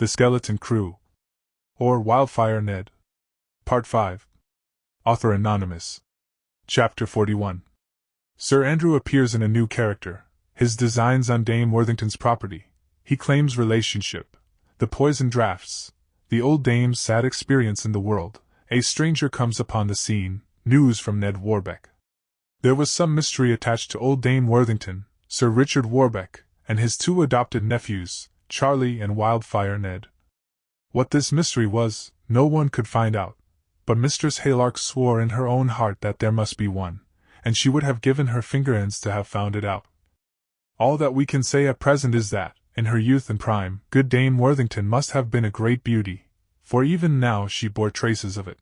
The Skeleton Crew, or Wildfire Ned. Part 5. Author Anonymous. Chapter 41. Sir Andrew appears in a new character. His designs on Dame Worthington's property. He claims relationship. The poison drafts. The old dame's sad experience in the world. A stranger comes upon the scene. News from Ned Warbeck. There was some mystery attached to old Dame Worthington, Sir Richard Warbeck, and his two adopted nephews, Charlie and Wildfire Ned. What this mystery was, no one could find out, but Mistress Haylark swore in her own heart that there must be one, and she would have given her finger ends to have found it out. All that we can say at present is that, in her youth and prime, good Dame Worthington must have been a great beauty, for even now she bore traces of it.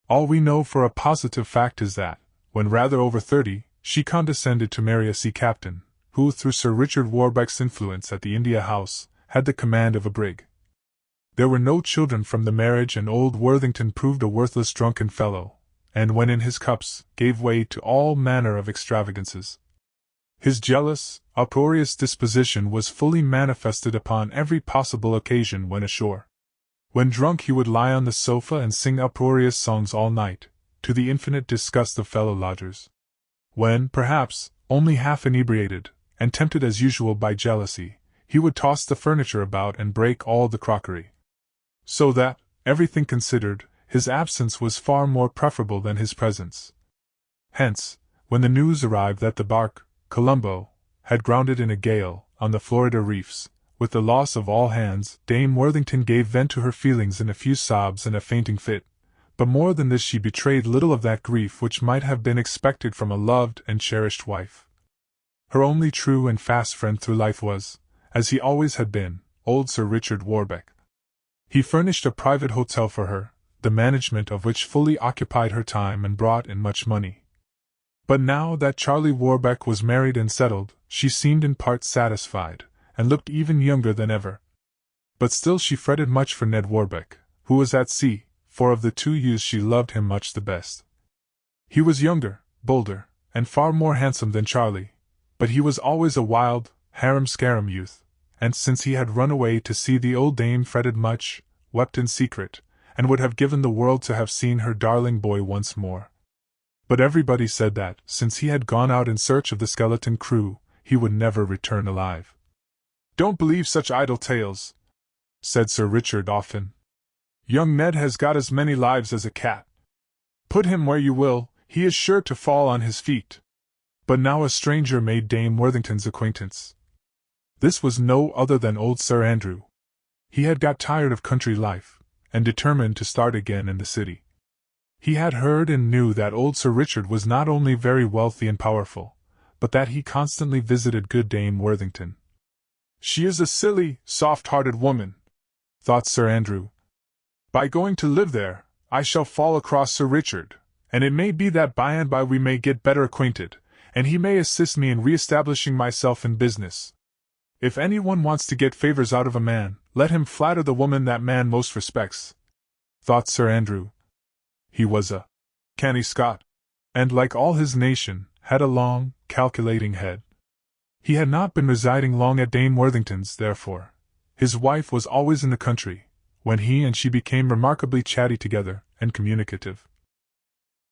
All we know for a positive fact is that, when rather over 30, she condescended to marry a sea captain, who, through Sir Richard Warbeck's influence at the India House, had the command of a brig. There were no children from the marriage, and old Worthington proved a worthless drunken fellow, and when in his cups, gave way to all manner of extravagances. His jealous, uproarious disposition was fully manifested upon every possible occasion when ashore. When drunk he would lie on the sofa and sing uproarious songs all night, to the infinite disgust of fellow lodgers. When, perhaps, only half inebriated, and tempted as usual by jealousy, he would toss the furniture about and break all the crockery. So that, everything considered, his absence was far more preferable than his presence. Hence, when the news arrived that the bark, Colombo, had grounded in a gale, on the Florida reefs, with the loss of all hands, Dame Worthington gave vent to her feelings in a few sobs and a fainting fit, but more than this she betrayed little of that grief which might have been expected from a loved and cherished wife. Her only true and fast friend through life was, as he always had been, old Sir Richard Warbeck. He furnished a private hotel for her, the management of which fully occupied her time and brought in much money. But now that Charlie Warbeck was married and settled, she seemed in part satisfied, and looked even younger than ever. But still she fretted much for Ned Warbeck, who was at sea, for of the two youths she loved him much the best. He was younger, bolder, and far more handsome than Charlie, but he was always a wild, harum-scarum youth, and since he had run away to see the old dame fretted much, wept in secret, and would have given the world to have seen her darling boy once more. But everybody said that, since he had gone out in search of the Skeleton Crew, he would never return alive. "Don't believe such idle tales," said Sir Richard often. "Young Ned has got as many lives as a cat. Put him where you will, he is sure to fall on his feet." But now a stranger made Dame Worthington's acquaintance. This was no other than old Sir Andrew. He had got tired of country life, and determined to start again in the city. He had heard and knew that old Sir Richard was not only very wealthy and powerful, but that he constantly visited good Dame Worthington. "She is a silly, soft-hearted woman," thought Sir Andrew. "By going to live there, I shall fall across Sir Richard, and it may be that by and by we may get better acquainted, and he may assist me in re-establishing myself in business. If anyone wants to get favors out of a man, let him flatter the woman that man most respects," thought Sir Andrew. He was a canny Scot, and like all his nation, had a long, calculating head. He had not been residing long at Dame Worthington's, therefore. His wife was always in the country, when he and she became remarkably chatty together, and communicative.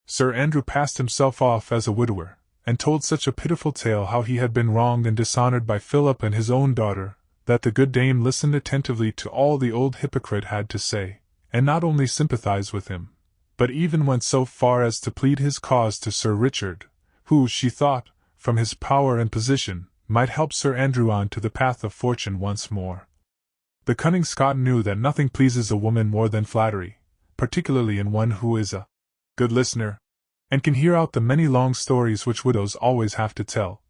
Sir Andrew passed himself off as a widower, and told such a pitiful tale how he had been wronged and dishonored by Philip and his own daughter, that the good dame listened attentively to all the old hypocrite had to say, and not only sympathized with him, but even went so far as to plead his cause to Sir Richard, who, she thought, from his power and position, might help Sir Andrew on to the path of fortune once more. The cunning Scot knew that nothing pleases a woman more than flattery, particularly in one who is a good listener, and can hear out the many long stories which widows always have to tell.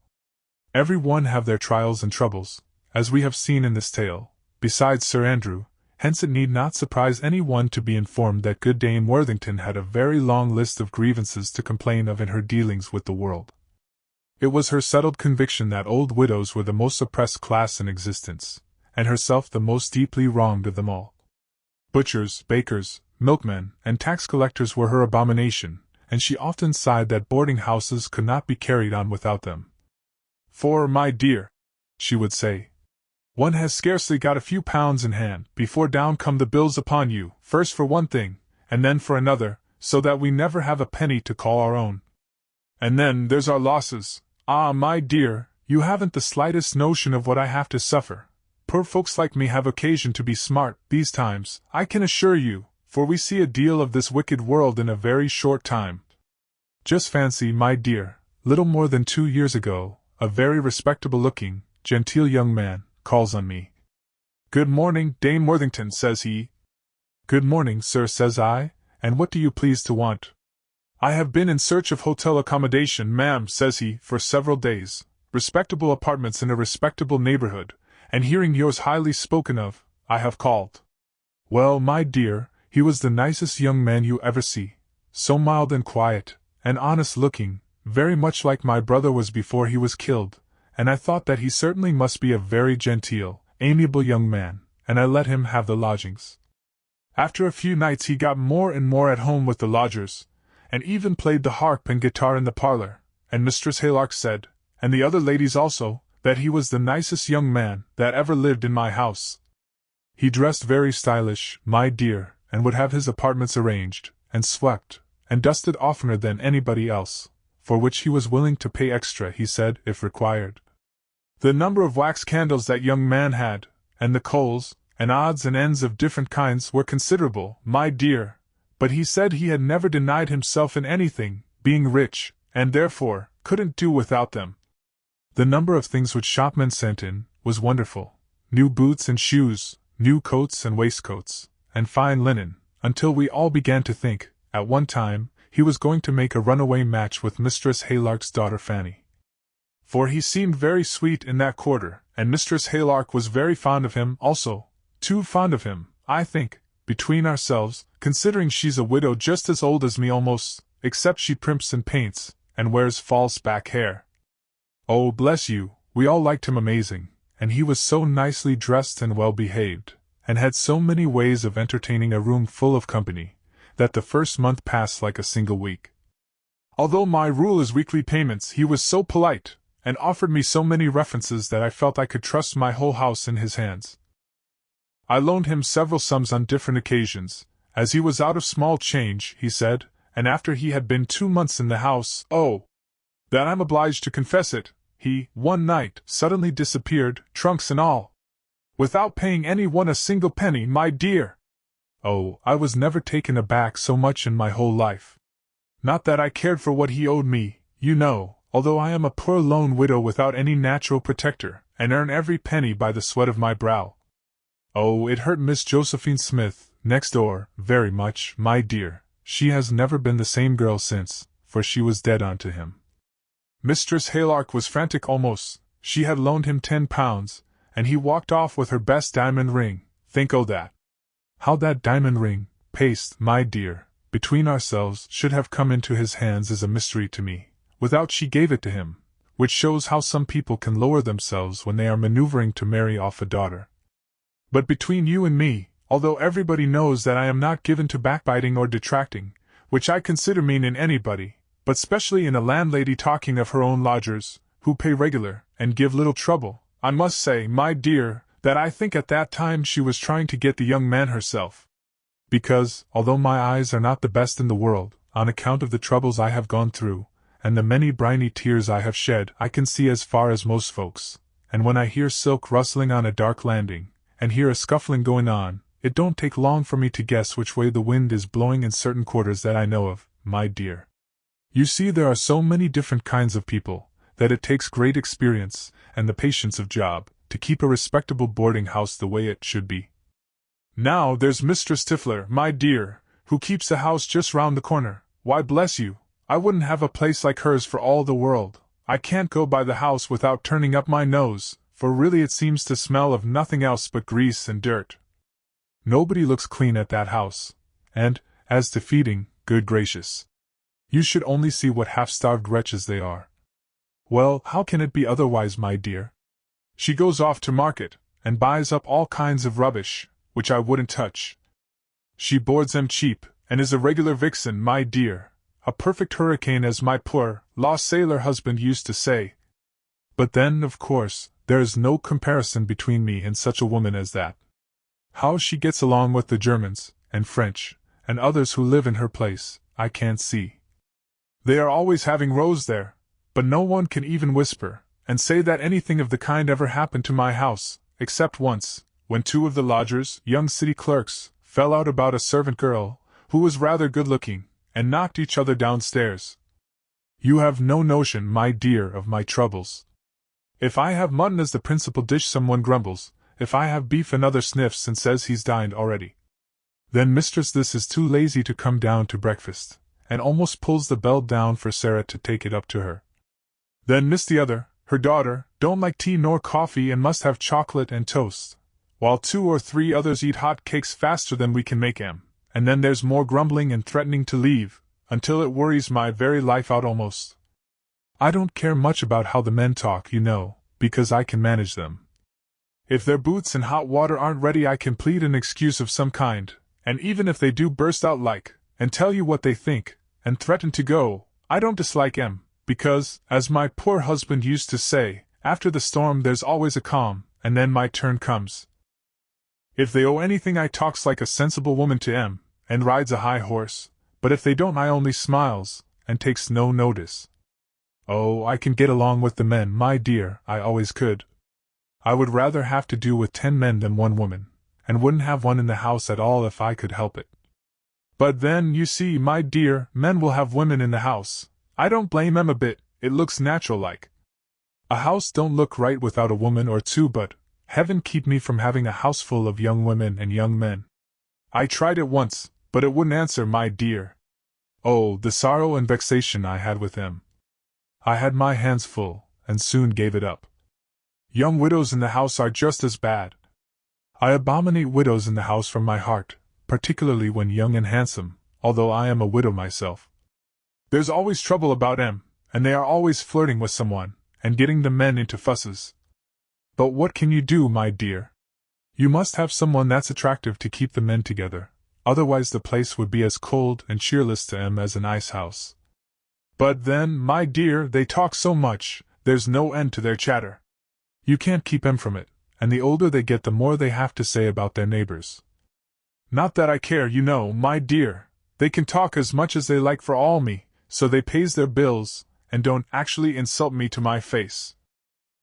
Every one have their trials and troubles, as we have seen in this tale, besides Sir Andrew, hence it need not surprise any one to be informed that good Dame Worthington had a very long list of grievances to complain of in her dealings with the world. It was her settled conviction that old widows were the most oppressed class in existence, and herself the most deeply wronged of them all. Butchers, bakers, milkmen, and tax collectors were her abomination, and she often sighed that boarding-houses could not be carried on without them. "For, my dear," she would say, One has scarcely got a few pounds in hand before down come the bills upon you, first for one thing, and then for another, so that we never have a penny to call our own. And then there's our losses. Ah, my dear, you haven't the slightest notion of what I have to suffer. Poor folks like me have occasion to be smart these times, I can assure you, for we see a deal of this wicked world in a very short time. Just fancy, my dear, little more than 2 years ago, a very respectable-looking, genteel young man calls on me. "Good morning, Dame Worthington," says he. "Good morning, sir," says I, "and what do you please to want?" "I have been in search of hotel accommodation, ma'am," says he, "for several days, respectable apartments in a respectable neighborhood, and hearing yours highly spoken of, I have called." Well, my dear, he was the nicest young man you ever see, so mild and quiet, and honest-looking, very much like my brother was before he was killed, and I thought that he certainly must be a very genteel, amiable young man, and I let him have the lodgings. After a few nights he got more and more at home with the lodgers, and even played the harp and guitar in the parlor, and Mistress Haylark said, and the other ladies also, that he was the nicest young man that ever lived in my house. He dressed very stylish, my dear, and would have his apartments arranged, and swept, and dusted oftener than anybody else, for which he was willing to pay extra, he said, if required. The number of wax candles that young man had, and the coals, and odds and ends of different kinds were considerable, my dear, but he said he had never denied himself in anything, being rich, and therefore couldn't do without them. The number of things which shopmen sent in was wonderful: new boots and shoes, new coats and waistcoats, and fine linen, until we all began to think, at one time, he was going to make a runaway match with Mistress Haylark's daughter Fanny. For he seemed very sweet in that quarter, and Mistress Haylark was very fond of him also, too fond of him, I think, between ourselves, considering she's a widow just as old as me almost, except she primps and paints, and wears false back hair. Oh, bless you, we all liked him amazing, and he was so nicely dressed and well behaved, and had so many ways of entertaining a room full of company, that the first month passed like a single week. Although my rule is weekly payments, he was so polite, and offered me so many references that I felt I could trust my whole house in his hands. I loaned him several sums on different occasions, as he was out of small change, he said, and after he had been 2 months in the house, oh, that I'm obliged to confess it, he, one night, suddenly disappeared, trunks and all, without paying anyone a single penny, my dear. Oh, I was never taken aback so much in my whole life. Not that I cared for what he owed me, you know, although I am a poor lone widow without any natural protector, and earn every penny by the sweat of my brow. Oh, it hurt Miss Josephine Smith, next door, very much, my dear. She has never been the same girl since, for she was dead onto him. Mistress Haylark was frantic almost. She had loaned him £10, and he walked off with her best diamond ring. Think o' that. How that diamond ring, paste, my dear, between ourselves, should have come into his hands is a mystery to me, without she gave it to him, which shows how some people can lower themselves when they are maneuvering to marry off a daughter. But between you and me, although everybody knows that I am not given to backbiting or detracting, which I consider mean in anybody, but specially in a landlady talking of her own lodgers, who pay regular, and give little trouble, I must say, my dear, that I think at that time she was trying to get the young man herself. Because, although my eyes are not the best in the world, on account of the troubles I have gone through, and the many briny tears I have shed, I can see as far as most folks, and when I hear silk rustling on a dark landing, and hear a scuffling going on, it don't take long for me to guess which way the wind is blowing in certain quarters that I know of, my dear. You see, there are so many different kinds of people, that it takes great experience, and the patience of Job, to keep a respectable boarding house the way it should be. Now there's Mistress Tiffler, my dear, who keeps a house just round the corner. Why, bless you, I wouldn't have a place like hers for all the world. I can't go by the house without turning up my nose, for really it seems to smell of nothing else but grease and dirt. Nobody looks clean at that house, and, as to feeding, good gracious, you should only see what half-starved wretches they are. Well, how can it be otherwise, my dear? She goes off to market, and buys up all kinds of rubbish, which I wouldn't touch. She boards them cheap, and is a regular vixen, my dear, a perfect hurricane, as my poor, lost sailor husband used to say. But then, of course, there is no comparison between me and such a woman as that. How she gets along with the Germans, and French, and others who live in her place, I can't see. They are always having rows there, but no one can even whisper, and say that anything of the kind ever happened to my house, except once, when 2 of the lodgers, young city clerks, fell out about a servant girl, who was rather good-looking, and knocked each other downstairs. You have no notion, my dear, of my troubles. If I have mutton as the principal dish, someone grumbles. If I have beef, another sniffs and says he's dined already. Then Mistress This is too lazy to come down to breakfast, and almost pulls the bell down for Sarah to take it up to her. Then Miss the other, her daughter, don't like tea nor coffee and must have chocolate and toast, while 2 or 3 others eat hot cakes faster than we can make 'em, and then there's more grumbling and threatening to leave, until it worries my very life out almost. I don't care much about how the men talk, you know, because I can manage them. If their boots and hot water aren't ready, I can plead an excuse of some kind, and even if they do burst out like, and tell you what they think, and threaten to go, I don't dislike 'em, because, as my poor husband used to say, after the storm there's always a calm, and then my turn comes. If they owe anything, I talks like a sensible woman to 'em, and rides a high horse, but if they don't, I only smiles, and takes no notice. Oh, I can get along with the men, my dear, I always could. I would rather have to do with 10 men than 1 woman, and wouldn't have one in the house at all if I could help it. But then, you see, my dear, men will have women in the house. I don't blame 'em a bit, it looks natural like. A house don't look right without a woman or 2, but heaven keep me from having a house full of young women and young men. I tried it once, but it wouldn't answer, my dear. Oh, the sorrow and vexation I had with them. I had my hands full, and soon gave it up. Young widows in the house are just as bad. I abominate widows in the house from my heart, particularly when young and handsome, although I am a widow myself. There's always trouble about 'em, and they are always flirting with someone, and getting the men into fusses. But what can you do, my dear? You must have someone that's attractive to keep the men together, otherwise the place would be as cold and cheerless to 'em as an ice house. But then, my dear, they talk so much, there's no end to their chatter. You can't keep 'em from it, and the older they get the more they have to say about their neighbors. Not that I care, you know, my dear, they can talk as much as they like for all me, so they pays their bills, and don't actually insult me to my face.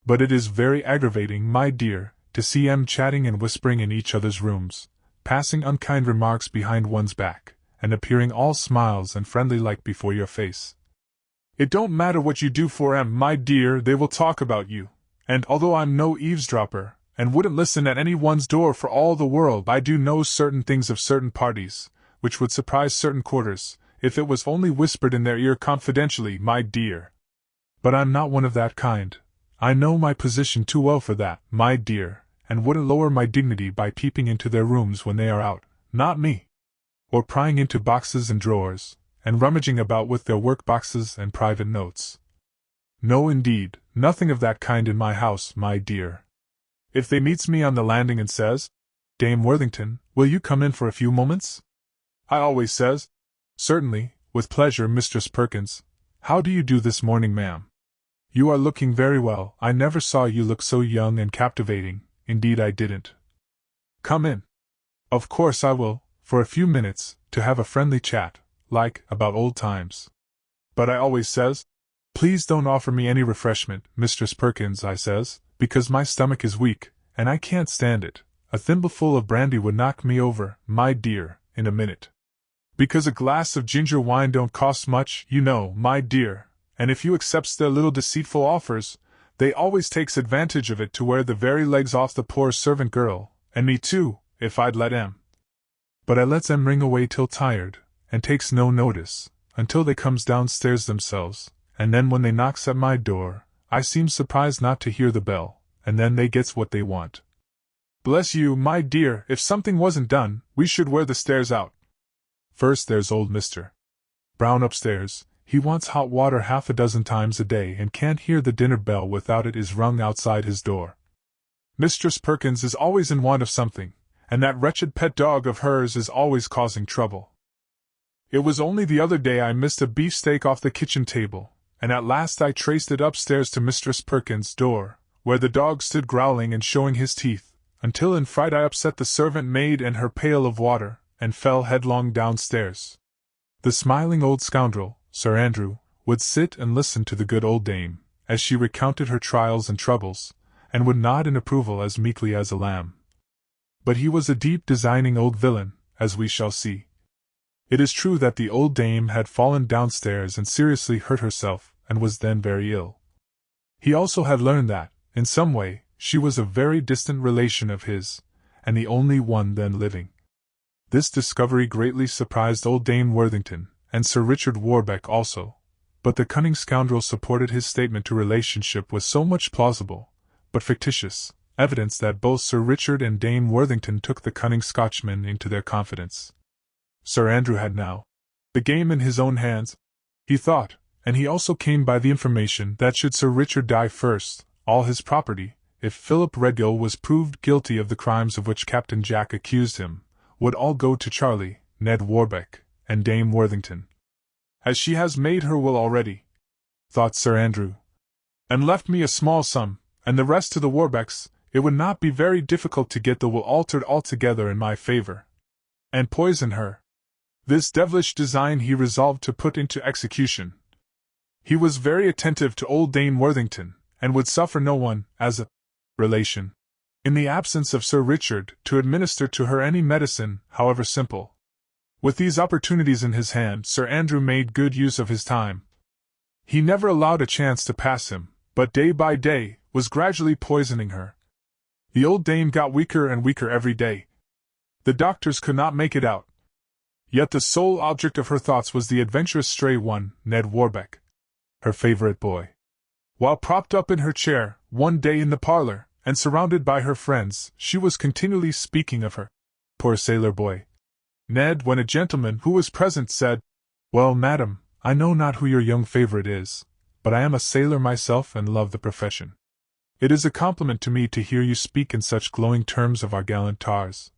But it is very aggravating, my dear, to see 'em chatting and whispering in each other's rooms, passing unkind remarks behind one's back, and appearing all smiles and friendly like before your face. It don't matter what you do for 'em, my dear, they will talk about you, and although I'm no eavesdropper, and wouldn't listen at any one's door for all the world, I do know certain things of certain parties, which would surprise certain quarters, if it was only whispered in their ear confidentially, my dear. But I'm not one of that kind. I know my position too well for that, my dear, and wouldn't lower my dignity by peeping into their rooms when they are out, not me. Or prying into boxes and drawers, and rummaging about with their work-boxes and private notes. No, indeed, nothing of that kind in my house, my dear. If they meets me on the landing and says, "Dame Worthington, will you come in for a few moments?" I always says, "Certainly, with pleasure, Mistress Perkins. How do you do this morning, ma'am? You are looking very well. I never saw you look so young and captivating, indeed I didn't. Come in." Of course I will, for a few minutes, to have a friendly chat, like, about old times. But I always says, "Please don't offer me any refreshment, Mistress Perkins," I says, "because my stomach is weak, and I can't stand it. A thimbleful of brandy would knock me over, my dear, in a minute. Because a glass of ginger wine don't cost much, you know, my dear, and if you accepts their little deceitful offers, they always takes advantage of it to wear the very legs off the poor servant girl, and me too, if I'd let 'em. But I lets 'em ring away till tired, and takes no notice, until they comes downstairs themselves, and then when they knocks at my door, I seems surprised not to hear the bell, and then they gets what they want. Bless you, my dear, if something wasn't done, we should wear the stairs out. First there's old Mr. Brown upstairs. He wants hot water half a dozen times a day and can't hear the dinner bell without it is rung outside his door. Mistress Perkins is always in want of something, and that wretched pet dog of hers is always causing trouble. It was only the other day I missed a beefsteak off the kitchen table, and at last I traced it upstairs to Mistress Perkins' door, where the dog stood growling and showing his teeth, until in fright I upset the servant maid and her pail of water, and fell headlong downstairs. The smiling old scoundrel, Sir Andrew, would sit and listen to the good old dame, as she recounted her trials and troubles, and would nod in approval as meekly as a lamb. But he was a deep designing old villain, as we shall see. It is true that the old dame had fallen downstairs and seriously hurt herself, and was then very ill. He also had learned that, in some way, she was a very distant relation of his, and the only one then living. This discovery greatly surprised old Dame Worthington, and Sir Richard Warbeck also, but the cunning scoundrel supported his statement to relationship with so much plausible, but fictitious, evidence that both Sir Richard and Dame Worthington took the cunning Scotchman into their confidence. Sir Andrew had now the game in his own hands, he thought, and he also came by the information that should Sir Richard die first, all his property, if Philip Redgill was proved guilty of the crimes of which Captain Jack accused him, would all go to Charlie, Ned Warbeck, and Dame Worthington. As she has made her will already, thought Sir Andrew, and left me a small sum, and the rest to the Warbecks, it would not be very difficult to get the will altered altogether in my favor, and poison her. This devilish design he resolved to put into execution. He was very attentive to old Dame Worthington, and would suffer no one, as a relation, in the absence of Sir Richard, to administer to her any medicine, however simple. With these opportunities in his hand, Sir Andrew made good use of his time. He never allowed a chance to pass him, but day by day was gradually poisoning her. The old dame got weaker and weaker every day. The doctors could not make it out. Yet the sole object of her thoughts was the adventurous stray one, Ned Warbeck, her favorite boy. While propped up in her chair, one day in the parlor, and surrounded by her friends, she was continually speaking of her poor sailor boy. Ned, when a gentleman who was present said, "Well, madam, I know not who your young favorite is, but I am a sailor myself and love the profession. It is a compliment to me to hear you speak in such glowing terms of our gallant tars.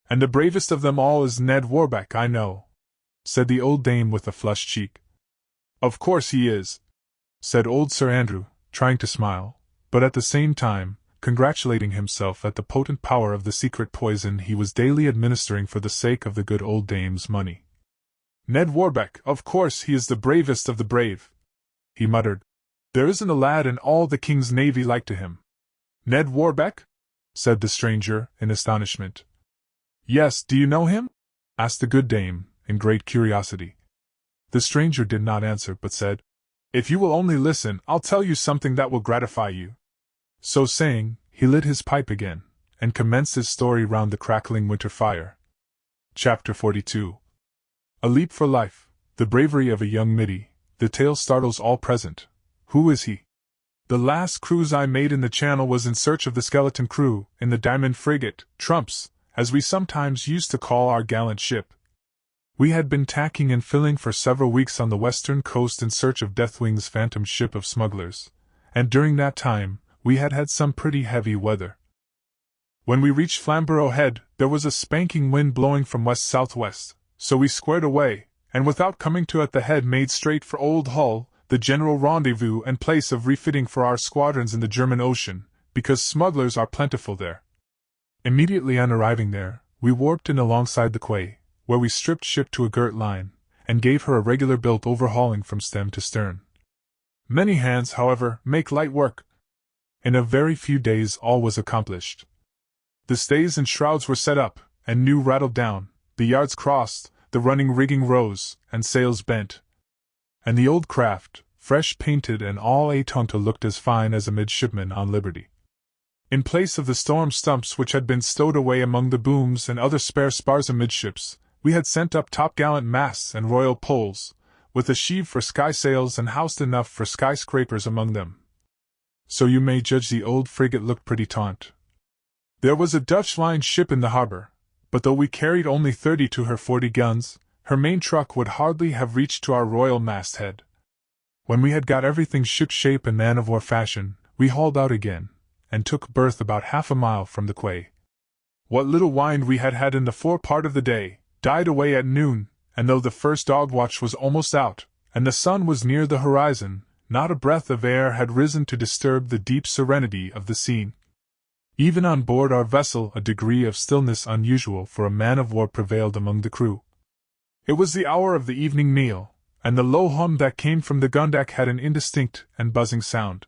And the bravest of them all is Ned Warbeck, I know," said the old dame with a flushed cheek. "Of course he is," said old Sir Andrew, trying to smile, but at the same time congratulating himself at the potent power of the secret poison he was daily administering for the sake of the good old dame's money. "Ned Warbeck, of course he is the bravest of the brave," he muttered. "There isn't a lad in all the King's Navy like to him." "Ned Warbeck?" said the stranger, in astonishment. "Yes, do you know him?" asked the good dame, in great curiosity. The stranger did not answer, but said, "If you will only listen, I'll tell you something that will gratify you." So saying, he lit his pipe again, and commenced his story round the crackling winter fire. Chapter 42. A leap for life, the bravery of a young middy, the tale startles all present. Who is he? The last cruise I made in the Channel was in search of the skeleton crew, in the diamond frigate, Trumps, as we sometimes used to call our gallant ship. We had been tacking and filling for several weeks on the western coast in search of Deathwing's phantom ship of smugglers, and during that time, we had had some pretty heavy weather. When we reached Flamborough Head, there was a spanking wind blowing from west-southwest, so we squared away, and without coming to at the head made straight for Old Hull, the general rendezvous and place of refitting for our squadrons in the German Ocean, because smugglers are plentiful there. Immediately on arriving there, we warped in alongside the quay, where we stripped ship to a girt line, and gave her a regular built overhauling from stem to stern. Many hands, however, make light work. In a very few days all was accomplished. The stays and shrouds were set up, and new rattled down, the yards crossed, the running rigging rose, and sails bent. And the old craft, fresh painted and all étonte, looked as fine as a midshipman on liberty. In place of the storm stumps which had been stowed away among the booms and other spare spars amidships, we had sent up topgallant masts and royal poles, with a sheave for skysails and housed enough for skyscrapers among them. So you may judge the old frigate looked pretty taunt. There was a Dutch-line ship in the harbor, but though we carried only 30 to her 40 guns, her main truck would hardly have reached to our royal masthead. When we had got everything ship-shape and man-of-war fashion, we hauled out again, and took berth about half a mile from the quay. What little wine we had had in the fore part of the day died away at noon, and though the first dog-watch was almost out, and the sun was near the horizon, Not a breath of air had risen to disturb the deep serenity of the scene. Even on board our vessel a degree of stillness unusual for a man-of-war prevailed among the crew. It was the hour of the evening meal, and the low hum that came from the gun deck had an indistinct and buzzing sound.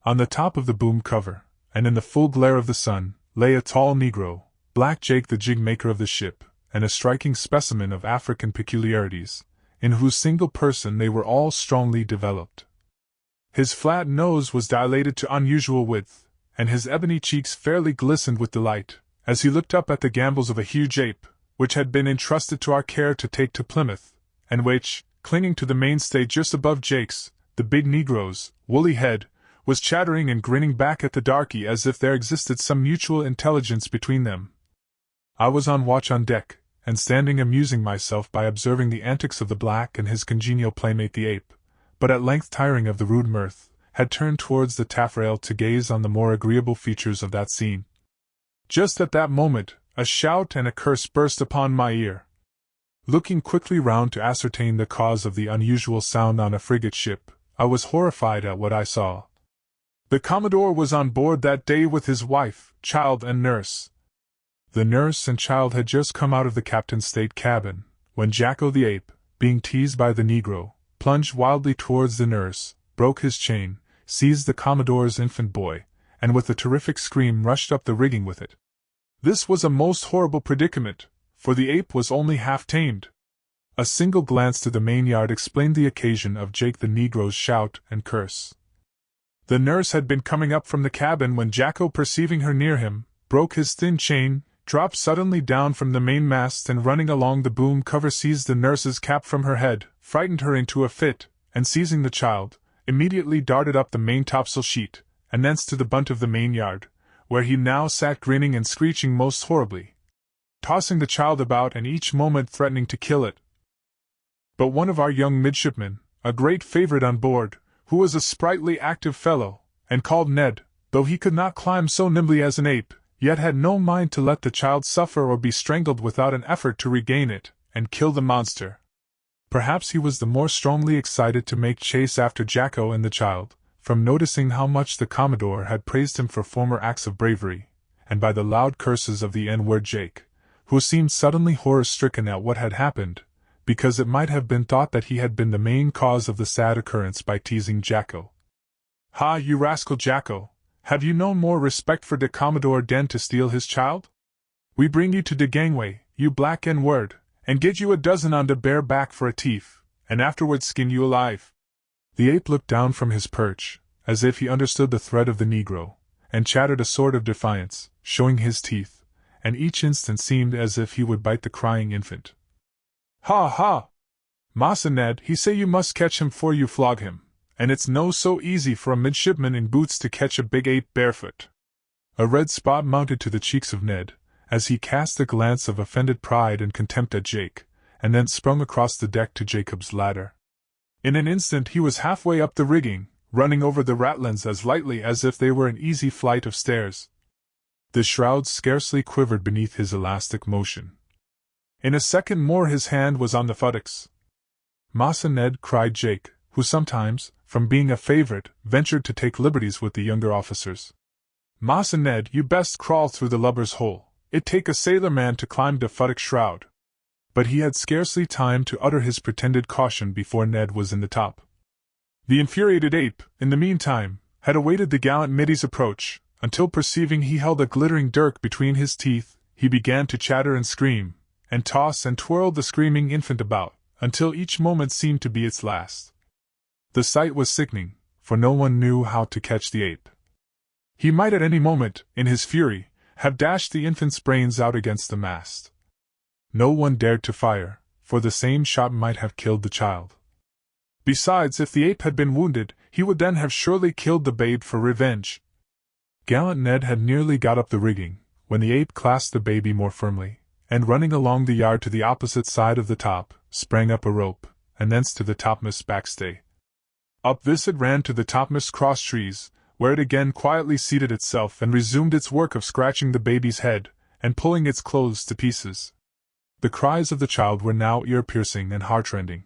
On the top of the boom cover, and in the full glare of the sun, lay a tall Negro, Black Jake the jig-maker of the ship, and a striking specimen of African peculiarities, in whose single person they were all strongly developed. His flat nose was dilated to unusual width, and his ebony cheeks fairly glistened with delight, as he looked up at the gambols of a huge ape, which had been entrusted to our care to take to Plymouth, and which, clinging to the mainstay just above Jake's, the big Negro's, woolly head, was chattering and grinning back at the darky as if there existed some mutual intelligence between them. I was on watch on deck, and standing amusing myself by observing the antics of the black and his congenial playmate the ape, but at length tiring of the rude mirth, had turned towards the taffrail to gaze on the more agreeable features of that scene. Just at that moment, a shout and a curse burst upon my ear. Looking quickly round to ascertain the cause of the unusual sound on a frigate ship, I was horrified at what I saw. The Commodore was on board that day with his wife, child and nurse. The nurse and child had just come out of the captain's state cabin, when Jacko the ape, being teased by the Negro, plunged wildly towards the nurse, broke his chain, seized the Commodore's infant boy, and with a terrific scream rushed up the rigging with it. This was a most horrible predicament, for the ape was only half tamed. A single glance to the main-yard explained the occasion of Jake the Negro's shout and curse. The nurse had been coming up from the cabin when Jacko, perceiving her near him, broke his thin chain, dropped suddenly down from the mainmast, and running along the boom cover seized the nurse's cap from her head, frightened her into a fit, and seizing the child, immediately darted up the main-topsail sheet, and thence to the bunt of the main-yard, where he now sat grinning and screeching most horribly, tossing the child about and each moment threatening to kill it. But one of our young midshipmen, a great favorite on board, who was a sprightly active fellow, and called Ned, though he could not climb so nimbly as an ape, yet had no mind to let the child suffer or be strangled without an effort to regain it, and kill the monster. Perhaps he was the more strongly excited to make chase after Jacko and the child, from noticing how much the Commodore had praised him for former acts of bravery, and by the loud curses of the N-word Jake, who seemed suddenly horror-stricken at what had happened, because it might have been thought that he had been the main cause of the sad occurrence by teasing Jacko. "Ha, you rascal Jacko! Have you no more respect for de Commodore den to steal his child? We bring you to de gangway, you black N-word, and get you a dozen on de bare back for a thief, and afterwards skin you alive." The ape looked down from his perch, as if he understood the threat of the Negro, and chattered a sort of defiance, showing his teeth, and each instant seemed as if he would bite the crying infant. "Ha ha! Massa Ned, he say you must catch him 'fore you flog him, and it's no so easy for a midshipman in boots to catch a big ape barefoot." A red spot mounted to the cheeks of Ned, as he cast a glance of offended pride and contempt at Jake, and then sprung across the deck to Jacob's ladder. In an instant he was halfway up the rigging, running over the ratlins as lightly as if they were an easy flight of stairs. The shrouds scarcely quivered beneath his elastic motion. In a second more his hand was on the futtocks. "Massa Ned," cried Jake, who sometimes, from being a favorite, ventured to take liberties with the younger officers. "Massa Ned, you best crawl through the lubber's hole. It take a sailor man to climb de futtock shroud." But he had scarcely time to utter his pretended caution before Ned was in the top. The infuriated ape, in the meantime, had awaited the gallant middy's approach, until perceiving he held a glittering dirk between his teeth, he began to chatter and scream, and toss and twirl the screaming infant about, until each moment seemed to be its last. The sight was sickening, for no one knew how to catch the ape. He might at any moment, in his fury, have dashed the infant's brains out against the mast. No one dared to fire, for the same shot might have killed the child. Besides, if the ape had been wounded, he would then have surely killed the babe for revenge. Gallant Ned had nearly got up the rigging, when the ape clasped the baby more firmly, and running along the yard to the opposite side of the top, sprang up a rope, and thence to the topmast backstay. Up this it ran to the topmast cross trees, where it again quietly seated itself and resumed its work of scratching the baby's head, and pulling its clothes to pieces. The cries of the child were now ear-piercing and heart-rending.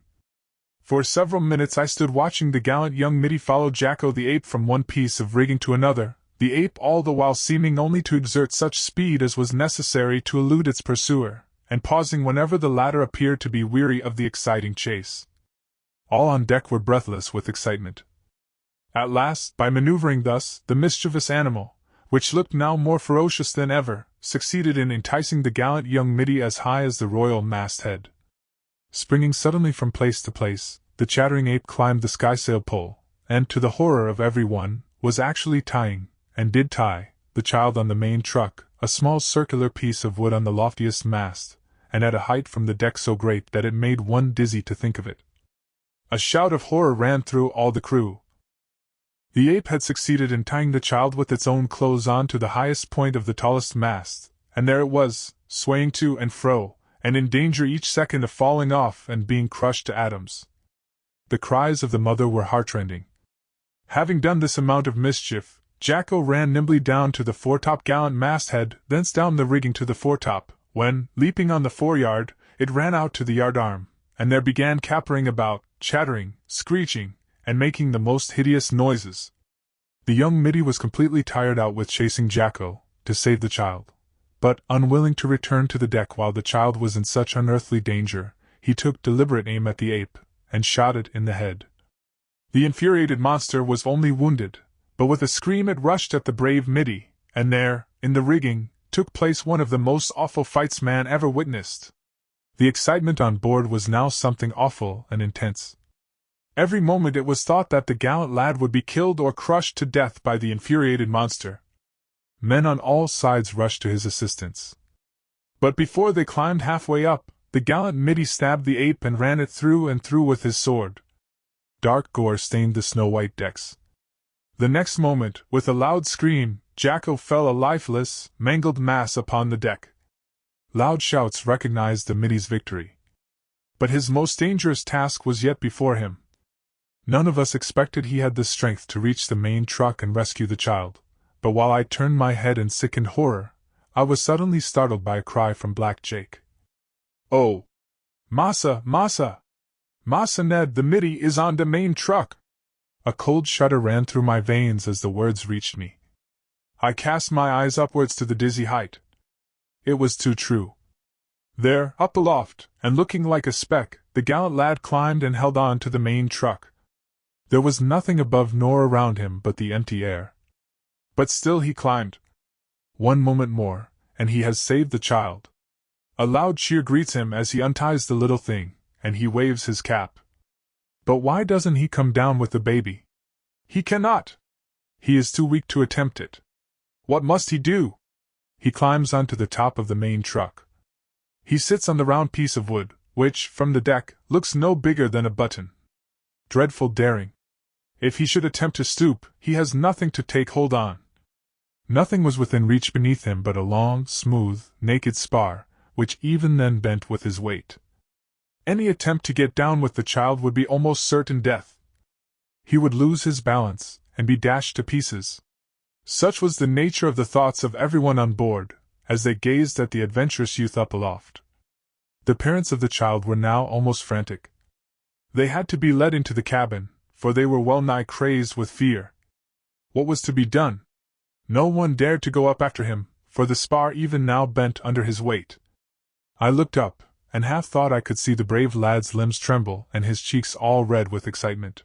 For several minutes I stood watching the gallant young middy follow Jacko the ape from one piece of rigging to another, the ape all the while seeming only to exert such speed as was necessary to elude its pursuer, and pausing whenever the latter appeared to be weary of the exciting chase. All on deck were breathless with excitement. At last, by maneuvering thus, the mischievous animal, which looked now more ferocious than ever, succeeded in enticing the gallant young middy as high as the royal masthead. Springing suddenly from place to place, the chattering ape climbed the skysail pole, and, to the horror of every one, was actually tying, and did tie, the child on the main truck, a small circular piece of wood on the loftiest mast, and at a height from the deck so great that it made one dizzy to think of it. A shout of horror ran through all the crew. The ape had succeeded in tying the child with its own clothes on to the highest point of the tallest mast, and there it was, swaying to and fro, and in danger each second of falling off and being crushed to atoms. The cries of the mother were heartrending. Having done this amount of mischief, Jacko ran nimbly down to the foretop gallant masthead, thence down the rigging to the foretop, when, leaping on the foreyard, it ran out to the yardarm, and there began capering about, chattering, screeching, and making the most hideous noises. The young middy was completely tired out with chasing Jacko, to save the child. But, unwilling to return to the deck while the child was in such unearthly danger, he took deliberate aim at the ape, and shot it in the head. The infuriated monster was only wounded, but with a scream it rushed at the brave middy, and there, in the rigging, took place one of the most awful fights man ever witnessed. The excitement on board was now something awful and intense. Every moment it was thought that the gallant lad would be killed or crushed to death by the infuriated monster. Men on all sides rushed to his assistance. But before they climbed halfway up, the gallant middy stabbed the ape and ran it through and through with his sword. Dark gore stained the snow-white decks. The next moment, with a loud scream, Jacko fell a lifeless, mangled mass upon the deck. Loud shouts recognized the middy's victory. But his most dangerous task was yet before him. None of us expected he had the strength to reach the main truck and rescue the child, but while I turned my head in sickened horror, I was suddenly startled by a cry from Black Jake. "Oh! Massa, Massa! Massa Ned, the middy is on the main truck!" A cold shudder ran through my veins as the words reached me. I cast my eyes upwards to the dizzy height. It was too true. There, up aloft, and looking like a speck, the gallant lad climbed and held on to the main truck. There was nothing above nor around him but the empty air. But still he climbed. One moment more, and he has saved the child. A loud cheer greets him as he unties the little thing, and he waves his cap. But why doesn't he come down with the baby? He cannot. He is too weak to attempt it. What must he do? He climbs onto the top of the main truck. He sits on the round piece of wood, which, from the deck, looks no bigger than a button. Dreadful daring. If he should attempt to stoop, he has nothing to take hold on. Nothing was within reach beneath him but a long, smooth, naked spar, which even then bent with his weight. Any attempt to get down with the child would be almost certain death. He would lose his balance, and be dashed to pieces. Such was the nature of the thoughts of everyone on board, as they gazed at the adventurous youth up aloft. The parents of the child were now almost frantic. They had to be led into the cabin, for they were well nigh crazed with fear. What was to be done? No one dared to go up after him, for the spar even now bent under his weight. I looked up, and half thought I could see the brave lad's limbs tremble and his cheeks all red with excitement.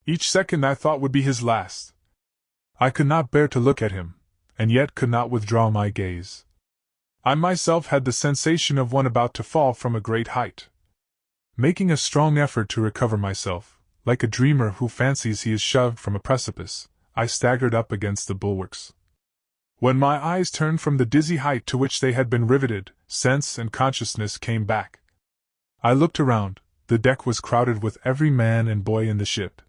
Each second I thought would be his last. I could not bear to look at him, and yet could not withdraw my gaze. I myself had the sensation of one about to fall from a great height. Making a strong effort to recover myself, like a dreamer who fancies he is shoved from a precipice, I staggered up against the bulwarks. When my eyes turned from the dizzy height to which they had been riveted, sense and consciousness came back. I looked around. The deck was crowded with every man and boy in the ship.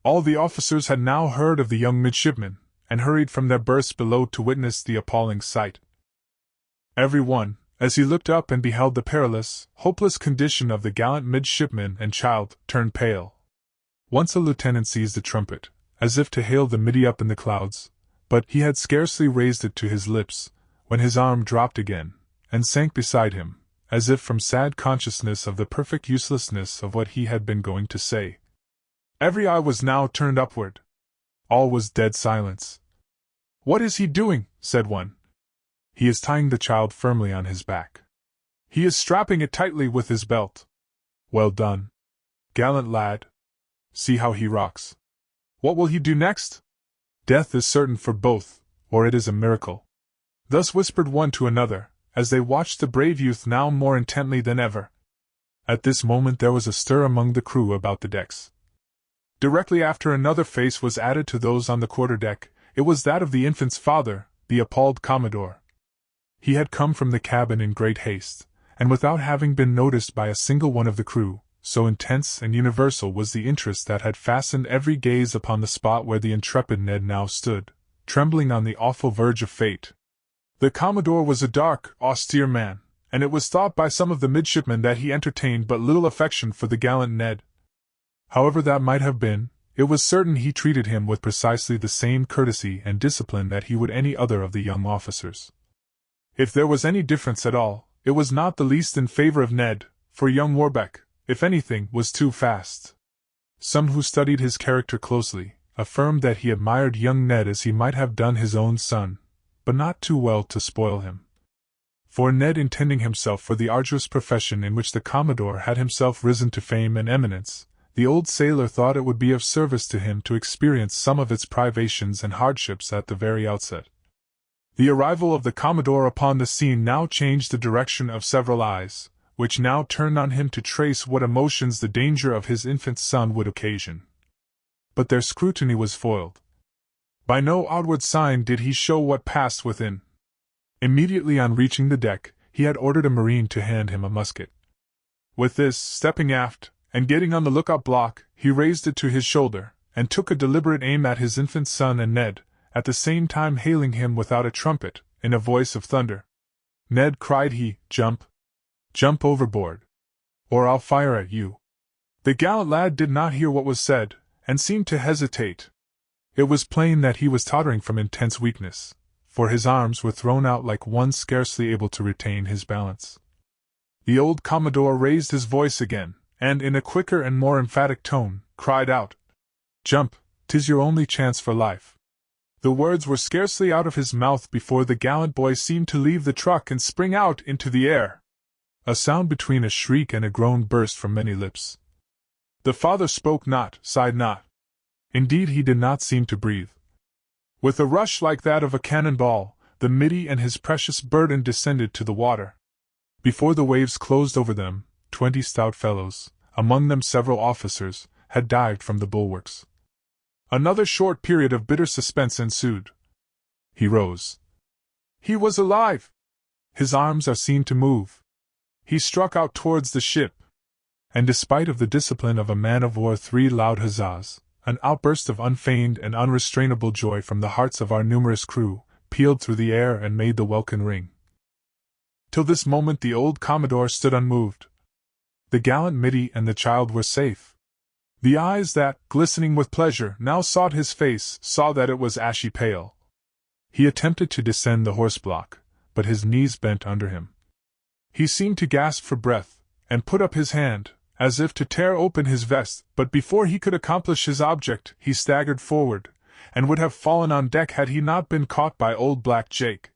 All the officers had now heard of the young midshipman, and hurried from their berths below to witness the appalling sight. Every one, as he looked up and beheld the perilous, hopeless condition of the gallant midshipman and child, turned pale. Once a lieutenant seized a trumpet, as if to hail the middy up in the clouds, but he had scarcely raised it to his lips, when his arm dropped again, and sank beside him, as if from sad consciousness of the perfect uselessness of what he had been going to say. Every eye was now turned upward. All was dead silence. "What is he doing?" said one. "He is tying the child firmly on his back. He is strapping it tightly with his belt." "Well done, gallant lad. See how he rocks. What will he do next?" "Death is certain for both, or it is a miracle." Thus whispered one to another, as they watched the brave youth now more intently than ever. At this moment there was a stir among the crew about the decks. Directly after another face was added to those on the quarter-deck. It was that of the infant's father, the appalled Commodore. He had come from the cabin in great haste, and without having been noticed by a single one of the crew, so intense and universal was the interest that had fastened every gaze upon the spot where the intrepid Ned now stood, trembling on the awful verge of fate. The Commodore was a dark, austere man, and it was thought by some of the midshipmen that he entertained but little affection for the gallant Ned. However that might have been, it was certain he treated him with precisely the same courtesy and discipline that he would any other of the young officers. If there was any difference at all, it was not the least in favor of Ned, for young Warbeck, if anything, was too fast. Some who studied his character closely affirmed that he admired young Ned as he might have done his own son, but not too well to spoil him. For Ned, intending himself for the arduous profession in which the Commodore had himself risen to fame and eminence, the old sailor thought it would be of service to him to experience some of its privations and hardships at the very outset. The arrival of the Commodore upon the scene now changed the direction of several eyes, which now turned on him to trace what emotions the danger of his infant son would occasion. But their scrutiny was foiled. By no outward sign did he show what passed within. Immediately on reaching the deck, he had ordered a marine to hand him a musket. With this, stepping aft, and getting on the lookout block, he raised it to his shoulder, and took a deliberate aim at his infant son and Ned, at the same time hailing him without a trumpet, in a voice of thunder. "Ned," cried he, "jump! Jump overboard! Or I'll fire at you!" The gallant lad did not hear what was said, and seemed to hesitate. It was plain that he was tottering from intense weakness, for his arms were thrown out like one scarcely able to retain his balance. The old Commodore raised his voice again, and in a quicker and more emphatic tone, cried out, "Jump, 'tis your only chance for life." The words were scarcely out of his mouth before the gallant boy seemed to leave the truck and spring out into the air. A sound between a shriek and a groan burst from many lips. The father spoke not, sighed not. Indeed, he did not seem to breathe. With a rush like that of a cannon-ball, the middy and his precious burden descended to the water. Before the waves closed over them, 20 stout fellows, among them several officers, had dived from the bulwarks. Another short period of bitter suspense ensued. He rose. He was alive! His arms are seen to move. He struck out towards the ship. And despite of the discipline of a man-of-war, 3 loud huzzas, an outburst of unfeigned and unrestrainable joy from the hearts of our numerous crew, pealed through the air and made the welkin ring. Till this moment the old Commodore stood unmoved. The gallant middy and the child were safe. The eyes that, glistening with pleasure, now sought his face, saw that it was ashy pale. He attempted to descend the horse-block, but his knees bent under him. He seemed to gasp for breath, and put up his hand, as if to tear open his vest, but before he could accomplish his object, he staggered forward, and would have fallen on deck had he not been caught by old Black Jake.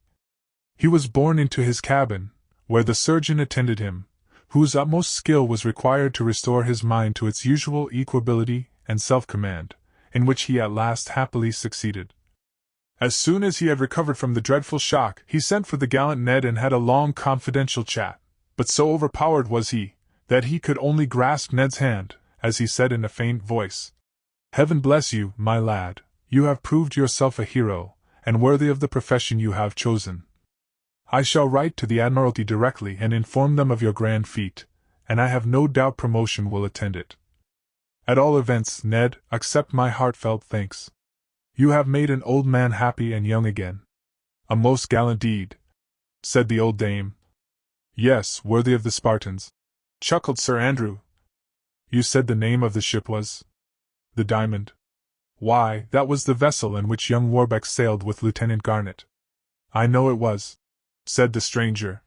He was borne into his cabin, where the surgeon attended him, whose utmost skill was required to restore his mind to its usual equability and self-command, in which he at last happily succeeded. As soon as he had recovered from the dreadful shock, he sent for the gallant Ned and had a long confidential chat, but so overpowered was he, that he could only grasp Ned's hand, as he said in a faint voice, "Heaven bless you, my lad, you have proved yourself a hero, and worthy of the profession you have chosen. I shall write to the Admiralty directly and inform them of your grand feat, and I have no doubt promotion will attend it. At all events, Ned, accept my heartfelt thanks. You have made an old man happy and young again." "A most gallant deed," said the old dame. "Yes, worthy of the Spartans," chuckled Sir Andrew. "You said the name of the ship was?" "The Diamond." "Why, that was the vessel in which young Warbeck sailed with Lieutenant Garnet." "I know it was," said the stranger.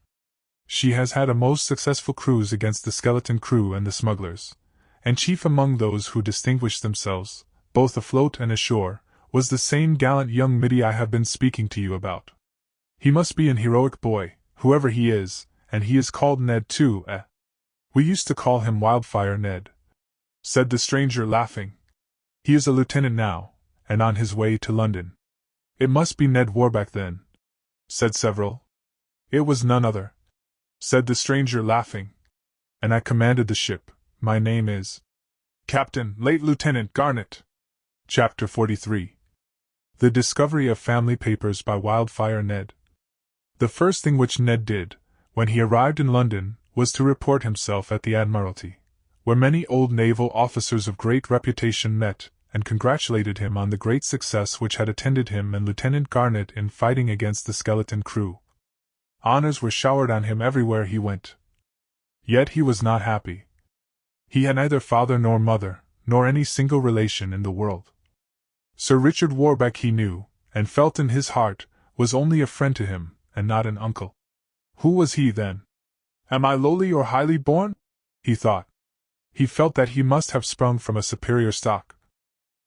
She has had a most successful cruise against the skeleton crew and the smugglers, and chief among those who distinguished themselves, both afloat and ashore, was the same gallant young middy I have been speaking to you about. He must be an heroic boy, whoever he is, and he is called Ned too, eh? We used to call him Wildfire Ned," said the stranger, laughing. "He is a lieutenant now, and on his way to London." "It must be Ned Warbeck then," said several. "It was none other," said the stranger, laughing. "And I commanded the ship. My name is Captain, late Lieutenant Garnet." Chapter 43. The Discovery of Family Papers by Wildfire Ned. The first thing which Ned did, when he arrived in London, was to report himself at the Admiralty, where many old naval officers of great reputation met, and congratulated him on the great success which had attended him and Lieutenant Garnet in fighting against the skeleton crew. Honors were showered on him everywhere he went. Yet he was not happy. He had neither father nor mother, nor any single relation in the world. Sir Richard Warbeck, he knew, and felt in his heart, was only a friend to him, and not an uncle. Who was he, then? "Am I lowly or highly born?" he thought. He felt that he must have sprung from a superior stock.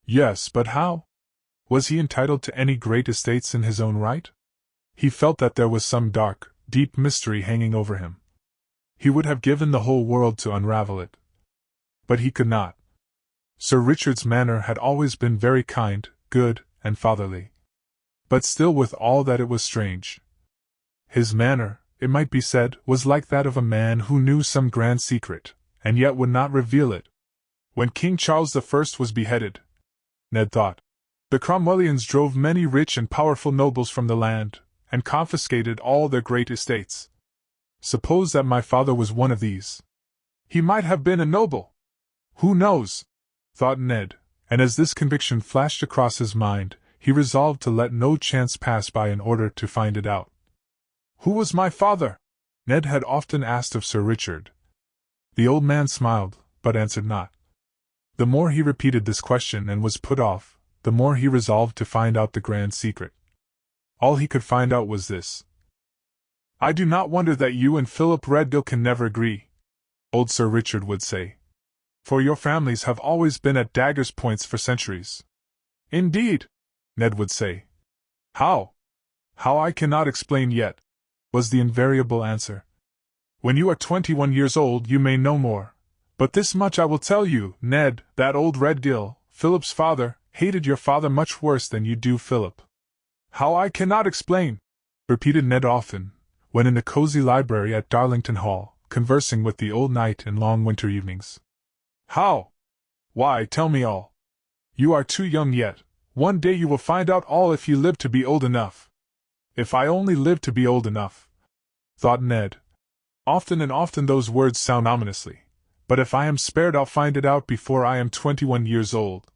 Yes, but how? Was he entitled to any great estates in his own right? He felt that there was some dark, deep mystery hanging over him. He would have given the whole world to unravel it. But he could not. Sir Richard's manner had always been very kind, good, and fatherly. But still, with all that, it was strange. His manner, it might be said, was like that of a man who knew some grand secret, and yet would not reveal it. When King Charles I was beheaded, Ned thought, the Cromwellians drove many rich and powerful nobles from the land, and confiscated all their great estates. Suppose that my father was one of these. He might have been a noble. Who knows? Thought Ned, and as this conviction flashed across his mind, he resolved to let no chance pass by in order to find it out. Who was my father? Ned had often asked of Sir Richard. The old man smiled, but answered not. The more he repeated this question and was put off, the more he resolved to find out the grand secret. All he could find out was this. "I do not wonder that you and Philip Redgill can never agree," old Sir Richard would say. "For your families have always been at daggers' points for centuries." "Indeed," Ned would say. "How? How I cannot explain yet," was the invariable answer. "When you are 21 years old you may know more. But this much I will tell you, Ned, that old Redgill, Philip's father, hated your father much worse than you do Philip." "How I cannot explain," repeated Ned often, when in the cozy library at Darlington Hall, conversing with the old knight in long winter evenings. "How? Why, tell me all. You are too young yet. One day you will find out all if you live to be old enough." "If I only live to be old enough," thought Ned. Often and often those words sound ominously. But if I am spared I'll find it out before I am 21 years old.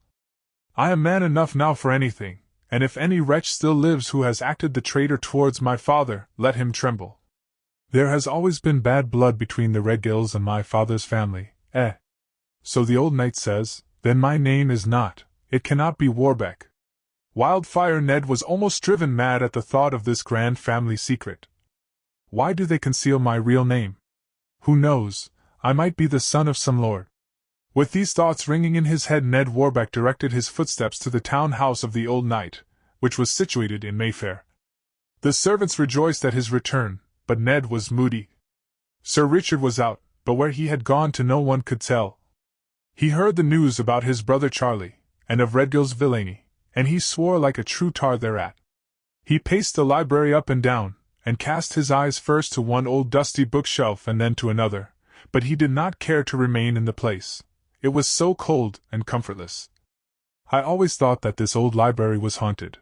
I am man enough now for anything, and if any wretch still lives who has acted the traitor towards my father, let him tremble. There has always been bad blood between the Redgills and my father's family, eh? So the old knight says, then my name is not, it cannot be Warbeck. Wildfire Ned was almost driven mad at the thought of this grand family secret. Why do they conceal my real name? Who knows, I might be the son of some lord. With these thoughts ringing in his head, Ned Warbeck directed his footsteps to the town house of the old knight, which was situated in Mayfair. The servants rejoiced at his return, but Ned was moody. Sir Richard was out, but where he had gone to no one could tell. He heard the news about his brother Charlie, and of Redgill's villainy, and he swore like a true tar thereat. He paced the library up and down, and cast his eyes first to one old dusty bookshelf and then to another, but he did not care to remain in the place. It was so cold and comfortless. I always thought that this old library was haunted,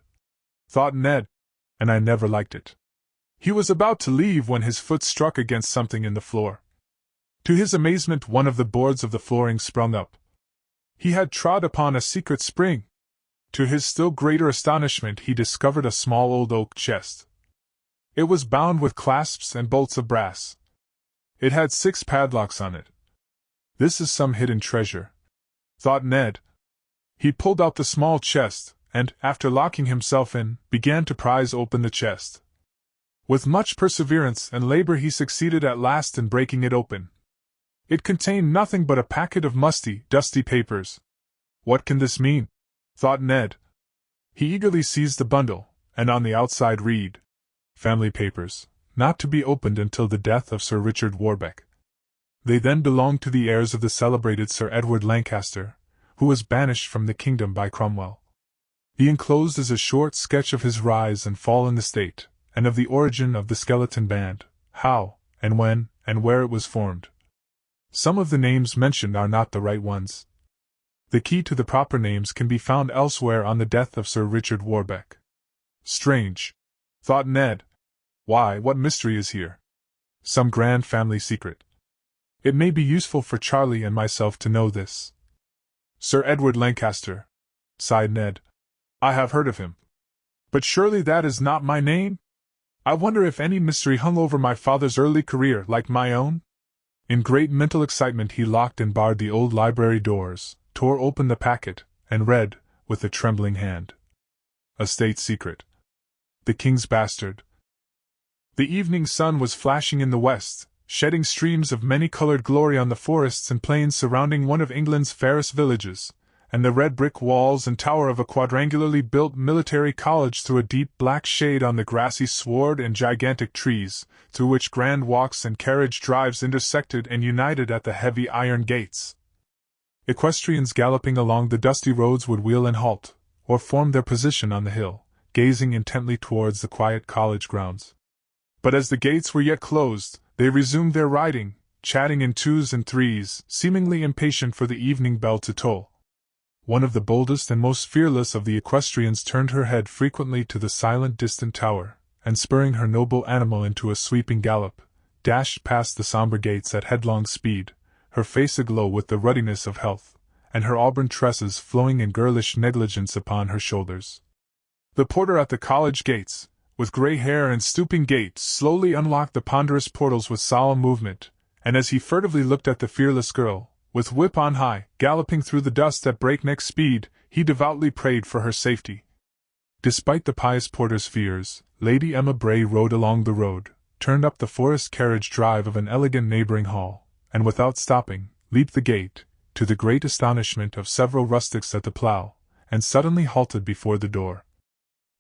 thought Ned, and I never liked it. He was about to leave when his foot struck against something in the floor. To his amazement, one of the boards of the flooring sprung up. He had trod upon a secret spring. To his still greater astonishment, he discovered a small old oak chest. It was bound with clasps and bolts of brass. It had 6 padlocks on it. This is some hidden treasure, thought Ned. He pulled out the small chest, and, after locking himself in, began to prise open the chest. With much perseverance and labor he succeeded at last in breaking it open. It contained nothing but a packet of musty, dusty papers. "What can this mean?" thought Ned. He eagerly seized the bundle, and on the outside read, "Family papers, not to be opened until the death of Sir Richard Warbeck. They then belonged to the heirs of the celebrated Sir Edward Lancaster, who was banished from the kingdom by Cromwell. The enclosed is a short sketch of his rise and fall in the state, and of the origin of the skeleton band, how, and when, and where it was formed. Some of the names mentioned are not the right ones. The key to the proper names can be found elsewhere on the death of Sir Richard Warbeck." Strange, thought Ned. Why, what mystery is here? Some grand family secret. It may be useful for Charlie and myself to know this. "Sir Edward Lancaster," sighed Ned. "I have heard of him. But surely that is not my name? I wonder if any mystery hung over my father's early career like my own?" In great mental excitement he locked and barred the old library doors, tore open the packet, and read, with a trembling hand. A state secret. The King's Bastard. The evening sun was flashing in the west, shedding streams of many-colored glory on the forests and plains surrounding one of England's fairest villages, and the red brick walls and tower of a quadrangularly built military college threw a deep black shade on the grassy sward and gigantic trees, through which grand walks and carriage drives intersected and united at the heavy iron gates. Equestrians galloping along the dusty roads would wheel and halt, or form their position on the hill, gazing intently towards the quiet college grounds. But as the gates were yet closed, they resumed their riding, chatting in twos and threes, seemingly impatient for the evening bell to toll. One of the boldest and most fearless of the equestrians turned her head frequently to the silent distant tower, and spurring her noble animal into a sweeping gallop, dashed past the somber gates at headlong speed, her face aglow with the ruddiness of health, and her auburn tresses flowing in girlish negligence upon her shoulders. The porter at the college gates, with grey hair and stooping gait, slowly unlocked the ponderous portals with solemn movement, and as he furtively looked at the fearless girl, with whip on high, galloping through the dust at breakneck speed, he devoutly prayed for her safety. Despite the pious porter's fears, Lady Emma Bray rode along the road, turned up the forest carriage drive of an elegant neighbouring hall, and without stopping, leaped the gate, to the great astonishment of several rustics at the plough, and suddenly halted before the door.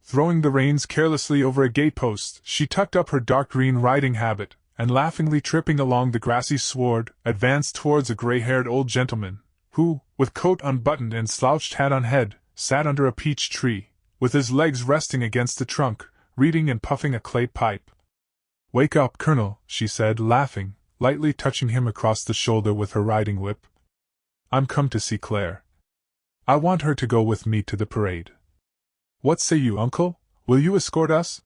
Throwing the reins carelessly over a gate-post, she tucked up her dark green riding habit, and laughingly tripping along the grassy sward, advanced towards a grey-haired old gentleman, who, with coat unbuttoned and slouched hat on head, sat under a peach tree, with his legs resting against the trunk, reading and puffing a clay pipe. "Wake up, Colonel," she said, laughing, lightly touching him across the shoulder with her riding whip. "I'm come to see Claire. I want her to go with me to the parade. What say you, uncle? Will you escort us?"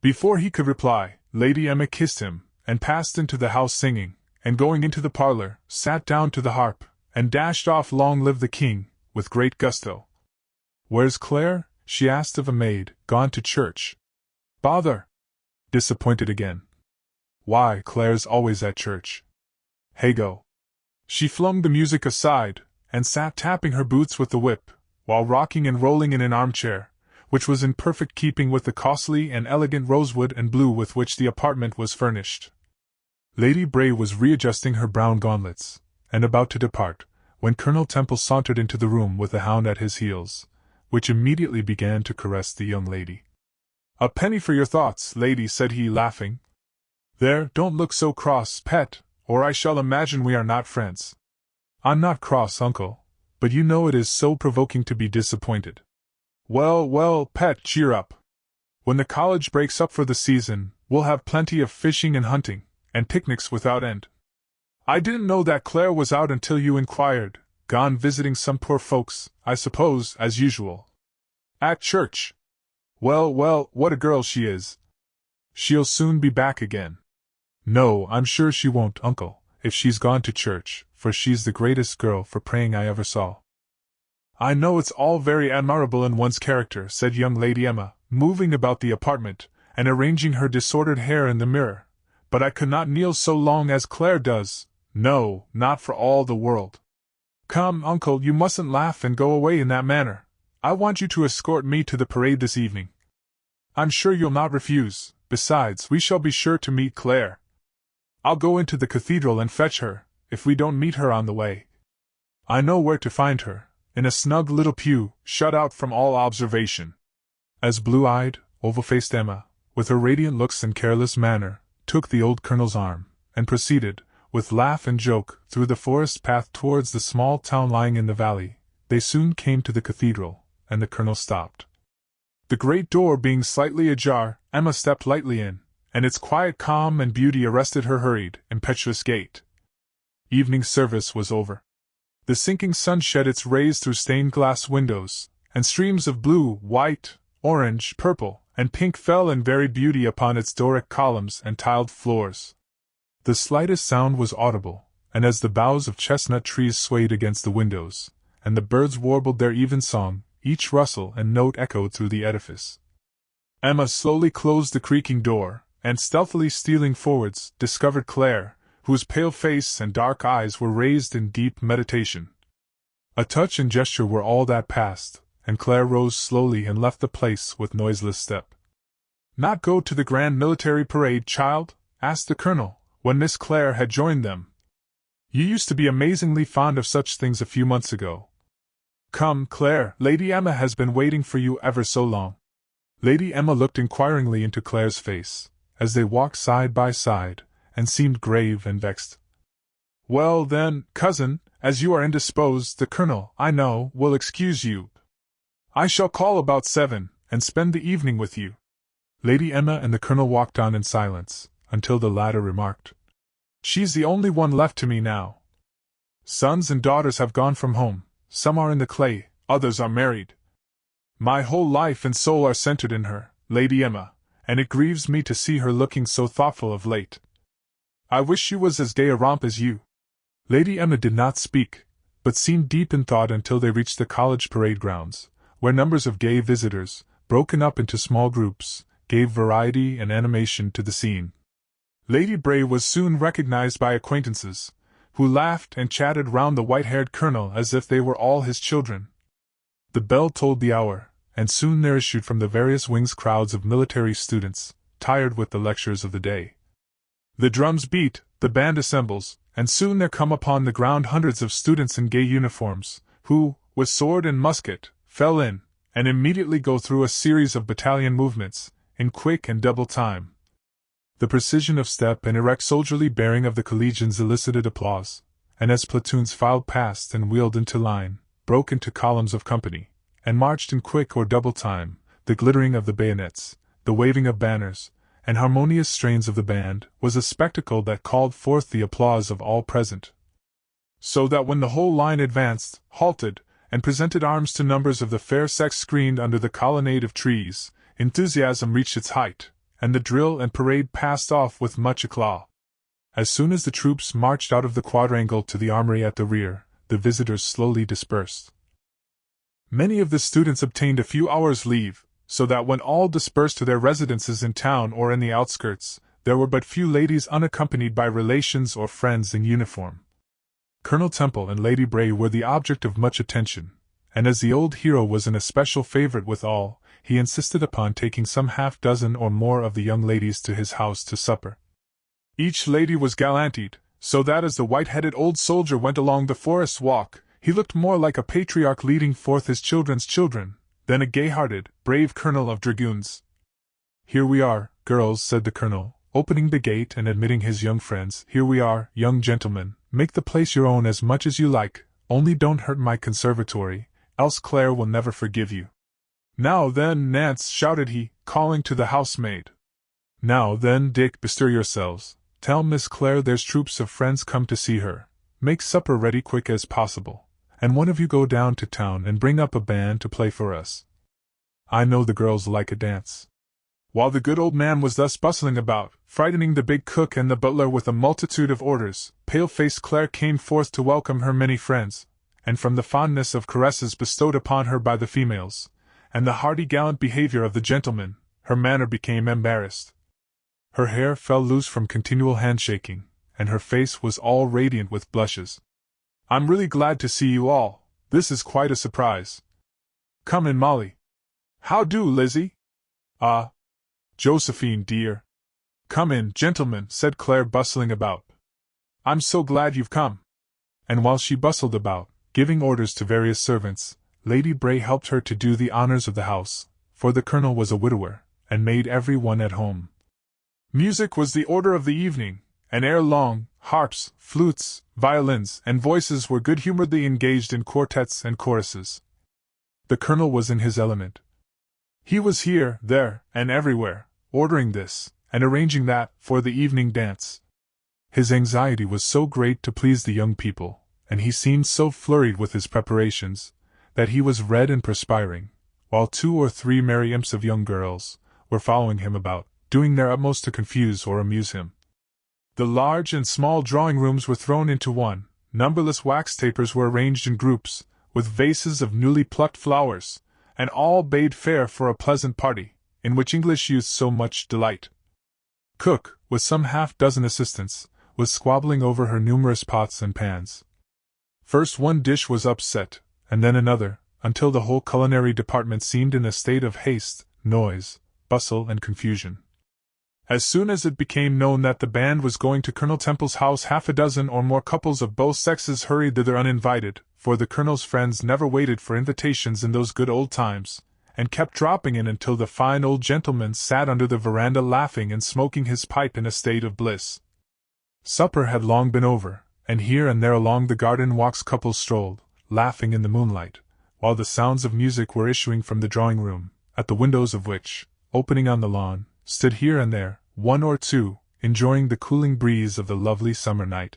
Before he could reply, Lady Emma kissed him, and passed into the house singing, and going into the parlor, sat down to the harp, and dashed off "Long Live the King," with great gusto. "Where's Claire?" she asked of a maid. "Gone to church." "Bother!" Disappointed again. "Why, Claire's always at church." "Hey-go." She flung the music aside, and sat tapping her boots with the whip, while rocking and rolling in an armchair, which was in perfect keeping with the costly and elegant rosewood and blue with which the apartment was furnished. Lady Bray was readjusting her brown gauntlets, and about to depart, when Colonel Temple sauntered into the room with the hound at his heels, which immediately began to caress the young lady. "A penny for your thoughts, lady," said he, laughing. "There, don't look so cross, pet, or I shall imagine we are not friends." "I'm not cross, uncle, but you know it is so provoking to be disappointed." "Well, well, pet, cheer up. When the college breaks up for the season, we'll have plenty of fishing and hunting, and picnics without end. I didn't know that Claire was out until you inquired. Gone visiting some poor folks, I suppose, as usual." "At church." "Well, well, what a girl she is." "She'll soon be back again." "No, I'm sure she won't, uncle, if she's gone to church, for she's the greatest girl for praying I ever saw." "I know it's all very admirable in one's character," said young Lady Emma, moving about the apartment, and arranging her disordered hair in the mirror, "but I could not kneel so long as Claire does. No, not for all the world. Come, uncle, you mustn't laugh and go away in that manner. I want you to escort me to the parade this evening. I'm sure you'll not refuse. Besides, we shall be sure to meet Claire. I'll go into the cathedral and fetch her, if we don't meet her on the way. I know where to find her, in a snug little pew, shut out from all observation. As blue-eyed, oval-faced Emma, with her radiant looks and careless manner, took the old colonel's arm, and proceeded, with laugh and joke, through the forest path towards the small town lying in the valley, they soon came to the cathedral, and the colonel stopped. The great door being slightly ajar, Emma stepped lightly in, and its quiet calm and beauty arrested her hurried, impetuous gait. Evening service was over. The sinking sun shed its rays through stained-glass windows, and streams of blue, white, orange, purple, and pink fell in varied beauty upon its Doric columns and tiled floors. The slightest sound was audible, and as the boughs of chestnut trees swayed against the windows, and the birds warbled their even song, each rustle and note echoed through the edifice. Emma slowly closed the creaking door, and stealthily stealing forwards, discovered Claire, whose pale face and dark eyes were raised in deep meditation. A touch and gesture were all that passed, and Claire rose slowly and left the place with noiseless step. "Not go to the grand military parade, child?" asked the colonel, when Miss Claire had joined them. "You used to be amazingly fond of such things a few months ago. Come, Claire, Lady Emma has been waiting for you ever so long." Lady Emma looked inquiringly into Claire's face, as they walked side by side, and seemed grave and vexed. "Well then, cousin, as you are indisposed, the colonel, I know, will excuse you. I shall call about 7, and spend the evening with you." Lady Emma and the colonel walked on in silence, until the latter remarked, "She's the only one left to me now. Sons and daughters have gone from home, some are in the clay, others are married. My whole life and soul are centered in her, Lady Emma, and it grieves me to see her looking so thoughtful of late. I wish she was as gay a romp as you." Lady Emma did not speak, but seemed deep in thought until they reached the college parade grounds, where numbers of gay visitors, broken up into small groups, gave variety and animation to the scene. Lady Bray was soon recognized by acquaintances, who laughed and chatted round the white-haired colonel as if they were all his children. The bell tolled the hour, and soon there issued from the various wings crowds of military students, tired with the lectures of the day. The drums beat, the band assembles, and soon there come upon the ground hundreds of students in gay uniforms, who, with sword and musket, fell in, and immediately go through a series of battalion movements, in quick and double time. The precision of step and erect soldierly bearing of the collegians elicited applause, and as platoons filed past and wheeled into line, broke into columns of company, and marched in quick or double time, the glittering of the bayonets, the waving of banners, and harmonious strains of the band, was a spectacle that called forth the applause of all present. So that when the whole line advanced, halted, and presented arms to numbers of the fair sex screened under the colonnade of trees, enthusiasm reached its height, and the drill and parade passed off with much eclat. As soon as the troops marched out of the quadrangle to the armory at the rear, the visitors slowly dispersed. Many of the students obtained a few hours' leave, so that when all dispersed to their residences in town or in the outskirts, there were but few ladies unaccompanied by relations or friends in uniform. Colonel Temple and Lady Bray were the object of much attention, and as the old hero was an especial favorite with all, he insisted upon taking some half-dozen or more of the young ladies to his house to supper. Each lady was gallantied, so that as the white-headed old soldier went along the forest walk, he looked more like a patriarch leading forth his children's children, than a gay-hearted, brave colonel of dragoons. "Here we are, girls," said the colonel, opening the gate and admitting his young friends. "Here we are, young gentlemen, make the place your own as much as you like, only don't hurt my conservatory, else Claire will never forgive you. Now then, Nance," shouted he, calling to the housemaid. "Now then, Dick, bestir yourselves, tell Miss Claire there's troops of friends come to see her, make supper ready quick as possible, and one of you go down to town and bring up a band to play for us. I know the girls like a dance." While the good old man was thus bustling about, frightening the big cook and the butler with a multitude of orders, pale-faced Claire came forth to welcome her many friends, and from the fondness of caresses bestowed upon her by the females, and the hearty gallant behavior of the gentlemen, her manner became embarrassed. Her hair fell loose from continual handshaking, and her face was all radiant with blushes. "I'm really glad to see you all, this is quite a surprise. Come in, Molly. How do, Lizzie? Ah, "Josephine, dear." "Come in, gentlemen," said Claire, bustling about. "I'm so glad you've come." And while she bustled about, giving orders to various servants, Lady Bray helped her to do the honors of the house, for the Colonel was a widower, and made every one at home. Music was the order of the evening, and ere long, harps, flutes, violins, and voices were good-humoredly engaged in quartets and choruses. The Colonel was in his element. He was here, there, and everywhere, ordering this, and arranging that, for the evening dance. His anxiety was so great to please the young people, and he seemed so flurried with his preparations, that he was red and perspiring, while 2 or 3 merry imps of young girls were following him about, doing their utmost to confuse or amuse him. The large and small drawing-rooms were thrown into one, numberless wax tapers were arranged in groups, with vases of newly plucked flowers, and all bade fair for a pleasant party, in which English youth so much delight. Cook, with some half-dozen assistants, was squabbling over her numerous pots and pans. First one dish was upset, and then another, until the whole culinary department seemed in a state of haste, noise, bustle, and confusion. As soon as it became known that the band was going to Colonel Temple's house, 6 or more couples of both sexes hurried thither uninvited, for the Colonel's friends never waited for invitations in those good old times, and kept dropping in until the fine old gentleman sat under the veranda laughing and smoking his pipe in a state of bliss. Supper had long been over, and here and there along the garden walks couples strolled, laughing in the moonlight, while the sounds of music were issuing from the drawing-room, at the windows of which, opening on the lawn, stood here and there 1 or 2, enjoying the cooling breeze of the lovely summer night.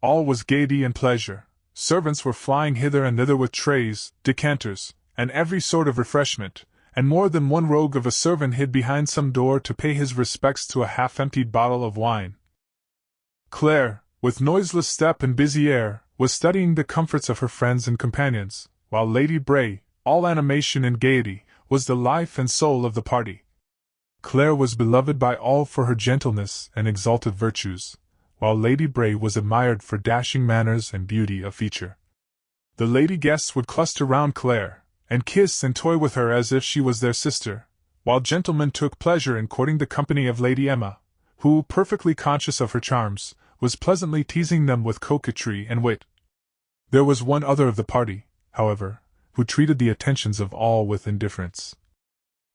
All was gaiety and pleasure. Servants were flying hither and thither with trays, decanters, and every sort of refreshment, and more than one rogue of a servant hid behind some door to pay his respects to a half-emptied bottle of wine. Claire, with noiseless step and busy air, was studying the comforts of her friends and companions, while Lady Bray, all animation and gaiety, was the life and soul of the party. Claire was beloved by all for her gentleness and exalted virtues, while Lady Bray was admired for dashing manners and beauty of feature. The lady guests would cluster round Claire, and kiss and toy with her as if she was their sister, while gentlemen took pleasure in courting the company of Lady Emma, who, perfectly conscious of her charms, was pleasantly teasing them with coquetry and wit. There was one other of the party, however, who treated the attentions of all with indifference.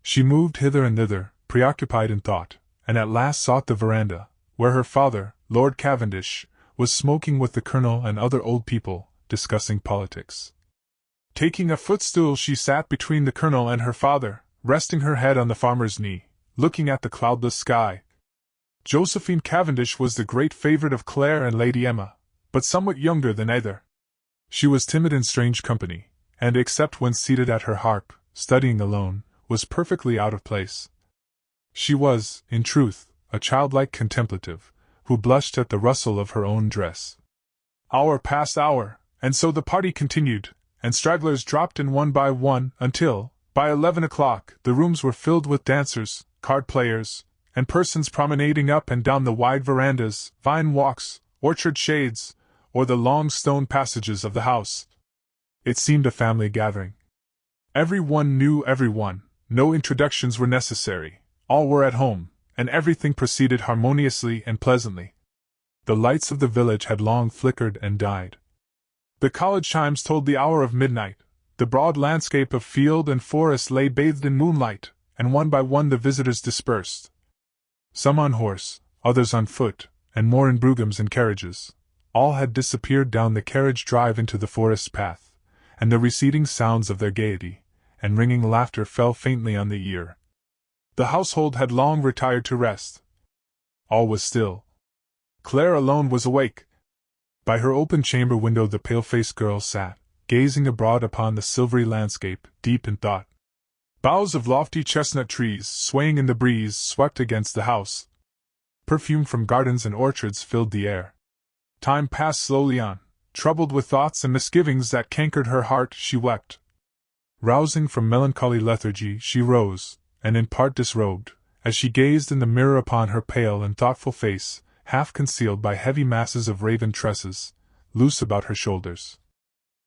She moved hither and thither, preoccupied in thought, and at last sought the veranda, where her father, Lord Cavendish, was smoking with the Colonel and other old people, discussing politics. Taking a footstool, she sat between the Colonel and her father, resting her head on the farmer's knee, looking at the cloudless sky. Josephine Cavendish was the great favourite of Claire and Lady Emma, but somewhat younger than either. She was timid in strange company, and except when seated at her harp, studying alone, was perfectly out of place. She was, in truth, a childlike contemplative, who blushed at the rustle of her own dress. Hour passed hour, and so the party continued, and stragglers dropped in one by one, until, by 11 o'clock, the rooms were filled with dancers, card-players, and persons promenading up and down the wide verandas, vine walks, orchard shades, or the long stone passages of the house. It seemed a family gathering. Every one knew every one, no introductions were necessary, all were at home, and everything proceeded harmoniously and pleasantly. The lights of the village had long flickered and died. The college chimes told the hour of midnight, the broad landscape of field and forest lay bathed in moonlight, and one by one the visitors dispersed. Some on horse, others on foot, and more in broughams and carriages. All had disappeared down the carriage drive into the forest path, and the receding sounds of their gaiety and ringing laughter fell faintly on the ear. The household had long retired to rest. All was still. Claire alone was awake. By her open chamber window the pale-faced girl sat, gazing abroad upon the silvery landscape, deep in thought. Boughs of lofty chestnut trees, swaying in the breeze, swept against the house. Perfume from gardens and orchards filled the air. Time passed slowly on. Troubled with thoughts and misgivings that cankered her heart, she wept. Rousing from melancholy lethargy, she rose, and in part disrobed, as she gazed in the mirror upon her pale and thoughtful face, half concealed by heavy masses of raven tresses, loose about her shoulders.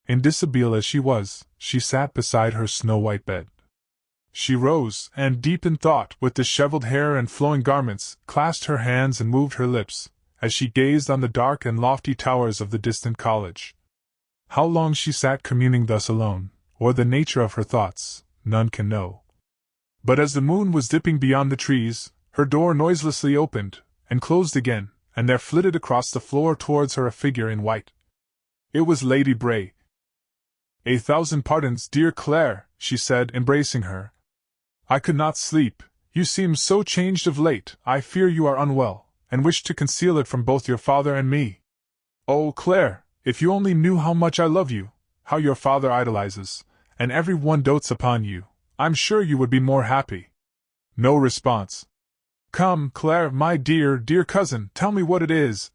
In dishabille as she was, she sat beside her snow-white bed. She rose, and deep in thought, with disheveled hair and flowing garments, clasped her hands and moved her lips, as she gazed on the dark and lofty towers of the distant college. How long she sat communing thus alone, or the nature of her thoughts, none can know. But as the moon was dipping beyond the trees, her door noiselessly opened, and closed again, and there flitted across the floor towards her a figure in white. It was Lady Bray. "A thousand pardons, dear Claire," she said, embracing her. "I could not sleep. You seem so changed of late. I fear you are unwell, and wish to conceal it from both your father and me. Oh, Claire, if you only knew how much I love you, how your father idolizes, and every one dotes upon you, I'm sure you would be more happy." No response. "Come, Claire, my dear, dear cousin, tell me what it is.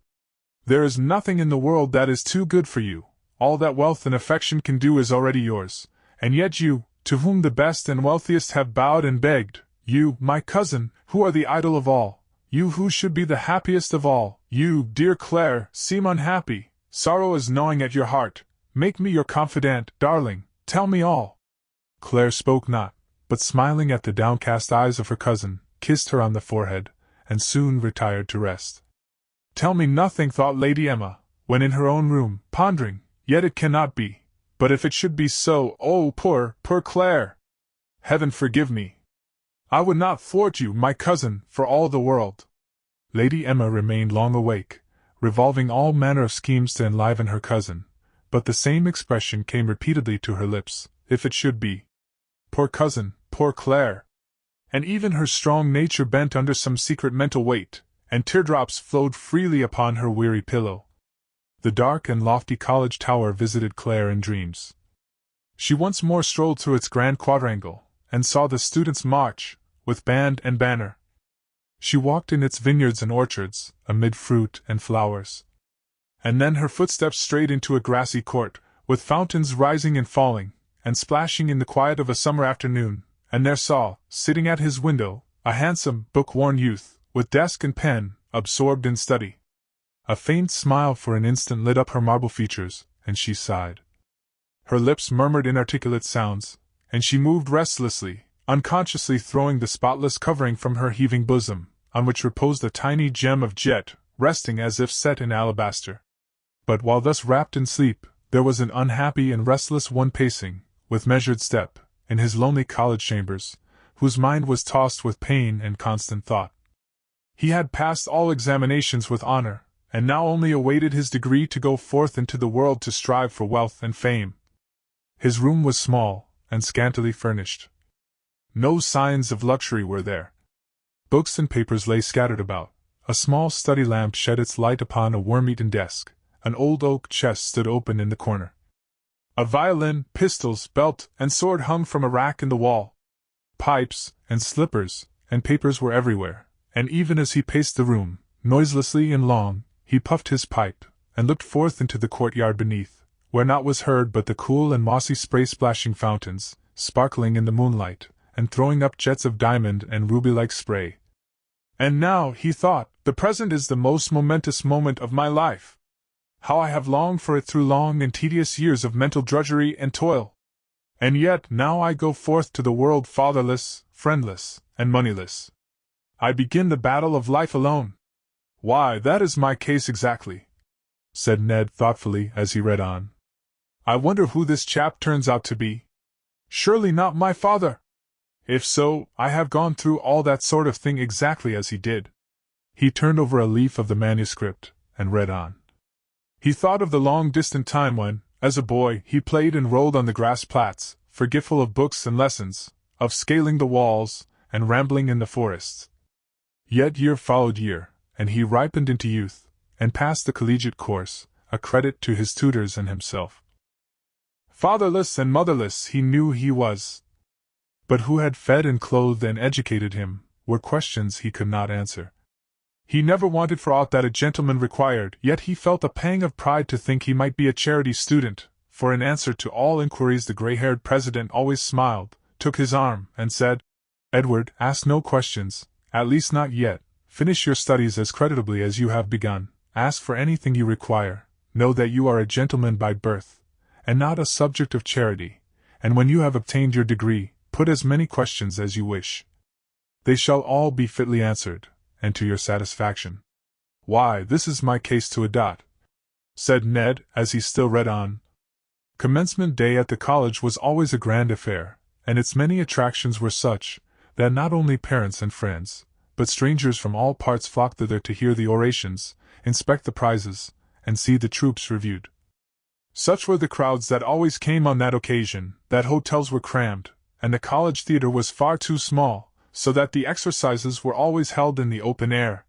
There is nothing in the world that is too good for you. All that wealth and affection can do is already yours, and yet you, to whom the best and wealthiest have bowed and begged, you, my cousin, who are the idol of all, you who should be the happiest of all, you, dear Claire, seem unhappy. Sorrow is gnawing at your heart. Make me your confidant, darling, tell me all." Claire spoke not, but smiling at the downcast eyes of her cousin, kissed her on the forehead, and soon retired to rest. "Tell me nothing," thought Lady Emma, when in her own room, pondering, "yet it cannot be. But if it should be so, oh, poor, poor Claire! Heaven forgive me! I would not thwart you, my cousin, for all the world." Lady Emma remained long awake, revolving all manner of schemes to enliven her cousin, but the same expression came repeatedly to her lips, if it should be. Poor cousin, poor Claire! And even her strong nature bent under some secret mental weight, and teardrops flowed freely upon her weary pillow. The dark and lofty college tower visited Claire in dreams. She once more strolled through its grand quadrangle, and saw the students march, with band and banner. She walked in its vineyards and orchards, amid fruit and flowers. And then her footsteps strayed into a grassy court, with fountains rising and falling, and splashing in the quiet of a summer afternoon, and there saw, sitting at his window, a handsome, book-worn youth, with desk and pen, absorbed in study. A faint smile for an instant lit up her marble features, and she sighed. Her lips murmured inarticulate sounds, and she moved restlessly, unconsciously throwing the spotless covering from her heaving bosom, on which reposed a tiny gem of jet, resting as if set in alabaster. But while thus wrapped in sleep, there was an unhappy and restless one pacing, with measured step, in his lonely college chambers, whose mind was tossed with pain and constant thought. He had passed all examinations with honor, and now only awaited his degree to go forth into the world to strive for wealth and fame. His room was small, and scantily furnished. No signs of luxury were there. Books and papers lay scattered about. A small study lamp shed its light upon a worm-eaten desk. An old oak chest stood open in the corner. A violin, pistols, belt, and sword hung from a rack in the wall. Pipes, and slippers, and papers were everywhere, and even as he paced the room, noiselessly and long, he puffed his pipe, and looked forth into the courtyard beneath, where naught was heard but the cool and mossy spray splashing fountains, sparkling in the moonlight, and throwing up jets of diamond and ruby-like spray. "And now," he thought, "the present is the most momentous moment of my life. How I have longed for it through long and tedious years of mental drudgery and toil! And yet now I go forth to the world fatherless, friendless, and moneyless. I begin the battle of life alone. Why, that is my case exactly," said Ned thoughtfully as he read on. "I wonder who this chap turns out to be. Surely not my father! If so, I have gone through all that sort of thing exactly as he did." He turned over a leaf of the manuscript, and read on. He thought of the long-distant time when, as a boy, he played and rolled on the grass plats, forgetful of books and lessons, of scaling the walls, and rambling in the forests. Yet year followed year, and he ripened into youth, and passed the collegiate course, a credit to his tutors and himself. Fatherless and motherless he knew he was. But who had fed and clothed and educated him, were questions he could not answer. He never wanted for aught that a gentleman required, yet he felt a pang of pride to think he might be a charity student, for in answer to all inquiries the gray-haired president always smiled, took his arm, and said, "Edward, ask no questions, at least not yet. Finish your studies as creditably as you have begun. Ask for anything you require. Know that you are a gentleman by birth, and not a subject of charity, and when you have obtained your degree, Put as many questions as you wish. They shall all be fitly answered, and to your satisfaction. Why, this is my case to a dot," said Ned, as he still read on. Commencement day at the college was always a grand affair, and its many attractions were such, that not only parents and friends, but strangers from all parts flocked thither to hear the orations, inspect the prizes, and see the troops reviewed. Such were the crowds that always came on that occasion, that hotels were crammed, and the college theatre was far too small, so that the exercises were always held in the open air.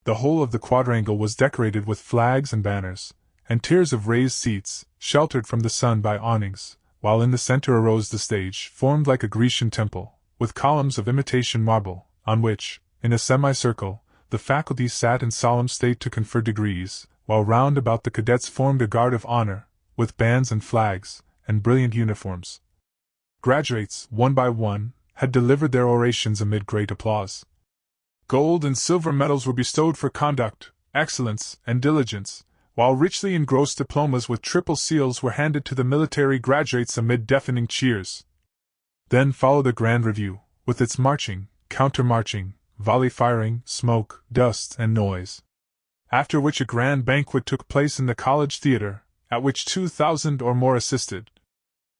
The whole of the quadrangle was decorated with flags and banners, and tiers of raised seats, sheltered from the sun by awnings, while in the center arose the stage, formed like a Grecian temple, with columns of imitation marble, on which, in a semicircle, the faculty sat in solemn state to confer degrees, while round about the cadets formed a guard of honor, with bands and flags, and brilliant uniforms. Graduates, one by one, had delivered their orations amid great applause. Gold and silver medals were bestowed for conduct, excellence, and diligence, while richly engrossed diplomas with triple seals were handed to the military graduates amid deafening cheers. Then followed a grand review, with its marching, counter-marching, volley-firing, smoke, dust, and noise. After which a grand banquet took place in the college theatre, at which 2,000 or more assisted.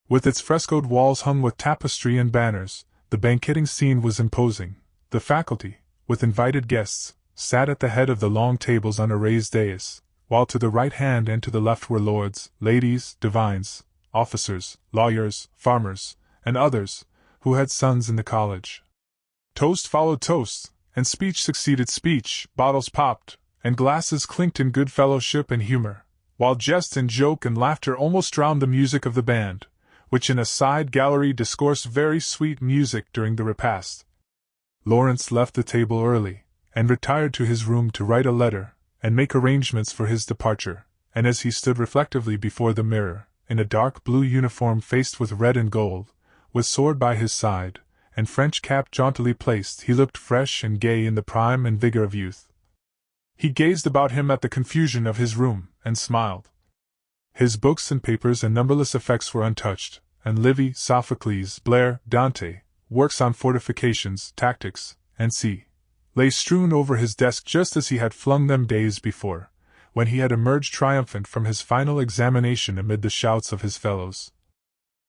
With its frescoed walls hung with tapestry and banners, the banqueting scene was imposing. The faculty, with invited guests, sat at the head of the long tables on a raised dais, while to the right hand and to the left were lords, ladies, divines, officers, lawyers, farmers, and others, who had sons in the college. Toast followed toast, and speech succeeded speech, bottles popped, and glasses clinked in good fellowship and humor, while jest and joke and laughter almost drowned the music of the band, which in a side gallery discoursed very sweet music during the repast. Lawrence left the table early, and retired to his room to write a letter, and make arrangements for his departure, and as he stood reflectively before the mirror, in a dark blue uniform faced with red and gold, with sword by his side, and French cap jauntily placed, he looked fresh and gay in the prime and vigor of youth. He gazed about him at the confusion of his room, and smiled. His books and papers and numberless effects were untouched, and Livy, Sophocles, Blair, Dante, works on fortifications, tactics, and sea, lay strewn over his desk just as he had flung them days before, when he had emerged triumphant from his final examination amid the shouts of his fellows.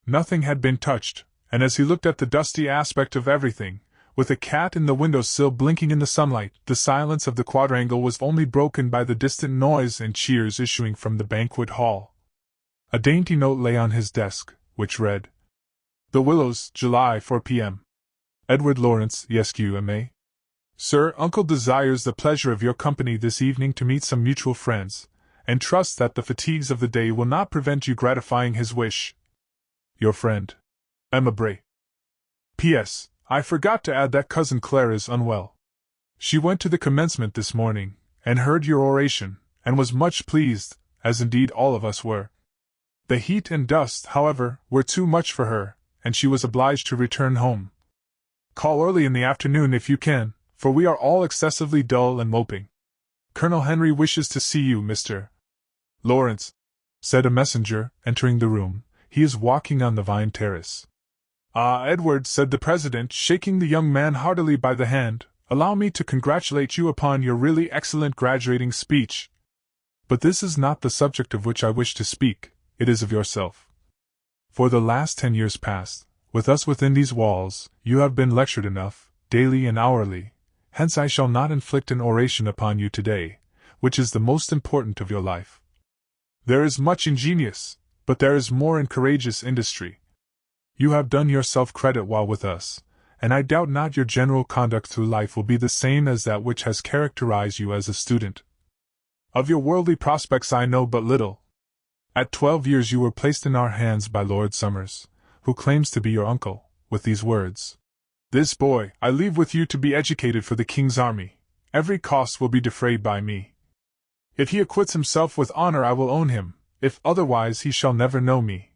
Nothing had been touched, and as he looked at the dusty aspect of everything, with a cat in the window-sill blinking in the sunlight, the silence of the quadrangle was only broken by the distant noise and cheers issuing from the banquet hall. A dainty note lay on his desk, which read, "The Willows, July 4 p.m. Edward Lawrence, Esq.M.A. Sir, Uncle desires the pleasure of your company this evening to meet some mutual friends, and trusts that the fatigues of the day will not prevent you gratifying his wish. Your friend, Emma Bray. P.S. I forgot to add that Cousin Claire is unwell. She went to the commencement this morning, and heard your oration, and was much pleased, as indeed all of us were. The heat and dust, however, were too much for her, and she was obliged to return home. Call early in the afternoon if you can, for we are all excessively dull and moping. Colonel Henry wishes to see you, Mr. Lawrence," said a messenger, entering the room. "He is walking on the vine terrace." "Ah, Edward," said the President, shaking the young man heartily by the hand, "allow me to congratulate you upon your really excellent graduating speech. But this is not the subject of which I wish to speak, it is of yourself. For the last 10 years past, with us within these walls, you have been lectured enough, daily and hourly, hence I shall not inflict an oration upon you today, which is the most important of your life. There is much ingenious, but there is more in courageous industry. You have done yourself credit while with us, and I doubt not your general conduct through life will be the same as that which has characterized you as a student. Of your worldly prospects I know but little. At 12 years you were placed in our hands by Lord Somers, who claims to be your uncle, with these words: 'This boy I leave with you to be educated for the King's army. Every cost will be defrayed by me. If he acquits himself with honor I will own him, if otherwise he shall never know me.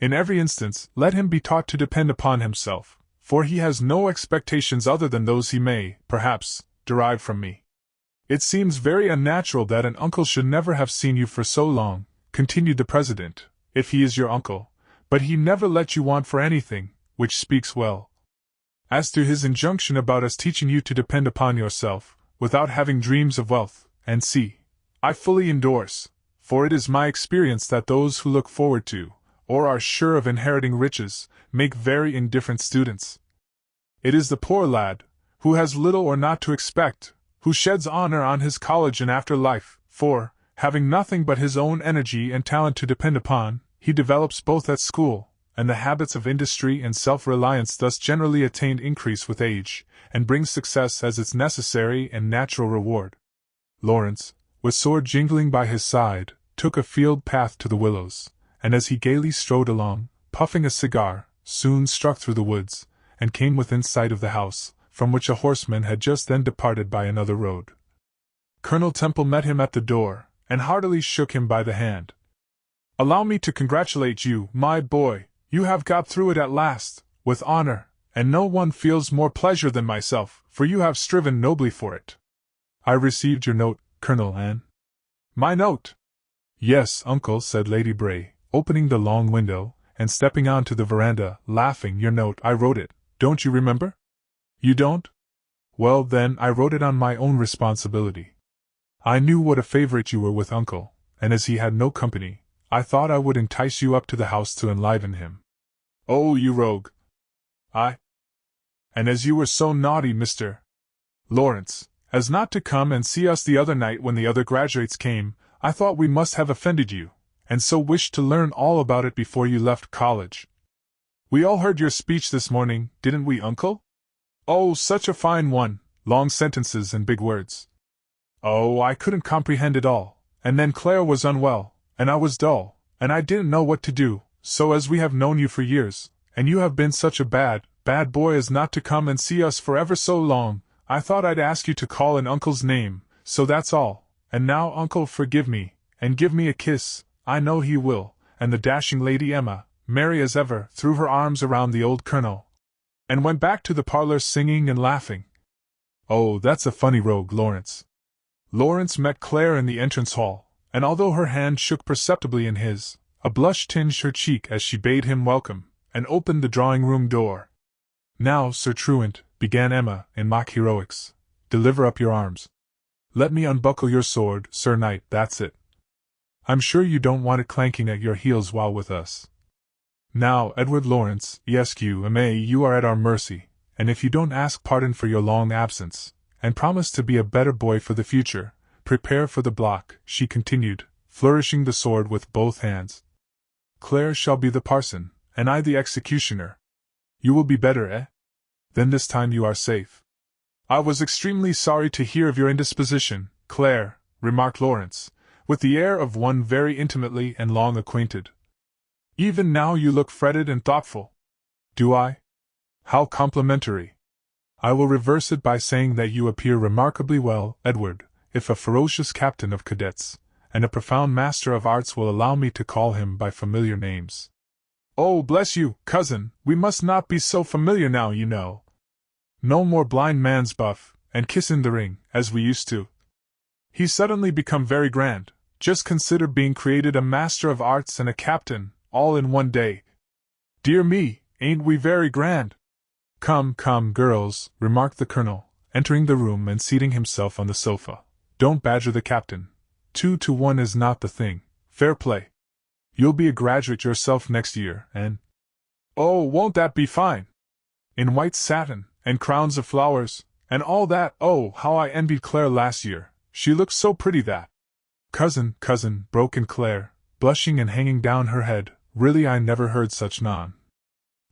In every instance, let him be taught to depend upon himself, for he has no expectations other than those he may, perhaps, derive from me. It seems very unnatural that an uncle should never have seen you for so long,' continued the President, 'if he is your uncle, but he never let you want for anything, which speaks well. As to his injunction about us teaching you to depend upon yourself, without having dreams of wealth, and see, I fully endorse, for it is my experience that those who look forward to, or are sure of inheriting riches, make very indifferent students. It is the poor lad, who has little or not to expect, who sheds honor on his college and after life, for, having nothing but his own energy and talent to depend upon, he develops both at school, and the habits of industry and self-reliance thus generally attained increase with age, and brings success as its necessary and natural reward. Lawrence, with sword jingling by his side, took a field path to the willows, and as he gaily strode along, puffing a cigar, soon struck through the woods, and came within sight of the house, from which a horseman had just then departed by another road. Colonel Temple met him at the door, and heartily shook him by the hand. "Allow me to congratulate you, my boy, you have got through it at last, with honor, and no one feels more pleasure than myself, for you have striven nobly for it." "I received your note, Colonel, and—" "My note?" "Yes, uncle," said Lady Bray, opening the long window, and stepping on to the veranda, laughing. "Your note, I wrote it, don't you remember?" "You don't? Well, then, I wrote it on my own responsibility. I knew what a favorite you were with uncle, and as he had no company, I thought I would entice you up to the house to enliven him." "Oh, you rogue!" "I? And as you were so naughty, Mr. Lawrence, as not to come and see us the other night when the other graduates came, I thought we must have offended you, and so wished to learn all about it before you left college. We all heard your speech this morning, didn't we, uncle? Oh, such a fine one, long sentences and big words. Oh, I couldn't comprehend it all, and then Claire was unwell, and I was dull, and I didn't know what to do, so as we have known you for years, and you have been such a bad boy as not to come and see us for ever so long, I thought I'd ask you to call in uncle's name, so that's all, and now uncle forgive me, and give me a kiss, I know he will," and the dashing Lady Emma, merry as ever, threw her arms around the old colonel, and went back to the parlor singing and laughing. "Oh, that's a funny rogue, Lawrence." Lawrence met Claire in the entrance hall, and although her hand shook perceptibly in his, a blush tinged her cheek as she bade him welcome, and opened the drawing-room door. "Now, Sir Truant," began Emma, in mock heroics, "deliver up your arms. Let me unbuckle your sword, Sir Knight, that's it. I'm sure you don't want it clanking at your heels while with us. Now, Edward Lawrence, you are at our mercy, and if you don't ask pardon for your long absence, and promise to be a better boy for the future, prepare for the block," she continued, flourishing the sword with both hands. "Claire shall be the parson, and I the executioner. You will be better, eh? Then this time you are safe." "I was extremely sorry to hear of your indisposition, Claire," remarked Lawrence, with the air of one very intimately and long acquainted. "Even now you look fretted and thoughtful." "Do I? How complimentary! I will reverse it by saying that you appear remarkably well, Edward, if a ferocious captain of cadets, and a profound master of arts will allow me to call him by familiar names." "Oh, bless you, cousin, we must not be so familiar now, you know. No more blind man's buff, and kiss in the ring, as we used to. He's suddenly become very grand. Just consider being created a master of arts and a captain, all in one day. Dear me, ain't we very grand?" Come, girls," remarked the colonel, entering the room and seating himself on the sofa. "Don't badger the captain. 2 to 1 is not the thing. Fair play. You'll be a graduate yourself next year, and— Oh, won't that be fine? In white satin, and crowns of flowers, and all that. Oh, how I envied Claire last year. She looked so pretty that—" Cousin, broke in Claire, blushing and hanging down her head, "really I never heard such non."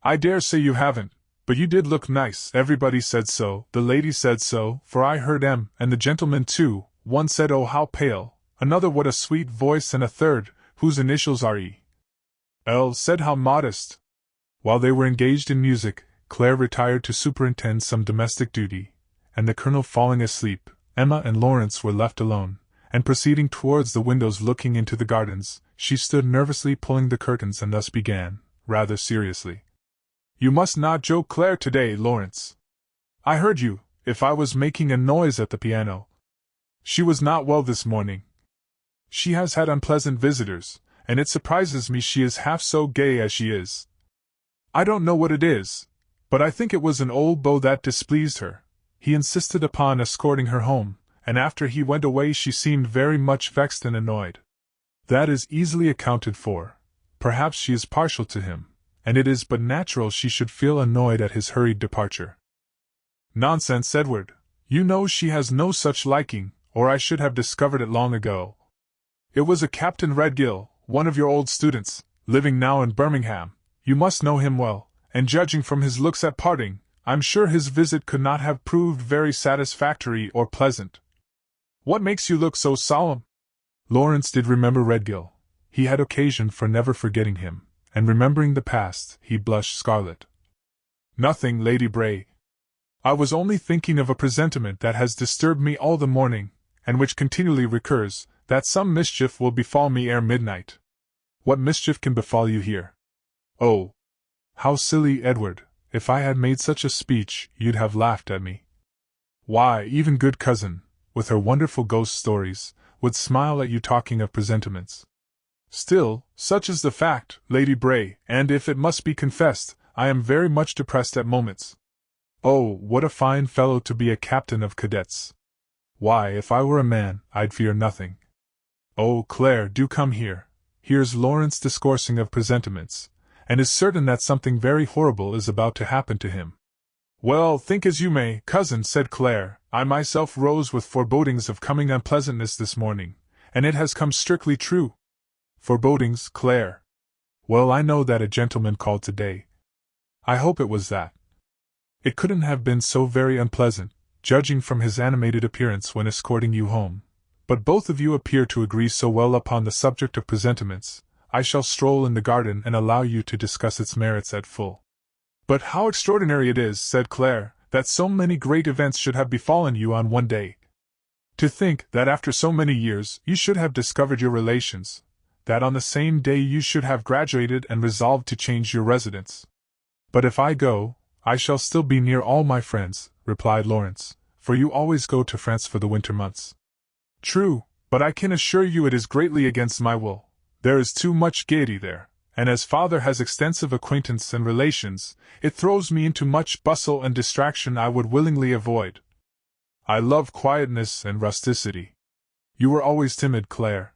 "I dare say you haven't, but you did look nice. Everybody said so, the lady said so, for I heard and the gentleman too. One said, 'Oh, how pale,' another, 'What a sweet voice,' and a third, whose initials are E.L., said, 'How modest.'" While they were engaged in music, Claire retired to superintend some domestic duty, and the colonel falling asleep, Emma and Lawrence were left alone, and proceeding towards the windows looking into the gardens, she stood nervously pulling the curtains and thus began, rather seriously. "You must not joke Claire today, Lawrence. I heard you, if I was making a noise at the piano. She was not well this morning. She has had unpleasant visitors, and it surprises me she is half so gay as she is." I don't know what it is, but I think it was an old beau that displeased her. He insisted upon escorting her home, and after he went away she seemed very much vexed and annoyed. That is easily accounted for. Perhaps she is partial to him, and it is but natural she should feel annoyed at his hurried departure. Nonsense, Edward. You know she has no such liking, or I should have discovered it long ago. It was a Captain Redgill, one of your old students, living now in Birmingham. You must know him well, and judging from his looks at parting, I'm sure his visit could not have proved very satisfactory or pleasant. What makes you look so solemn? Lawrence did remember Redgill. He had occasion for never forgetting him, and remembering the past, he blushed scarlet. Nothing, Lady Bray. I was only thinking of a presentiment that has disturbed me all the morning, and which continually recurs, that some mischief will befall me ere midnight. What mischief can befall you here? Oh! How silly, Edward! If I had made such a speech, you'd have laughed at me. Why, even good cousin, with her wonderful ghost stories, would smile at you talking of presentiments. Still, such is the fact, Lady Bray, and if it must be confessed, I am very much depressed at moments. Oh, what a fine fellow to be a captain of cadets! Why, if I were a man, I'd fear nothing. Oh, Claire, do come here. Here's Lawrence discoursing of presentiments, and is certain that something very horrible is about to happen to him. Well, think as you may, cousin, said Claire, I myself rose with forebodings of coming unpleasantness this morning, and it has come strictly true. Forebodings, Claire? Well, I know that a gentleman called today. I hope it was that. It couldn't have been so very unpleasant, judging from his animated appearance when escorting you home. But both of you appear to agree so well upon the subject of presentiments, I shall stroll in the garden and allow you to discuss its merits at full. But how extraordinary it is, said Claire, that so many great events should have befallen you on one day. To think that after so many years you should have discovered your relations, that on the same day you should have graduated and resolved to change your residence. But if I go, I shall still be near all my friends, replied Lawrence, for you always go to France for the winter months. True, but I can assure you it is greatly against my will. There is too much gaiety there, and as father has extensive acquaintance and relations, it throws me into much bustle and distraction I would willingly avoid. I love quietness and rusticity. You were always timid, Claire.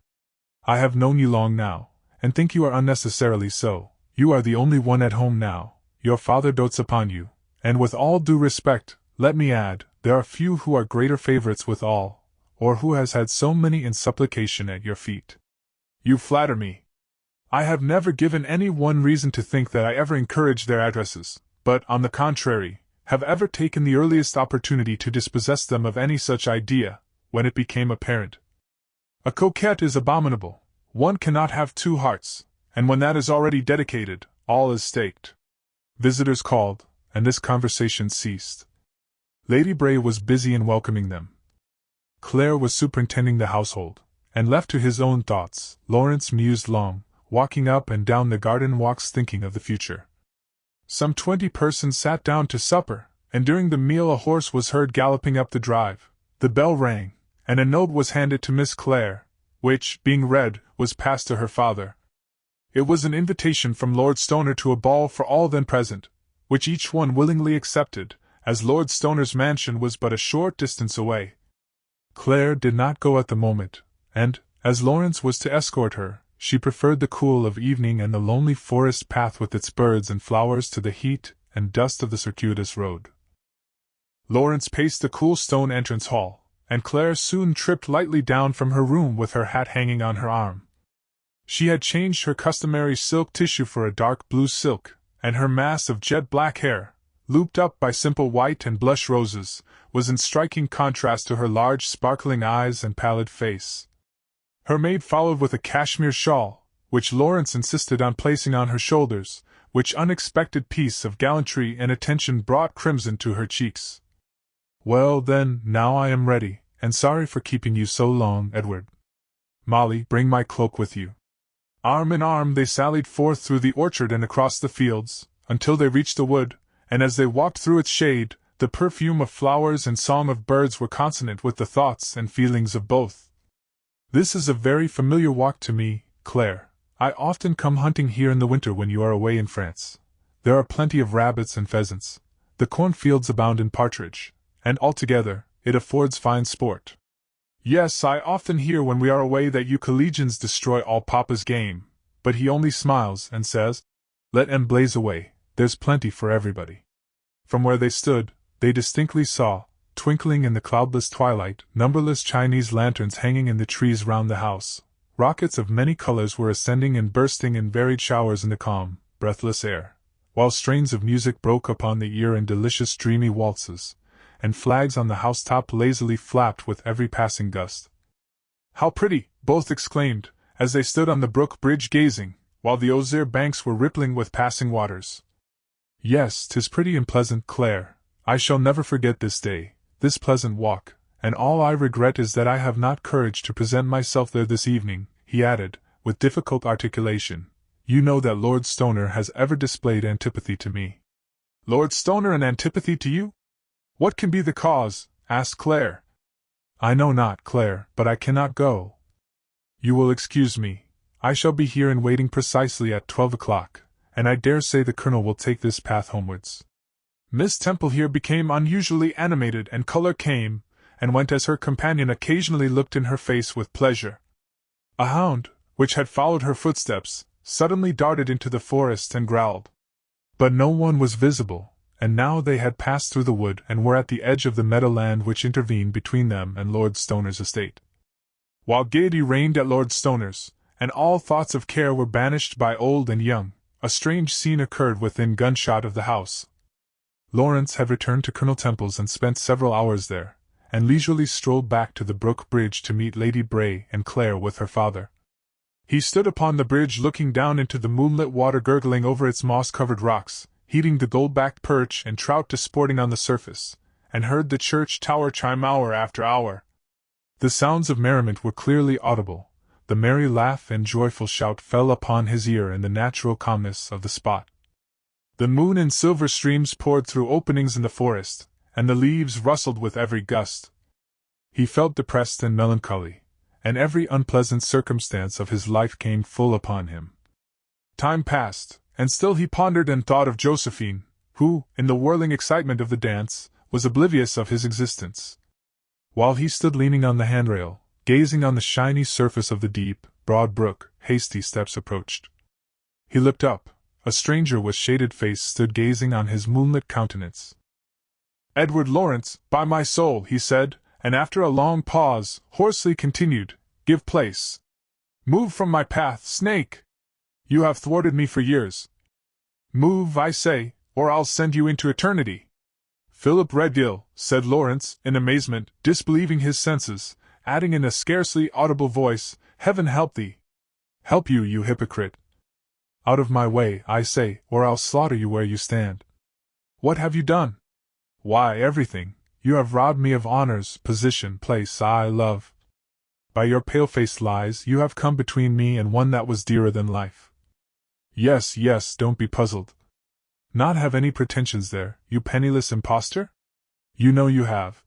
I have known you long now, and think you are unnecessarily so. You are the only one at home now. Your father dotes upon you, and with all due respect, let me add, there are few who are greater favorites with all, or who has had so many in supplication at your feet. You flatter me. I have never given any one reason to think that I ever encouraged their addresses, but, on the contrary, have ever taken the earliest opportunity to dispossess them of any such idea, when it became apparent. A coquette is abominable. One cannot have two hearts, and when that is already dedicated, all is staked. Visitors called, and this conversation ceased. Lady Bray was busy in welcoming them. Claire was superintending the household, and left to his own thoughts, Lawrence mused long, walking up and down the garden walks thinking of the future. Some 20 persons sat down to supper, and during the meal a horse was heard galloping up the drive. The bell rang, and a note was handed to Miss Clare, which, being read, was passed to her father. It was an invitation from Lord Stoner to a ball for all then present, which each one willingly accepted, as Lord Stoner's mansion was but a short distance away. Claire did not go at the moment, and, as Lawrence was to escort her, she preferred the cool of evening and the lonely forest path with its birds and flowers to the heat and dust of the circuitous road. Lawrence paced the cool stone entrance hall, and Claire soon tripped lightly down from her room with her hat hanging on her arm. She had changed her customary silk tissue for a dark blue silk, and her mass of jet-black hair, looped up by simple white and blush roses, was in striking contrast to her large sparkling eyes and pallid face. Her maid followed with a cashmere shawl, which Lawrence insisted on placing on her shoulders, which unexpected piece of gallantry and attention brought crimson to her cheeks. Well then, now I am ready, and sorry for keeping you so long, Edward. Molly, bring my cloak with you. Arm in arm they sallied forth through the orchard and across the fields, until they reached the wood, and as they walked through its shade, the perfume of flowers and song of birds were consonant with the thoughts and feelings of both. This is a very familiar walk to me, Claire. I often come hunting here in the winter when you are away in France. There are plenty of rabbits and pheasants. The cornfields abound in partridge, and altogether, it affords fine sport. Yes, I often hear when we are away that you collegians destroy all Papa's game, but he only smiles and says, "Let 'em blaze away, there's plenty for everybody." From where they stood, they distinctly saw, twinkling in the cloudless twilight, numberless Chinese lanterns hanging in the trees round the house. Rockets of many colors were ascending and bursting in varied showers in the calm, breathless air, while strains of music broke upon the ear in delicious dreamy waltzes, and flags on the housetop lazily flapped with every passing gust. "How pretty!" both exclaimed, as they stood on the brook bridge gazing, while the osier banks were rippling with passing waters. "Yes, 'tis pretty and pleasant, Claire. I shall never forget this day, this pleasant walk, and all I regret is that I have not courage to present myself there this evening," he added, with difficult articulation. "You know that Lord Stoner has ever displayed antipathy to me." "Lord Stoner an antipathy to you? What can be the cause?" asked Claire. "I know not, Claire, but I cannot go." "You will excuse me. I shall be here in waiting precisely at 12 o'clock, and I dare say the Colonel will take this path homewards." Miss Temple here became unusually animated, and color came and went as her companion occasionally looked in her face with pleasure. A hound, which had followed her footsteps, suddenly darted into the forest and growled. But no one was visible, and now they had passed through the wood and were at the edge of the meadowland which intervened between them and Lord Stoner's estate. While gaiety reigned at Lord Stoner's, and all thoughts of care were banished by old and young, a strange scene occurred within gunshot of the house. Lawrence had returned to Colonel Temple's and spent several hours there, and leisurely strolled back to the brook bridge to meet Lady Bray and Claire with her father. He stood upon the bridge looking down into the moonlit water gurgling over its moss-covered rocks, heeding the gold-backed perch and trout disporting on the surface, and heard the church tower chime hour after hour. The sounds of merriment were clearly audible. The merry laugh and joyful shout fell upon his ear in the natural calmness of the spot. The moon in silver streams poured through openings in the forest, and the leaves rustled with every gust. He felt depressed and melancholy, and every unpleasant circumstance of his life came full upon him. Time passed, and still he pondered and thought of Josephine, who, in the whirling excitement of the dance, was oblivious of his existence. While he stood leaning on the handrail, gazing on the shiny surface of the deep, broad brook, hasty steps approached. He looked up. A stranger with shaded face stood gazing on his moonlit countenance. "Edward Lawrence, by my soul," he said, and after a long pause, hoarsely continued, "Give place. Move from my path, snake! You have thwarted me for years. Move, I say, or I'll send you into eternity." "Philip Redgill," said Lawrence, in amazement, disbelieving his senses, adding in a scarcely audible voice, "Heaven help thee!" "Help you, you hypocrite! Out of my way, I say, or I'll slaughter you where you stand." "What have you done?" "Why, everything. You have robbed me of honors, position, place I love. By your pale-faced lies you have come between me and one that was dearer than life." "Yes, yes, don't be puzzled. Not have any pretensions there, you penniless impostor? You know you have.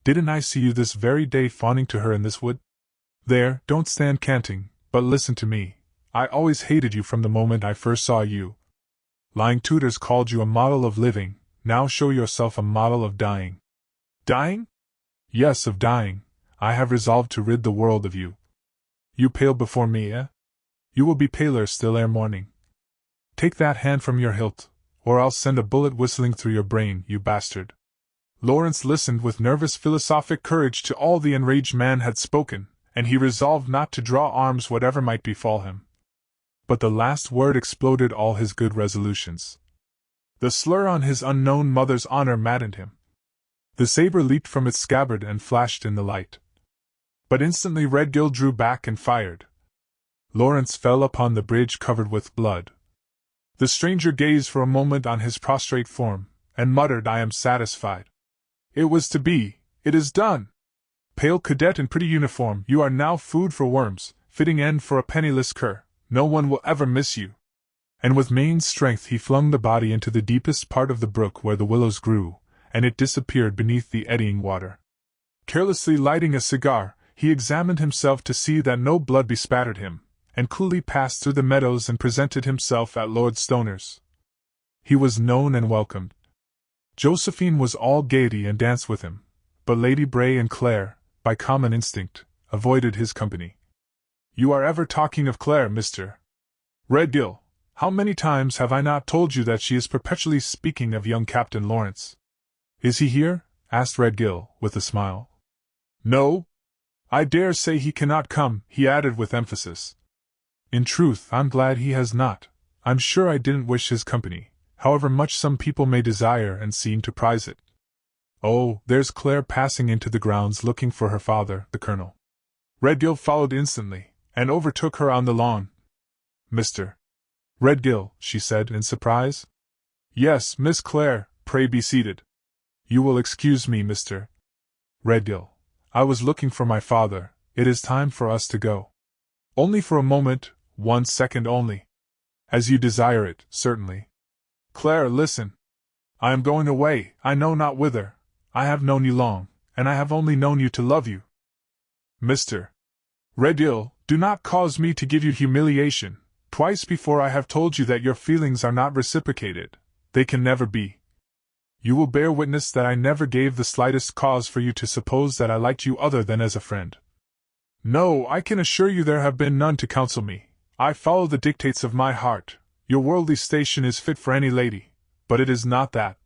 Didn't I see you this very day fawning to her in this wood? There, don't stand canting, but listen to me. I always hated you from the moment I first saw you. Lying tutors called you a model of living, now show yourself a model of dying." "Dying?" "Yes, of dying. I have resolved to rid the world of you." "You pale before me, eh? You will be paler still ere morning. Take that hand from your hilt, or I'll send a bullet whistling through your brain, you bastard." Lawrence listened with nervous philosophic courage to all the enraged man had spoken, and he resolved not to draw arms whatever might befall him. But the last word exploded all his good resolutions. The slur on his unknown mother's honor maddened him. The saber leaped from its scabbard and flashed in the light. But instantly Redgill drew back and fired. Lawrence fell upon the bridge covered with blood. The stranger gazed for a moment on his prostrate form, and muttered, "I am satisfied. It was to be, it is done. Pale cadet in pretty uniform, you are now food for worms, fitting end for a penniless cur. No one will ever miss you." And with main strength he flung the body into the deepest part of the brook where the willows grew, and it disappeared beneath the eddying water. Carelessly lighting a cigar, he examined himself to see that no blood bespattered him, and coolly passed through the meadows and presented himself at Lord Stoner's. he was known and welcomed. Josephine was all gaiety and danced with him, but Lady Bray and Claire, by common instinct, avoided his company. "You are ever talking of Claire, Mr. Redgill. How many times have I not told you that she is perpetually speaking of young Captain Lawrence?" "Is he here?" asked Redgill, with a smile. "No. I dare say he cannot come," he added with emphasis. "In truth, I'm glad he has not. I'm sure I didn't wish his company, however much some people may desire and seem to prize it. Oh, there's Claire passing into the grounds looking for her father, the Colonel." Redgill followed instantly, and overtook her on the lawn. "Mr. Redgill," she said in surprise. "Yes, Miss Claire, pray be seated." "You will excuse me, Mr. Redgill. I was looking for my father. It is time for us to go." "Only for a moment, 1 second only." "As you desire it, certainly." "Claire, listen. I am going away, I know not whither. I have known you long, and I have only known you to love you." "Mr. Redgill, do not cause me to give you humiliation. Twice before I have told you that your feelings are not reciprocated. They can never be. You will bear witness that I never gave the slightest cause for you to suppose that I liked you other than as a friend. No, I can assure you there have been none to counsel me. I follow the dictates of my heart. Your worldly station is fit for any lady, but it is not that.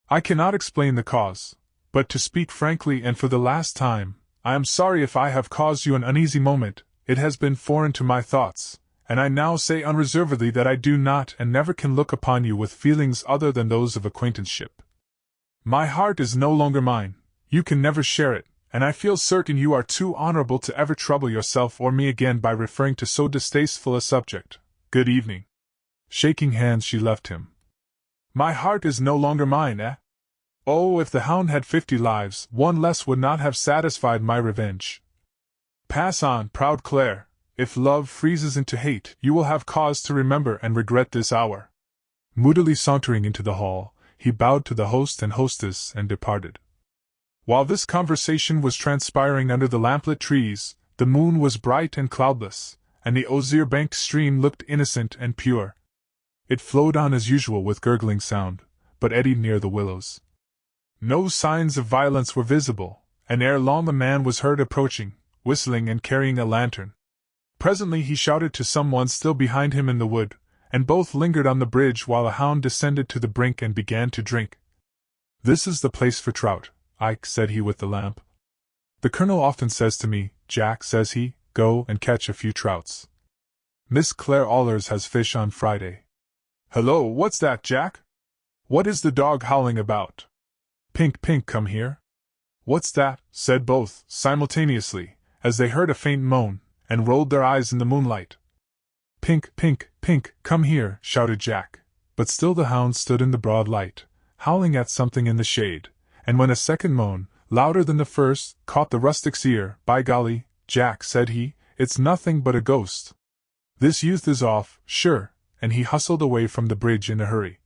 I cannot explain the cause, but to speak frankly and for the last time, I am sorry if I have caused you an uneasy moment. It has been foreign to my thoughts, and I now say unreservedly that I do not and never can look upon you with feelings other than those of acquaintanceship. My heart is no longer mine, you can never share it, and I feel certain you are too honorable to ever trouble yourself or me again by referring to so distasteful a subject. Good evening." Shaking hands, she left him. "My heart is no longer mine, eh? Oh, if the hound had 50 lives, one less would not have satisfied my revenge. Pass on, proud Claire. If love freezes into hate, you will have cause to remember and regret this hour." Moodily sauntering into the hall, he bowed to the host and hostess and departed. While this conversation was transpiring under the lamplit trees, the moon was bright and cloudless, and the osier-banked stream looked innocent and pure. It flowed on as usual with gurgling sound, but eddied near the willows. No signs of violence were visible, and ere long a man was heard approaching, whistling and carrying a lantern. Presently he shouted to someone still behind him in the wood, and both lingered on the bridge while the hound descended to the brink and began to drink. "This is the place for trout, Ike," said he with the lamp. "The Colonel often says to me, 'Jack,' says he, 'go and catch a few trouts. Miss Claire Allers has fish on Friday.' Hello, what's that, Jack? What is the dog howling about? Pink, Pink, come here." "What's that?" said both, simultaneously, as they heard a faint moan, and rolled their eyes in the moonlight. "Pink, Pink, Pink, come here," shouted Jack, but still the hound stood in the broad light, howling at something in the shade, and when a second moan, louder than the first, caught the rustic's ear, "By golly, Jack," said he, "it's nothing but a ghost. This youth is off, sure," and he hustled away from the bridge in a hurry.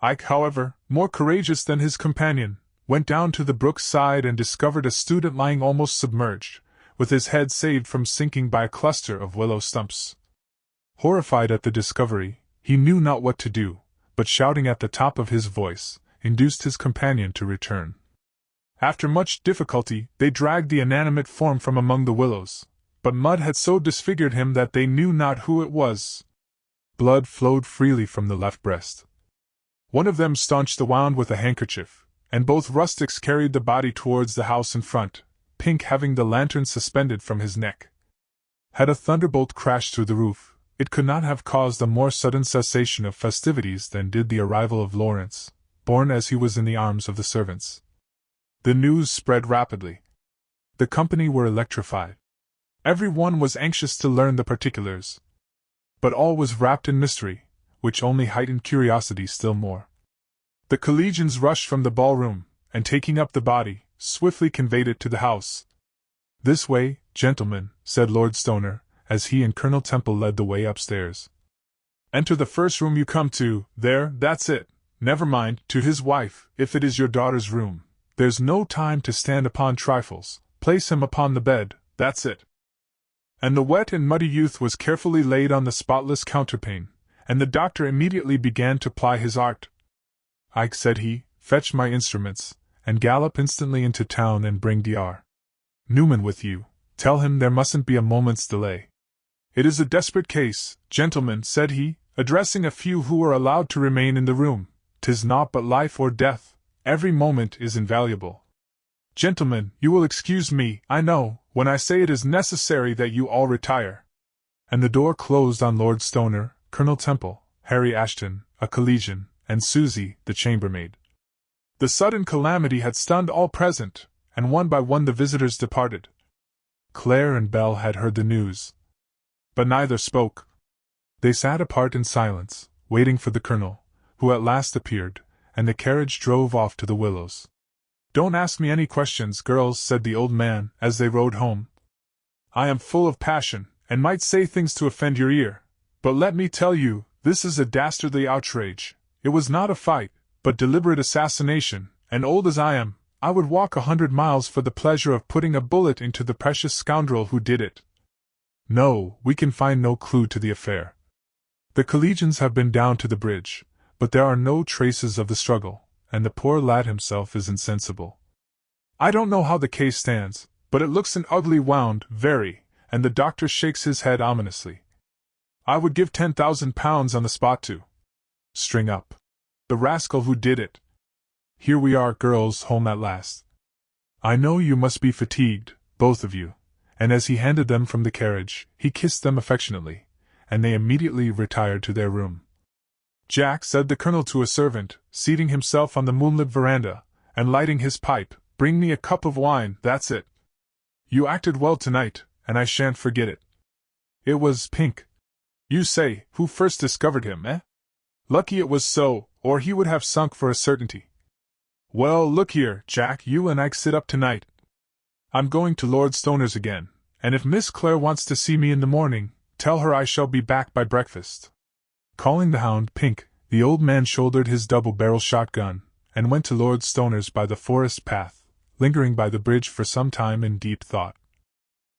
Ike, however, more courageous than his companion, went down to the brook's side and discovered a student lying almost submerged, with his head saved from sinking by a cluster of willow stumps. Horrified at the discovery, he knew not what to do, but shouting at the top of his voice, induced his companion to return. After much difficulty, they dragged the inanimate form from among the willows, but mud had so disfigured him that they knew not who it was. Blood flowed freely from the left breast. One of them staunched the wound with a handkerchief, and both rustics carried the body towards the house in front, Pink having the lantern suspended from his neck. Had a thunderbolt crashed through the roof, it could not have caused a more sudden cessation of festivities than did the arrival of Lawrence, borne as he was in the arms of the servants. The news spread rapidly. The company were electrified. Every one was anxious to learn the particulars. But all was wrapped in mystery, which only heightened curiosity still more. The collegians rushed from the ballroom, and taking up the body, swiftly conveyed it to the house. "This way, gentlemen," said Lord Stoner, as he and Colonel Temple led the way upstairs. "Enter the first room you come to, there, that's it. Never mind, to his wife, if it is your daughter's room. There's no time to stand upon trifles. Place him upon the bed, that's it." And the wet and muddy youth was carefully laid on the spotless counterpane, and the doctor immediately began to ply his art. "Ike," said he, "fetch my instruments, and gallop instantly into town and bring Dr. Newman with you. Tell him there mustn't be a moment's delay. It is a desperate case, gentlemen," said he, addressing a few who were allowed to remain in the room. "'Tis naught but life or death. Every moment is invaluable. Gentlemen, you will excuse me, I know, when I say it is necessary that you all retire." And the door closed on Lord Stoner, Colonel Temple, Harry Ashton, a collegian, and Susie, the chambermaid. The sudden calamity had stunned all present, and one by one the visitors departed. Claire and Belle had heard the news, but neither spoke. They sat apart in silence, waiting for the colonel, who at last appeared, and the carriage drove off to the Willows. "Don't ask me any questions, girls," said the old man, as they rode home. "I am full of passion, and might say things to offend your ear. But let me tell you, this is a dastardly outrage. It was not a fight, but deliberate assassination, and old as I am, I would walk 100 miles for the pleasure of putting a bullet into the precious scoundrel who did it. No, we can find no clue to the affair. The collegians have been down to the bridge, but there are no traces of the struggle, and the poor lad himself is insensible. I don't know how the case stands, but it looks an ugly wound, very, and the doctor shakes his head ominously. I would give £10,000 on the spot to string up the rascal who did it. Here we are, girls, home at last. I know you must be fatigued, both of you," and as he handed them from the carriage, he kissed them affectionately, and they immediately retired to their room. "Jack," said the colonel to a servant, seating himself on the moonlit veranda, and lighting his pipe, "bring me a cup of wine, that's it. You acted well tonight, and I shan't forget it. It was Pink. You say, who first discovered him, eh? Lucky it was so, or he would have sunk for a certainty. Well, look here, Jack, you and Ike sit up tonight. I'm going to Lord Stoner's again, and if Miss Clare wants to see me in the morning, tell her I shall be back by breakfast." Calling the hound Pink, the old man shouldered his double-barrel shotgun, and went to Lord Stoner's by the forest path, lingering by the bridge for some time in deep thought.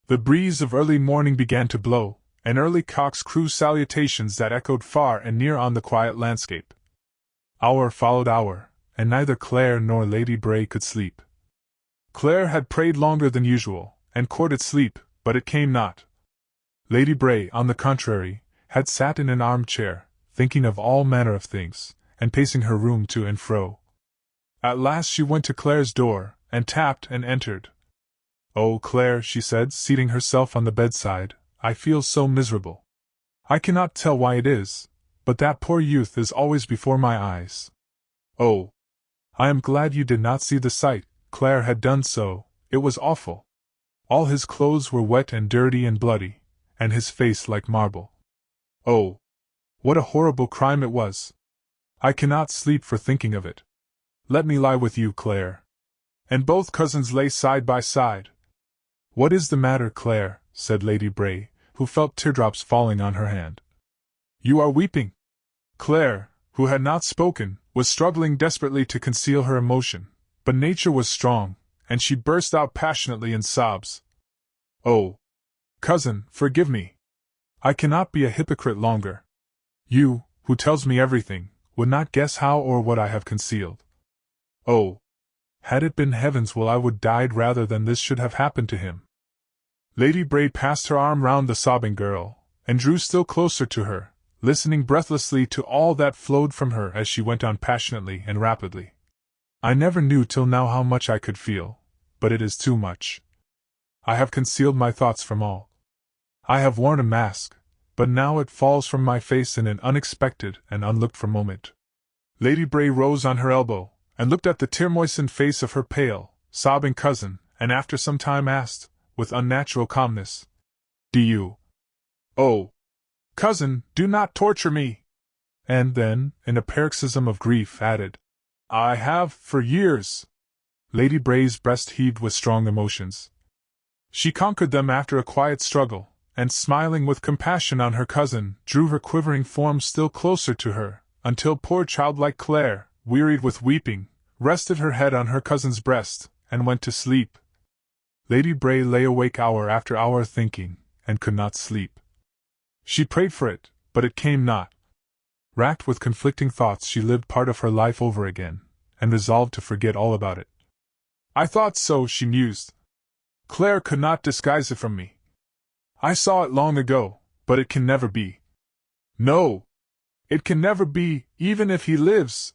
The breeze of early morning began to blow, and early cocks crew salutations that echoed far and near on the quiet landscape. Hour followed hour, and neither Claire nor Lady Bray could sleep. Claire had prayed longer than usual, and courted sleep, but it came not. Lady Bray, on the contrary, had sat in an armchair, thinking of all manner of things, and pacing her room to and fro. At last she went to Claire's door, and tapped and entered. "Oh, Claire," she said, seating herself on the bedside, "I feel so miserable. I cannot tell why it is, but that poor youth is always before my eyes. Oh, I am glad you did not see the sight." Claire had done so. It was awful. All his clothes were wet and dirty and bloody, and his face like marble. Oh, what a horrible crime it was! I cannot sleep for thinking of it. Let me lie with you, Claire. And both cousins lay side by side. "What is the matter, Claire?" said Lady Bray, who felt teardrops falling on her hand. "You are weeping." Claire, who had not spoken, was struggling desperately to conceal her emotion, but nature was strong, and she burst out passionately in sobs. "Oh, cousin, forgive me. I cannot be a hypocrite longer. You, who tells me everything, would not guess how or what I have concealed. Oh, had it been heaven's will I would died rather than this should have happened to him." Lady Bray passed her arm round the sobbing girl, and drew still closer to her, listening breathlessly to all that flowed from her as she went on passionately and rapidly. "I never knew till now how much I could feel, but it is too much. I have concealed my thoughts from all. I have worn a mask, but now it falls from my face in an unexpected and unlooked-for moment." Lady Bray rose on her elbow, and looked at the tear-moistened face of her pale, sobbing cousin, and after some time asked, with unnatural calmness, "Do you? Oh, cousin, do not torture me!" And then, in a paroxysm of grief, added, "I have, for years." Lady Bray's breast heaved with strong emotions. She conquered them after a quiet struggle, and smiling with compassion on her cousin, drew her quivering form still closer to her, until poor childlike Claire, wearied with weeping, rested her head on her cousin's breast, and went to sleep. Lady Bray lay awake hour after hour thinking, and could not sleep. She prayed for it, but it came not. Racked with conflicting thoughts, she lived part of her life over again, and resolved to forget all about it. I thought so, she mused. Claire could not disguise it from me. I saw it long ago, but it can never be. No! It can never be, even if he lives!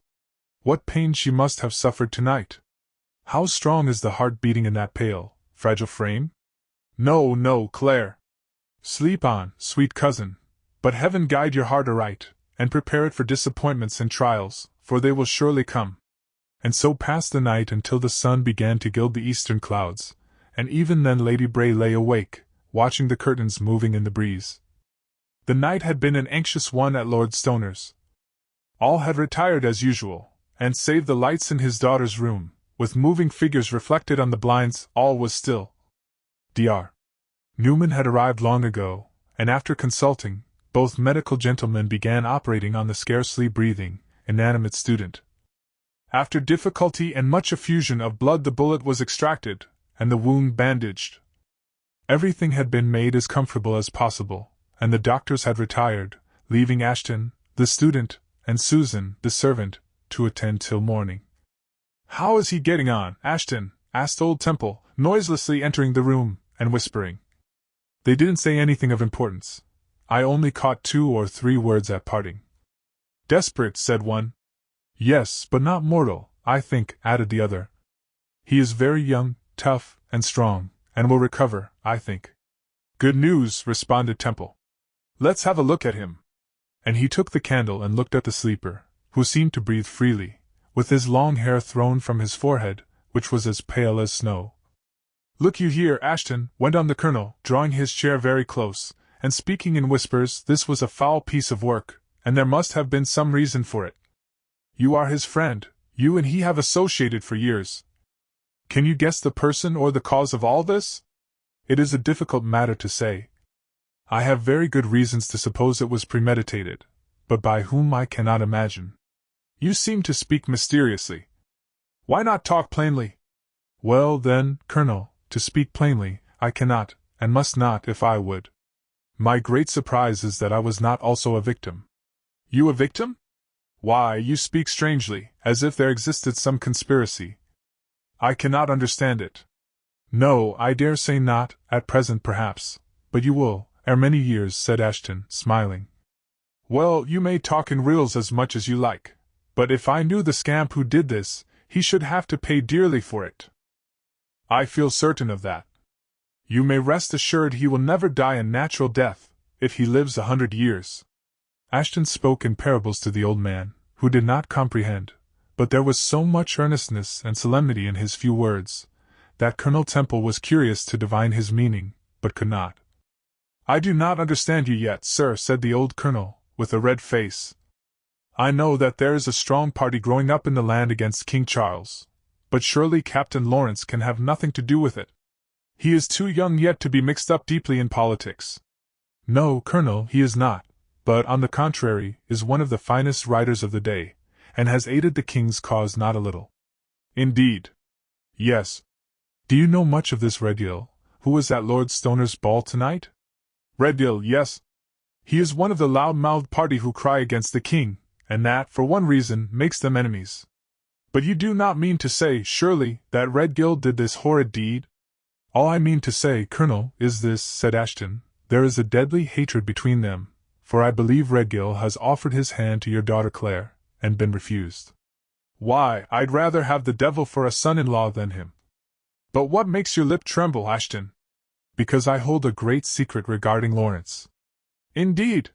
What pain she must have suffered tonight! How strong is the heart beating in that pale, fragile frame? No, no, Claire! Sleep on, sweet cousin, but heaven guide your heart aright, and prepare it for disappointments and trials, for they will surely come. And so passed the night until the sun began to gild the eastern clouds, and even then Lady Bray lay awake, watching the curtains moving in the breeze. The night had been an anxious one at Lord Stoner's. All had retired as usual, and save the lights in his daughter's room, with moving figures reflected on the blinds, all was still. Dr. Newman had arrived long ago, and after consulting, both medical gentlemen began operating on the scarcely breathing, inanimate student. After difficulty and much effusion of blood the bullet was extracted, and the wound bandaged. Everything had been made as comfortable as possible, and the doctors had retired, leaving Ashton, the student, and Susan, the servant, to attend till morning. "How is he getting on, Ashton?" asked old Temple, noiselessly entering the room, and whispering. "They didn't say anything of importance. I only caught 2 or 3 words at parting." "Desperate," said one. "Yes, but not mortal, I think," added the other. "He is very young, tough, and strong, and will recover, I think." "Good news," responded Temple. "Let's have a look at him." And he took the candle and looked at the sleeper, who seemed to breathe freely, with his long hair thrown from his forehead, which was as pale as snow. "Look you here, Ashton," went on the colonel, drawing his chair very close, and speaking in whispers, "this was a foul piece of work, and there must have been some reason for it. You are his friend, you and he have associated for years. Can you guess the person or the cause of all this? It is a difficult matter to say. I have very good reasons to suppose it was premeditated, but by whom I cannot imagine. You seem to speak mysteriously. Why not talk plainly?" "Well, then, Colonel, to speak plainly, I cannot, and must not if I would. My great surprise is that I was not also a victim." "You a victim? Why, you speak strangely, as if there existed some conspiracy. I cannot understand it." "No, I dare say not, at present perhaps, but you will, ere many years," said Ashton, smiling. "Well, you may talk in riddles as much as you like, but if I knew the scamp who did this, he should have to pay dearly for it. I feel certain of that. You may rest assured he will never die a natural death, if he lives 100 years. Ashton spoke in parables to the old man, who did not comprehend, but there was so much earnestness and solemnity in his few words, that Colonel Temple was curious to divine his meaning, but could not. "I do not understand you yet, sir," said the old colonel, with a red face. "I know that there is a strong party growing up in the land against King Charles, but surely Captain Lawrence can have nothing to do with it. He is too young yet to be mixed up deeply in politics." "No, Colonel, he is not, but, on the contrary, is one of the finest writers of the day, and has aided the king's cause not a little." "Indeed?" "Yes. Do you know much of this Redgill, who was at Lord Stoner's ball tonight?" "Redgill, yes. He is one of the loud-mouthed party who cry against the king, and that, for one reason, makes them enemies. But you do not mean to say, surely, that Redgill did this horrid deed?" "All I mean to say, Colonel, is this," said Ashton. "There is a deadly hatred between them, for I believe Redgill has offered his hand to your daughter Claire, and been refused." "Why, I'd rather have the devil for a son-in-law than him. But what makes your lip tremble, Ashton?" "Because I hold a great secret regarding Lawrence." "Indeed?"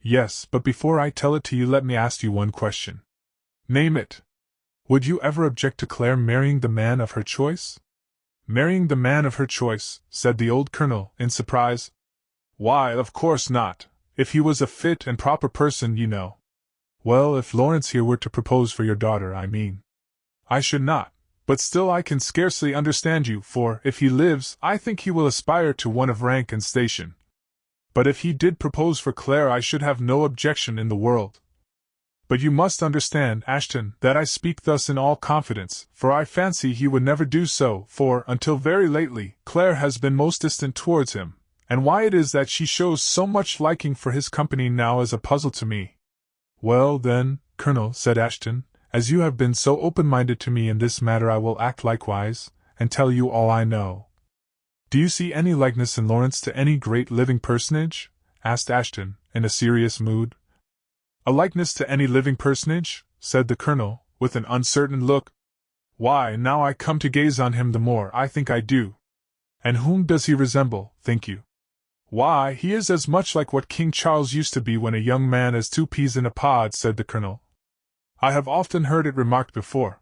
"Yes, but before I tell it to you let me ask you one question." "Name it." "Would you ever object to Claire marrying the man of her choice?" "Marrying the man of her choice," said the old colonel, in surprise. "Why, of course not, if he was a fit and proper person, you know." "Well, if Lawrence here were to propose for your daughter, I mean." "I should not, but still I can scarcely understand you, for, if he lives, I think he will aspire to one of rank and station. But if he did propose for Claire I should have no objection in the world. But you must understand, Ashton, that I speak thus in all confidence, for I fancy he would never do so, for, until very lately, Claire has been most distant towards him, and why it is that she shows so much liking for his company now is a puzzle to me." Well, then, Colonel, said Ashton, as you have been so open-minded to me in this matter, I will act likewise, and tell you all I know. Do you see any likeness in Lawrence to any great living personage? Asked Ashton, in a serious mood. A likeness to any living personage? Said the Colonel, with an uncertain look. Why, now I come to gaze on him the more, I think I do. And whom does he resemble, think you? Why, he is as much like what King Charles used to be when a young man as 2 peas in a pod, said the Colonel. I have often heard it remarked before.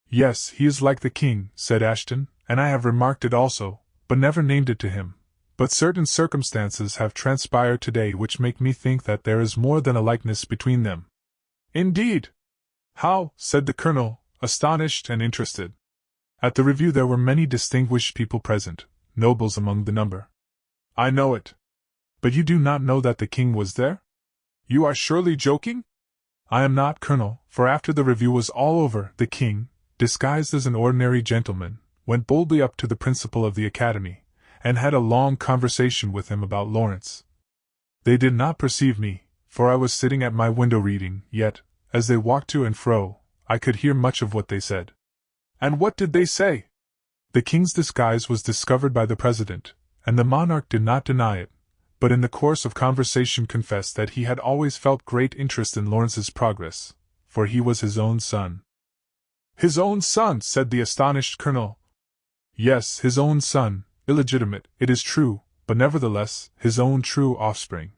Yes, he is like the king, said Ashton, and I have remarked it also, but never named it to him. But certain circumstances have transpired today which make me think that there is more than a likeness between them. Indeed! How? Said the Colonel, astonished and interested. At the review there were many distinguished people present, nobles among the number. I know it. But you do not know that the king was there? You are surely joking? I am not, Colonel, for after the review was all over, the king, disguised as an ordinary gentleman, went boldly up to the principal of the academy, and had a long conversation with him about Lawrence. They did not perceive me, for I was sitting at my window reading, yet, as they walked to and fro, I could hear much of what they said. And what did they say? The king's disguise was discovered by the president, and the monarch did not deny it, but in the course of conversation confessed that he had always felt great interest in Lawrence's progress, for he was his own son. His own son, said the astonished Colonel. Yes, his own son, illegitimate, it is true, but nevertheless, his own true offspring.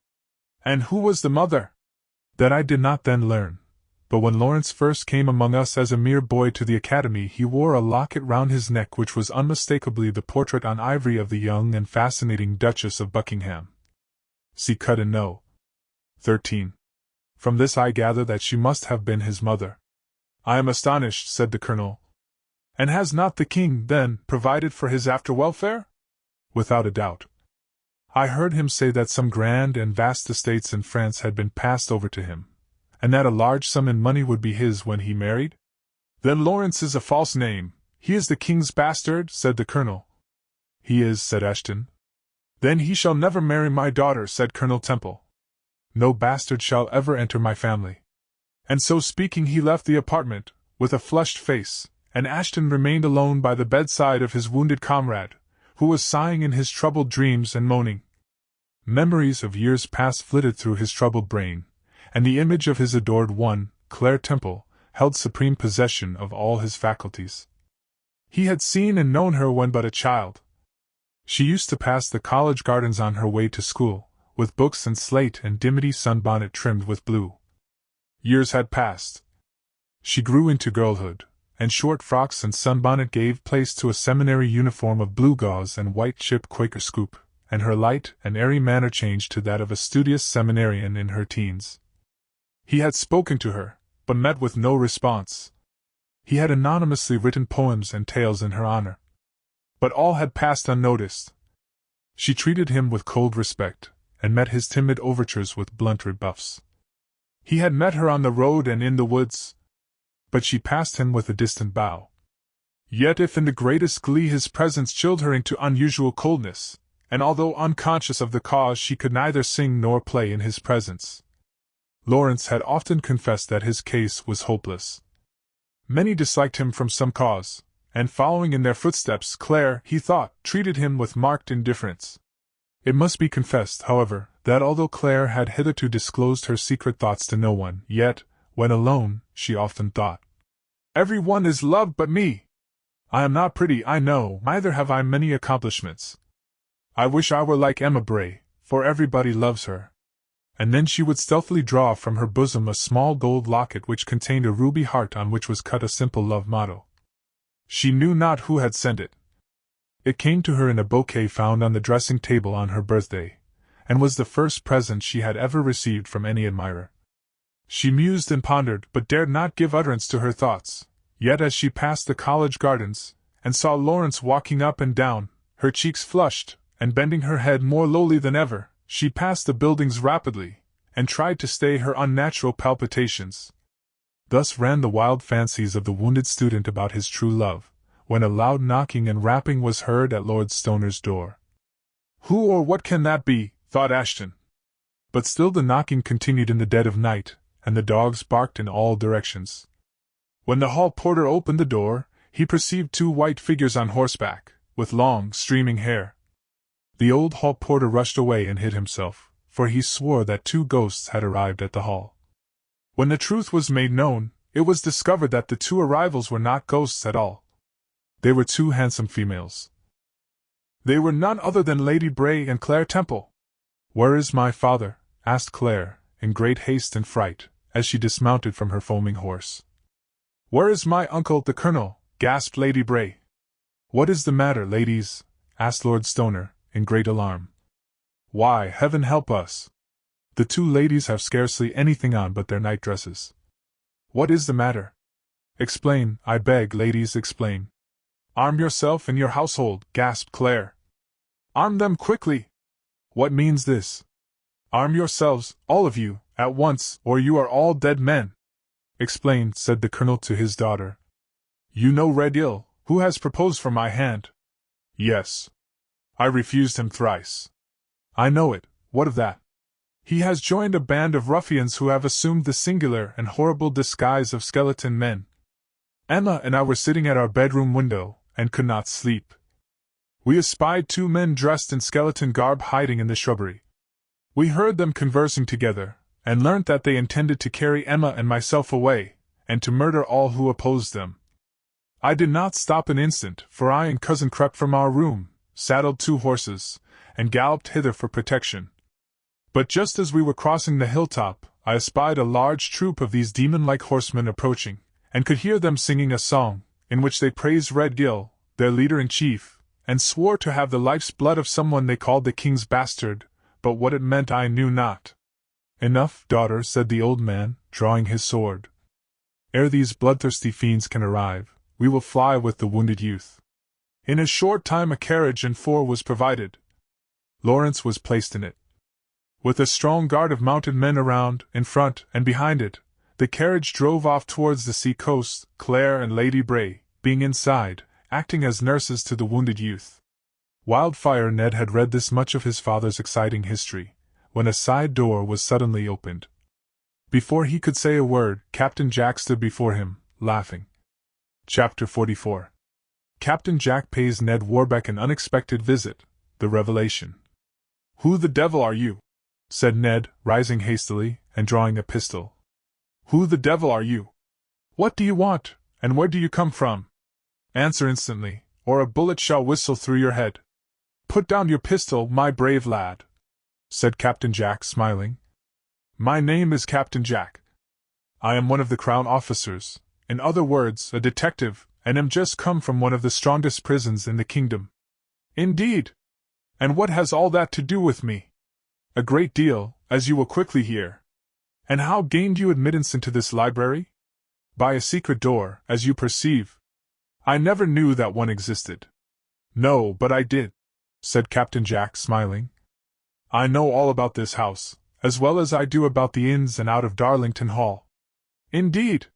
And who was the mother? That I did not then learn. But when Lawrence first came among us as a mere boy to the academy, he wore a locket round his neck which was unmistakably the portrait on ivory of the young and fascinating Duchess of Buckingham. See cut in No. 13. From this I gather that she must have been his mother. I am astonished, said the Colonel. And has not the king, then, provided for his after welfare? Without a doubt. I heard him say that some grand and vast estates in France had been passed over to him, and that a large sum in money would be his when he married? Then Lawrence is a false name. He is the king's bastard, said the Colonel. He is, said Ashton. Then he shall never marry my daughter, said Colonel Temple. No bastard shall ever enter my family. And so speaking he left the apartment, with a flushed face, and Ashton remained alone by the bedside of his wounded comrade, who was sighing in his troubled dreams and moaning. Memories of years past flitted through his troubled brain, and the image of his adored one, Claire Temple, held supreme possession of all his faculties. He had seen and known her when but a child. She used to pass the college gardens on her way to school, with books and slate and dimity sunbonnet trimmed with blue. Years had passed. She grew into girlhood, and short frocks and sunbonnet gave place to a seminary uniform of blue gauze and white chip Quaker scoop, and her light and airy manner changed to that of a studious seminarian in her teens. He had spoken to her, but met with no response. He had anonymously written poems and tales in her honor. But all had passed unnoticed. She treated him with cold respect, and met his timid overtures with blunt rebuffs. He had met her on the road and in the woods, but she passed him with a distant bow. Yet if in the greatest glee his presence chilled her into unusual coldness, and although unconscious of the cause she could neither sing nor play in his presence. Lawrence had often confessed that his case was hopeless. Many disliked him from some cause, and following in their footsteps, Claire, he thought, treated him with marked indifference. It must be confessed, however, that although Claire had hitherto disclosed her secret thoughts to no one, yet, when alone, she often thought, "Every one is loved but me. I am not pretty, I know, neither have I many accomplishments. I wish I were like Emma Bray, for everybody loves her." And then she would stealthily draw from her bosom a small gold locket which contained a ruby heart on which was cut a simple love motto. She knew not who had sent it. It came to her in a bouquet found on the dressing table on her birthday, and was the first present she had ever received from any admirer. She mused and pondered, but dared not give utterance to her thoughts. Yet as she passed the college gardens, and saw Lawrence walking up and down, her cheeks flushed, and bending her head more lowly than ever, she passed the buildings rapidly, and tried to stay her unnatural palpitations. Thus ran the wild fancies of the wounded student about his true love, when a loud knocking and rapping was heard at Lord Stoner's door. Who or what can that be? Thought Ashton. But still the knocking continued in the dead of night, and the dogs barked in all directions. When the hall porter opened the door, he perceived 2 white figures on horseback, with long, streaming hair. The old hall porter rushed away and hid himself, for he swore that 2 ghosts had arrived at the hall. When the truth was made known, it was discovered that the 2 arrivals were not ghosts at all. They were 2 handsome females. They were none other than Lady Bray and Claire Temple. "Where is my father?" asked Claire, in great haste and fright, as she dismounted from her foaming horse. "Where is my uncle, the Colonel?" gasped Lady Bray. "What is the matter, ladies?" asked Lord Stoner, in great alarm. "Why, heaven help us! The 2 ladies have scarcely anything on but their night dresses." "What is the matter? Explain, I beg, ladies, explain." "Arm yourself and your household," gasped Claire. "Arm them quickly!" "What means this?" "Arm yourselves, all of you, at once, or you are all dead men." "Explain," said the Colonel to his daughter. "You know Red Ill, who has proposed for my hand?" "Yes. I refused him thrice." "I know it, what of that?" "He has joined a band of ruffians who have assumed the singular and horrible disguise of skeleton men. Emma and I were sitting at our bedroom window, and could not sleep. We espied 2 men dressed in skeleton garb hiding in the shrubbery. We heard them conversing together, and learnt that they intended to carry Emma and myself away, and to murder all who opposed them. I did not stop an instant, for I and cousin crept from our room, saddled 2 horses, and galloped hither for protection. But just as we were crossing the hilltop, I espied a large troop of these demon-like horsemen approaching, and could hear them singing a song, in which they praised Red Gill, their leader-in-chief, and swore to have the life's blood of someone they called the king's bastard, but what it meant I knew not. "Enough, daughter," said the old man, drawing his sword. "Ere these bloodthirsty fiends can arrive, we will fly with the wounded youth." In a short time a carriage and 4 was provided. Lawrence was placed in it. With a strong guard of mounted men around, in front, and behind it, the carriage drove off towards the sea coast, Claire and Lady Bray, being inside, acting as nurses to the wounded youth. Wildfire Ned had read this much of his father's exciting history, when a side door was suddenly opened. Before he could say a word, Captain Jack stood before him, laughing. Chapter 44. Captain Jack pays Ned Warbeck an unexpected visit, the revelation. "Who the devil are you?" said Ned, rising hastily, and drawing a pistol. "Who the devil are you? What do you want, and where do you come from? Answer instantly, or a bullet shall whistle through your head." "Put down your pistol, my brave lad," said Captain Jack, smiling. "My name is Captain Jack. I am one of the Crown officers, in other words, a detective, and am just come from one of the strongest prisons in the kingdom." "Indeed? And what has all that to do with me?" "A great deal, as you will quickly hear." "And how gained you admittance into this library?" "By a secret door, as you perceive." "I never knew that one existed." "No, but I did," said Captain Jack, smiling. "I know all about this house, as well as I do about the ins and out of Darlington Hall." "Indeed?"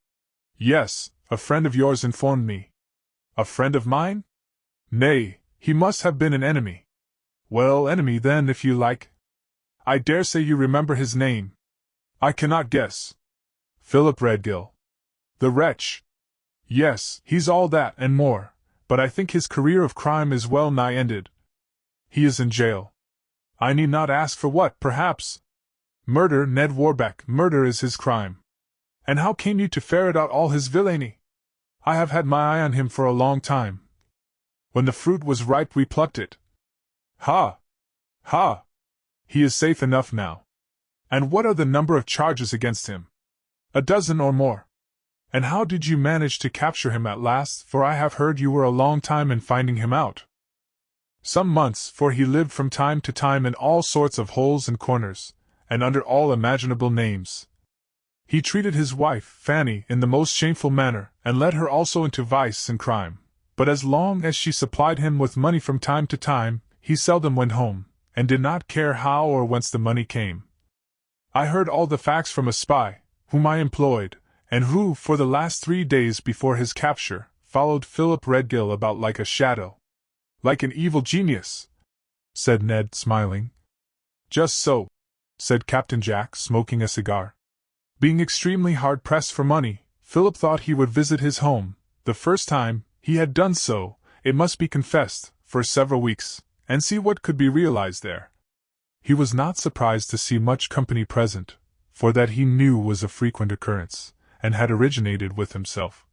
"Yes, a friend of yours informed me." "A friend of mine?" "Nay, he must have been an enemy." "Well, enemy then, if you like." "I dare say you remember his name." "I cannot guess." "Philip Redgill." "The wretch!" "Yes, he's all that and more, but I think his career of crime is well nigh ended." "He is in jail." "I need not ask for what, perhaps." "Murder, Ned Warbeck, murder is his crime." "And how came you to ferret out all his villainy?" "I have had my eye on him for a long time. When the fruit was ripe we plucked it." "Ha! Ha! He is safe enough now." "And what are the number of charges against him?" "A dozen or more." "And how did you manage to capture him at last, for I have heard you were a long time in finding him out?" "Some months, for he lived from time to time in all sorts of holes and corners, and under all imaginable names. He treated his wife, Fanny, in the most shameful manner, and led her also into vice and crime, but as long as she supplied him with money from time to time, he seldom went home, and did not care how or whence the money came. I heard all the facts from a spy, whom I employed, and who, for the last 3 days before his capture, followed Philip Redgill about like a shadow." "Like an evil genius," said Ned, smiling. "Just so," said Captain Jack, smoking a cigar. Being extremely hard-pressed for money, Philip thought he would visit his home. The first time he had done so, it must be confessed, for several weeks, and see what could be realized there. He was not surprised to see much company present, for that he knew was a frequent occurrence, and had originated with himself.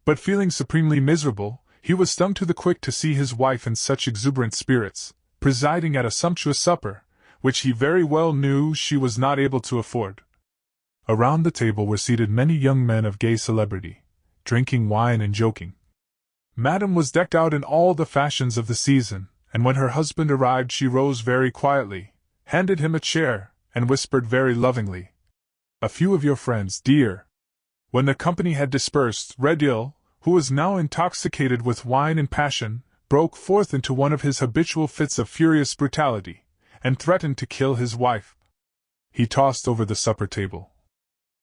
But feeling supremely miserable, he was stung to the quick to see his wife in such exuberant spirits, presiding at a sumptuous supper, which he very well knew she was not able to afford. Around the table were seated many young men of gay celebrity, drinking wine and joking. Madame was decked out in all the fashions of the season, and when her husband arrived she rose very quietly, handed him a chair, and whispered very lovingly, "A few of your friends, dear." When the company had dispersed, Redil, who was now intoxicated with wine and passion, broke forth into one of his habitual fits of furious brutality, and threatened to kill his wife. He tossed over the supper table.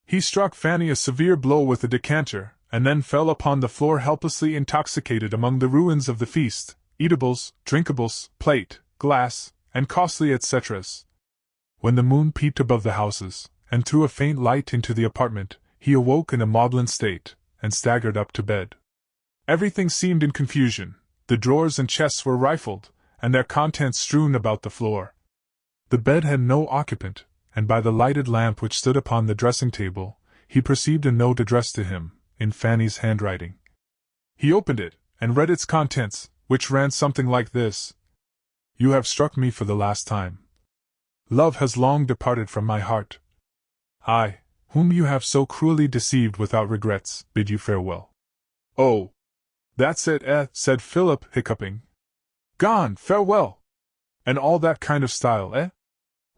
He struck Fanny a severe blow with a decanter, and then fell upon the floor helplessly intoxicated among the ruins of the feast, eatables, drinkables, plate, glass, and costly etceteras. When the moon peeped above the houses, and threw a faint light into the apartment, he awoke in a maudlin state, and staggered up to bed. Everything seemed in confusion. The drawers and chests were rifled, and their contents strewn about the floor. The bed had no occupant, and by the lighted lamp which stood upon the dressing-table, he perceived a note addressed to him, in Fanny's handwriting. He opened it, and read its contents, which ran something like this: "You have struck me for the last time. Love has long departed from my heart. I, whom you have so cruelly deceived without regrets, bid you farewell." "Oh, that's it, said Philip, hiccuping. "Gone, farewell! And all that kind of style, eh?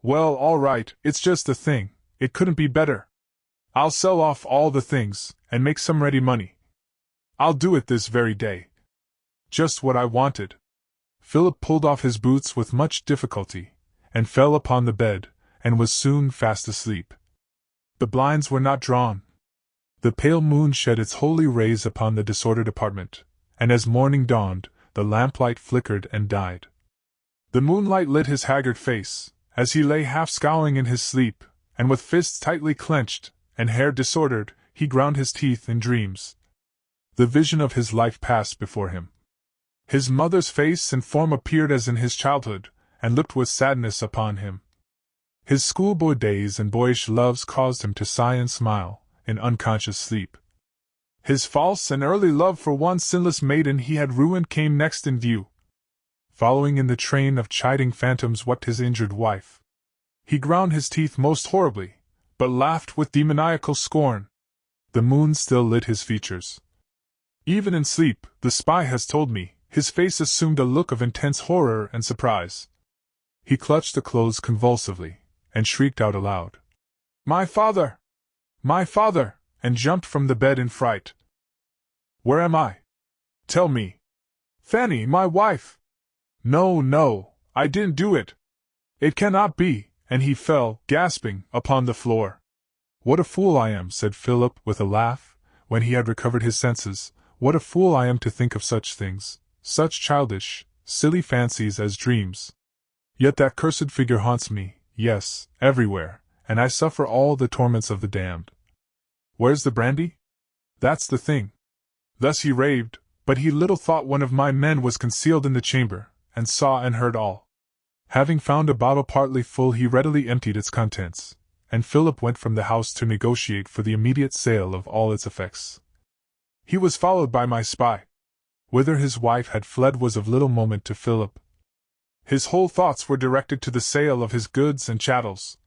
Well, all right, it's just the thing, it couldn't be better. I'll sell off all the things, and make some ready money. I'll do it this very day. Just what I wanted." Philip pulled off his boots with much difficulty, and fell upon the bed, and was soon fast asleep. The blinds were not drawn. The pale moon shed its holy rays upon the disordered apartment, and as morning dawned, the lamplight flickered and died. The moonlight lit his haggard face, as he lay half scowling in his sleep, and with fists tightly clenched, and hair disordered, he ground his teeth in dreams. The vision of his life passed before him. His mother's face and form appeared as in his childhood, and looked with sadness upon him. His schoolboy days and boyish loves caused him to sigh and smile, in unconscious sleep. His false and early love for one sinless maiden he had ruined came next in view. Following in the train of chiding phantoms wept his injured wife. He ground his teeth most horribly, but laughed with demoniacal scorn. The moon still lit his features. Even in sleep, the spy has told me, his face assumed a look of intense horror and surprise. He clutched the clothes convulsively, and shrieked out aloud, "My father! My father!" and jumped from the bed in fright. "Where am I? Tell me! Fanny, my wife! No, no, I didn't do it! It cannot be!" and he fell, gasping, upon the floor. "What a fool I am," said Philip with a laugh, when he had recovered his senses. "What a fool I am to think of such things, such childish, silly fancies as dreams. Yet that cursed figure haunts me, yes, everywhere, and I suffer all the torments of the damned. Where's the brandy? That's the thing." Thus he raved, but he little thought one of my men was concealed in the chamber, and saw and heard all. Having found a bottle partly full, he readily emptied its contents, and Philip went from the house to negotiate for the immediate sale of all its effects. He was followed by my spy. Whither his wife had fled was of little moment to Philip. His whole thoughts were directed to the sale of his goods and chattels.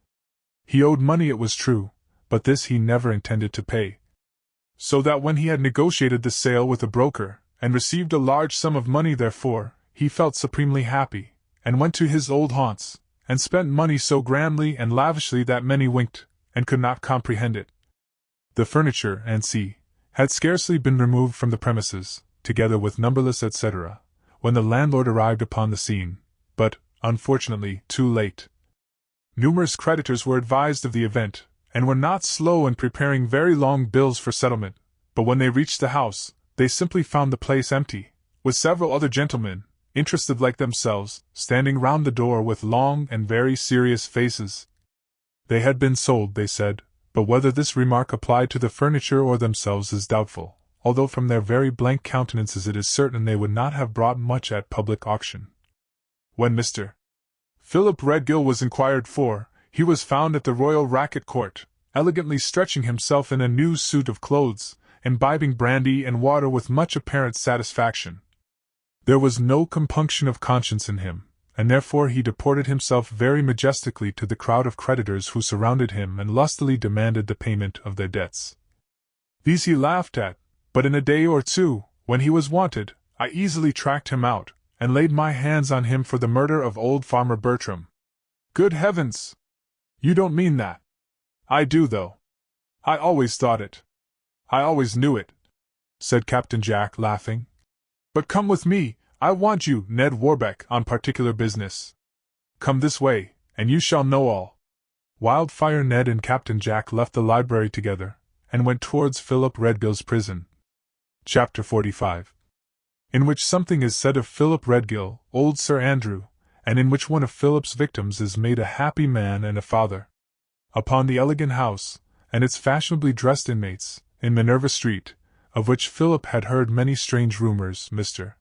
He owed money, it was true, but this he never intended to pay. So that when he had negotiated the sale with a broker, and received a large sum of money therefor, he felt supremely happy, and went to his old haunts, and spent money so grandly and lavishly that many winked, and could not comprehend it. The furniture, &c., had scarcely been removed from the premises, together with numberless etc., when the landlord arrived upon the scene, but, unfortunately, too late. Numerous creditors were advised of the event, and were not slow in preparing very long bills for settlement, but when they reached the house, they simply found the place empty, with several other gentlemen, interested like themselves, standing round the door with long and very serious faces. They had been sold, they said, but whether this remark applied to the furniture or themselves is doubtful, although from their very blank countenances it is certain they would not have brought much at public auction. When Mr. Philip Redgill was inquired for, he was found at the Royal Racquet Court, elegantly stretching himself in a new suit of clothes, imbibing brandy and water with much apparent satisfaction. There was no compunction of conscience in him, and therefore he deported himself very majestically to the crowd of creditors who surrounded him and lustily demanded the payment of their debts. These he laughed at, but in a day or two, when he was wanted, I easily tracked him out, and laid my hands on him for the murder of old Farmer Bertram. Good heavens! You don't mean that? I do, though. I always thought it. I always knew it, said Captain Jack, laughing. But come with me, I want you, Ned Warbeck, on particular business. Come this way, and you shall know all. Wildfire Ned and Captain Jack left the library together, and went towards Philip Redgill's prison. Chapter 45. In which something is said of Philip Redgill, old Sir Andrew, and in which one of Philip's victims is made a happy man and a father. Upon the elegant house, and its fashionably dressed inmates, in Minerva Street, of which Philip had heard many strange rumors, Mr.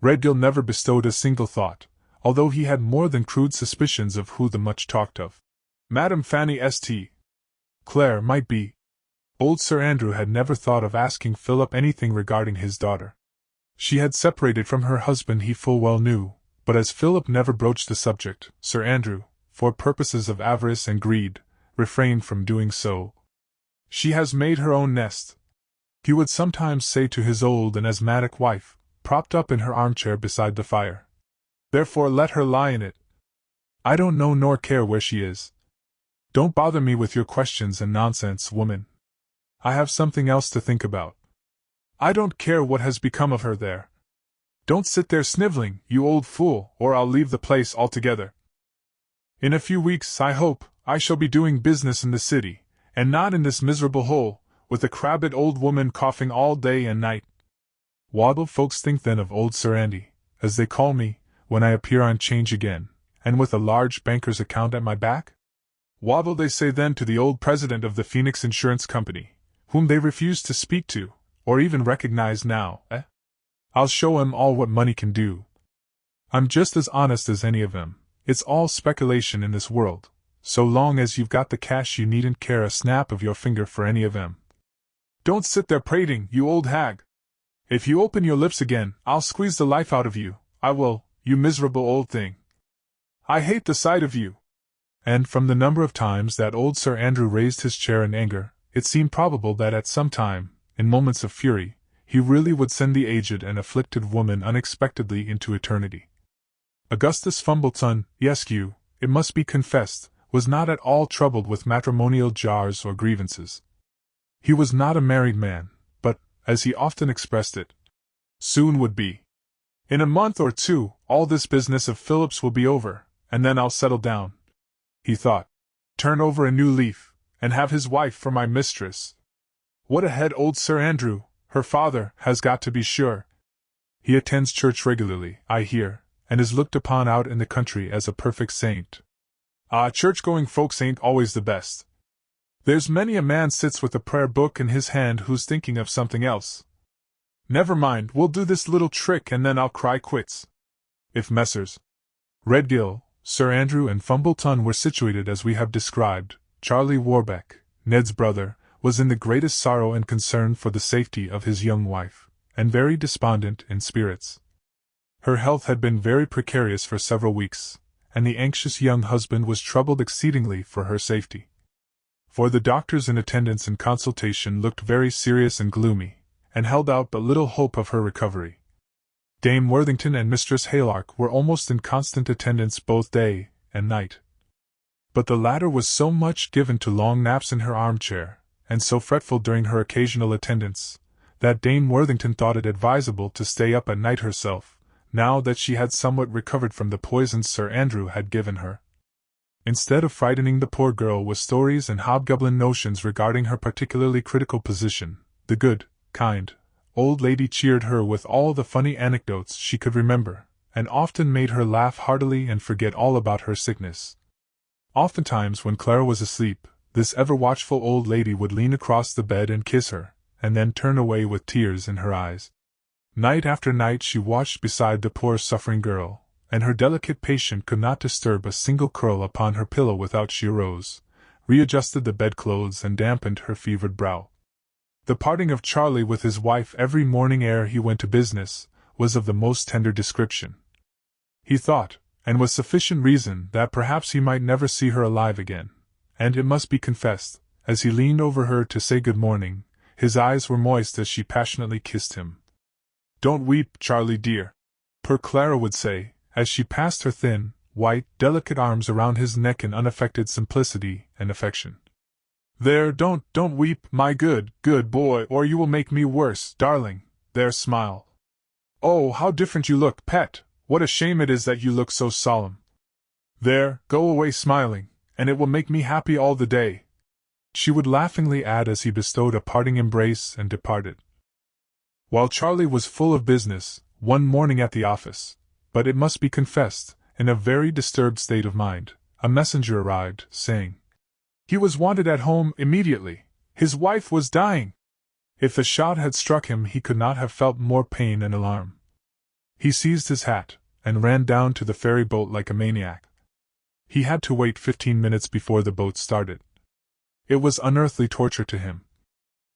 Redgill never bestowed a single thought, although he had more than crude suspicions of who the much talked of Madame Fanny St. Clare might be. Old Sir Andrew had never thought of asking Philip anything regarding his daughter. She had separated from her husband, he full well knew, but as Philip never broached the subject, Sir Andrew, for purposes of avarice and greed, refrained from doing so. She has made her own nest, he would sometimes say to his old and asthmatic wife, propped up in her armchair beside the fire. Therefore let her lie in it. I don't know nor care where she is. Don't bother me with your questions and nonsense, woman. I have something else to think about. I don't care what has become of her there. Don't sit there sniveling, you old fool, or I'll leave the place altogether. In a few weeks, I hope, I shall be doing business in the city, and not in this miserable hole, with a crabbed old woman coughing all day and night. What'll folks think then of old Sir Andy, as they call me, when I appear on 'Change again, and with a large banker's account at my back? What'll they say then to the old president of the Phoenix Insurance Company, whom they refuse to speak to, or even recognize now, eh? I'll show 'em all what money can do. I'm just as honest as any of 'em. It's all speculation in this world. So long as you've got the cash you needn't care a snap of your finger for any of 'em. Don't sit there prating, you old hag. If you open your lips again, I'll squeeze the life out of you, I will, you miserable old thing. I hate the sight of you. And from the number of times that old Sir Andrew raised his chair in anger, it seemed probable that at some time, in moments of fury, he really would send the aged and afflicted woman unexpectedly into eternity. Augustus Fumbleton, Yescue, it must be confessed, was not at all troubled with matrimonial jars or grievances. He was not a married man, but, as he often expressed it, soon would be. In a month or two, all this business of Philip's will be over, and then I'll settle down, he thought, turn over a new leaf, and have his wife for my mistress. What a head old Sir Andrew, her father, has got, to be sure. He attends church regularly, I hear, and is looked upon out in the country as a perfect saint. Ah, church-going folks ain't always the best. There's many a man sits with a prayer book in his hand who's thinking of something else. Never mind, we'll do this little trick and then I'll cry quits. If Messrs. Redgill, Sir Andrew and Fumbleton were situated as we have described, Charlie Warbeck, Ned's brother, was in the greatest sorrow and concern for the safety of his young wife, and very despondent in spirits. Her health had been very precarious for several weeks, and the anxious young husband was troubled exceedingly for her safety. For the doctors in attendance and consultation looked very serious and gloomy, and held out but little hope of her recovery. Dame Worthington and Mistress Haylark were almost in constant attendance both day and night. But the latter was so much given to long naps in her armchair, and so fretful during her occasional attendance, that Dame Worthington thought it advisable to stay up at night herself, now that she had somewhat recovered from the poison Sir Andrew had given her. Instead of frightening the poor girl with stories and hobgoblin notions regarding her particularly critical position, the good, kind, old lady cheered her with all the funny anecdotes she could remember, and often made her laugh heartily and forget all about her sickness. Oftentimes when Clara was asleep, this ever-watchful old lady would lean across the bed and kiss her, and then turn away with tears in her eyes. Night after night she watched beside the poor suffering girl, and her delicate patient could not disturb a single curl upon her pillow without she arose, readjusted the bedclothes and dampened her fevered brow. The parting of Charlie with his wife every morning ere he went to business was of the most tender description. He thought, and with sufficient reason, that perhaps he might never see her alive again, and it must be confessed, as he leaned over her to say good morning, his eyes were moist as she passionately kissed him. "Don't weep, Charlie dear," poor Clara would say, as she passed her thin, white, delicate arms around his neck in unaffected simplicity and affection. "There, don't weep, my good boy, or you will make me worse, darling. There, smile. Oh, how different you look, pet! What a shame it is that you look so solemn. There, go away smiling, and it will make me happy all the day," she would laughingly add as he bestowed a parting embrace and departed. While Charlie was full of business, one morning at the office, but it must be confessed, in a very disturbed state of mind, a messenger arrived, saying he was wanted at home immediately. His wife was dying. If the shot had struck him, he could not have felt more pain and alarm. He seized his hat, and ran down to the ferry boat like a maniac. He had to wait 15 minutes before the boat started. It was unearthly torture to him.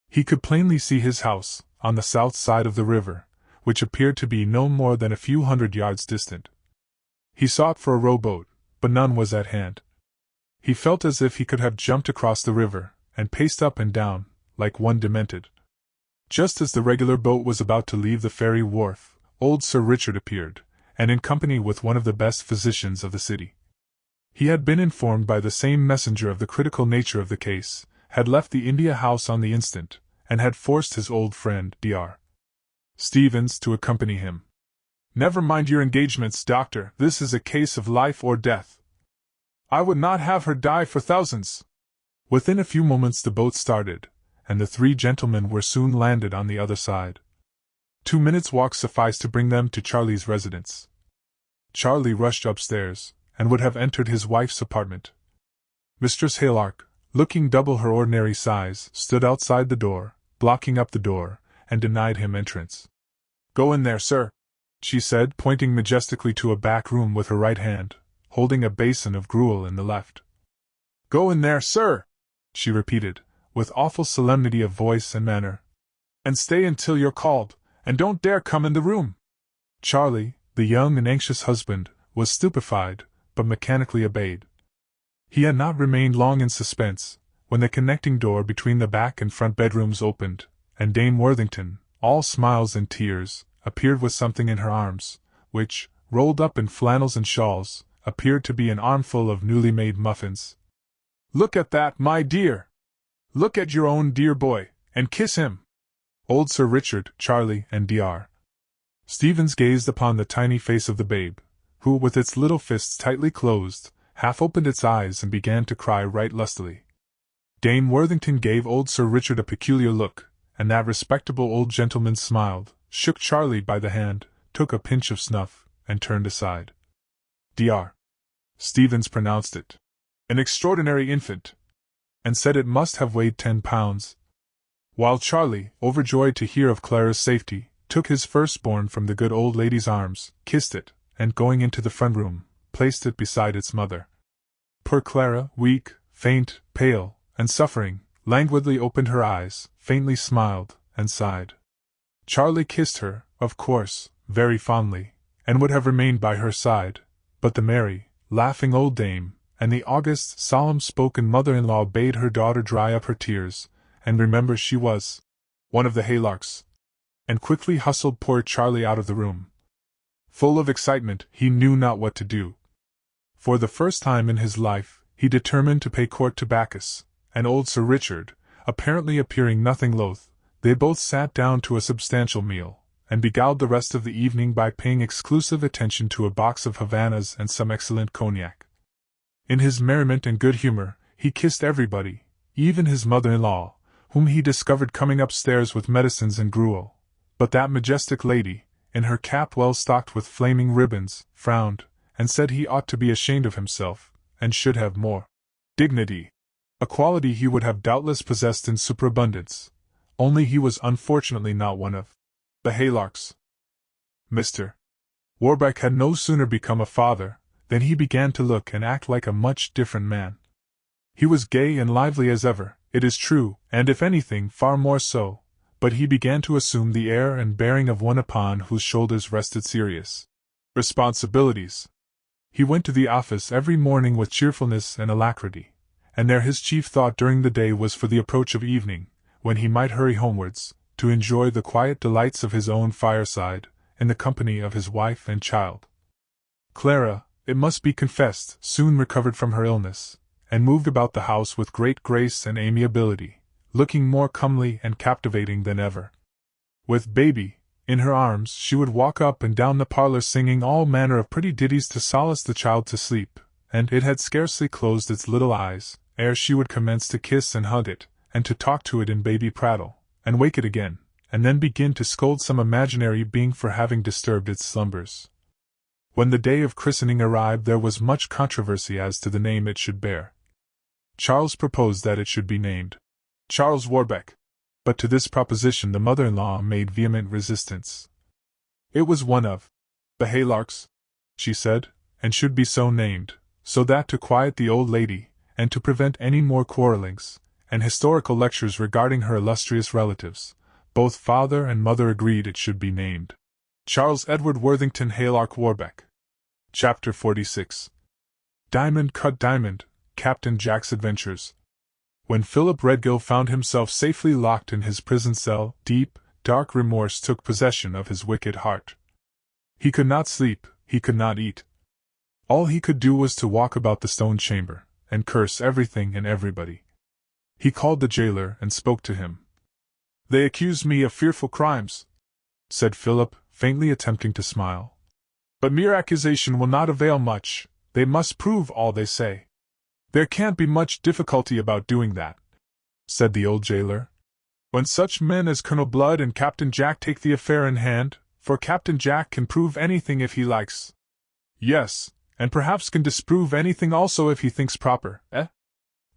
He could plainly see his house, on the south side of the river, which appeared to be no more than a few hundred yards distant. He sought for a rowboat, but none was at hand. He felt as if he could have jumped across the river, and paced up and down, like one demented. Just as the regular boat was about to leave the ferry wharf, old Sir Richard appeared, and in company with one of the best physicians of the city. He had been informed by the same messenger of the critical nature of the case, had left the India House on the instant, and had forced his old friend, Dr. Stevens, to accompany him. "Never mind your engagements, doctor, this is a case of life or death. I would not have her die for thousands." Within a few moments the boat started, and the three gentlemen were soon landed on the other side. 2 minutes' walk sufficed to bring them to Charlie's residence. Charlie rushed upstairs, and would have entered his wife's apartment. Mistress Haylark, looking double her ordinary size, stood outside the door, blocking up the door, and denied him entrance. "Go in there, sir," she said, pointing majestically to a back room with her right hand, holding a basin of gruel in the left. "Go in there, sir," she repeated, with awful solemnity of voice and manner. "And stay until you're called, and don't dare come in the room." Charlie, the young and anxious husband, was stupefied, but mechanically obeyed. He had not remained long in suspense, when the connecting door between the back and front bedrooms opened, and Dame Worthington, all smiles and tears, appeared with something in her arms, which, rolled up in flannels and shawls, appeared to be an armful of newly made muffins. "Look at that, my dear! Look at your own dear boy, and kiss him!" Old Sir Richard, Charlie, and Dr. Stevens gazed upon the tiny face of the babe, who, with its little fists tightly closed, half opened its eyes and began to cry right lustily. Dame Worthington gave old Sir Richard a peculiar look, and that respectable old gentleman smiled, shook Charlie by the hand, took a pinch of snuff, and turned aside. Dr. Stevens pronounced it an extraordinary infant, and said it must have weighed 10 pounds. While Charlie, overjoyed to hear of Clara's safety, took his firstborn from the good old lady's arms, kissed it, and going into the front room, placed it beside its mother. Poor Clara, weak, faint, pale, and suffering, languidly opened her eyes, faintly smiled, and sighed. Charlie kissed her, of course, very fondly, and would have remained by her side, but the merry, laughing old dame, and the august, solemn-spoken mother-in-law bade her daughter dry up her tears, and remember she was one of the Haylarks, and quickly hustled poor Charlie out of the room. Full of excitement, he knew not what to do. For the first time in his life, he determined to pay court to Bacchus, and old Sir Richard, apparently appearing nothing loath, they both sat down to a substantial meal, and beguiled the rest of the evening by paying exclusive attention to a box of Havanas and some excellent cognac. In his merriment and good humor, he kissed everybody, even his mother-in-law, whom he discovered coming upstairs with medicines and gruel, but that majestic lady, in her cap well stocked with flaming ribbons, frowned, and said he ought to be ashamed of himself, and should have more dignity. a quality he would have doubtless possessed in superabundance, only he was unfortunately not one of the haylarks. Mr. Warbeck had no sooner become a father than he began to look and act like a much different man. He was gay and lively as ever, it is true, and if anything, far more so, but he began to assume the air and bearing of one upon whose shoulders rested serious responsibilities. He went to the office every morning with cheerfulness and alacrity, and there his chief thought during the day was for the approach of evening, when he might hurry homewards, to enjoy the quiet delights of his own fireside, in the company of his wife and child. Clara, it must be confessed, soon recovered from her illness, and moved about the house with great grace and amiability, looking more comely and captivating than ever. With baby in her arms, she would walk up and down the parlor singing all manner of pretty ditties to solace the child to sleep, and it had scarcely closed its little eyes, ere she would commence to kiss and hug it, and to talk to it in baby prattle, and wake it again, and then begin to scold some imaginary being for having disturbed its slumbers. When the day of christening arrived, there was much controversy as to the name it should bear. Charles proposed that it should be named Charles Warbeck, but to this proposition the mother-in-law made vehement resistance. It was one of the haylarks, she said, and should be so named, so that to quiet the old lady, and to prevent any more quarrellings, and historical lectures regarding her illustrious relatives, both father and mother agreed it should be named Charles Edward Worthington Haylark Warbeck. Chapter 46. Diamond Cut Diamond, Captain Jack's Adventures. When Philip Redgill found himself safely locked in his prison cell, deep, dark remorse took possession of his wicked heart. He could not sleep, he could not eat. All he could do was to walk about the stone chamber, and curse everything and everybody. He called the jailer and spoke to him. "They accuse me of fearful crimes," said Philip, faintly attempting to smile. "But mere accusation will not avail much, they must prove all they say." "There can't be much difficulty about doing that," said the old jailer. "When such men as Colonel Blood and Captain Jack take the affair in hand, for Captain Jack can prove anything if he likes. Yes, and perhaps can disprove anything also if he thinks proper, eh?"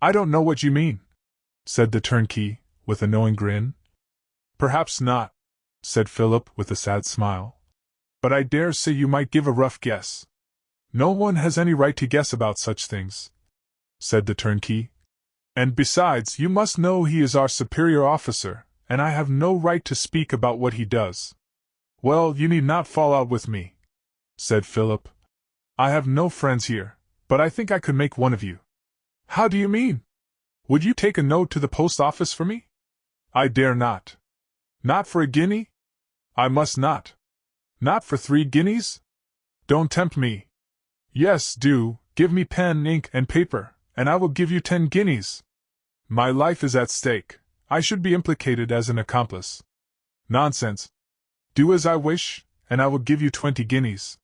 "I don't know what you mean," said the turnkey, with a knowing grin. "Perhaps not," said Philip with a sad smile. "But I dare say you might give a rough guess." "No one has any right to guess about such things," said the turnkey. "And besides, you must know he is our superior officer, and I have no right to speak about what he does." "Well, you need not fall out with me," said Philip. "I have no friends here, but I think I could make one of you." "How do you mean? Would you take a note to the post office for me?" "I dare not." "Not for a guinea?" "I must not." "Not for 3 guineas?" "Don't tempt me." "Yes, do, give me pen, ink, and paper, and I will give you 10 guineas. My life is at stake, I should be implicated as an accomplice." "Nonsense. Do as I wish, and I will give you 20 guineas.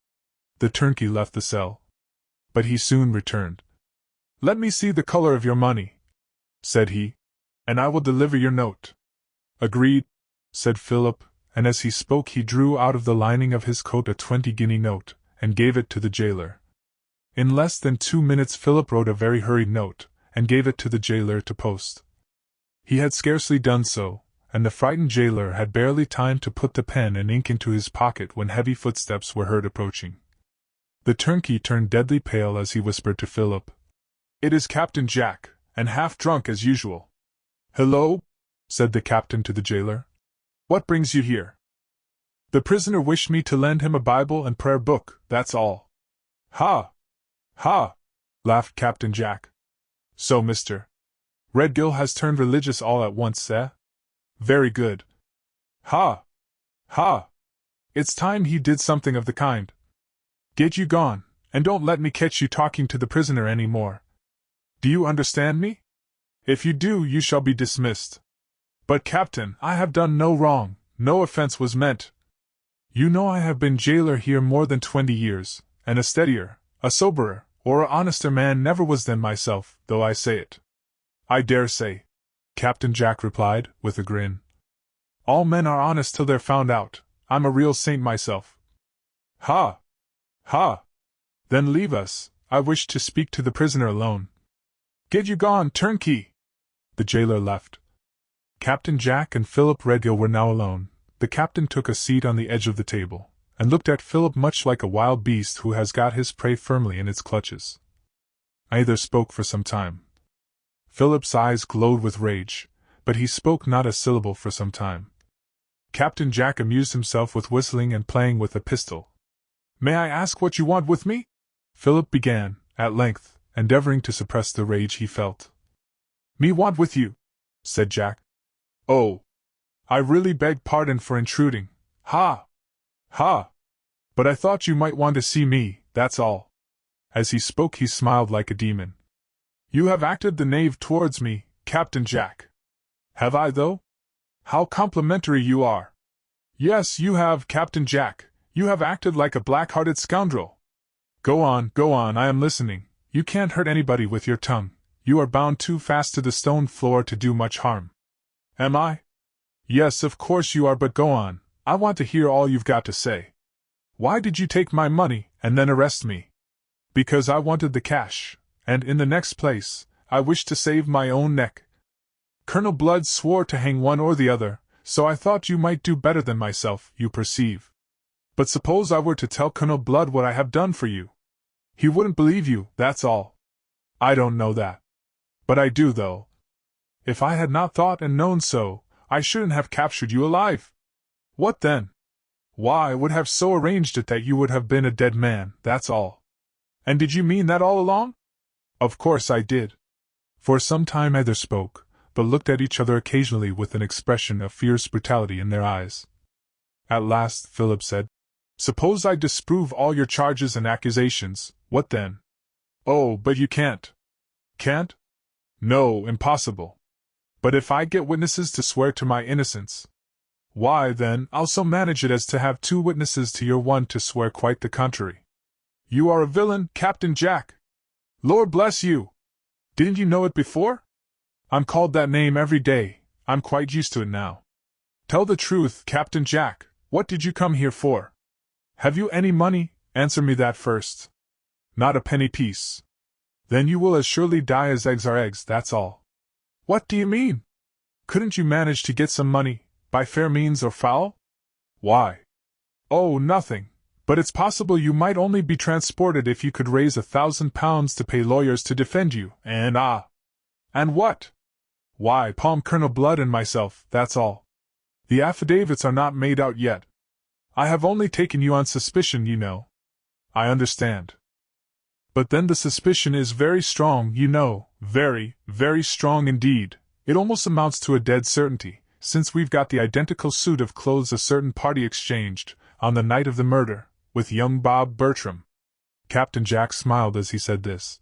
The turnkey left the cell. But he soon returned. "Let me see the color of your money," said he, "and I will deliver your note." "Agreed," said Philip, and as he spoke he drew out of the lining of his coat a 20-guinea note, and gave it to the jailer. In less than 2 minutes Philip wrote a very hurried note, and gave it to the jailer to post. He had scarcely done so, and the frightened jailer had barely time to put the pen and ink into his pocket when heavy footsteps were heard approaching. The turnkey turned deadly pale as he whispered to Philip, "It is Captain Jack, and half drunk as usual." "Hello," said the captain to the jailer. "What brings you here?" "The prisoner wished me to lend him a Bible and prayer book, that's all." "Ha! Ha!" laughed Captain Jack. "So Mr. Redgill has turned religious all at once, eh? Very good. Ha! Ha! It's time he did something of the kind. Get you gone, and don't let me catch you talking to the prisoner any more. Do you understand me? If you do, you shall be dismissed." "But, Captain, I have done no wrong, no offense was meant." "You know I have been jailer here more than 20 years, and a steadier, a soberer, or a honester man never was than myself, though I say it." "I dare say," Captain Jack replied, with a grin. "All men are honest till they're found out. I'm a real saint myself." "Ha! Ha! Then leave us, I wish to speak to the prisoner alone." Get you gone, turnkey! The jailer left. Captain Jack and Philip Redgill were now alone. The captain took a seat on the edge of the table, and looked at Philip much like a wild beast who has got his prey firmly in its clutches. Neither spoke for some time. Philip's eyes glowed with rage, but he spoke not a syllable for some time. Captain Jack amused himself with whistling and playing with a pistol. "May I ask what you want with me?" Philip began, at length, endeavoring to suppress the rage he felt. "Me want with you," said Jack. "Oh! I really beg pardon for intruding. Ha! Ha! But I thought you might want to see me, that's all." As he spoke he smiled like a demon. "You have acted the knave towards me, Captain Jack." "Have I, though? How complimentary you are!" "Yes, you have, Captain Jack. You have acted like a black-hearted scoundrel." Go on, I am listening. You can't hurt anybody with your tongue. You are bound too fast to the stone floor to do much harm." "Am I?" "Yes, of course you are, but go on. I want to hear all you've got to say." "Why did you take my money, and then arrest me?" "Because I wanted the cash, and in the next place, I wished to save my own neck. Colonel Blood swore to hang one or the other, so I thought you might do better than myself, you perceive. But suppose I were to tell Colonel Blood what I have done for you? He wouldn't believe you, that's all." "I don't know that. But I do, though. If I had not thought and known so, I shouldn't have captured you alive." "What then?" "Why, I would have so arranged it that you would have been a dead man, that's all." "And did you mean that all along?" "Of course I did." For some time neither spoke, but looked at each other occasionally with an expression of fierce brutality in their eyes. At last Philip said, "Suppose I disprove all your charges and accusations, what then?" "Oh, but you can't." "Can't?" "No, impossible." "But if I get witnesses to swear to my innocence?" "Why, then, I'll so manage it as to have 2 witnesses to your 1 to swear quite the contrary." "You are a villain, Captain Jack." "Lord bless you! Didn't you know it before?" "I'm called that name every day, I'm quite used to it now." "Tell the truth, Captain Jack, what did you come here for? Have you any money? Answer me that first." "Not a penny piece." "Then you will as surely die as eggs are eggs, that's all." "What do you mean? Couldn't you manage to get some money, by fair means or foul?" "Why?" "Oh, nothing. But it's possible you might only be transported if you could raise £1,000 to pay lawyers to defend you, and And what?" "Why, palm Colonel Blood and myself, that's all. The affidavits are not made out yet. I have only taken you on suspicion, you know." "I understand. But then the suspicion is very strong, you know, very, very strong indeed. It almost amounts to a dead certainty, since we've got the identical suit of clothes a certain party exchanged, on the night of the murder, with young Bob Bertram." Captain Jack smiled as he said this.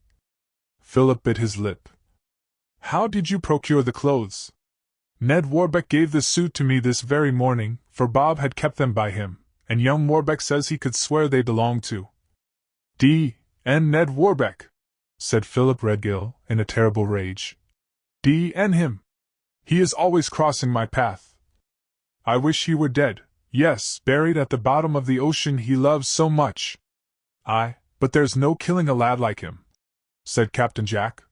Philip bit his lip. "How did you procure the clothes?" "Ned Warbeck gave the suit to me this very morning, for Bob had kept them by him, and young Warbeck says he could swear they belonged to D.N. Ned Warbeck," said Philip Redgill, in a terrible rage. "D.N. him! He is always crossing my path. I wish he were dead, yes, buried at the bottom of the ocean he loves so much." "But there's no killing a lad like him," said Captain Jack.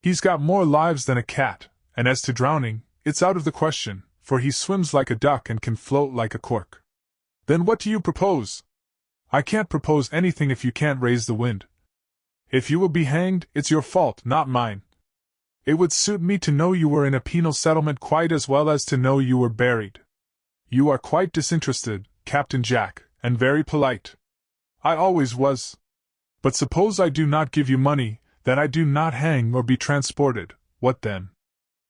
"He's got more lives than a cat, and as to drowning, it's out of the question, for he swims like a duck and can float like a cork." "Then what do you propose?" "I can't propose anything if you can't raise the wind. If you will be hanged, it's your fault, not mine. It would suit me to know you were in a penal settlement quite as well as to know you were buried. You are quite disinterested, Captain Jack, and very polite." "I always was." "But suppose I do not give you money, that I do not hang or be transported, what then?"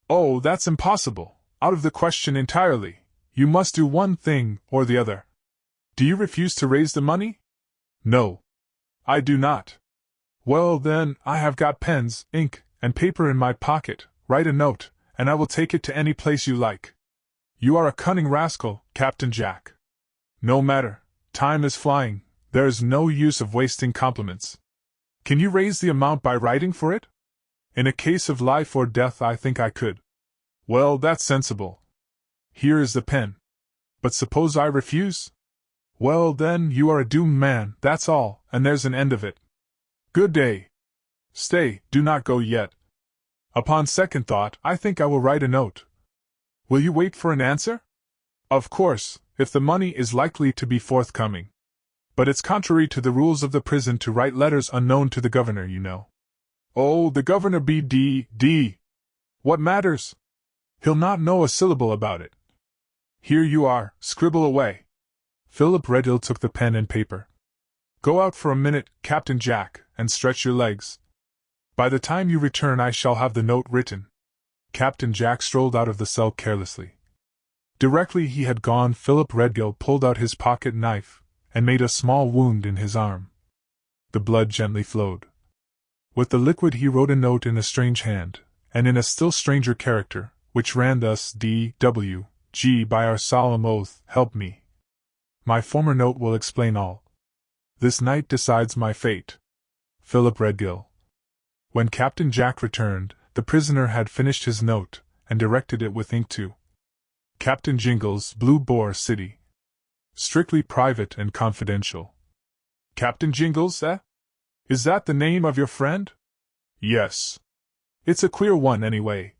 "Oh, that's impossible, out of the question entirely. You must do one thing or the other." "Do you refuse to raise the money?" "No. I do not." "Well, then, I have got pens, ink, and paper in my pocket. Write a note, and I will take it to any place you like." "You are a cunning rascal, Captain Jack." "No matter, time is flying, there is no use of wasting compliments. Can you raise the amount by writing for it?" "In a case of life or death I think I could." "Well, that's sensible. Here is the pen." "But suppose I refuse?" "Well, then, you are a doomed man, that's all, and there's an end of it. Good day." "Stay, do not go yet. Upon second thought, I think I will write a note. Will you wait for an answer? Of course, if the money is likely to be forthcoming. But it's contrary to the rules of the prison to write letters unknown to the governor, you know. Oh, the governor B.D. What matters? He'll not know a syllable about it. Here you are, scribble away. Philip Redhill took the pen and paper. Go out for a minute, Captain Jack, and stretch your legs. By the time you return I shall have the note written. Captain Jack strolled out of the cell carelessly. Directly he had gone, Philip Redhill pulled out his pocket knife and made a small wound in his arm. The blood gently flowed. With the liquid he wrote a note in a strange hand, and in a still stranger character, which ran thus: D.W.G. By our solemn oath, help me. My former note will explain all. This night decides my fate. Philip Redhill. When Captain Jack returned, the prisoner had finished his note, and directed it with ink to Captain Jingles, Blue Boar City. Strictly private and confidential. Captain Jingles, eh? Is that the name of your friend? Yes. It's a queer one anyway,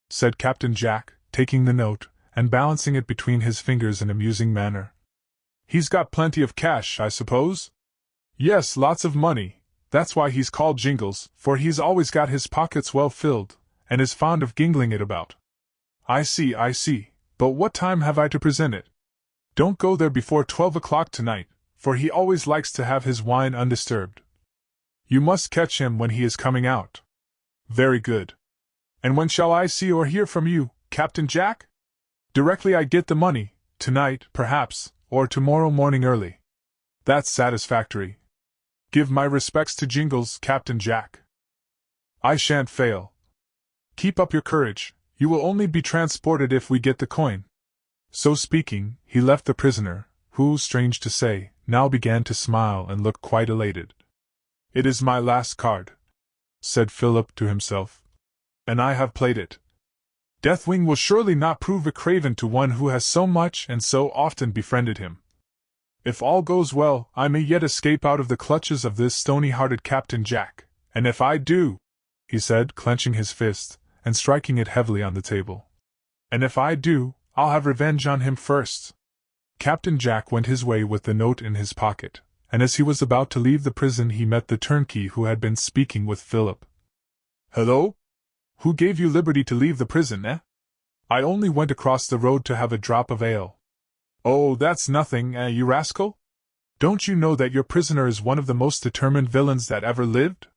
said Captain Jack, taking the note, and balancing it between his fingers in a musing manner. He's got plenty of cash, I suppose? Yes, lots of money. That's why he's called Jingles, for he's always got his pockets well filled, and is fond of gingling it about. I see. But what time have I to present it? Don't go there before 12 o'clock tonight, for he always likes to have his wine undisturbed. You must catch him when he is coming out. Very good. And when shall I see or hear from you, Captain Jack? Directly I get the money, tonight, perhaps, or tomorrow morning early. That's satisfactory. Give my respects to Jingles, Captain Jack. I shan't fail. Keep up your courage, you will only be transported if we get the coin. So speaking, he left the prisoner, who, strange to say, now began to smile and look quite elated. It is my last card, said Philip to himself, and I have played it. Deathwing will surely not prove a craven to one who has so much and so often befriended him. If all goes well, I may yet escape out of the clutches of this stony-hearted Captain Jack, and if I do, he said, clenching his fist and striking it heavily on the table, and if I do, I'll have revenge on him first. Captain Jack went his way with the note in his pocket, and as he was about to leave the prison he met the turnkey who had been speaking with Philip. Hello? Who gave you liberty to leave the prison, eh? I only went across the road to have a drop of ale. Oh, that's nothing, you rascal? Don't you know that your prisoner is one of the most determined villains that ever lived?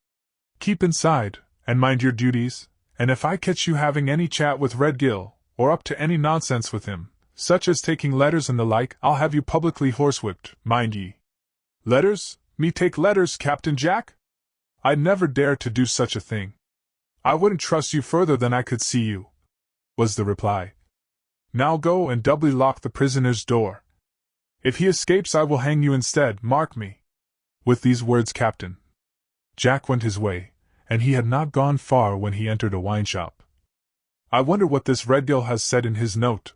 Keep inside, and mind your duties, and if I catch you having any chat with Redgill, or up to any nonsense with him, such as taking letters and the like, I'll have you publicly horsewhipped, mind ye. Letters? Me take letters, Captain Jack? I'd never dare to do such a thing. I wouldn't trust you further than I could see you, was the reply. Now go and doubly lock the prisoner's door. If he escapes I will hang you instead, mark me. With these words Captain Jack went his way, and he had not gone far when he entered a wine shop. I wonder what this Redgill has said in his note.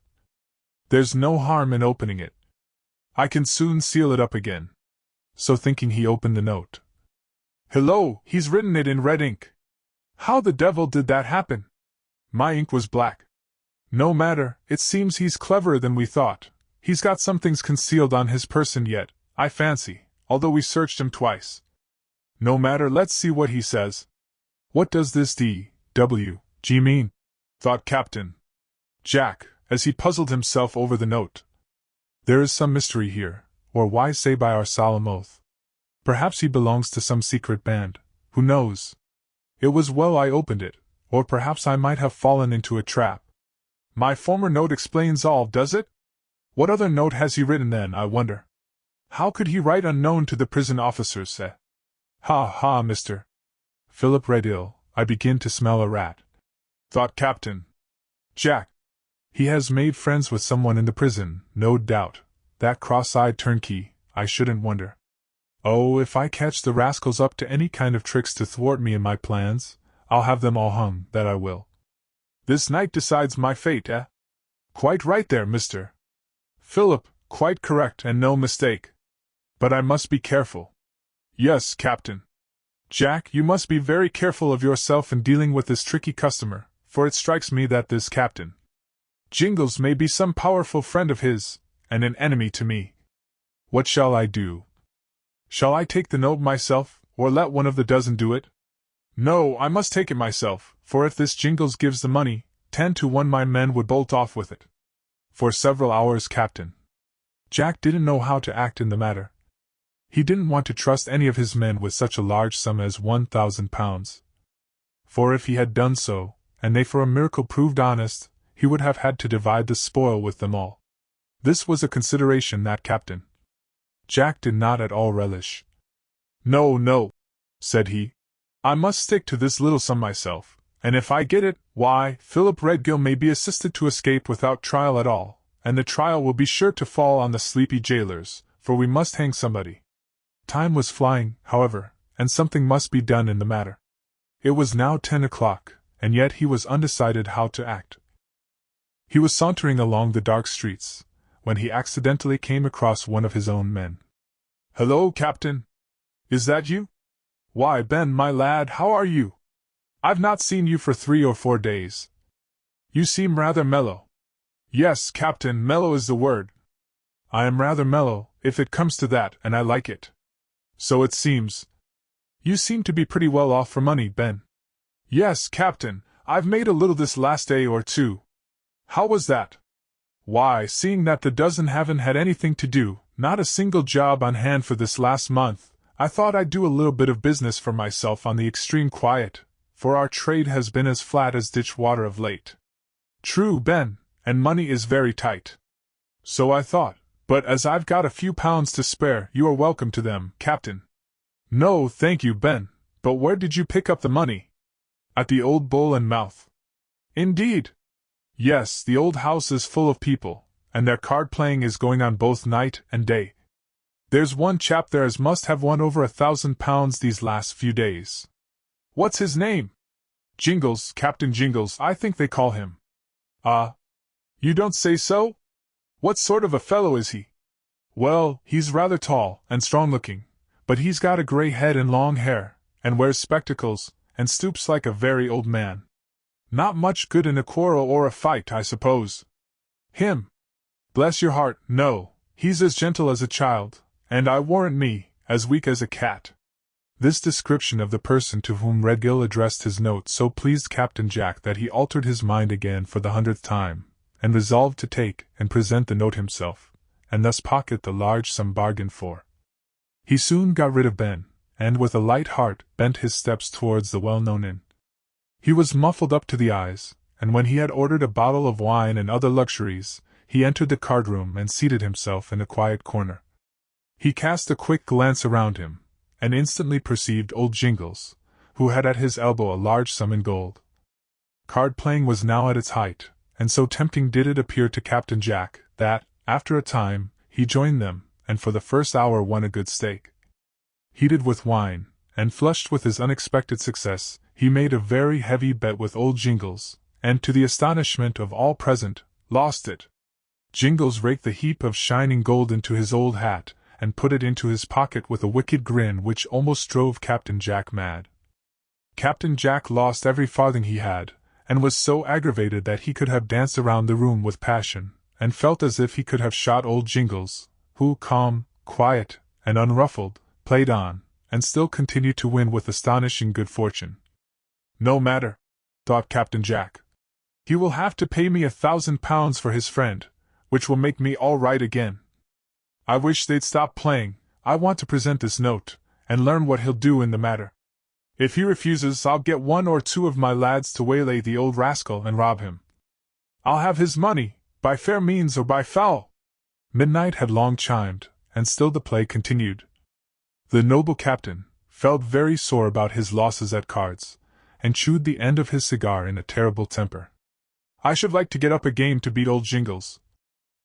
There's no harm in opening it. I can soon seal it up again. So thinking he opened the note. Hello, he's written it in red ink. How the devil did that happen? My ink was black. No matter, it seems he's cleverer than we thought. He's got some things concealed on his person yet, I fancy, although we searched him twice. No matter, let's see what he says. What does this D.W.G. mean? Thought Captain Jack, as he puzzled himself over the note. There is some mystery here, or why say by our solemn oath? Perhaps he belongs to some secret band, who knows? It was well I opened it, or perhaps I might have fallen into a trap. My former note explains all, does it? What other note has he written then, I wonder? How could he write unknown to the prison officers, eh? Ha, Mr. Philip Redhill, I begin to smell a rat, thought Captain Jack. He has made friends with someone in the prison, no doubt. That cross-eyed turnkey, I shouldn't wonder. Oh, if I catch the rascals up to any kind of tricks to thwart me in my plans, I'll have them all hung, that I will. This night decides my fate, eh? Quite right there, Mr. Philip, quite correct and no mistake. But I must be careful. Yes, Captain Jack, you must be very careful of yourself in dealing with this tricky customer, for it strikes me that this Captain Jingles may be some powerful friend of his, and an enemy to me. What shall I do? Shall I take the note myself, or let one of the dozen do it? No, I must take it myself, for if this Jingles gives the money, 10 to 1 my men would bolt off with it. For several hours Captain Jack didn't know how to act in the matter. He didn't want to trust any of his men with such a large sum as £1,000. For if he had done so, and they for a miracle proved honest, he would have had to divide the spoil with them all. This was a consideration that Captain Jack did not at all relish. No, no, said he. I must stick to this little sum myself, and if I get it, why, Philip Redgill may be assisted to escape without trial at all, and the trial will be sure to fall on the sleepy jailers, for we must hang somebody. Time was flying, however, and something must be done in the matter. It was now 10 o'clock, and yet he was undecided how to act. He was sauntering along the dark streets, when he accidentally came across one of his own men. "Hello, Captain! Is that you? Why, Ben, my lad, how are you? I've not seen you for 3 or 4 days. You seem rather mellow." "Yes, Captain, mellow is the word. I am rather mellow, if it comes to that, and I like it. So it seems. You seem to be pretty well off for money, Ben." "Yes, Captain, I've made a little this last day or two." "How was that?" "Why, seeing that the dozen haven't had anything to do, not a single job on hand for this last month, I thought I'd do a little bit of business for myself on the extreme quiet, for our trade has been as flat as ditch water of late." "True, Ben, and money is very tight." "So I thought, but as I've got a few pounds to spare, you are welcome to them, Captain." "No, thank you, Ben, but where did you pick up the money?" "At the Old Bull and Mouth." "Indeed?" "Yes, the old house is full of people, and their card-playing is going on both night and day. There's one chap there as must have won over £1,000 these last few days." "What's his name?" "Jingles, Captain Jingles, I think they call him." "Ah, you don't say so? What sort of a fellow is he?" "Well, he's rather tall and strong-looking, but he's got a grey head and long hair, and wears spectacles, and stoops like a very old man. Not much good in a quarrel or a fight, I suppose." "Him? Bless your heart, no, he's as gentle as a child, and I warrant me, as weak as a cat." This description of the person to whom Redgill addressed his note so pleased Captain Jack that he altered his mind again for the 100th time, and resolved to take and present the note himself, and thus pocket the large sum bargained for. He soon got rid of Ben, and with a light heart bent his steps towards the well-known inn. He was muffled up to the eyes, and when he had ordered a bottle of wine and other luxuries, he entered the card-room and seated himself in a quiet corner. He cast a quick glance around him, and instantly perceived old Jingles, who had at his elbow a large sum in gold. Card-playing was now at its height, and so tempting did it appear to Captain Jack, that, after a time, he joined them, and for the first hour won a good stake. Heated with wine, and flushed with his unexpected success, he made a very heavy bet with old Jingles, and to the astonishment of all present, lost it. Jingles raked the heap of shining gold into his old hat, and put it into his pocket with a wicked grin which almost drove Captain Jack mad. Captain Jack lost every farthing he had, and was so aggravated that he could have danced around the room with passion, and felt as if he could have shot old Jingles, who, calm, quiet, and unruffled, played on, and still continued to win with astonishing good fortune. "No matter," thought Captain Jack. "He will have to pay me £1,000 for his friend, which will make me all right again. I wish they'd stop playing. I want to present this note, and learn what he'll do in the matter. If he refuses, I'll get 1 or 2 of my lads to waylay the old rascal and rob him. I'll have his money, by fair means or by foul." Midnight had long chimed, and still the play continued. The noble captain felt very sore about his losses at cards, and chewed the end of his cigar in a terrible temper. "I should like to get up a game to beat old Jingles,"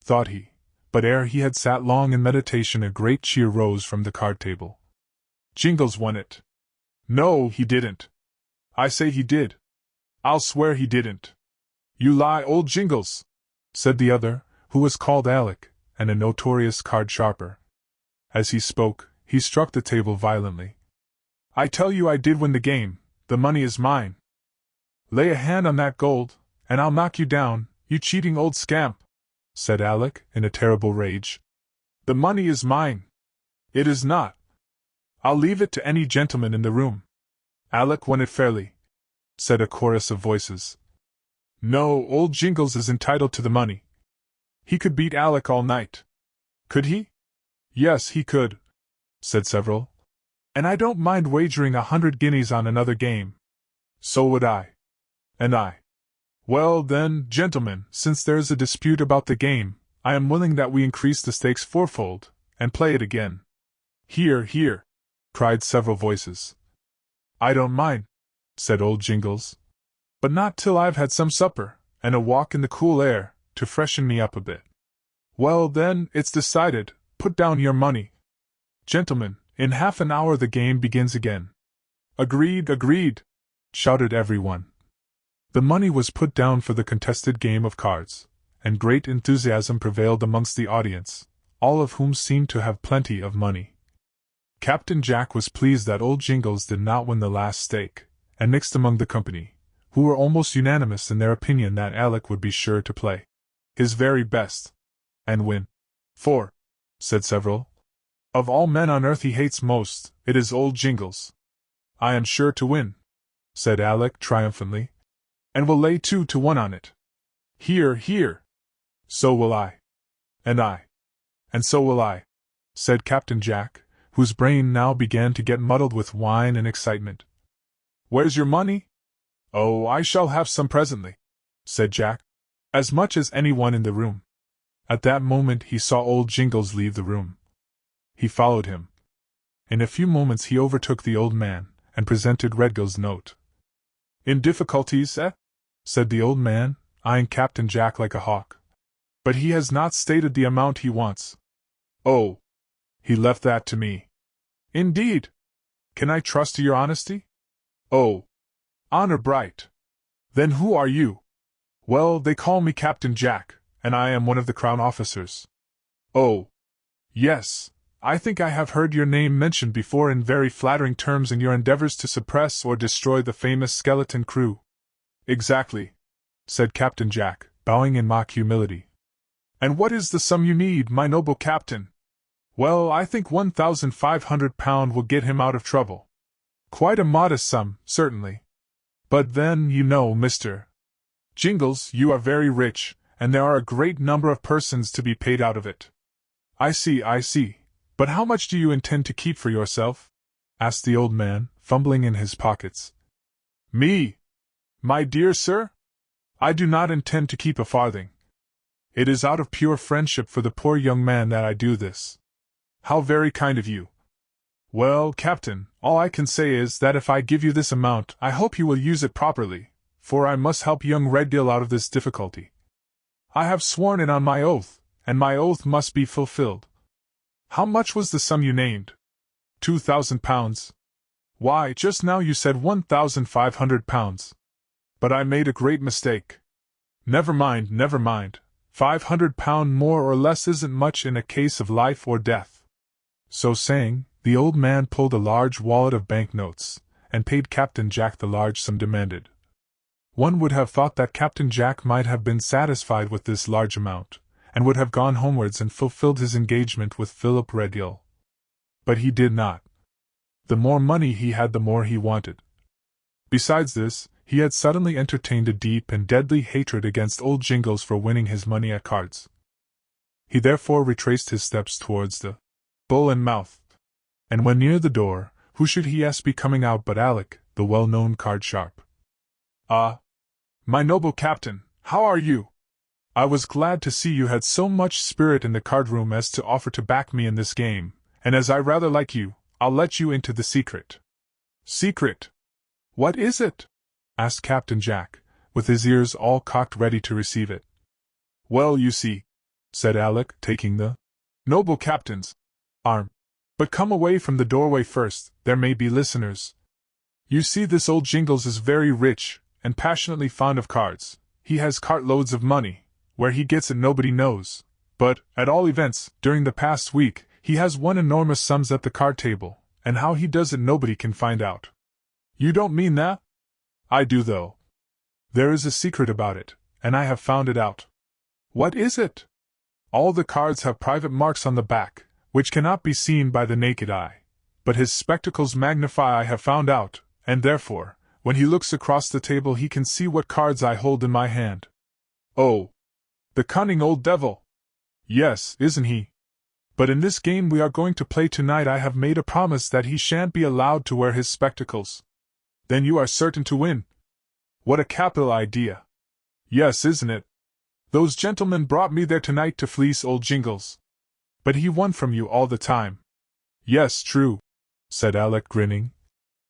thought he, but ere he had sat long in meditation a great cheer rose from the card-table. "Jingles won it." "No, he didn't." "I say he did." "I'll swear he didn't." "You lie, old Jingles," said the other, who was called Alec, and a notorious card-sharper. As he spoke, he struck the table violently. I tell you I did win the game. The money is mine. Lay a hand on that gold, and I'll knock you down, you cheating old scamp, said Alec, in a terrible rage. The money is mine. It is not. I'll leave it to any gentleman in the room. Alec won it fairly, said a chorus of voices. No, old Jingles is entitled to the money. He could beat Alec all night. Could he? Yes, he could, said several. And I don't mind wagering 100 guineas on another game. So would I. And I. Well then, gentlemen, since there is a dispute about the game, I am willing that we increase the stakes fourfold, and play it again. Hear, hear, cried several voices. I don't mind, said old Jingles. But not till I've had some supper, and a walk in the cool air, to freshen me up a bit. Well then, it's decided, put down your money. Gentlemen, in half an hour the game begins again. Agreed, agreed, shouted everyone. The money was put down for the contested game of cards, and great enthusiasm prevailed amongst the audience, all of whom seemed to have plenty of money. Captain Jack was pleased that old Jingles did not win the last stake, and mixed among the company, who were almost unanimous in their opinion that Alec would be sure to play his very best, and win. For, said several, of all men on earth he hates most, it is old Jingles. I am sure to win, said Alec triumphantly, and will lay 2 to 1 on it. Hear, hear. So will I. And I. And so will I, said Captain Jack, whose brain now began to get muddled with wine and excitement. Where's your money? Oh, I shall have some presently, said Jack, as much as anyone in the room. At that moment he saw old Jingles leave the room. He followed him. In a few moments he overtook the old man, and presented Redgill's note. In difficulties, eh? Said the old man, eyeing Captain Jack like a hawk. But he has not stated the amount he wants. Oh, he left that to me. Indeed? Can I trust to your honesty? Oh, honor bright. Then who are you? Well, they call me Captain Jack, and I am one of the Crown officers. Oh, yes, I think I have heard your name mentioned before in very flattering terms in your endeavors to suppress or destroy the famous skeleton crew. Exactly, said Captain Jack, bowing in mock humility. And what is the sum you need, my noble captain? Well, I think £1,500 will get him out of trouble. Quite a modest sum, certainly. But then, you know, Mr. Jingles, you are very rich, and there are a great number of persons to be paid out of it. I see, I see. But how much do you intend to keep for yourself? Asked the old man, fumbling in his pockets. Me? My dear sir? I do not intend to keep a farthing. It is out of pure friendship for the poor young man that I do this. How very kind of you. Well, Captain, all I can say is that if I give you this amount, I hope you will use it properly, for I must help young Redgill out of this difficulty. I have sworn it on my oath, and my oath must be fulfilled. How much was the sum you named? £2,000. Why, just now you said £1,500. But I made a great mistake. Never mind, never mind. £500 more or less isn't much in a case of life or death. So saying, the old man pulled a large wallet of banknotes, and paid Captain Jack the large sum demanded. One would have thought that Captain Jack might have been satisfied with this large amount, and would have gone homewards and fulfilled his engagement with Philip Redgill. But he did not. The more money he had, the more he wanted. Besides this, he had suddenly entertained a deep and deadly hatred against old Jingles for winning his money at cards. He therefore retraced his steps towards the Bull and Mouth, and when near the door, who should he be coming out but Alec, the well-known card sharp. Ah, my noble captain, how are you? I was glad to see you had so much spirit in the card-room as to offer to back me in this game, and as I rather like you, I'll let you into the secret. Secret? What is it? Asked Captain Jack, with his ears all cocked ready to receive it. Well, you see, said Alec, taking the noble captain's arm. But come away from the doorway first, there may be listeners. You see, this old Jingles is very rich, and passionately fond of cards. He has cartloads of money. Where he gets it nobody knows, but, at all events, during the past week, he has won enormous sums at the card table, and how he does it nobody can find out. You don't mean that? I do though. There is a secret about it, and I have found it out. What is it? All the cards have private marks on the back, which cannot be seen by the naked eye. But his spectacles magnify I have found out, and therefore, when he looks across the table he can see what cards I hold in my hand. Oh! The cunning old devil! Yes, isn't he? But in this game we are going to play tonight I have made a promise that he shan't be allowed to wear his spectacles. Then you are certain to win. What a capital idea! Yes, isn't it? Those gentlemen brought me there tonight to fleece old Jingles. But he won from you all the time. Yes, true, said Alec, grinning.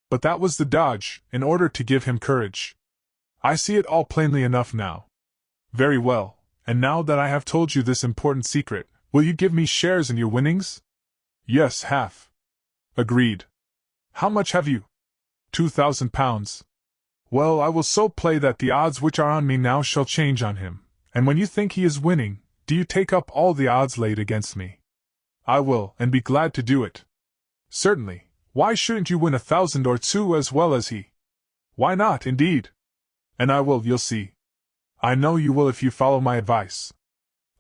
But that was the dodge, in order to give him courage. I see it all plainly enough now. Very well, and now that I have told you this important secret, will you give me shares in your winnings? Yes, half. Agreed. How much have you? £2,000. Well, I will so play that the odds which are on me now shall change on him, and when you think he is winning, do you take up all the odds laid against me? I will, and be glad to do it. Certainly. Why shouldn't you win 1,000 or 2 as well as he? Why not, indeed? And I will, you'll see. I know you will if you follow my advice.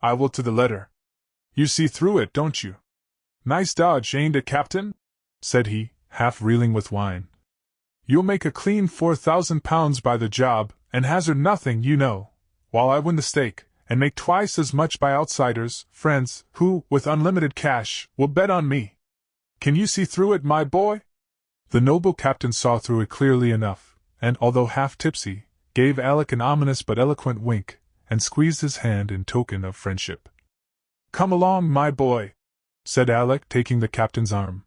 I will to the letter. You see through it, don't you? Nice dodge, ain't it, Captain? Said he, half reeling with wine. You'll make a clean £4,000 by the job, and hazard nothing, you know, while I win the stake, and make twice as much by outsiders, friends, who, with unlimited cash, will bet on me. Can you see through it, my boy? The noble captain saw through it clearly enough, and, although half tipsy, gave Alec an ominous but eloquent wink, and squeezed his hand in token of friendship. Come along, my boy, said Alec, taking the captain's arm.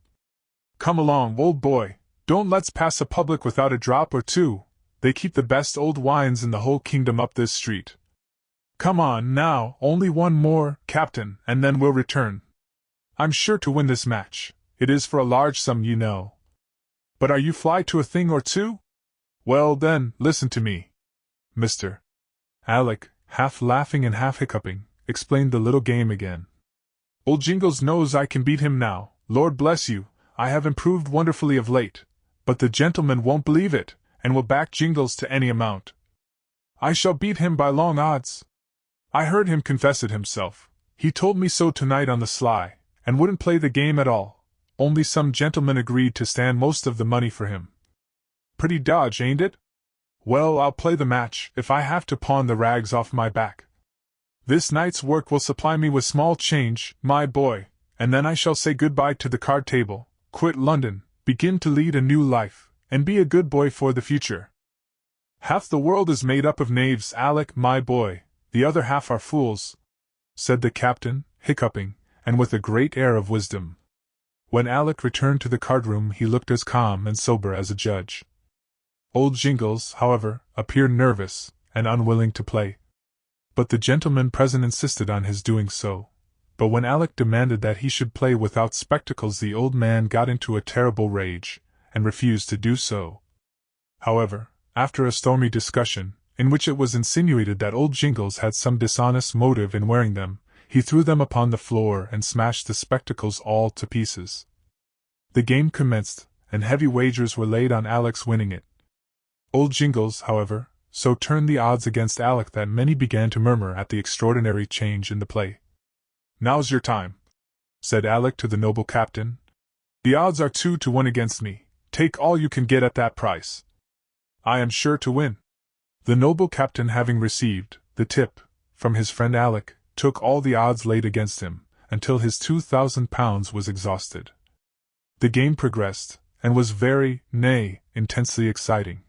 Come along, old boy, don't let's pass a public without a drop or two, they keep the best old wines in the whole kingdom up this street. Come on, now, only one more, Captain, and then we'll return. I'm sure to win this match. It is for a large sum, you know. But are you fly to a thing or two? Well then, listen to me. Mr. Alec, half laughing and half hiccuping, explained the little game again. Old Jingles knows I can beat him now, Lord bless you, I have improved wonderfully of late, but the gentleman won't believe it, and will back Jingles to any amount. I shall beat him by long odds. I heard him confess it himself. He told me so tonight on the sly, and wouldn't play the game at all. Only some gentlemen agreed to stand most of the money for him. Pretty dodge, ain't it? Well, I'll play the match, if I have to pawn the rags off my back. This night's work will supply me with small change, my boy, and then I shall say goodbye to the card table, quit London, begin to lead a new life, and be a good boy for the future. Half the world is made up of knaves, Alec, my boy, the other half are fools, said the captain, hiccuping, and with a great air of wisdom. When Alec returned to the card-room he looked as calm and sober as a judge. Old Jingles, however, appeared nervous, and unwilling to play. But the gentlemen present insisted on his doing so. But when Alec demanded that he should play without spectacles the old man got into a terrible rage, and refused to do so. However, after a stormy discussion, in which it was insinuated that old Jingles had some dishonest motive in wearing them, he threw them upon the floor and smashed the spectacles all to pieces. The game commenced, and heavy wagers were laid on Alec's winning it. Old Jingles, however, so turned the odds against Alec that many began to murmur at the extraordinary change in the play. Now's your time, said Alec to the noble captain. The odds are 2 to 1 against me. Take all you can get at that price. I am sure to win. The noble captain, having received the tip from his friend Alec, took all the odds laid against him, until his £2,000 was exhausted. The game progressed, and was very, nay, intensely exciting.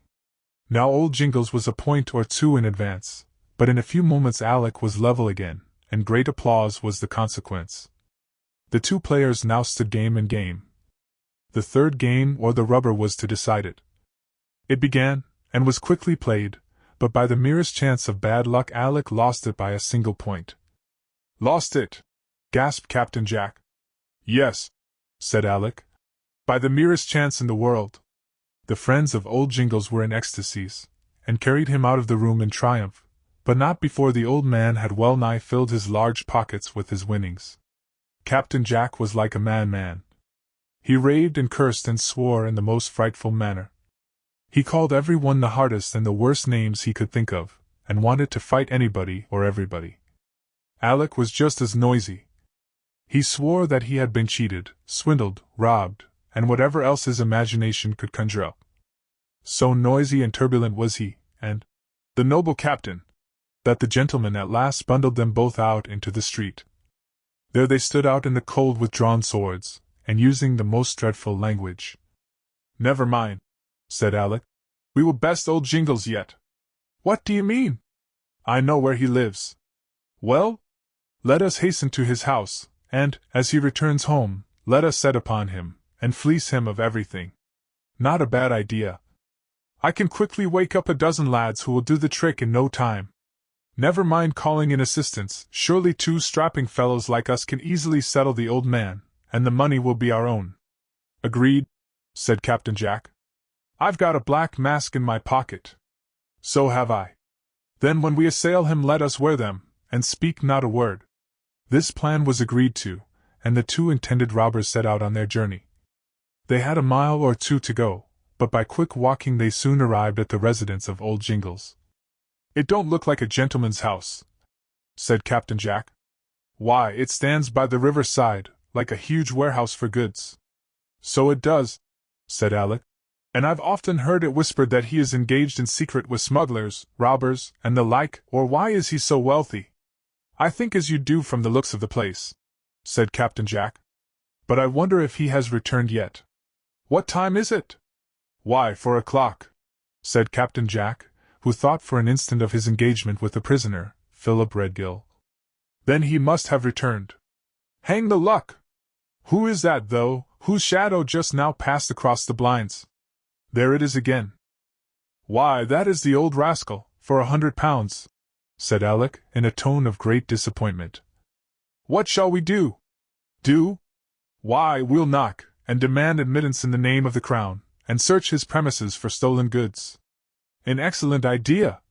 Now old Jingles was a point or two in advance, but in a few moments Alec was level again, and great applause was the consequence. The two players now stood game and game. The third game or the rubber was to decide it. It began, and was quickly played, but by the merest chance of bad luck Alec lost it by a single point. Lost it? Gasped Captain Jack. Yes, said Alec. By the merest chance in the world. The friends of old Jingles were in ecstasies, and carried him out of the room in triumph, but not before the old man had well nigh filled his large pockets with his winnings. Captain Jack was like a madman. He raved and cursed and swore in the most frightful manner. He called everyone the hardest and the worst names he could think of, and wanted to fight anybody or everybody. Alec was just as noisy. He swore that he had been cheated, swindled, robbed, and whatever else his imagination could conjure up. So noisy and turbulent was he, and the noble captain, that the gentleman at last bundled them both out into the street. There they stood out in the cold with drawn swords, and using the most dreadful language. "Never mind," said Alec. "We will best old Jingles yet." "What do you mean?" "I know where he lives." "Well? Let us hasten to his house, and, as he returns home, let us set upon him, and fleece him of everything." "Not a bad idea. I can quickly wake up a dozen lads who will do the trick in no time. Never mind calling in assistance, surely 2 strapping fellows like us can easily settle the old man, and the money will be our own." "Agreed," said Captain Jack. "I've got a black mask in my pocket." "So have I." "Then when we assail him let us wear them, and speak not a word." This plan was agreed to, and the 2 intended robbers set out on their journey. They had a mile or 2 to go, but by quick walking they soon arrived at the residence of old Jingles. "It don't look like a gentleman's house," said Captain Jack. "Why, it stands by the river side, like a huge warehouse for goods." "So it does," said Alec. "And I've often heard it whispered that he is engaged in secret with smugglers, robbers, and the like, or why is he so wealthy?" "I think as you do from the looks of the place," said Captain Jack. "But I wonder if he has returned yet." "What time is it?" "Why, 4 o'clock," said Captain Jack, who thought for an instant of his engagement with the prisoner, Philip Redgill. "Then he must have returned." "Hang the luck! Who is that, though, whose shadow just now passed across the blinds? There it is again." "Why, that is the old rascal, for £100, said Alec, in a tone of great disappointment. "What shall we do?" "Do? Why, we'll knock, and demand admittance in the name of the Crown, and search his premises for stolen goods." "An excellent idea,"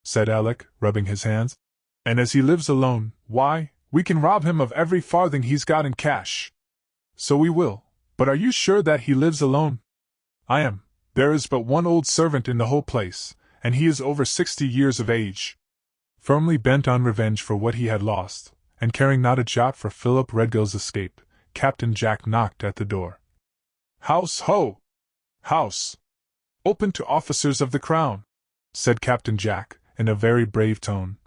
said Alec, rubbing his hands. "And as he lives alone, why, we can rob him of every farthing he's got in cash." "So we will, but are you sure that he lives alone?" "I am. There is but one old servant in the whole place, and he is over 60 years of age." Firmly bent on revenge for what he had lost, and caring not a jot for Philip Redgill's escape, Captain Jack knocked at the door. "House ho! House! Open to officers of the Crown," said Captain Jack, in a very brave tone.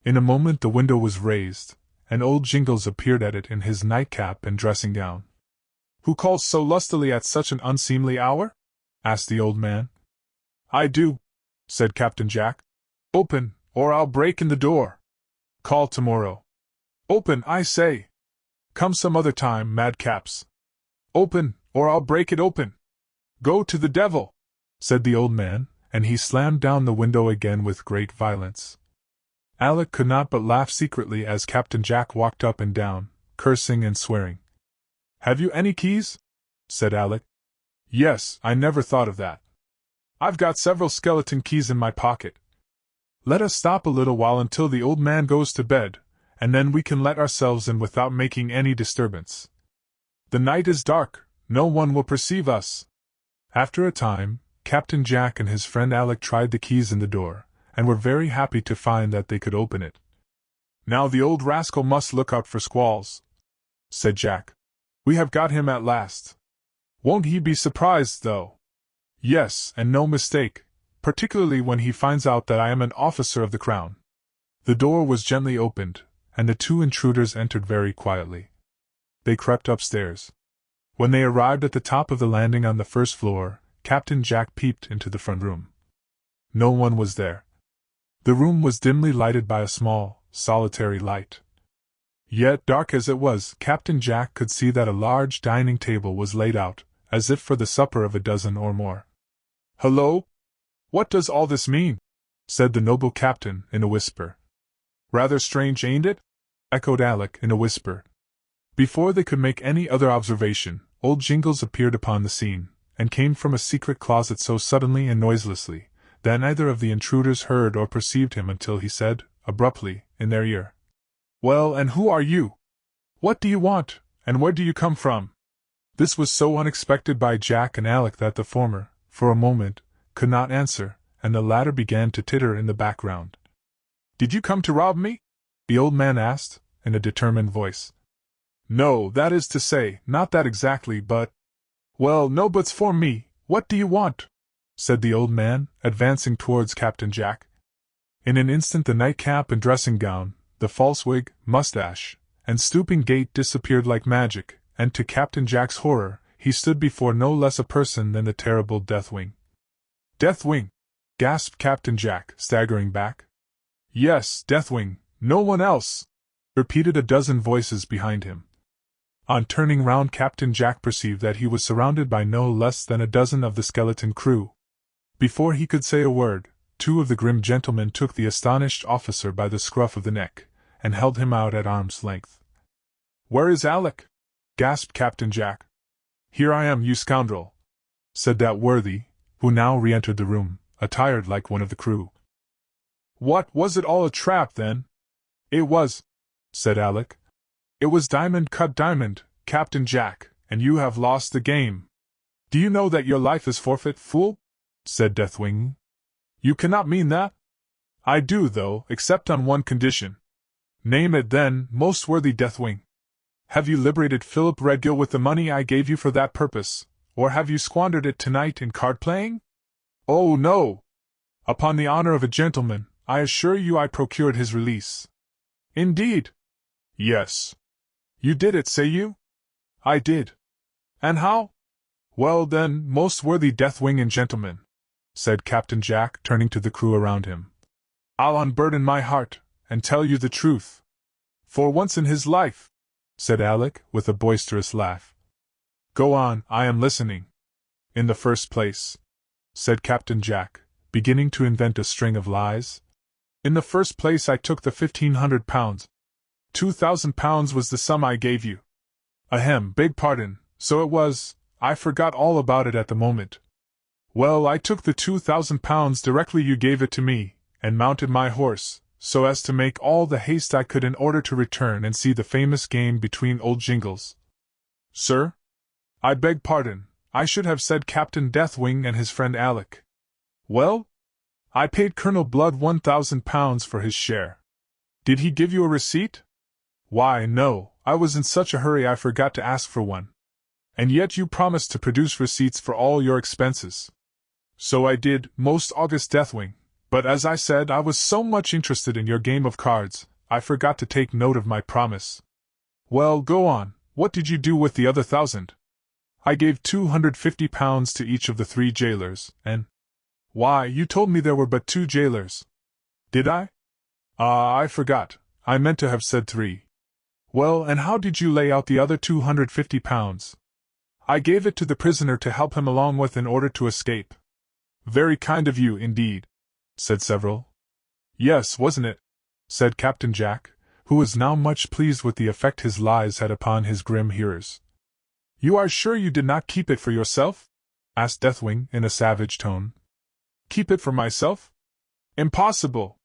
In a moment the window was raised, and old Jingles appeared at it in his nightcap and dressing gown. "Who calls so lustily at such an unseemly hour?" asked the old man. "I do," said Captain Jack. "Open, or I'll break in the door." "Call tomorrow." "Open, I say." "Come some other time, madcaps." "Open, or I'll break it open." "Go to the devil," said the old man, and he slammed down the window again with great violence. Alec could not but laugh secretly as Captain Jack walked up and down, cursing and swearing. "Have you any keys?" said Alec. "Yes, I never thought of that. I've got several skeleton keys in my pocket. Let us stop a little while until the old man goes to bed, and then we can let ourselves in without making any disturbance. The night is dark, no one will perceive us." After a time, Captain Jack and his friend Alec tried the keys in the door, and were very happy to find that they could open it. "Now the old rascal must look out for squalls," said Jack. "We have got him at last. Won't he be surprised, though?" "Yes, and no mistake, particularly when he finds out that I am an officer of the Crown." The door was gently opened, and the 2 intruders entered very quietly. They crept upstairs. When they arrived at the top of the landing on the first floor, Captain Jack peeped into the front room. No one was there. The room was dimly lighted by a small, solitary light. Yet, dark as it was, Captain Jack could see that a large dining table was laid out, as if for the supper of a dozen or more. "Hullo! What does all this mean?" said the noble captain, in a whisper. "Rather strange, ain't it?" echoed Alec, in a whisper. Before they could make any other observation, old Jingles appeared upon the scene, and came from a secret closet so suddenly and noiselessly, that neither of the intruders heard or perceived him until he said, abruptly, in their ear, "Well, and who are you? What do you want, and where do you come from?" This was so unexpected by Jack and Alec that the former, for a moment, could not answer, and the latter began to titter in the background. "Did you come to rob me?" the old man asked, in a determined voice. "No, that is to say, not that exactly, but—" "Well, no buts for me, what do you want?" said the old man, advancing towards Captain Jack. In an instant the nightcap and dressing gown, the false wig, mustache, and stooping gait disappeared like magic, and to Captain Jack's horror, he stood before no less a person than the terrible Deathwing. "Deathwing!" gasped Captain Jack, staggering back. "Yes, Deathwing, no one else!" repeated a dozen voices behind him. On turning round, Captain Jack perceived that he was surrounded by no less than a dozen of the skeleton crew. Before he could say a word, two of the grim gentlemen took the astonished officer by the scruff of the neck, and held him out at arm's length. "Where is Alec?" gasped Captain Jack. "Here I am, you scoundrel," said that worthy, who now re-entered the room, attired like one of the crew. "What, was it all a trap, then?" "It was," said Alec. "It was diamond cut diamond, Captain Jack, and you have lost the game." "Do you know that your life is forfeit, fool?" said Deathwing. "You cannot mean that?" "I do, though, except on one condition." "Name it, then, most worthy Deathwing. Have you liberated Philip Redgill with the money I gave you for that purpose, or have you squandered it tonight in card-playing?" "Oh, no! Upon the honor of a gentleman, I assure you I procured his release." "Indeed?" "Yes." "You did it, say you?" "I did." "And how?" "Well, then, most worthy Deathwing and gentlemen," said Captain Jack, turning to the crew around him, "I'll unburden my heart, and tell you the truth." "For once in his life," said Alec, with a boisterous laugh. "Go on, I am listening." "In the first place," said Captain Jack, beginning to invent a string of lies, "in the first place I took the £1,500. £2,000 was the sum I gave you." "Ahem, beg pardon, so it was, I forgot all about it at the moment." "Well, I took the £2,000 directly you gave it to me, and mounted my horse, so as to make all the haste I could in order to return and see the famous game between old Jingles." "Sir? I beg pardon, I should have said Captain Deathwing and his friend Alec." "Well? I paid Colonel Blood £1,000 for his share." "Did he give you a receipt?" "Why, no, I was in such a hurry I forgot to ask for one." "And yet you promised to produce receipts for all your expenses." "So I did, most august Deathwing, but as I said I was so much interested in your game of cards, I forgot to take note of my promise." "Well, go on, what did you do with the other 1,000? "I gave £250 to each of the 3 jailers, and—" "Why, you told me there were but 2 jailers." "Did I? Ah, I forgot, I meant to have said 3. "Well, and how did you lay out the other £250? "I gave it to the prisoner to help him along with in order to escape." "Very kind of you, indeed," said several. "Yes, wasn't it?" said Captain Jack, who was now much pleased with the effect his lies had upon his grim hearers. "You are sure you did not keep it for yourself?" asked Deathwing in a savage tone. "Keep it for myself? Impossible!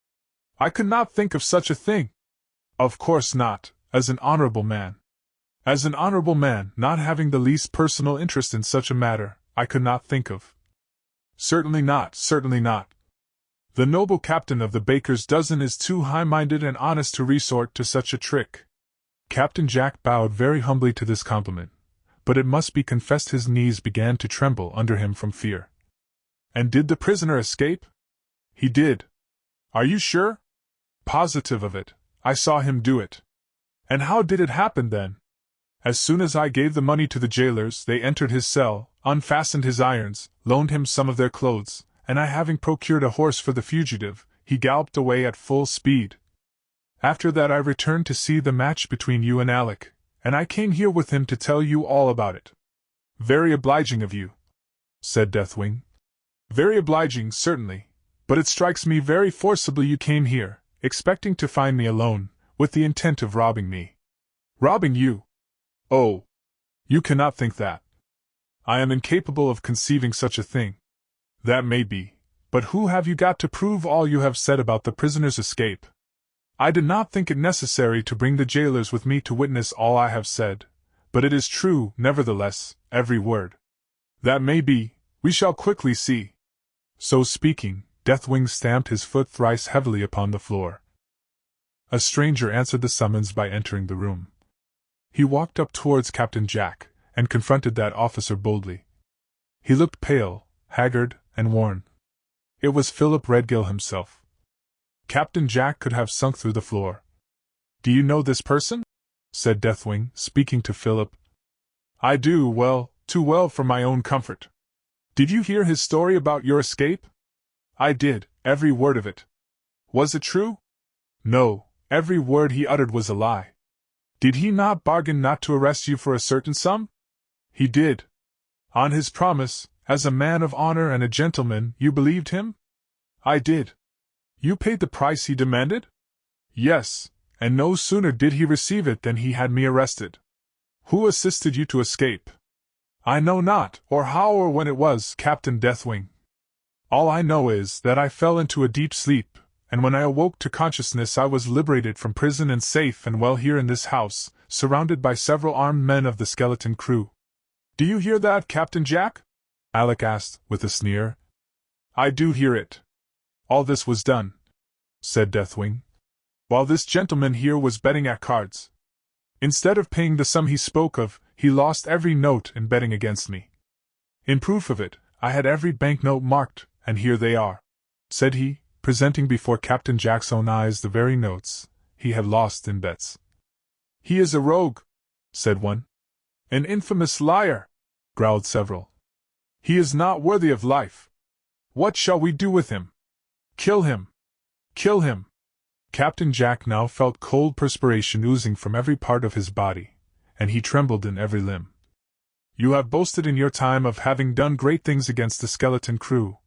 I could not think of such a thing." "Of course not, as an honorable man." "As an honorable man, not having the least personal interest in such a matter, I could not think of." "Certainly not, certainly not. The noble captain of the baker's dozen is too high-minded and honest to resort to such a trick." Captain Jack bowed very humbly to this compliment, but it must be confessed his knees began to tremble under him from fear. "And did the prisoner escape?" "He did." "Are you sure?" "Positive of it. I saw him do it." "And how did it happen, then?" "As soon as I gave the money to the jailers, they entered his cell, unfastened his irons, loaned him some of their clothes, and I having procured a horse for the fugitive, he galloped away at full speed. After that I returned to see the match between you and Alec, and I came here with him to tell you all about it." "Very obliging of you," said Deathwing. "Very obliging, certainly, but it strikes me very forcibly you came here, expecting to find me alone, with the intent of robbing me." "Robbing you? Oh! You cannot think that. I am incapable of conceiving such a thing." "That may be, but who have you got to prove all you have said about the prisoner's escape?" "I did not think it necessary to bring the jailers with me to witness all I have said, but it is true, nevertheless, every word. That may be, we shall quickly see. So speaking, Deathwing stamped his foot thrice heavily upon the floor. A stranger answered the summons by entering the room. He walked up towards Captain Jack, and confronted that officer boldly. He looked pale, haggard, and worn. It was Philip Redgill himself. Captain Jack could have sunk through the floor. "Do you know this person?" said Deathwing, speaking to Philip. "I do, well, too well for my own comfort." "Did you hear his story about your escape?" "I did, every word of it." "Was it true?" "No, every word he uttered was a lie." "Did he not bargain not to arrest you for a certain sum?" "He did." "On his promise, as a man of honor and a gentleman, you believed him?" "I did." "You paid the price he demanded?" "Yes, and no sooner did he receive it than he had me arrested." "Who assisted you to escape?" "I know not, or how or when it was, Captain Deathwing. All I know is that I fell into a deep sleep, and when I awoke to consciousness I was liberated from prison and safe and well here in this house, surrounded by several armed men of the skeleton crew." "Do you hear that, Captain Jack?" Alec asked, with a sneer. "I do hear it. All this was done," said Deathwing, "while this gentleman here was betting at cards. Instead of paying the sum he spoke of, he lost every note in betting against me. In proof of it, I had every banknote marked, and here they are," said he, presenting before Captain Jack's own eyes the very notes he had lost in bets. "He is a rogue," said one. "An infamous liar," growled several. "He is not worthy of life. What shall we do with him?" "Kill him! Kill him!" Captain Jack now felt cold perspiration oozing from every part of his body, and he trembled in every limb. "You have boasted in your time of having done great things against the skeleton crew,"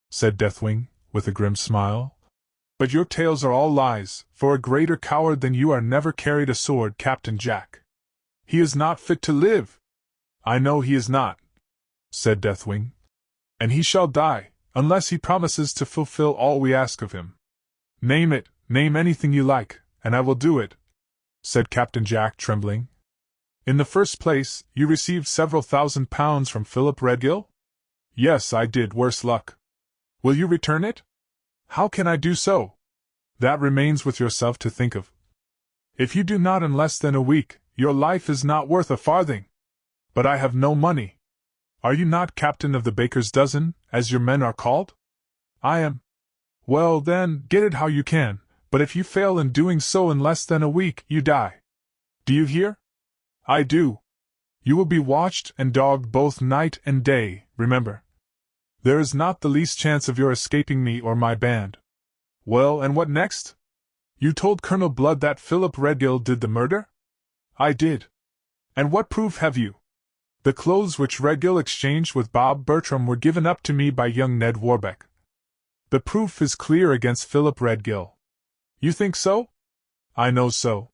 said Deathwing, with a grim smile. "But your tales are all lies, for a greater coward than you are never carried a sword, Captain Jack. He is not fit to live." "I know he is not," said Deathwing. "And he shall die, unless he promises to fulfill all we ask of him." "Name it, name anything you like, and I will do it," said Captain Jack, trembling. "In the first place, you received several £1,000 from Philip Redgill?" "Yes, I did, worse luck." "Will you return it?" "How can I do so?" "That remains with yourself to think of." "If you do not in less than a week, your life is not worth a farthing." "But I have no money." "Are you not captain of the baker's dozen, as your men are called?" "I am." "Well, then, get it how you can, but if you fail in doing so in less than a week, you die. Do you hear?" "I do." "You will be watched and dogged both night and day, remember. There is not the least chance of your escaping me or my band." "Well, and what next?" "You told Colonel Blood that Philip Redgill did the murder?" "I did." "And what proof have you?" "The clothes which Redgill exchanged with Bob Bertram were given up to me by young Ned Warbeck." "The proof is clear against Philip Redgill." "You think so?" "I know so."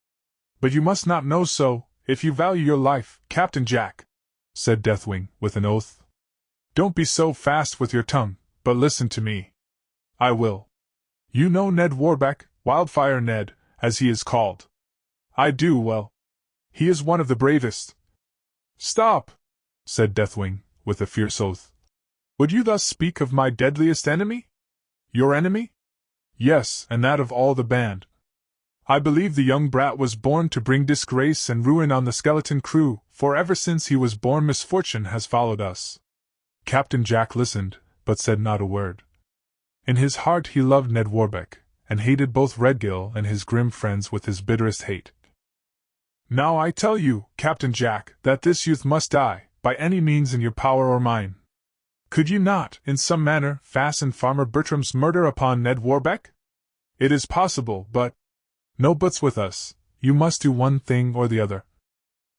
"But you must not know so, if you value your life, Captain Jack," said Deathwing, with an oath. "Don't be so fast with your tongue, but listen to me." "I will." "You know Ned Warbeck, Wildfire Ned, as he is called?" "I do well. He is one of the bravest." "Stop!" said Deathwing, with a fierce oath. "Would you thus speak of my deadliest enemy?" "Your enemy?" "Yes, and that of all the band. I believe the young brat was born to bring disgrace and ruin on the skeleton crew, for ever since he was born misfortune has followed us." Captain Jack listened, but said not a word. In his heart he loved Ned Warbeck, and hated both Redgill and his grim friends with his bitterest hate. "Now I tell you, Captain Jack, that this youth must die, by any means in your power or mine. Could you not, in some manner, fasten Farmer Bertram's murder upon Ned Warbeck?" "It is possible, but—" "No buts with us. You must do one thing or the other.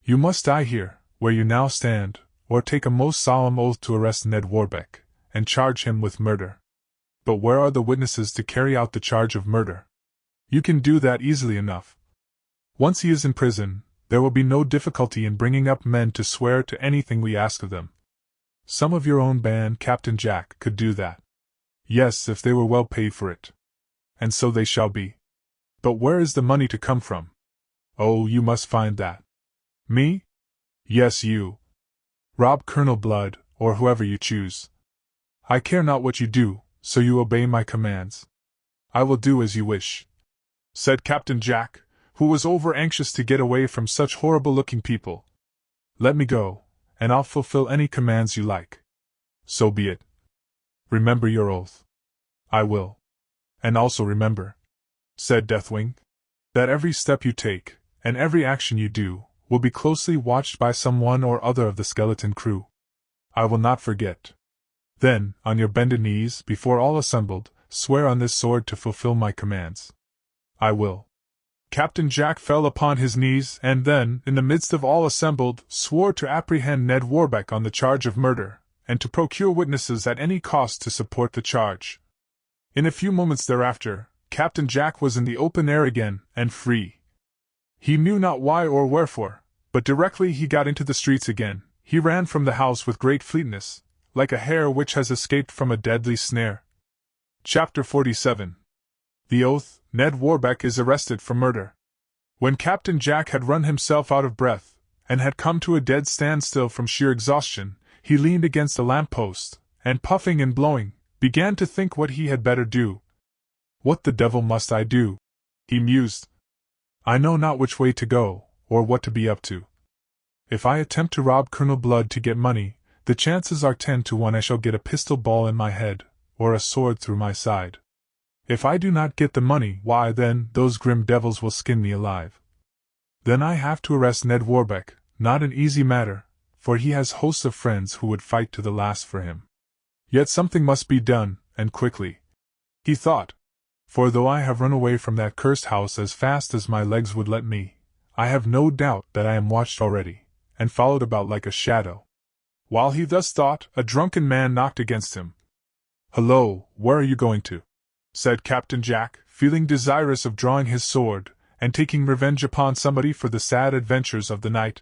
You must die here, where you now stand, or take a most solemn oath to arrest Ned Warbeck, and charge him with murder. But where are the witnesses to carry out the charge of murder?" "You can do that easily enough. Once he is in prison, there will be no difficulty in bringing up men to swear to anything we ask of them. Some of your own band, Captain Jack, could do that. Yes, if they were well paid for it. And so they shall be. But where is the money to come from?" "Oh, you must find that." "Me?" Yes, you. Rob Colonel Blood, or whoever you choose. I care not what you do, so you obey my commands. I will do as you wish, said Captain Jack, who was over-anxious to get away from such horrible-looking people. Let me go, and I'll fulfill any commands you like. So be it. Remember your oath. I will. And also remember, said Deathwing, that every step you take, and every action you do, will be closely watched by someone or other of the skeleton crew. I will not forget. Then, on your bended knees, before all assembled, swear on this sword to fulfill my commands. I will. Captain Jack fell upon his knees and then, in the midst of all assembled, swore to apprehend Ned Warbeck on the charge of murder, and to procure witnesses at any cost to support the charge. In a few moments thereafter, Captain Jack was in the open air again, and free. He knew not why or wherefore, but directly he got into the streets again, he ran from the house with great fleetness, like a hare which has escaped from a deadly snare. Chapter 47. The Oath. Ned Warbeck is arrested for murder. When Captain Jack had run himself out of breath, and had come to a dead standstill from sheer exhaustion, he leaned against a lamp-post, and puffing and blowing, began to think what he had better do. What the devil must I do? He mused. I know not which way to go, or what to be up to. If I attempt to rob Colonel Blood to get money, the chances are 10 to 1 I shall get a pistol ball in my head, or a sword through my side. If I do not get the money, why then, those grim devils will skin me alive. Then I have to arrest Ned Warbeck, not an easy matter, for he has hosts of friends who would fight to the last for him. Yet something must be done, and quickly, he thought. For though I have run away from that cursed house as fast as my legs would let me, I have no doubt that I am watched already, and followed about like a shadow. While he thus thought, a drunken man knocked against him. Hello, where are you going to? Said Captain Jack, feeling desirous of drawing his sword, and taking revenge upon somebody for the sad adventures of the night.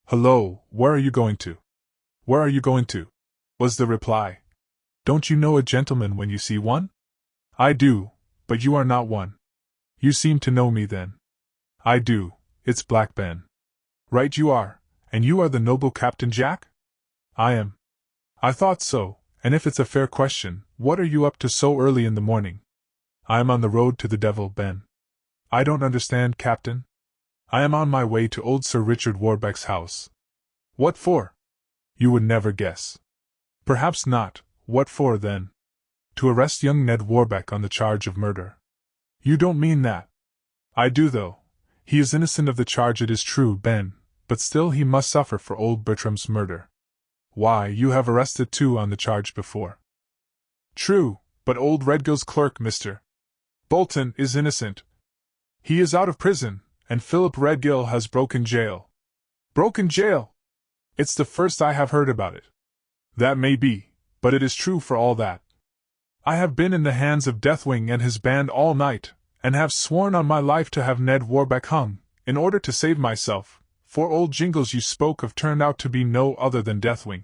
Hello, where are you going to? Where are you going to? Was the reply. Don't you know a gentleman when you see one? I do, but you are not one. You seem to know me then. I do, it's Black Ben. Right you are, and you are the noble Captain Jack? I am. I thought so, and if it's a fair question, what are you up to so early in the morning? I am on the road to the devil, Ben. I don't understand, Captain. I am on my way to old Sir Richard Warbeck's house. What for? You would never guess. Perhaps not. What for, then? To arrest young Ned Warbeck on the charge of murder. You don't mean that? I do, though. He is innocent of the charge, it is true, Ben, but still he must suffer for old Bertram's murder. Why, you have arrested 2 on the charge before. True, but old Redgill's clerk, Mr. Bolton, is innocent. He is out of prison, and Philip Redgill has broken jail. Broken jail? It's the first I have heard about it. That may be, but it is true for all that. I have been in the hands of Deathwing and his band all night, and have sworn on my life to have Ned Warbeck hung, in order to save myself, for old Jingles you spoke of turned out to be no other than Deathwing.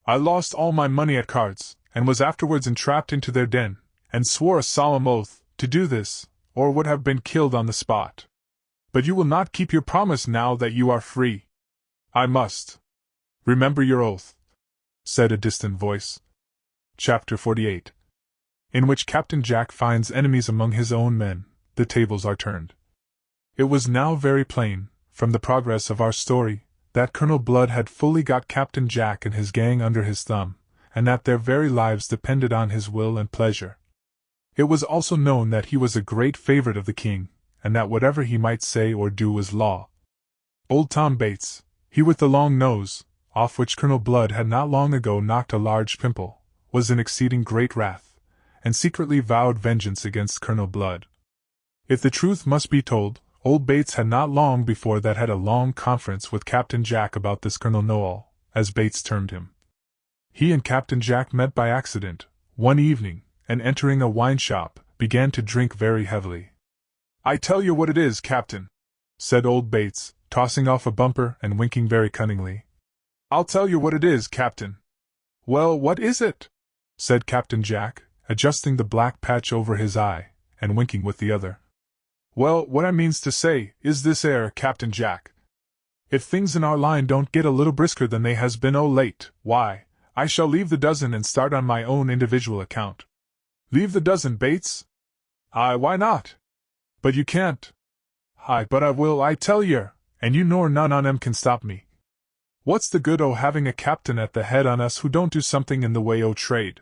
I lost all my money at cards, and was afterwards entrapped into their den, and swore a solemn oath to do this, or would have been killed on the spot. But you will not keep your promise now that you are free. I must. Remember your oath, said a distant voice. Chapter 48. In which Captain Jack finds enemies among his own men, the tables are turned. It was now very plain, from the progress of our story, that Colonel Blood had fully got Captain Jack and his gang under his thumb, and that their very lives depended on his will and pleasure. It was also known that he was a great favorite of the king, and that whatever he might say or do was law. Old Tom Bates, he with the long nose, off which Colonel Blood had not long ago knocked a large pimple, was in exceeding great wrath, and secretly vowed vengeance against Colonel Blood. If the truth must be told, old Bates had not long before that had a long conference with Captain Jack about this Colonel Noel, as Bates termed him. He and Captain Jack met by accident, one evening, and entering a wine shop, began to drink very heavily. I tell you what it is, Captain, said old Bates, tossing off a bumper and winking very cunningly. I'll tell you what it is, Captain. Well, what is it? Said Captain Jack, adjusting the black patch over his eye, and winking with the other. Well, what I means to say, is this 'ere, Captain Jack. If things in our line don't get a little brisker than they has been late, why, I shall leave the dozen and start on my own individual account. Leave the dozen, Bates? Aye, why not? But you can't. Aye, but I will, I tell yer, and you nor none on 'em can stop me. What's the good o' having a captain at the head on us who don't do something in the way o' trade?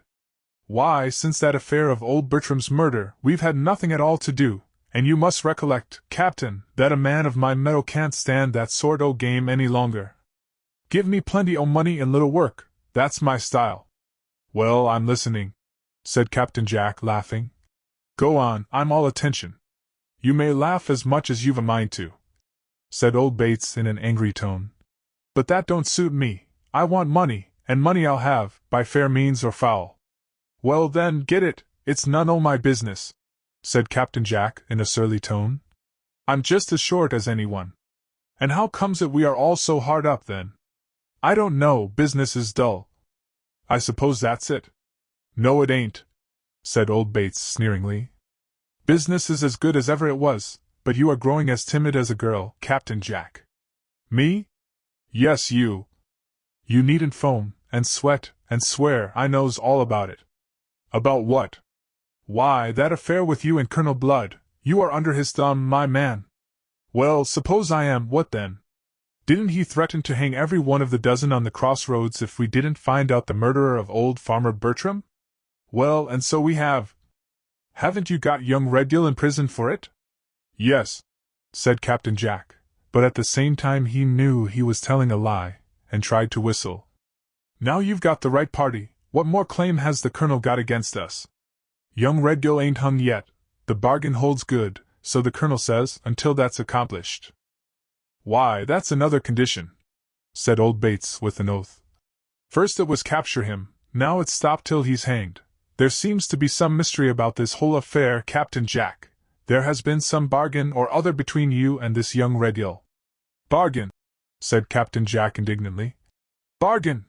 Why, since that affair of old Bertram's murder, we've had nothing at all to do, and you must recollect, Captain, that a man of my mettle can't stand that sort o' game any longer. Give me plenty o' money and little work, that's my style. Well, I'm listening, said Captain Jack, laughing. Go on, I'm all attention. You may laugh as much as you've a mind to, said old Bates in an angry tone. But that don't suit me. I want money, and money I'll have, by fair means or foul. Well then, get it, it's none o' my business, said Captain Jack in a surly tone. I'm just as short as anyone. And how comes it we are all so hard up then? I don't know, business is dull. I suppose that's it. No, it ain't, said old Bates sneeringly. Business is as good as ever it was, but you are growing as timid as a girl, Captain Jack. Me? Yes, you. You needn't foam, and sweat, and swear, I knows all about it. About what? Why, that affair with you and Colonel Blood. You are under his thumb, my man. Well, suppose I am, what then? Didn't he threaten to hang every one of the dozen on the crossroads if we didn't find out the murderer of old Farmer Bertram? Well, and so we have. Haven't you got young Redgill in prison for it? Yes, said Captain Jack, but at the same time he knew he was telling a lie, and tried to whistle. Now you've got the right party. What more claim has the Colonel got against us? Young Redgill ain't hung yet. The bargain holds good, so the Colonel says, until that's accomplished. Why, that's another condition, said old Bates with an oath. First it was capture him, now it's stop till he's hanged. There seems to be some mystery about this whole affair, Captain Jack. There has been some bargain or other between you and this young Redgill. Bargain, said Captain Jack indignantly. Bargain?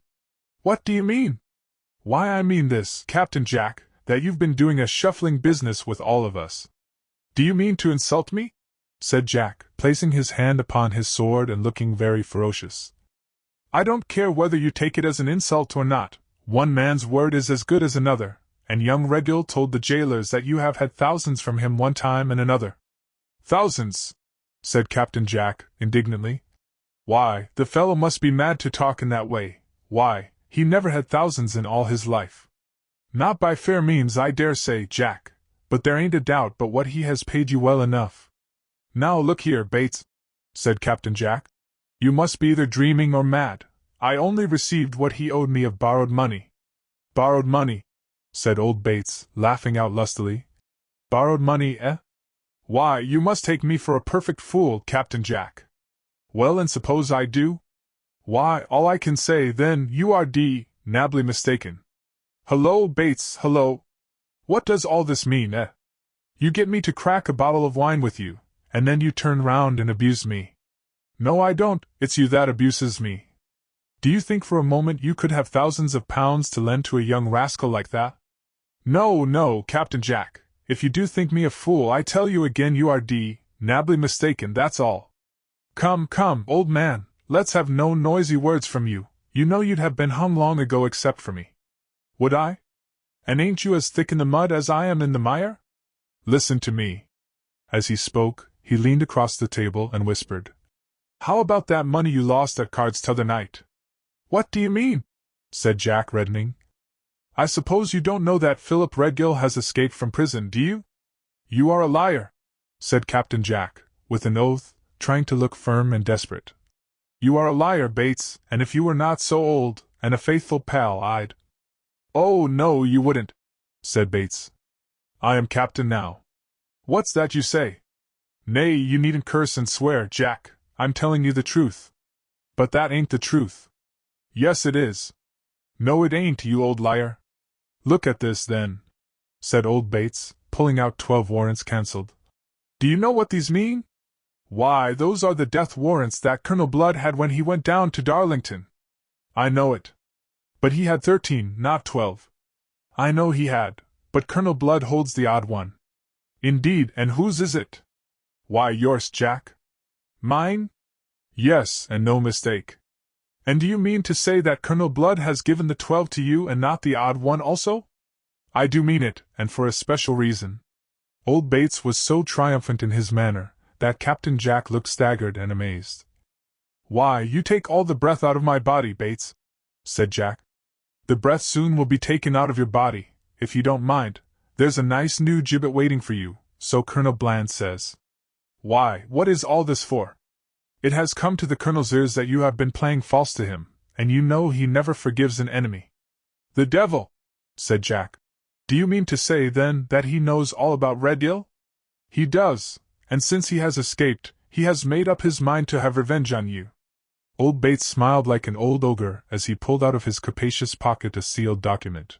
What do you mean? Why, I mean this, Captain Jack, that you've been doing a shuffling business with all of us. Do you mean to insult me? Said Jack, placing his hand upon his sword and looking very ferocious. I don't care whether you take it as an insult or not. One man's word is as good as another, and young Redgill told the jailers that you have had thousands from him one time and another. Thousands, said Captain Jack, indignantly. Why, the fellow must be mad to talk in that way. Why, he never had thousands in all his life. Not by fair means, I dare say, Jack, but there ain't a doubt but what he has paid you well enough. Now look here, Bates, said Captain Jack. You must be either dreaming or mad. I only received what he owed me of borrowed money. Borrowed money, said old Bates, laughing out lustily. Borrowed money, eh? Why, you must take me for a perfect fool, Captain Jack. Well, and suppose I do? Why, all I can say, then, you are nably mistaken. Hullo, Bates, hullo. What does all this mean, eh? You get me to crack a bottle of wine with you, and then you turn round and abuse me. No, I don't, it's you that abuses me. Do you think for a moment you could have thousands of pounds to lend to a young rascal like that? No, no, Captain Jack, if you do think me a fool, I tell you again you are nably mistaken, that's all. Come, come, old man, let's have no noisy words from you. You know you'd have been hung long ago except for me. Would I? And ain't you as thick in the mud as I am in the mire? Listen to me. As he spoke, he leaned across the table and whispered. How about that money you lost at cards t'other night? What do you mean? Said Jack, reddening. I suppose you don't know that Philip Redgill has escaped from prison, do you? You are a liar, said Captain Jack, with an oath, trying to look firm and desperate. You are a liar, Bates, and if you were not so old, and a faithful pal, I'd— Oh, no, you wouldn't, said Bates. I am captain now. What's that you say? Nay, you needn't curse and swear, Jack, I'm telling you the truth. But that ain't the truth. Yes, it is. No, it ain't, you old liar. Look at this, then, said old Bates, pulling out 12 warrants cancelled. Do you know what these mean? Why, those are the death warrants that Colonel Blood had when he went down to Darlington. I know it. But he had 13, not 12. I know he had, but Colonel Blood holds the odd one. Indeed, and whose is it? Why, yours, Jack. Mine? Yes, and no mistake. And do you mean to say that Colonel Blood has given the 12 to you and not the odd one also? I do mean it, and for a special reason. Old Bates was so triumphant in his manner that Captain Jack looked staggered and amazed. Why, you take all the breath out of my body, Bates, said Jack. The breath soon will be taken out of your body, if you don't mind. There's a nice new gibbet waiting for you, so Colonel Bland says. Why, what is all this for? It has come to the Colonel's ears that you have been playing false to him, and you know he never forgives an enemy. The devil, said Jack. Do you mean to say, then, that he knows all about Red Gill? He does, and since he has escaped, he has made up his mind to have revenge on you. Old Bates smiled like an old ogre as he pulled out of his capacious pocket a sealed document.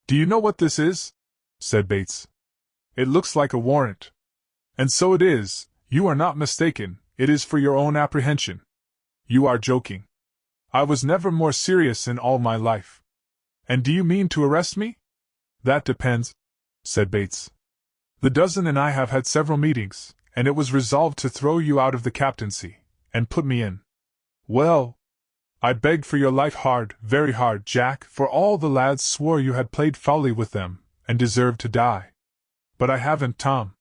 Do you know what this is? Said Bates. It looks like a warrant. And so it is, you are not mistaken, it is for your own apprehension. You are joking. I was never more serious in all my life. And do you mean to arrest me? That depends, said Bates. The dozen and I have had several meetings, and it was resolved to throw you out of the captaincy, and put me in. Well, I begged for your life hard, very hard, Jack, for all the lads swore you had played foully with them, and deserved to die. But I haven't, Tom.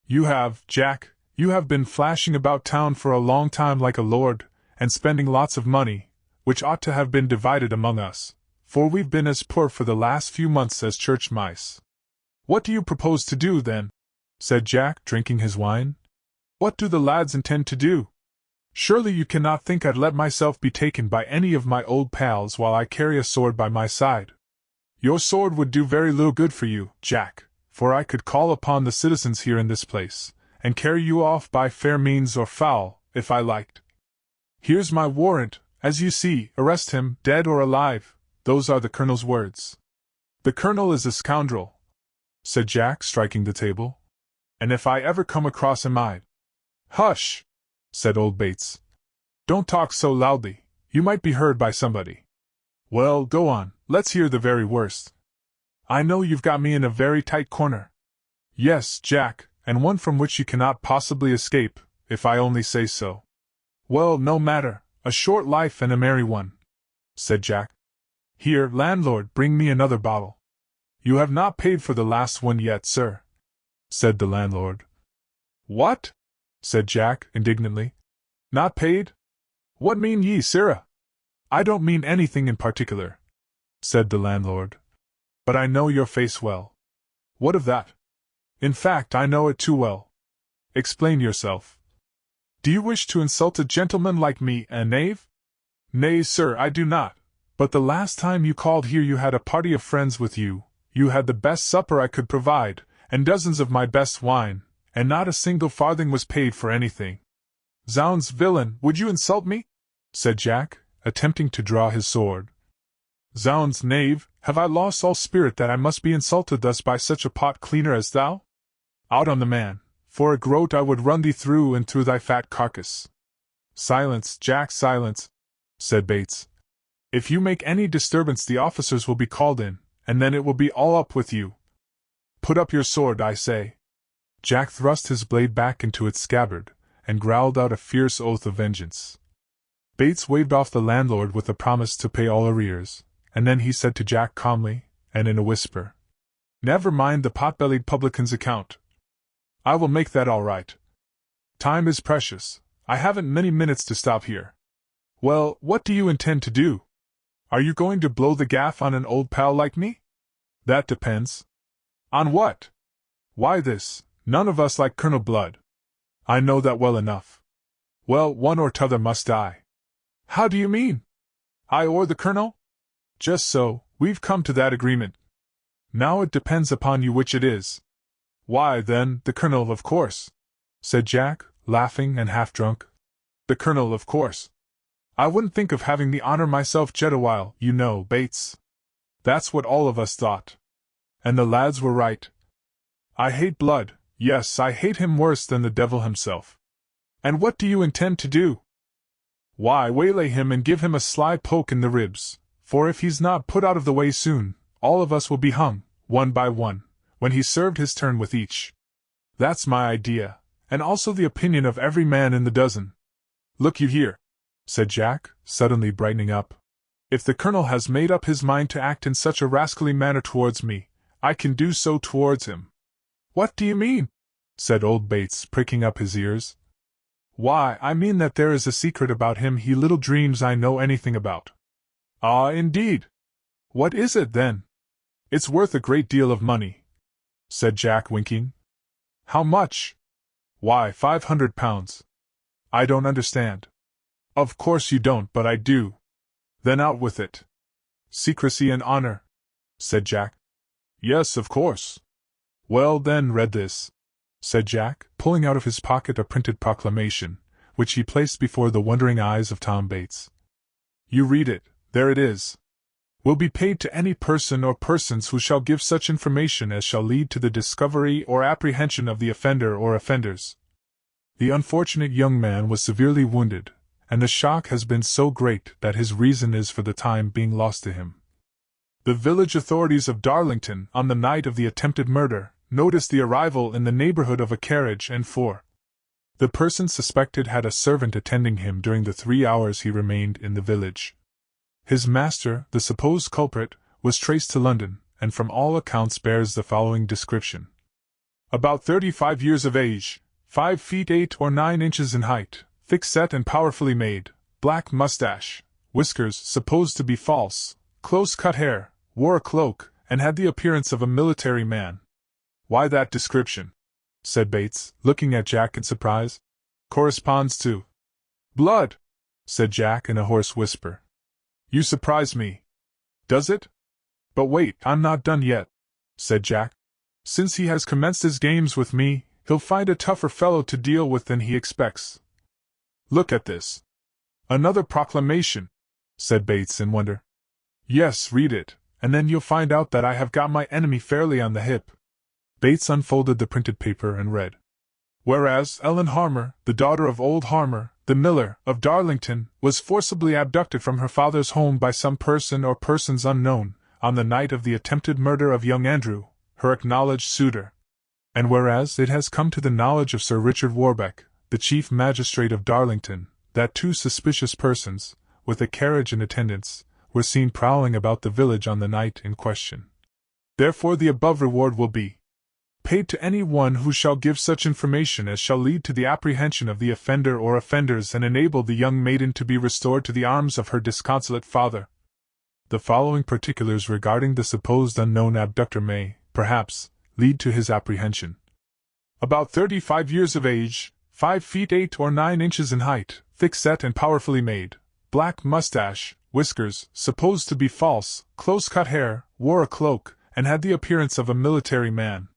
You have, Jack, you have been flashing about town for a long time like a lord, and spending lots of money, which ought to have been divided among us, for we've been as poor for the last few months as church mice. What do you propose to do, then? Said Jack, drinking his wine. What do the lads intend to do? Surely you cannot think I'd let myself be taken by any of my old pals while I carry a sword by my side. Your sword would do very little good for you, Jack, for I could call upon the citizens here in this place, and carry you off by fair means or foul, if I liked. Here's my warrant, as you see, arrest him, dead or alive, those are the Colonel's words. The Colonel is a scoundrel, said Jack, striking the table. And if I ever come across him I'd— Hush, said old Bates. Don't talk so loudly, you might be heard by somebody. Well, go on, let's hear the very worst. I know you've got me in a very tight corner. Yes, Jack, and one from which you cannot possibly escape, if I only say so. Well, no matter, a short life and a merry one, said Jack. Here, landlord, bring me another bottle. You have not paid for the last one yet, sir, said the landlord. What? Said Jack, indignantly. Not paid? What mean ye, sirrah? I don't mean anything in particular, said the landlord. But I know your face well. What of that? In fact, I know it too well. Explain yourself. Do you wish to insult a gentleman like me, a knave? Nay, sir, I do not. But the last time you called here you had a party of friends with you, you had the best supper I could provide, and dozens of my best wine, and not a single farthing was paid for anything. Zounds, villain, would you insult me? Said Jack, attempting to draw his sword. Zounds, knave, have I lost all spirit that I must be insulted thus by such a pot cleaner as thou? Out on the man, for a groat I would run thee through and through thy fat carcass. Silence, Jack, silence, said Bates. If you make any disturbance the officers will be called in, and then it will be all up with you. Put up your sword, I say. Jack thrust his blade back into its scabbard, and growled out a fierce oath of vengeance. Bates waved off the landlord with a promise to pay all arrears, and then he said to Jack calmly, and in a whisper, Never mind the pot-bellied publican's account. I will make that all right. Time is precious, I haven't many minutes to stop here. Well, what do you intend to do? Are you going to blow the gaff on an old pal like me? That depends. On what? Why this, none of us like Colonel Blood. I know that well enough. Well, one or t'other must die. How do you mean? I or the Colonel? Just so, we've come to that agreement. Now it depends upon you which it is. Why, then, the Colonel, of course, said Jack, laughing and half-drunk. The Colonel, of course. I wouldn't think of having the honor myself yet awhile, you know, Bates. That's what all of us thought. And the lads were right. I hate Blood, yes, I hate him worse than the devil himself. And what do you intend to do? Why, waylay him and give him a sly poke in the ribs, for if he's not put out of the way soon, all of us will be hung, one by one, when he's served his turn with each. That's my idea, and also the opinion of every man in the dozen. Look you here, said Jack, suddenly brightening up. If the Colonel has made up his mind to act in such a rascally manner towards me, I can do so towards him. What do you mean? Said old Bates, pricking up his ears. Why, I mean that there is a secret about him he little dreams I know anything about. Ah, indeed. What is it, then? It's worth a great deal of money, said Jack, winking. How much? Why, £500. I don't understand. Of course you don't, but I do. Then out with it. Secrecy and honor, said Jack. Yes, of course. Well, then, read this, said Jack, pulling out of his pocket a printed proclamation, which he placed before the wondering eyes of Tom Bates. You read it, there it is. Will be paid to any person or persons who shall give such information as shall lead to the discovery or apprehension of the offender or offenders. The unfortunate young man was severely wounded, and the shock has been so great that his reason is for the time being lost to him. The village authorities of Darlington, on the night of the attempted murder, noticed the arrival in the neighborhood of a carriage and four. The person suspected had a servant attending him during the 3 hours he remained in the village. His master, the supposed culprit, was traced to London, and from all accounts bears the following description. About 35 years of age, 5 feet 8 or 9 inches in height, thick-set and powerfully made, black mustache, whiskers supposed to be false, close-cut hair, wore a cloak, and had the appearance of a military man. Why, that description, said Bates, looking at Jack in surprise, corresponds to blood, said Jack in a hoarse whisper. You surprise me. Does it? But wait, I'm not done yet, said Jack. Since he has commenced his games with me, he'll find a tougher fellow to deal with than he expects. Look at this. Another proclamation, said Bates in wonder. Yes, read it, and then you'll find out that I have got my enemy fairly on the hip. Bates unfolded the printed paper and read. Whereas Ellen Harmer, the daughter of old Harmer, the miller, of Darlington, was forcibly abducted from her father's home by some person or persons unknown, on the night of the attempted murder of young Andrew, her acknowledged suitor. And whereas it has come to the knowledge of Sir Richard Warbeck, the chief magistrate of Darlington, that 2 suspicious persons, with a carriage and attendants, were seen prowling about the village on the night in question. Therefore the above reward will be paid to any one who shall give such information as shall lead to the apprehension of the offender or offenders and enable the young maiden to be restored to the arms of her disconsolate father. The following particulars regarding the supposed unknown abductor may, perhaps, lead to his apprehension. About 35 years of age, 5 feet 8 or 9 inches in height, thick-set and powerfully made, black mustache, whiskers, supposed to be false, close-cut hair, wore a cloak, and had the appearance of a military man.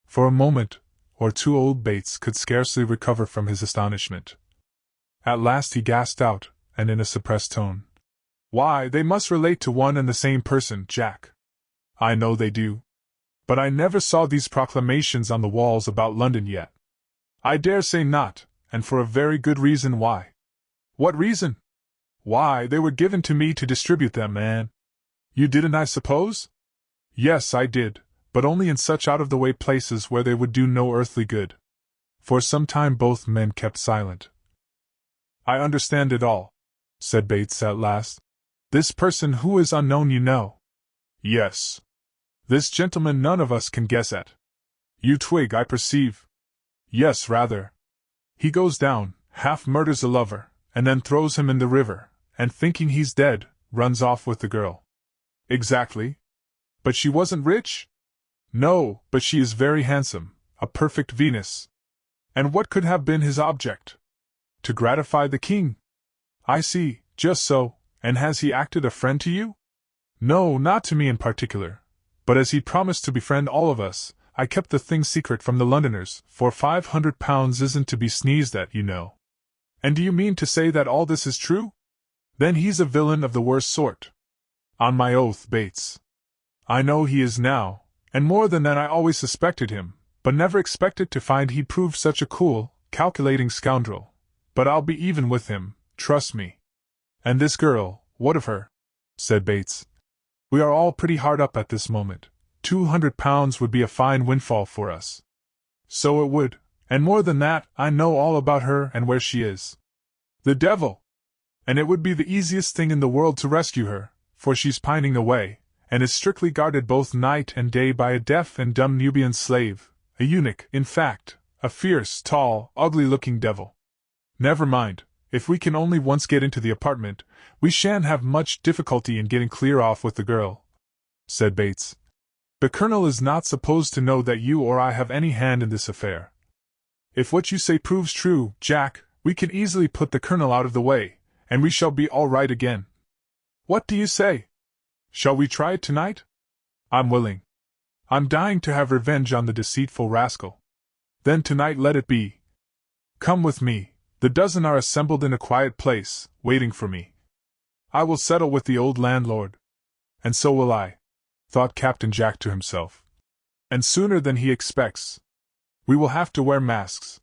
For a moment or two old Bates could scarcely recover from his astonishment. At last he gasped out, and in a suppressed tone, Why, they must relate to one and the same person, Jack. I know they do. But I never saw these proclamations on the walls about London yet. I dare say not, and for a very good reason why. What reason? Why, they were given to me to distribute them, man. You didn't, I suppose? Yes, I did, but only in such out-of-the-way places where they would do no earthly good. For some time both men kept silent. I understand it all, said Bates at last. This person who is unknown you know. Yes. This gentleman none of us can guess at. You twig, I perceive. Yes, rather. He goes down, half murders a lover, and then throws him in the river, and thinking he's dead, runs off with the girl. Exactly. But she wasn't rich? No, but she is very handsome, a perfect Venus. And what could have been his object? To gratify the king. I see, just so, and has he acted a friend to you? No, not to me in particular, but as he promised to befriend all of us, I kept the thing secret from the Londoners, for £500 isn't to be sneezed at, you know. And do you mean to say that all this is true? Then he's a villain of the worst sort. On my oath, Bates. I know he is now, and more than that I always suspected him, but never expected to find he'd prove such a cool, calculating scoundrel. But I'll be even with him, trust me. And this girl, what of her? Said Bates. We are all pretty hard up at this moment. £200 would be a fine windfall for us. So it would, and more than that, I know all about her and where she is. The devil! And it would be the easiest thing in the world to rescue her, for she's pining away, and is strictly guarded both night and day by a deaf and dumb Nubian slave, a eunuch, in fact, a fierce, tall, ugly-looking devil. Never mind, if we can only once get into the apartment, we shan't have much difficulty in getting clear off with the girl," said Bates. "The Colonel is not supposed to know that you or I have any hand in this affair. If what you say proves true, Jack, we can easily put the Colonel out of the way, and we shall be all right again. What do you say? Shall we try it tonight? I'm willing. I'm dying to have revenge on the deceitful rascal. Then tonight let it be. Come with me, the dozen are assembled in a quiet place, waiting for me. I will settle with the old landlord. And so will I," thought Captain Jack to himself. "And sooner than he expects. We will have to wear masks,"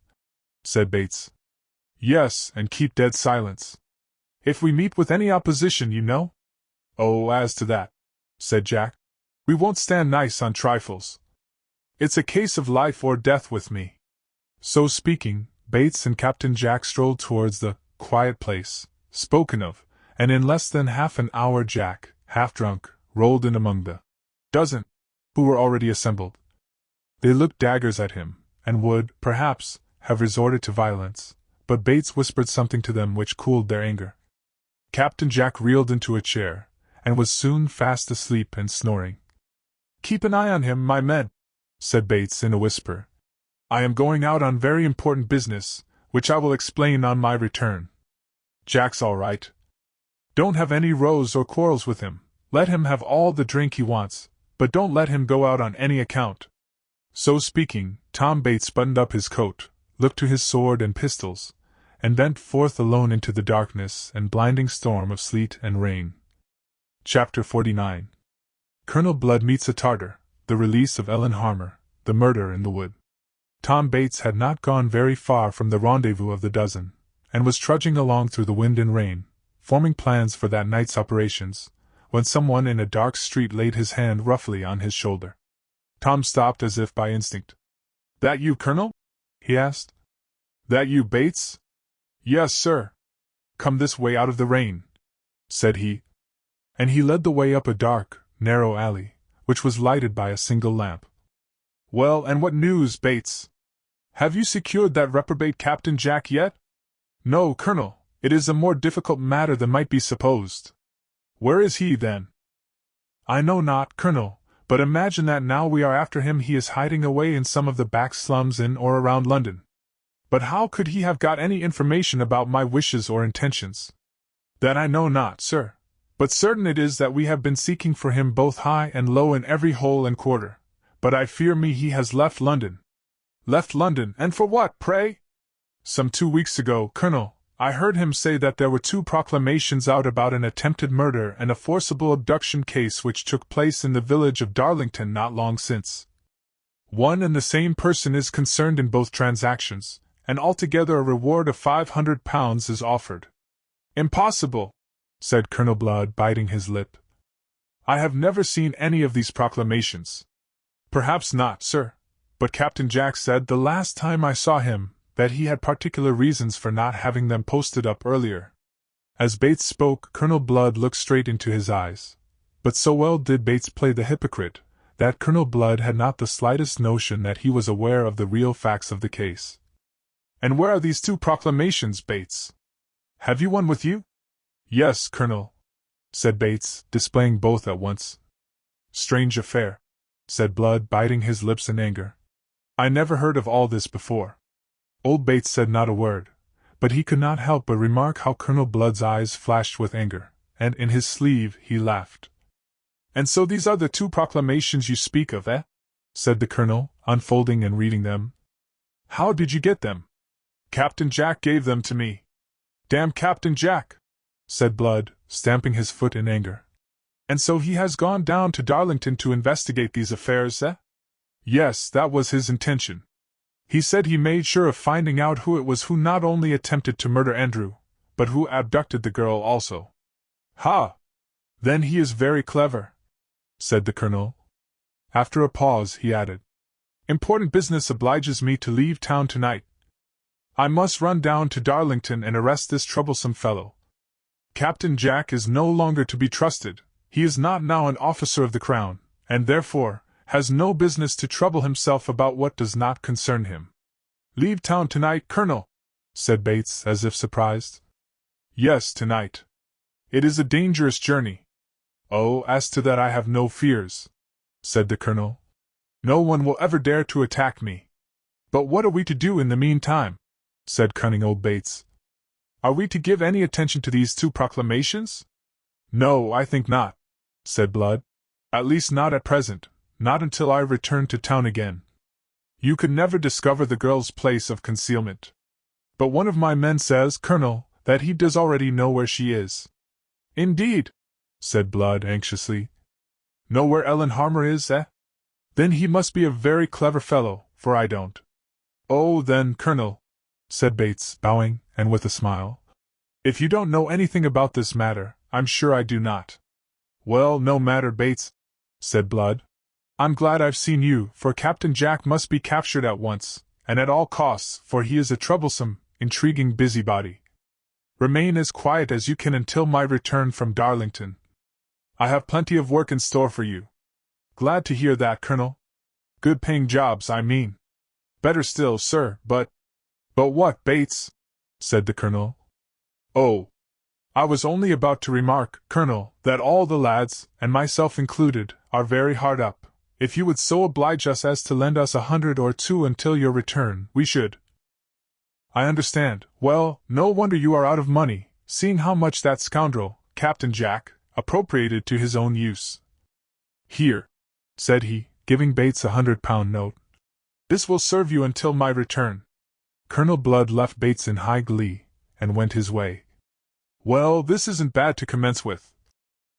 said Bates. "Yes, and keep dead silence. If we meet with any opposition, you know." "Oh, as to that," said Jack, "we won't stand nice on trifles. It's a case of life or death with me." So speaking, Bates and Captain Jack strolled towards the quiet place spoken of, and in less than half an hour Jack, half drunk, rolled in among the dozen who were already assembled. They looked daggers at him, and would, perhaps, have resorted to violence, but Bates whispered something to them which cooled their anger. Captain Jack reeled into a chair, and was soon fast asleep and snoring. "Keep an eye on him, my men," said Bates in a whisper. "I am going out on very important business, which I will explain on my return. Jack's all right. Don't have any rows or quarrels with him, let him have all the drink he wants, but don't let him go out on any account." So speaking, Tom Bates buttoned up his coat, looked to his sword and pistols, and bent forth alone into the darkness and blinding storm of sleet and rain. Chapter 49. Colonel Blood Meets a Tartar, the Release of Ellen Harmer, the Murder in the Wood. Tom Bates had not gone very far from the rendezvous of the dozen, and was trudging along through the wind and rain, forming plans for that night's operations, when someone in a dark street laid his hand roughly on his shoulder. Tom stopped as if by instinct. "That you, Colonel?" he asked. "That you, Bates?" "Yes, sir." "Come this way out of the rain," said he. And he led the way up a dark, narrow alley, which was lighted by a single lamp. "Well, and what news, Bates? Have you secured that reprobate Captain Jack yet?" "No, Colonel, it is a more difficult matter than might be supposed." "Where is he, then?" "I know not, Colonel, but imagine that now we are after him he is hiding away in some of the back slums in or around London." "But how could he have got any information about my wishes or intentions?" "That I know not, sir. But certain it is that we have been seeking for him both high and low in every hole and quarter. But I fear me he has left London." "Left London, and for what, pray?" "Some 2 weeks ago, Colonel, I heard him say that there were 2 proclamations out about an attempted murder and a forcible abduction case which took place in the village of Darlington not long since. One and the same person is concerned in both transactions, and altogether a reward of £500 is offered." "Impossible," said Colonel Blood, biting his lip. "I have never seen any of these proclamations." "Perhaps not, sir, but Captain Jack said the last time I saw him that he had particular reasons for not having them posted up earlier." As Bates spoke, Colonel Blood looked straight into his eyes, but so well did Bates play the hypocrite, that Colonel Blood had not the slightest notion that he was aware of the real facts of the case. "And where are these 2 proclamations, Bates? Have you one with you?" "Yes, Colonel," said Bates, displaying both at once. "Strange affair," said Blood, biting his lips in anger. "I never heard of all this before." Old Bates said not a word, but he could not help but remark how Colonel Blood's eyes flashed with anger, and in his sleeve he laughed. "And so these are the 2 proclamations you speak of, eh?" said the Colonel, unfolding and reading them. "How did you get them?" "Captain Jack gave them to me." "Damn Captain Jack!" said Blood, stamping his foot in anger. "And so he has gone down to Darlington to investigate these affairs, eh?" "Yes, that was his intention. He said he made sure of finding out who it was who not only attempted to murder Andrew, but who abducted the girl also." "Ha! Then he is very clever," said the Colonel. After a pause, he added, "Important business obliges me to leave town tonight." I must run down to Darlington and arrest this troublesome fellow. Captain Jack is no longer to be trusted. He is not now an officer of the Crown, and therefore has no business to trouble himself about what does not concern him." "Leave town tonight, Colonel?" said Bates, as if surprised. "Yes, tonight. It is a dangerous journey." "Oh, as to that I have no fears," said the Colonel. "No one will ever dare to attack me." "But what are we to do in the meantime?" said cunning old Bates. "Are we to give any attention to these 2 proclamations?" "No, I think not," said Blood. "At least not at present, not until I return to town again. You could never discover the girl's place of concealment. But one of my men says, Colonel, that he does already know where she is." "Indeed?" said Blood anxiously. "Know where Ellen Harmer is, eh? Then he must be a very clever fellow, for I don't." "Oh, then, Colonel," said Bates, bowing, and with a smile, "if you don't know anything about this matter, I'm sure I do not." "Well, no matter, Bates," said Blood. "I'm glad I've seen you, for Captain Jack must be captured at once, and at all costs, for he is a troublesome, intriguing busybody. Remain as quiet as you can until my return from Darlington. I have plenty of work in store for you." "Glad to hear that, Colonel. Good-paying jobs, I mean." "Better still, sir, but—" "But what, Bates?" said the Colonel. "Oh, I was only about to remark, Colonel, that all the lads, and myself included, are very hard up. If you would so oblige us as to lend us 100 or 2 until your return, we should—" "I understand. Well, no wonder you are out of money, seeing how much that scoundrel, Captain Jack, appropriated to his own use. Here," said he, giving Bates a £100 note. "This will serve you until my return." Colonel Blood left Bates in high glee, and went his way. "Well, this isn't bad to commence with,"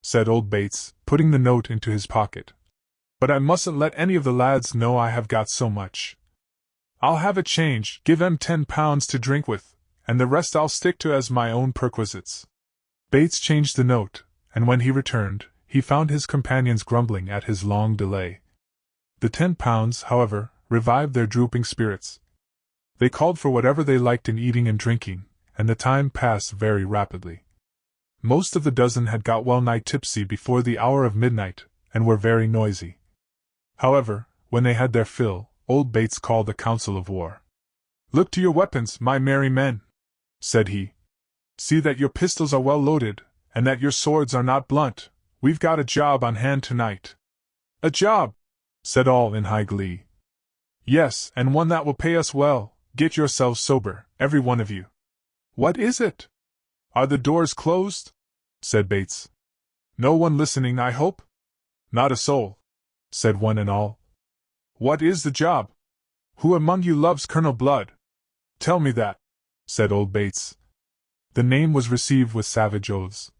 said old Bates, putting the note into his pocket. "But I mustn't let any of the lads know I have got so much. I'll have a change, give them £10 to drink with, and the rest I'll stick to as my own perquisites." Bates changed the note, and when he returned, he found his companions grumbling at his long delay. The £10, however, revived their drooping spirits. They called for whatever they liked in eating and drinking, and the time passed very rapidly. Most of the dozen had got well-nigh tipsy before the hour of midnight, and were very noisy. However, when they had their fill, old Bates called a council of war. "Look to your weapons, my merry men," said he. "See that your pistols are well loaded, and that your swords are not blunt. We've got a job on hand tonight." "A job?" said all in high glee. "Yes, and one that will pay us well. Get yourselves sober, every one of you." "What is it?" "Are the doors closed?" said Bates. "No one listening, I hope?" "Not a soul," said one and all. "What is the job? Who among you loves Colonel Blood?" "Tell me that," said old Bates. The name was received with savage oaths.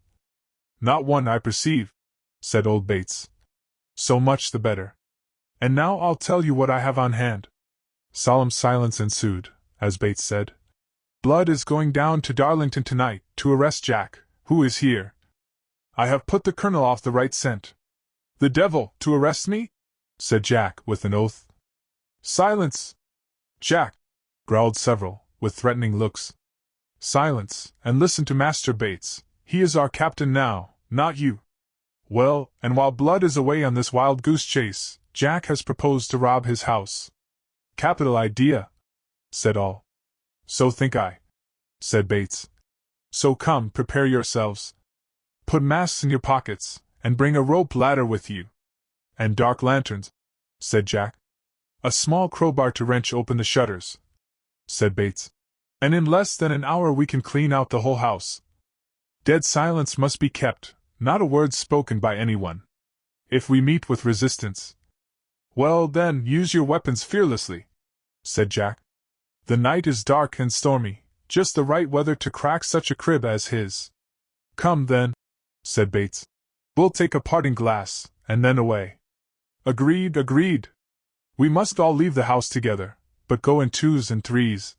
"Not one, I perceive," said old Bates. "So much the better. And now I'll tell you what I have on hand." Solemn silence ensued, as Bates said, "Blood is going down to Darlington tonight, to arrest Jack, who is here. I have put the Colonel off the right scent." "The devil, to arrest me?" said Jack, with an oath. "Silence, Jack!" growled several, with threatening looks. "Silence, and listen to Master Bates. He is our captain now, not you. Well, and while Blood is away on this wild goose chase, Jack has proposed to rob his house." "Capital idea," said all. "So think I," said Bates. "So come, prepare yourselves. Put masks in your pockets, and bring a rope ladder with you." "And dark lanterns," said Jack. "A small crowbar to wrench open the shutters," said Bates. "And in less than an hour we can clean out the whole house. Dead silence must be kept, not a word spoken by anyone. If we meet with resistance—" "Well, then, use your weapons fearlessly," said Jack. "The night is dark and stormy, just the right weather to crack such a crib as his." "Come, then," said Bates. "We'll take a parting glass, and then away." "Agreed, agreed. We must all leave the house together, but go in 2s and 3s.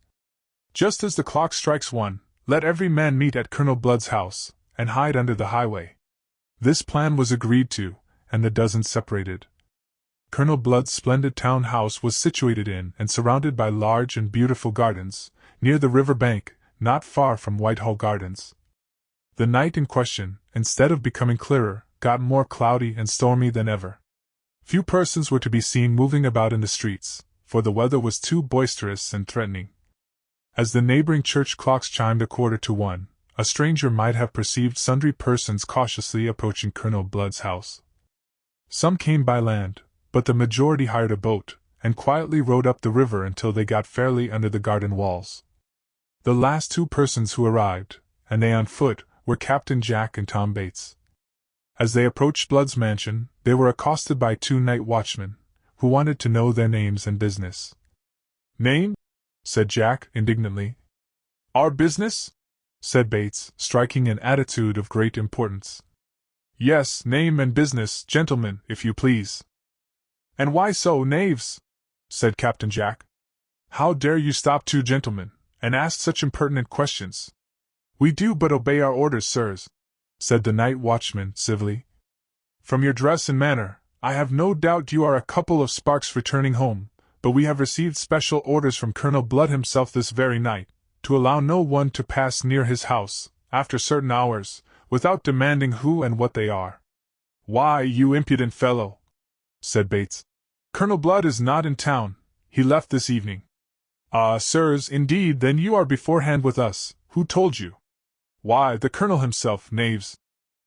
Just as the clock strikes 1, let every man meet at Colonel Blood's house, and hide under the highway." This plan was agreed to, and the dozen separated. Colonel Blood's splendid town house was situated in and surrounded by large and beautiful gardens, near the river bank, not far from Whitehall Gardens. The night in question, instead of becoming clearer, got more cloudy and stormy than ever. Few persons were to be seen moving about in the streets, for the weather was too boisterous and threatening. As the neighboring church clocks chimed 1:45, a stranger might have perceived sundry persons cautiously approaching Colonel Blood's house. Some came by land, but the majority hired a boat, and quietly rowed up the river until they got fairly under the garden walls. The last two persons who arrived, and they on foot, were Captain Jack and Tom Bates. As they approached Blood's mansion, they were accosted by two night watchmen, who wanted to know their names and business. "Name?" said Jack, indignantly. "Our business?" said Bates, striking an attitude of great importance. "Yes, name and business, gentlemen, if you please." "And why so, knaves?" said Captain Jack. "How dare you stop two gentlemen, and ask such impertinent questions?" "We do but obey our orders, sirs," said the night watchman, civilly. "From your dress and manner, I have no doubt you are a couple of sparks returning home, but we have received special orders from Colonel Blood himself this very night, to allow no one to pass near his house, after certain hours, without demanding who and what they are." "Why, you impudent fellow," said Bates, "Colonel Blood is not in town, he left this evening." "Ah, sirs, indeed, then you are beforehand with us. Who told you?" "Why, the Colonel himself, knaves,"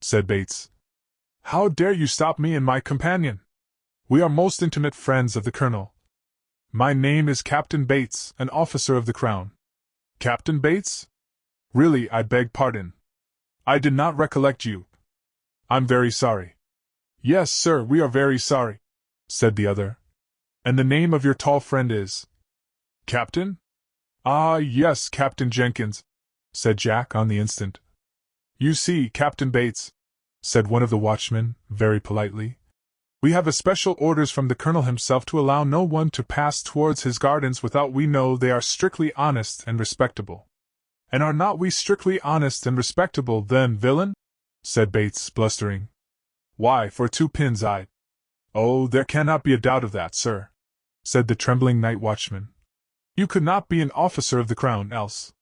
said Bates. "How dare you stop me and my companion? We are most intimate friends of the Colonel. My name is Captain Bates, an officer of the Crown." "Captain Bates? Really, I beg pardon. I did not recollect you. I'm very sorry." "Yes, sir, we are very sorry," said the other. "And the name of your tall friend is?" "Captain? Ah, yes, Captain Jenkins," said Jack on the instant. "You see, Captain Bates," said one of the watchmen, very politely, "we have especial orders from the Colonel himself to allow no one to pass towards his gardens without we know they are strictly honest and respectable." "And are not we strictly honest and respectable, then, villain?" said Bates, blustering. "Why, for 2 pins "Oh, there cannot be a doubt of that, sir," said the trembling night watchman. "You could not be an officer of the Crown, else."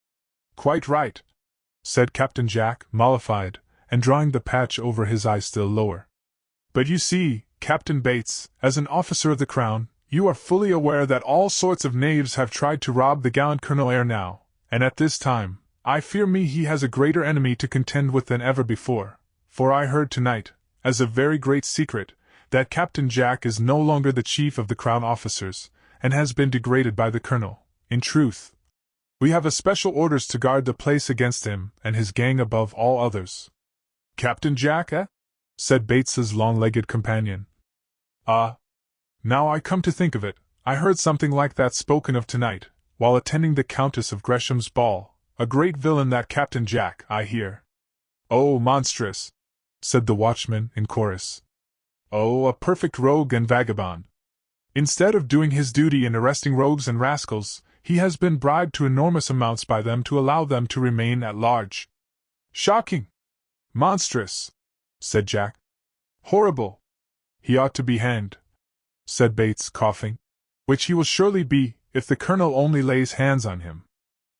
"Quite right," said Captain Jack, mollified, and drawing the patch over his eye still lower. "But you see, Captain Bates, as an officer of the Crown, you are fully aware that all sorts of knaves have tried to rob the gallant Colonel ere now, and at this time, I fear me he has a greater enemy to contend with than ever before, for I heard tonight, as a very great secret, that Captain Jack is no longer the chief of the Crown officers, and has been degraded by the Colonel. In truth, we have especial orders to guard the place against him and his gang above all others." "Captain Jack, eh?" said Bates's long-legged companion. "Ah, now I come to think of it, I heard something like that spoken of tonight, while attending the Countess of Gresham's ball. A great villain that Captain Jack, I hear." "Oh, monstrous!" said the watchman in chorus. "Oh, a perfect rogue and vagabond. Instead of doing his duty in arresting rogues and rascals, he has been bribed to enormous amounts by them to allow them to remain at large." "Shocking!" "Monstrous!" said Jack. "Horrible!" "He ought to be hanged," said Bates, coughing. "Which he will surely be, if the Colonel only lays hands on him."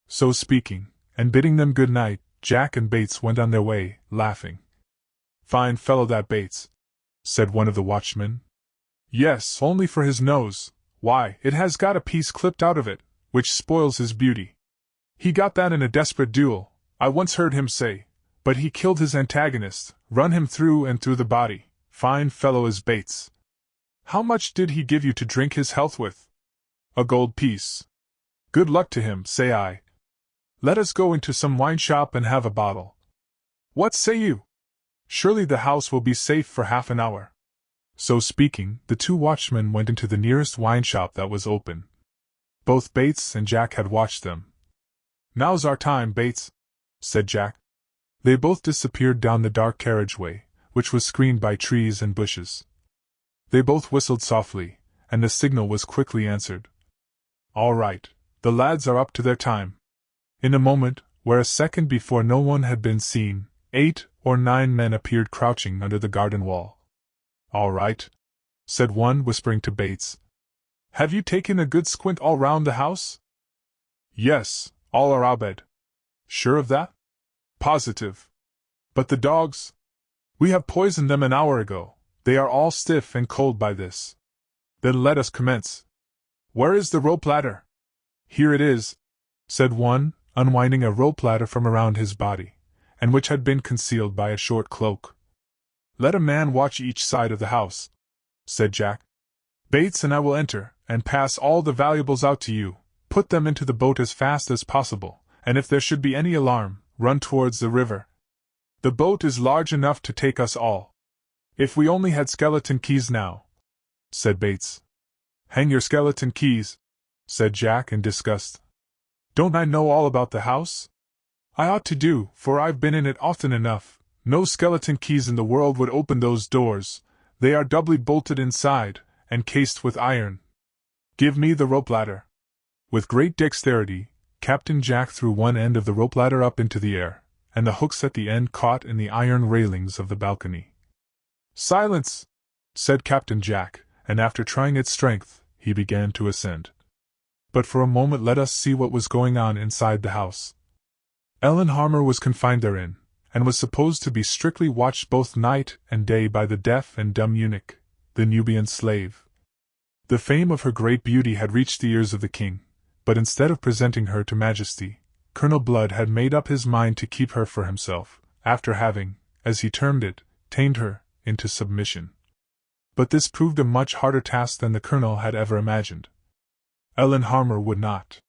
So speaking, and bidding them good night, Jack and Bates went on their way, laughing. "Fine fellow that Bates," said one of the watchmen. "Yes, only for his nose. Why, it has got a piece clipped out of it, which spoils his beauty. He got that in a desperate duel, I once heard him say, but he killed his antagonist, run him through and through the body. Fine fellow is Bates. How much did he give you to drink his health with?" "A gold piece." "Good luck to him, say I. Let us go into some wine shop and have a bottle. What say you? Surely the house will be safe for half an hour." So speaking, the two watchmen went into the nearest wine shop that was open. Both Bates and Jack had watched them. "Now's our time, Bates," said Jack. They both disappeared down the dark carriageway, which was screened by trees and bushes. They both whistled softly, and the signal was quickly answered. "All right, the lads are up to their time." In a moment, where a second before no one had been seen, 8 or 9 men appeared crouching under the garden wall. "All right," said one, whispering to Bates. "Have you taken a good squint all round the house?" "Yes, All are abed. Sure of that? Positive. But the dogs? We have poisoned them an hour ago. They are all stiff and cold by this. Then let us commence. Where is the rope ladder? Here it is, said one, unwinding a rope ladder from around his body, and which had been concealed by a short cloak. Let a man watch each side of the house, said Jack. Bates and I will enter, and pass all the valuables out to you. Put them into the boat as fast as possible, and if there should be any alarm, run towards the river. The boat is large enough to take us all. If we only had skeleton keys now, said Bates. Hang your skeleton keys, said Jack in disgust. Don't I know all about the house? I ought to do, for I've been in it often enough. No skeleton keys in the world would open those doors. They are doubly bolted inside, and cased with iron. Give me the rope ladder. With great dexterity, Captain Jack threw one end of the rope ladder up into the air, and the hooks at the end caught in the iron railings of the balcony. Silence! Said Captain Jack, and after trying its strength, he began to ascend. But for a moment let us see what was going on inside the house. Ellen Harmer was confined therein, and was supposed to be strictly watched both night and day by the deaf and dumb eunuch, the Nubian slave. The fame of her great beauty had reached the ears of the king, but instead of presenting her to Majesty, Colonel Blood had made up his mind to keep her for himself, after having, as he termed it, tamed her into submission. But this proved a much harder task than the colonel had ever imagined. Ellen Harmer would not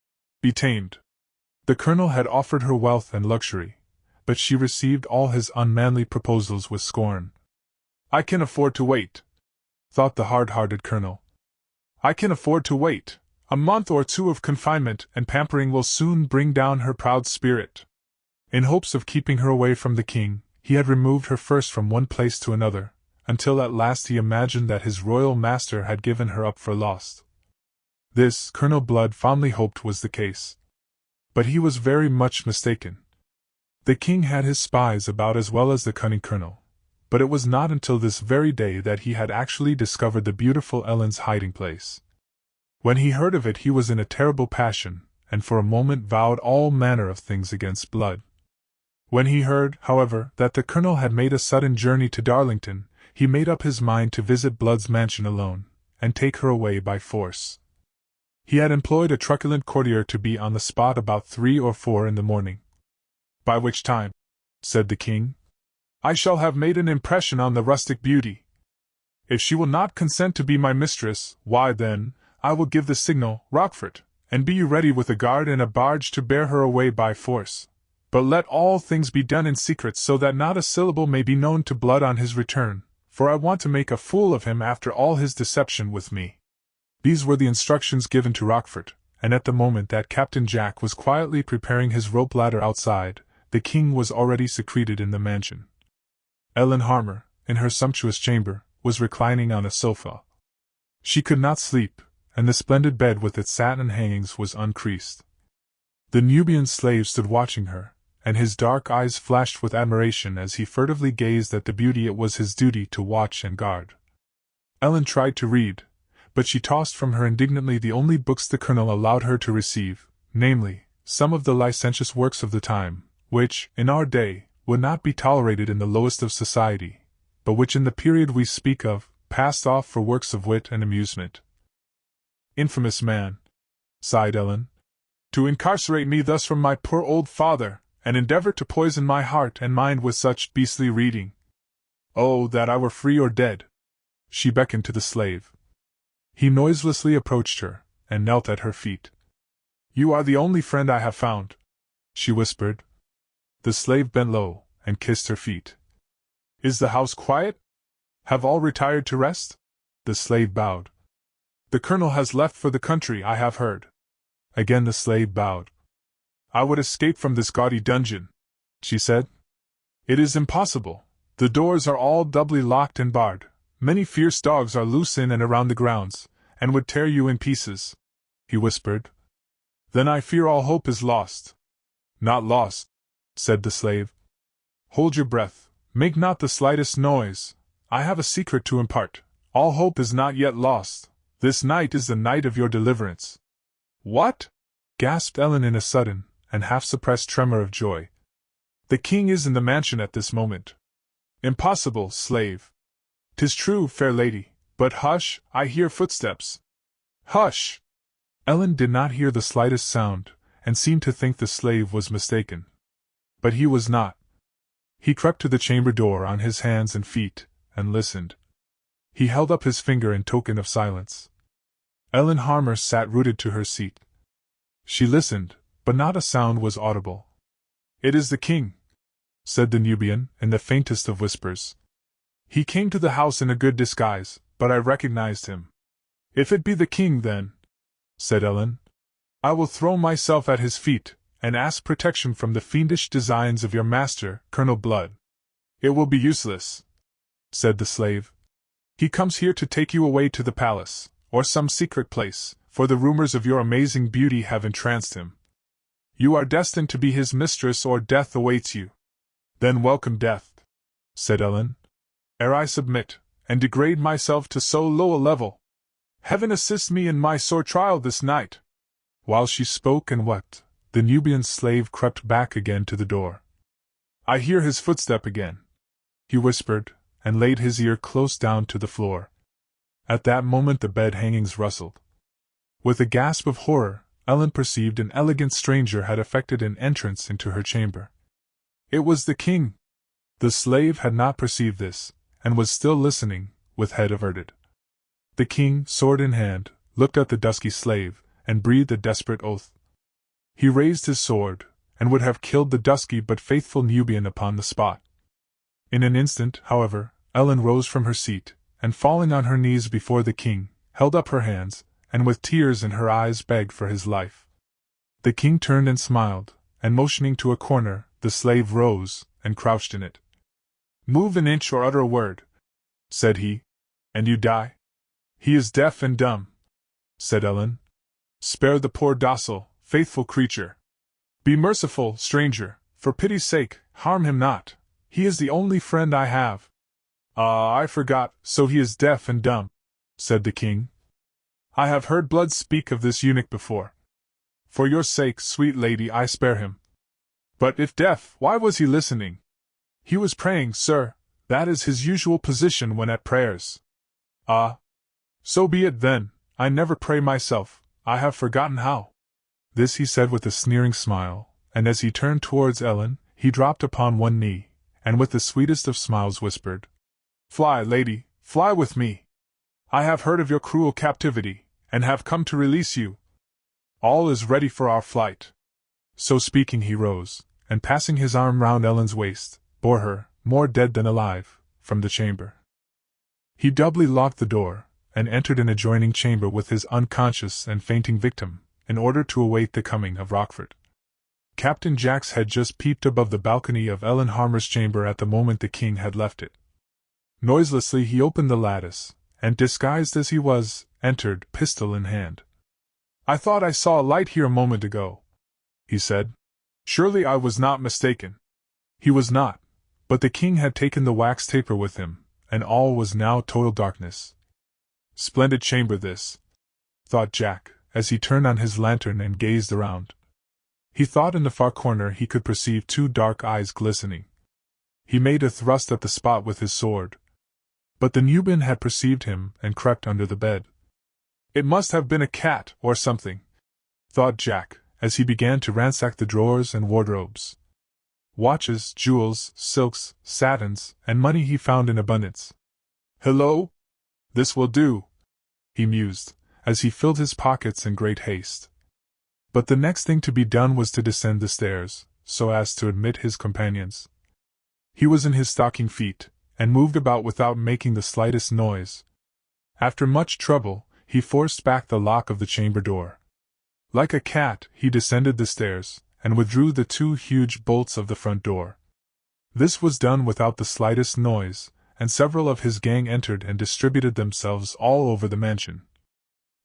be tamed. The colonel had offered her wealth and luxury, but she received all his unmanly proposals with scorn. I can afford to wait, thought the hard-hearted colonel. I can afford to wait. A month or two of confinement and pampering will soon bring down her proud spirit. In hopes of keeping her away from the king, he had removed her first from one place to another, until at last he imagined that his royal master had given her up for lost. This, Colonel Blood fondly hoped was the case. But he was very much mistaken. The king had his spies about as well as the cunning colonel, but it was not until this very day that he had actually discovered the beautiful Ellen's hiding-place. When he heard of it he was in a terrible passion, and for a moment vowed all manner of things against Blood. When he heard, however, that the colonel had made a sudden journey to Darlington, he made up his mind to visit Blood's mansion alone, and take her away by force. He had employed a truculent courtier to be on the spot about 3 or 4 in the morning. By which time, said the king, I shall have made an impression on the rustic beauty. If she will not consent to be my mistress, why then, I will give the signal, Rochfort, and be you ready with a guard and a barge to bear her away by force. But let all things be done in secret so that not a syllable may be known to Blood on his return, for I want to make a fool of him after all his deception with me. These were the instructions given to Rochfort, and at the moment that Captain Jack was quietly preparing his rope ladder outside, the king was already secreted in the mansion. Ellen Harmer, in her sumptuous chamber, was reclining on a sofa. She could not sleep, and the splendid bed with its satin hangings was uncreased. The Nubian slave stood watching her, and his dark eyes flashed with admiration as he furtively gazed at the beauty it was his duty to watch and guard. Ellen tried to read, but she tossed from her indignantly the only books the colonel allowed her to receive, namely, some of the licentious works of the time, which, in our day, would not be tolerated in the lowest of society, but which in the period we speak of, passed off for works of wit and amusement. Infamous man, sighed Ellen, to incarcerate me thus from my poor old father, and endeavor to poison my heart and mind with such beastly reading. Oh, that I were free or dead! She beckoned to the slave. He noiselessly approached her, and knelt at her feet. You are the only friend I have found, she whispered. The slave bent low, and kissed her feet. Is the house quiet? Have all retired to rest? The slave bowed. The colonel has left for the country, I have heard. Again the slave bowed. I would escape from this gaudy dungeon, she said. It is impossible. The doors are all doubly locked and barred. Many fierce dogs are loose in and around the grounds, and would tear you in pieces, he whispered. Then I fear all hope is lost. Not lost, said the slave. Hold your breath, make not the slightest noise. I have a secret to impart. All hope is not yet lost. This night is the night of your deliverance. What? Gasped Ellen in a sudden, and half-suppressed tremor of joy. "The king is in the mansion at this moment." "Impossible, slave." "'Tis true, fair lady, but hush, I hear footsteps." "Hush!" Ellen did not hear the slightest sound, and seemed to think the slave was mistaken. But he was not. He crept to the chamber door on his hands and feet, and listened. He held up his finger in token of silence. Ellen Harmer sat rooted to her seat. She listened, but not a sound was audible. "It is the king," said the Nubian, in the faintest of whispers. "He came to the house in a good disguise, but I recognized him." "If it be the king, then," said Ellen, "I will throw myself at his feet, and ask protection from the fiendish designs of your master, Colonel Blood." "It will be useless," said the slave. "He comes here to take you away to the palace, or some secret place, for the rumors of your amazing beauty have entranced him. You are destined to be his mistress, or death awaits you." "Then welcome death," said Ellen, "ere I submit, and degrade myself to so low a level. Heaven assist me in my sore trial this night." While she spoke and wept, the Nubian slave crept back again to the door. "I hear his footstep again," he whispered, and laid his ear close down to the floor. At that moment the bed hangings rustled. With a gasp of horror, Ellen perceived an elegant stranger had effected an entrance into her chamber. It was the king. The slave had not perceived this, and was still listening, with head averted. The king, sword in hand, looked at the dusky slave, and breathed a desperate oath. He raised his sword, and would have killed the dusky but faithful Nubian upon the spot. In an instant, however, Ellen rose from her seat, and falling on her knees before the king, held up her hands, and with tears in her eyes begged for his life. The king turned and smiled, and motioning to a corner, the slave rose, and crouched in it. "Move an inch or utter a word," said he, "and you die." "He is deaf and dumb," said Ellen. "Spare the poor docile, faithful creature. Be merciful, stranger, for pity's sake, harm him not. He is the only friend I have." "Ah, I forgot, so he is deaf and dumb," said the king. "I have heard Blood speak of this eunuch before. For your sake, sweet lady, I spare him." "But if deaf, why was he listening?" "He was praying, sir. That is his usual position when at prayers." "Ah. So be it then. I never pray myself. I have forgotten how." This he said with a sneering smile, and as he turned towards Ellen, he dropped upon one knee, and with the sweetest of smiles whispered, "Fly, lady, fly with me. I have heard of your cruel captivity, and have come to release you. All is ready for our flight." So speaking he rose, and passing his arm round Ellen's waist, bore her, more dead than alive, from the chamber. He doubly locked the door, and entered an adjoining chamber with his unconscious and fainting victim, in order to await the coming of Rockford. Captain Jacks had just peeped above the balcony of Ellen Harmer's chamber at the moment the king had left it. Noiselessly he opened the lattice, and disguised as he was, entered, pistol in hand. "I thought I saw a light here a moment ago," he said. "Surely I was not mistaken." He was not, but the king had taken the wax taper with him, and all was now total darkness. Splendid chamber this, thought Jack, as he turned on his lantern and gazed around. He thought in the far corner he could perceive two dark eyes glistening. He made a thrust at the spot with his sword. But the Nubian had perceived him and crept under the bed. "It must have been a cat, or something," thought Jack, as he began to ransack the drawers and wardrobes. Watches, jewels, silks, satins, and money he found in abundance. "Hello! This will do," he mused, as he filled his pockets in great haste. But the next thing to be done was to descend the stairs, so as to admit his companions. He was in his stocking feet, and moved about without making the slightest noise. After much trouble, he forced back the lock of the chamber door. Like a cat, he descended the stairs, and withdrew the two huge bolts of the front door. This was done without the slightest noise, and several of his gang entered and distributed themselves all over the mansion.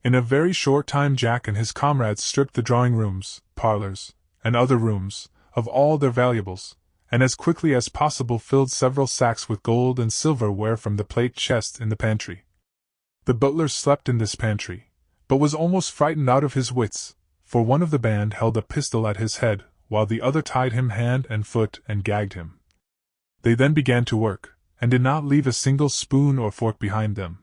In a very short time Jack and his comrades stripped the drawing-rooms, parlors, and other rooms, of all their valuables, and as quickly as possible filled several sacks with gold and silverware from the plate chest in the pantry. The butler slept in this pantry, but was almost frightened out of his wits, for one of the band held a pistol at his head, while the other tied him hand and foot and gagged him. They then began to work, and did not leave a single spoon or fork behind them.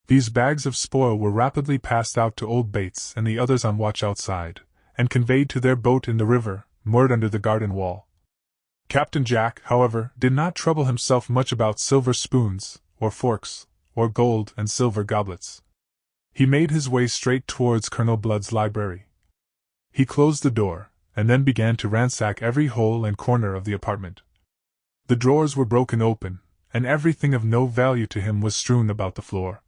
These bags of spoil were rapidly passed out to old Bates and the others on watch outside, and conveyed to their boat in the river, moored under the garden wall. Captain Jack, however, did not trouble himself much about silver spoons, or forks, or gold and silver goblets. He made his way straight towards Colonel Blood's library. He closed the door, and then began to ransack every hole and corner of the apartment. The drawers were broken open, and everything of no value to him was strewn about the floor.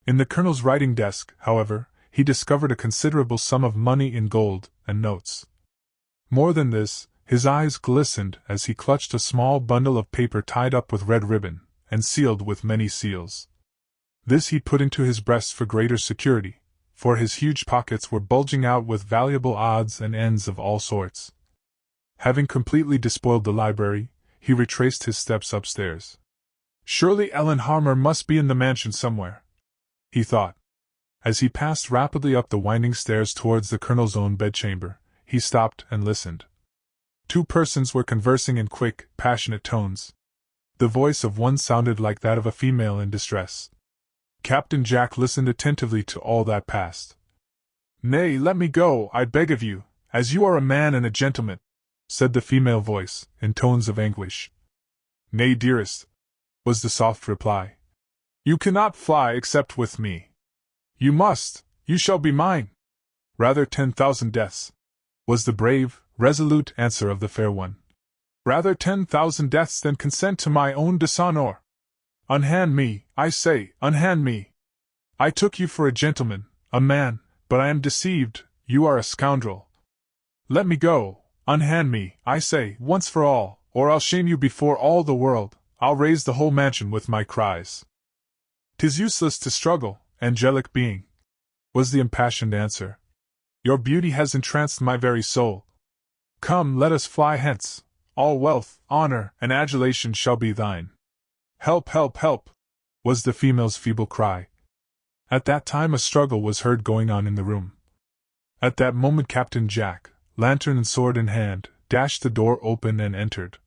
In the colonel's writing desk, however, he discovered a considerable sum of money in gold and notes. More than this, his eyes glistened as he clutched a small bundle of paper tied up with red ribbon, and sealed with many seals. This he put into his breast for greater security, for his huge pockets were bulging out with valuable odds and ends of all sorts. Having completely despoiled the library, he retraced his steps upstairs. Surely Ellen Harmer must be in the mansion somewhere, he thought. As he passed rapidly up the winding stairs towards the colonel's own bedchamber, he stopped and listened. Two persons were conversing in quick, passionate tones. The voice of one sounded like that of a female in distress. Captain Jack listened attentively to all that passed. "Nay, let me go, I beg of you, as you are a man and a gentleman," said the female voice, in tones of anguish. "Nay, dearest," was the soft reply. "You cannot fly except with me. You must, you shall be mine. Rather 10,000 deaths," was the brave, resolute answer of the fair one. "Rather 10,000 deaths than consent to my own dishonor. Unhand me, I say, unhand me. I took you for a gentleman, a man, but I am deceived, you are a scoundrel. Let me go, unhand me, I say, once for all, or I'll shame you before all the world, I'll raise the whole mansion with my cries." "'Tis useless to struggle, angelic being," was the impassioned answer. "Your beauty has entranced my very soul. Come, let us fly hence. All wealth, honor, and adulation shall be thine." "Help, help, help!" was the female's feeble cry. At that time a struggle was heard going on in the room. At that moment Captain Jack, lantern and sword in hand, dashed the door open and entered.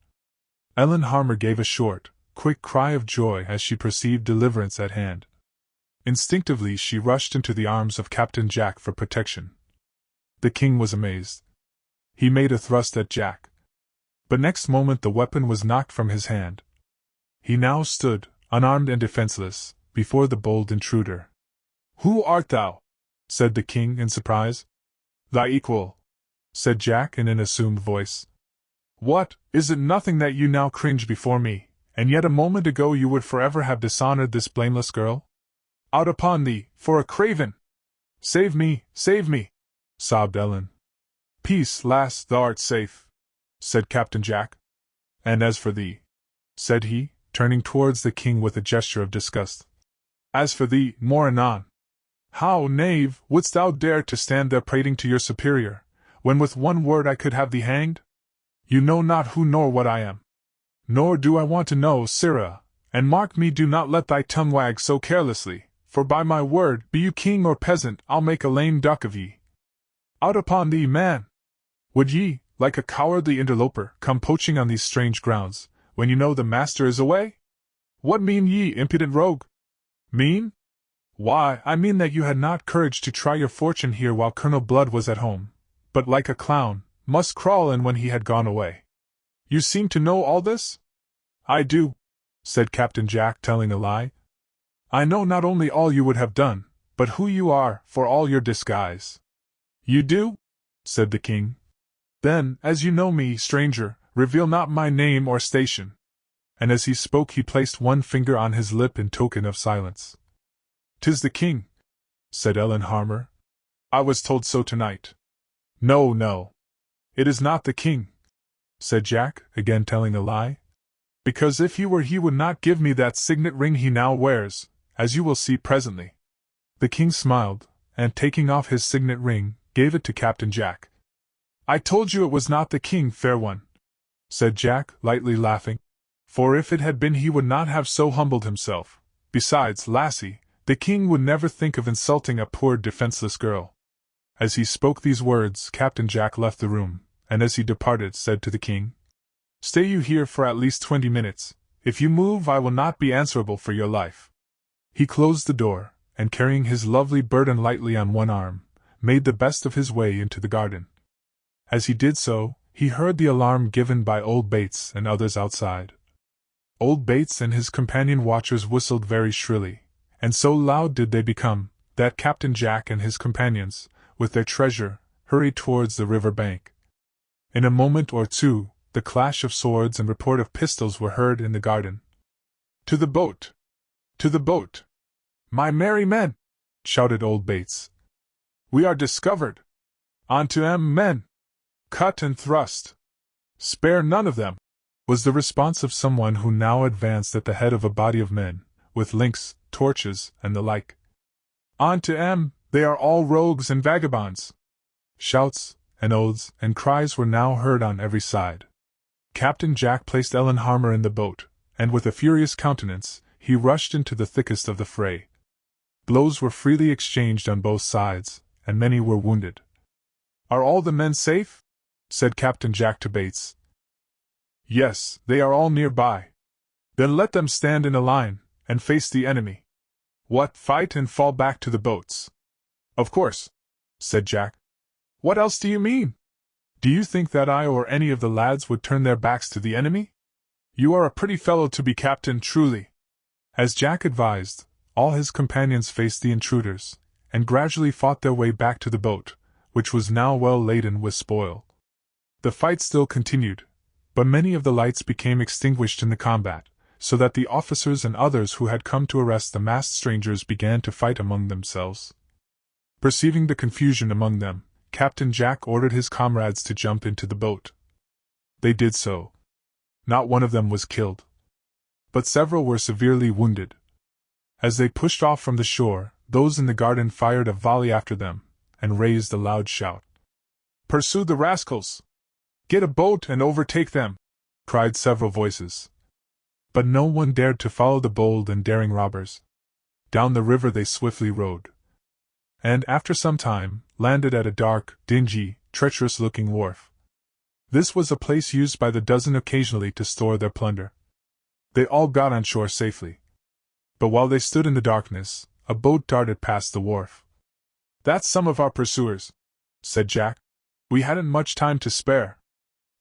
Ellen Harmer gave a short, quick cry of joy as she perceived deliverance at hand. Instinctively she rushed into the arms of Captain Jack for protection. The king was amazed. He made a thrust at Jack. But next moment the weapon was knocked from his hand. He now stood, unarmed and defenseless, before the bold intruder. "Who art thou?" said the king in surprise. "Thy equal," said Jack in an assumed voice. "What, is it nothing that you now cringe before me, and yet a moment ago you would forever have dishonored this blameless girl? Out upon thee, for a craven! Save me, sobbed Ellen. "Peace, lass, thou art safe," said Captain Jack. "And as for thee," said he, turning towards the king with a gesture of disgust. "As for thee, more anon. How, knave, wouldst thou dare to stand there prating to your superior, when with one word I could have thee hanged? You know not who nor what I am. Nor do I want to know, sirrah, and mark me, do not let thy tongue wag so carelessly, for by my word, be you king or peasant, I'll make a lame duck of ye. Out upon thee, man! Would ye, like a cowardly interloper, come poaching on these strange grounds, when you know the master is away? What mean ye, impudent rogue? Mean? Why, I mean that you had not courage to try your fortune here while Colonel Blood was at home, but like a clown, must crawl in when he had gone away. You seem to know all this?" "I do," said Captain Jack, telling a lie. "I know not only all you would have done, but who you are, for all your disguise." "You do?" said the king. "Then, as you know me, stranger, reveal not my name or station." And as he spoke he placed one finger on his lip in token of silence. "'Tis the king," said Ellen Harmer. "I was told so tonight." "No, no. It is not the king," said Jack, again telling a lie. "Because if he were he would not give me that signet ring he now wears, as you will see presently." The king smiled, and taking off his signet ring, gave it to Captain Jack. "I told you it was not the king, fair one," said Jack, lightly laughing. "For if it had been he would not have so humbled himself. Besides, lassie, the king would never think of insulting a poor defenseless girl." As he spoke these words, Captain Jack left the room, and as he departed said to the king, "Stay you here for at least 20 minutes. If you move, I will not be answerable for your life." He closed the door, and carrying his lovely burden lightly on one arm, made the best of his way into the garden. As he did so, he heard the alarm given by old Bates and others outside. Old Bates and his companion watchers whistled very shrilly, and so loud did they become, that Captain Jack and his companions, with their treasure, hurried towards the river bank. In a moment or two, the clash of swords and report of pistols were heard in the garden. "To the boat! To the boat! My merry men!" shouted old Bates. "We are discovered! On to 'em, men! Cut and thrust! Spare none of them!" was the response of someone who now advanced at the head of a body of men, with links, torches, and the like. "On to 'em, they are all rogues and vagabonds!" Shouts, and oaths, and cries were now heard on every side. Captain Jack placed Ellen Harmer in the boat, and with a furious countenance, he rushed into the thickest of the fray. Blows were freely exchanged on both sides, and many were wounded. "Are all the men safe?" said Captain Jack to Bates. "Yes, they are all nearby." "Then let them stand in a line, and face the enemy." "What, fight and fall back to the boats?" "Of course," said Jack. "What else do you mean? Do you think that I or any of the lads would turn their backs to the enemy? You are a pretty fellow to be captain, truly." As Jack advised, all his companions faced the intruders, and gradually fought their way back to the boat, which was now well laden with spoil. The fight still continued, but many of the lights became extinguished in the combat, so that the officers and others who had come to arrest the masked strangers began to fight among themselves. Perceiving the confusion among them, Captain Jack ordered his comrades to jump into the boat. They did so. Not one of them was killed, but several were severely wounded. As they pushed off from the shore, those in the garden fired a volley after them, and raised a loud shout. "Pursue the rascals! Get a boat and overtake them!" cried several voices. But no one dared to follow the bold and daring robbers. Down the river they swiftly rowed, and, after some time, landed at a dark, dingy, treacherous-looking wharf. This was a place used by the dozen occasionally to store their plunder. They all got on shore safely. But while they stood in the darkness, a boat darted past the wharf. "That's some of our pursuers," said Jack. "We hadn't much time to spare."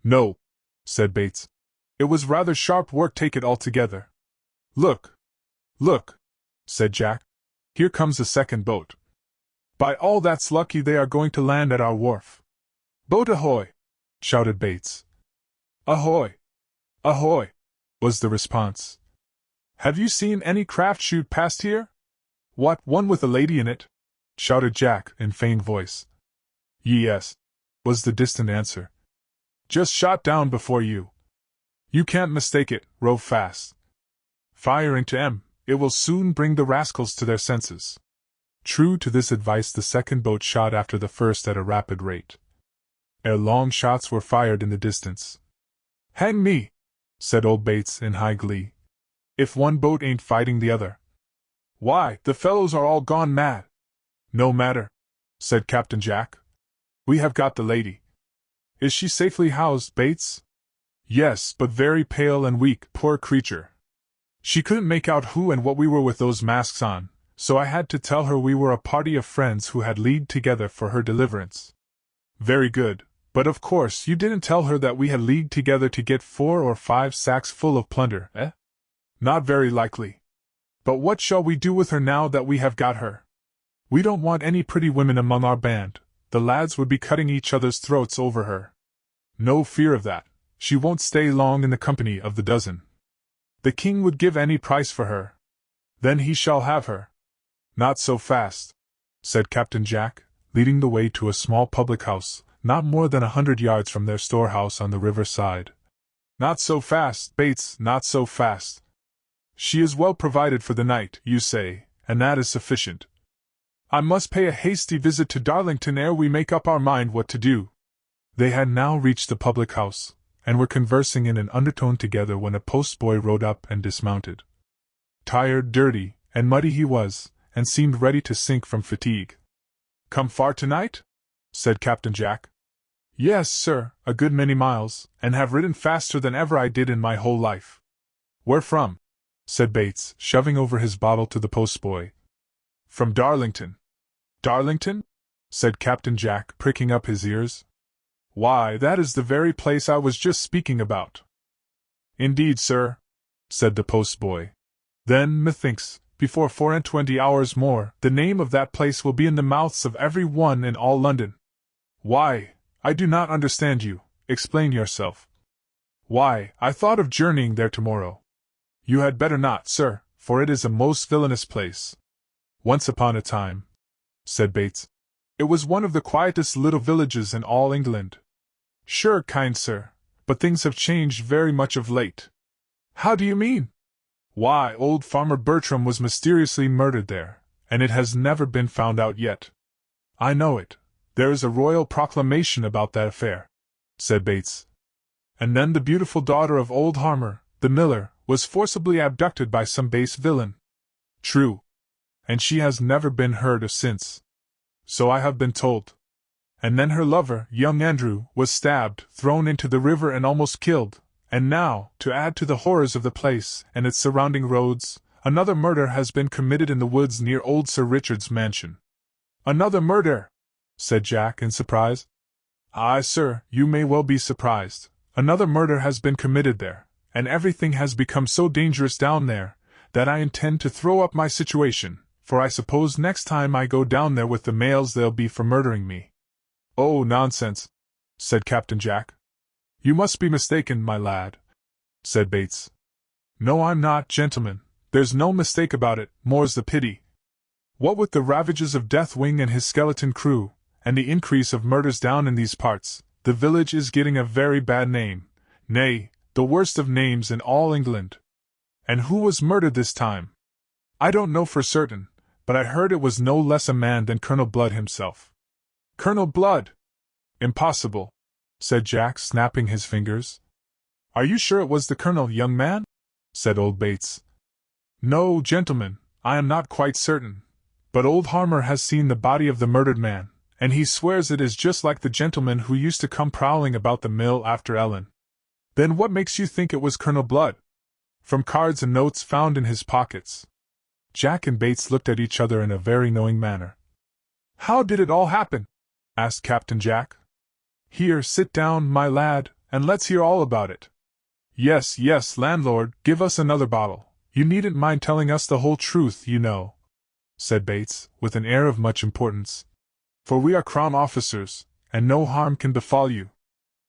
"No," said Bates. "It was rather sharp work, take it altogether." "Look! Look!" said Jack. "Here comes a second boat. By all that's lucky, they are going to land at our wharf." "Boat ahoy!" shouted Bates. "Ahoy! Ahoy!" was the response. "Have you seen any craft shoot past here?" "What, one with a lady in it?" shouted Jack in feigned voice. "Yes," was the distant answer. "Just shot down before you. You can't mistake it, row fast. Fire into 'em, it will soon bring the rascals to their senses." True to this advice, the second boat shot after the first at a rapid rate. Ere long, shots were fired in the distance. "Hang me!" said old Bates in high glee, "if one boat ain't fighting the other. Why, the fellows are all gone mad." "No matter," said Captain Jack. "We have got the lady." "Is she safely housed, Bates?" "Yes, but very pale and weak, poor creature. She couldn't make out who and what we were with those masks on, so I had to tell her we were a party of friends who had leagued together for her deliverance." "Very good, but of course you didn't tell her that we had leagued together to get 4 or 5 sacks full of plunder, eh?" "Not very likely. But what shall we do with her now that we have got her? We don't want any pretty women among our band. The lads would be cutting each other's throats over her." "No fear of that. She won't stay long in the company of the dozen. The king would give any price for her." "Then he shall have her." "Not so fast," said Captain Jack, leading the way to a small public house, not more than 100 yards from their storehouse on the river side. "Not so fast, Bates, not so fast. She is well provided for the night, you say, and that is sufficient. I must pay a hasty visit to Darlington ere we make up our mind what to do." They had now reached the public house, and were conversing in an undertone together when a postboy rode up and dismounted. Tired, dirty, and muddy he was, and seemed ready to sink from fatigue. "Come far tonight?" said Captain Jack. Yes, sir, a good many miles, and have ridden faster than ever I did in my whole life. Where from? Said Bates, shoving over his bottle to the postboy. From Darlington. Darlington? Said Captain Jack, pricking up his ears. Why, that is the very place I was just speaking about. Indeed, sir, said the postboy. Then, methinks, before 24 hours more, the name of that place will be in the mouths of every one in all London. Why, I do not understand you. Explain yourself. Why, I thought of journeying there tomorrow. You had better not, sir, for it is a most villainous place. Once upon a time, said Bates, it was one of the quietest little villages in all England. Sure, kind sir, but things have changed very much of late. How do you mean? Why, old Farmer Bertram was mysteriously murdered there, and it has never been found out yet. I know it. There is a royal proclamation about that affair, said Bates. And then the beautiful daughter of old Harmer, the miller, was forcibly abducted by some base villain. True. And she has never been heard of since. So I have been told. And then her lover, young Andrew, was stabbed, thrown into the river and almost killed, and now, to add to the horrors of the place and its surrounding roads, another murder has been committed in the woods near old Sir Richard's mansion. Another murder! Said Jack in surprise. Aye, sir, you may well be surprised. Another murder has been committed there, and everything has become so dangerous down there, that I intend to throw up my situation, for I suppose next time I go down there with the mails they'll be for murdering me. Oh, nonsense, said Captain Jack. You must be mistaken, my lad, said Bates. No, I'm not, gentlemen. There's no mistake about it, more's the pity. What with the ravages of Deathwing and his skeleton crew, and the increase of murders down in these parts, the village is getting a very bad name, nay, the worst of names in all England. And who was murdered this time? I don't know for certain, but I heard it was no less a man than Colonel Blood himself. Colonel Blood! Impossible, said Jack, snapping his fingers. Are you sure it was the colonel, young man? Said old Bates. No, gentlemen, I am not quite certain, but old Harmer has seen the body of the murdered man, and he swears it is just like the gentleman who used to come prowling about the mill after Ellen. Then what makes you think it was Colonel Blood? From cards and notes found in his pockets. Jack and Bates looked at each other in a very knowing manner. How did it all happen? Asked Captain Jack. Here, sit down, my lad, and let's hear all about it. Yes, yes, landlord, give us another bottle. You needn't mind telling us the whole truth, you know, said Bates, with an air of much importance. For we are Crown officers, and no harm can befall you.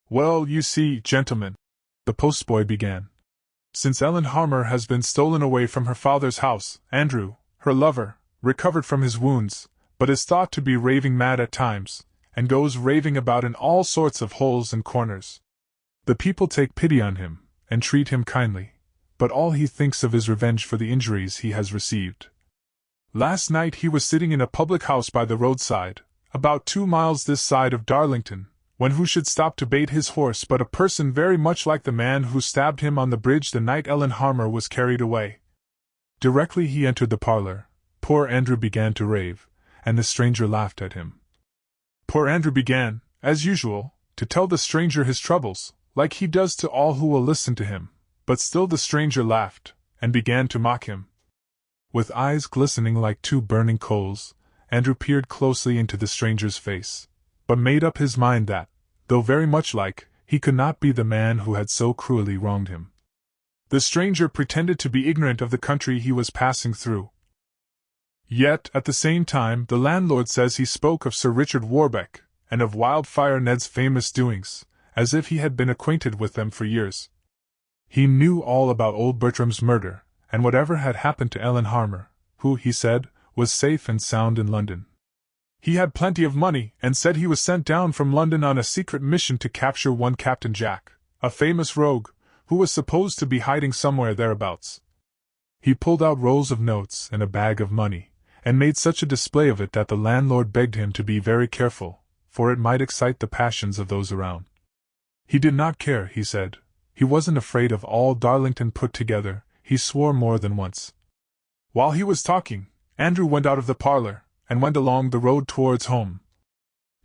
Well, you see, gentlemen, the postboy began. Since Ellen Harmer has been stolen away from her father's house, Andrew, her lover, recovered from his wounds, but is thought to be raving mad at times, and goes raving about in all sorts of holes and corners. The people take pity on him, and treat him kindly, but all he thinks of is revenge for the injuries he has received. Last night he was sitting in a public house by the roadside, about 2 miles this side of Darlington, when who should stop to bait his horse but a person very much like the man who stabbed him on the bridge the night Ellen Harmer was carried away. Directly he entered the parlor, poor Andrew began to rave, and the stranger laughed at him. Poor Andrew began, as usual, to tell the stranger his troubles, like he does to all who will listen to him, but still the stranger laughed, and began to mock him. With eyes glistening like 2 burning coals, Andrew peered closely into the stranger's face, but made up his mind that, though very much like, he could not be the man who had so cruelly wronged him. The stranger pretended to be ignorant of the country he was passing through. Yet, at the same time, the landlord says he spoke of Sir Richard Warbeck, and of Wildfire Ned's famous doings, as if he had been acquainted with them for years. He knew all about old Bertram's murder, and whatever had happened to Ellen Harmer, who, he said, was safe and sound in London. He had plenty of money, and said he was sent down from London on a secret mission to capture one Captain Jack, a famous rogue, who was supposed to be hiding somewhere thereabouts. He pulled out rolls of notes and a bag of money, and made such a display of it that the landlord begged him to be very careful, for it might excite the passions of those around. He did not care, he said. He wasn't afraid of all Darlington put together, he swore more than once. While he was talking, Andrew went out of the parlor, and went along the road towards home.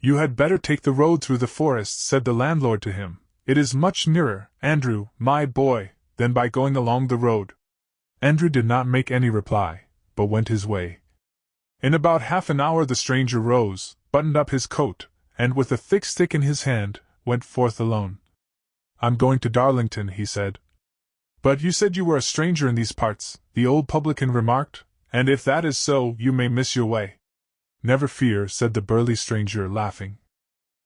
You had better take the road through the forest, said the landlord to him. It is much nearer, Andrew, my boy, than by going along the road. Andrew did not make any reply, but went his way. In about half an hour the stranger rose, buttoned up his coat, and with a thick stick in his hand, went forth alone. I'm going to Darlington, he said. But you said you were a stranger in these parts, the old publican remarked, and if that is so, you may miss your way. Never fear, said the burly stranger, laughing.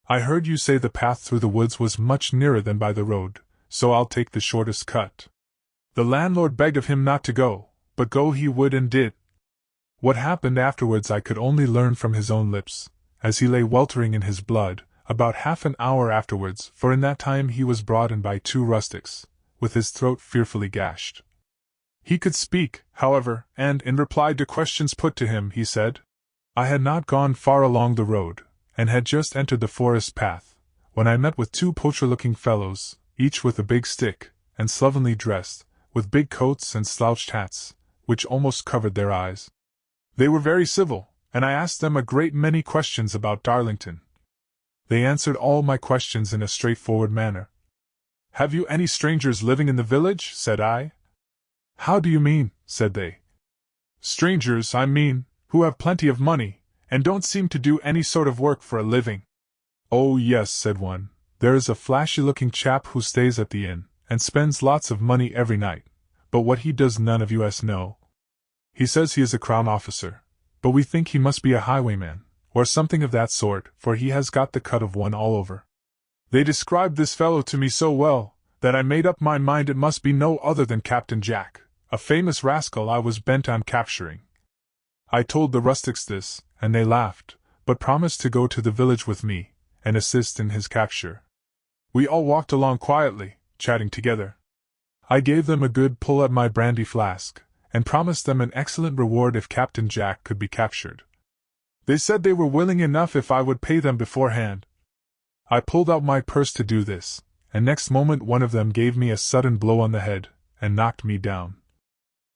I heard you say the path through the woods was much nearer than by the road, so I'll take the shortest cut. The landlord begged of him not to go, but go he would and did. What happened afterwards I could only learn from his own lips, as he lay weltering in his blood, about half an hour afterwards, for in that time he was brought in by 2 rustics, with his throat fearfully gashed. He could speak, however, and, in reply to questions put to him, he said, I had not gone far along the road, and had just entered the forest path, when I met with 2 poacher-looking fellows, each with a big stick, and slovenly dressed, with big coats and slouched hats, which almost covered their eyes. They were very civil, and I asked them a great many questions about Darlington. They answered all my questions in a straightforward manner. Have you any strangers living in the village? Said I. How do you mean? Said they. Strangers, I mean, who have plenty of money, and don't seem to do any sort of work for a living. Oh yes, said one, there is a flashy-looking chap who stays at the inn, and spends lots of money every night, but what he does none of us know. He says he is a crown officer, but we think he must be a highwayman, or something of that sort, for he has got the cut of one all over. They described this fellow to me so well, that I made up my mind it must be no other than Captain Jack, a famous rascal I was bent on capturing. I told the rustics this, and they laughed, but promised to go to the village with me, and assist in his capture. We all walked along quietly, chatting together. I gave them a good pull at my brandy flask, and promised them an excellent reward if Captain Jack could be captured. They said they were willing enough if I would pay them beforehand. I pulled out my purse to do this, and next moment one of them gave me a sudden blow on the head, and knocked me down.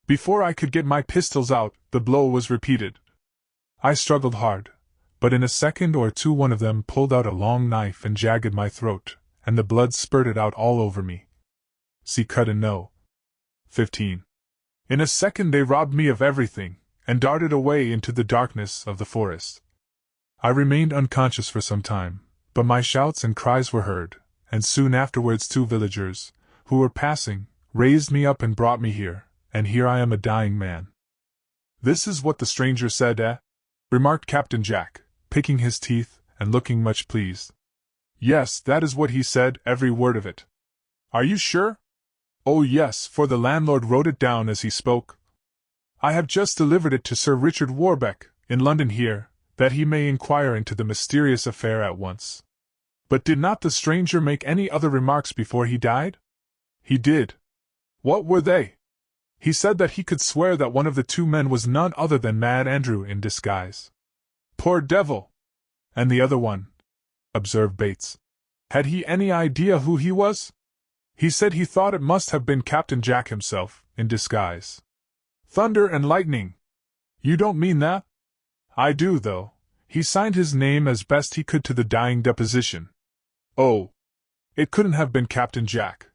Before I could get my pistols out, the blow was repeated. I struggled hard, but in a second or two one of them pulled out a long knife and jagged my throat, and the blood spurted out all over me. See cut and no. 15. In a second they robbed me of everything, and darted away into the darkness of the forest. I remained unconscious for some time, but my shouts and cries were heard, and soon afterwards 2 villagers, who were passing, raised me up and brought me here, and here I am a dying man. This is what the stranger said, eh? Remarked Captain Jack, picking his teeth, and looking much pleased. Yes, that is what he said, every word of it. Are you sure? Oh yes, for the landlord wrote it down as he spoke. I have just delivered it to Sir Richard Warbeck, in London here, that he may inquire into the mysterious affair at once. But did not the stranger make any other remarks before he died? He did. What were they? He said that he could swear that one of the 2 men was none other than Mad Andrew in disguise. Poor devil! And the other one, observed Bates. Had he any idea who he was? He said he thought it must have been Captain Jack himself, in disguise. Thunder and lightning! You don't mean that? I do, though. He signed his name as best he could to the dying deposition. Oh! It couldn't have been Captain Jack,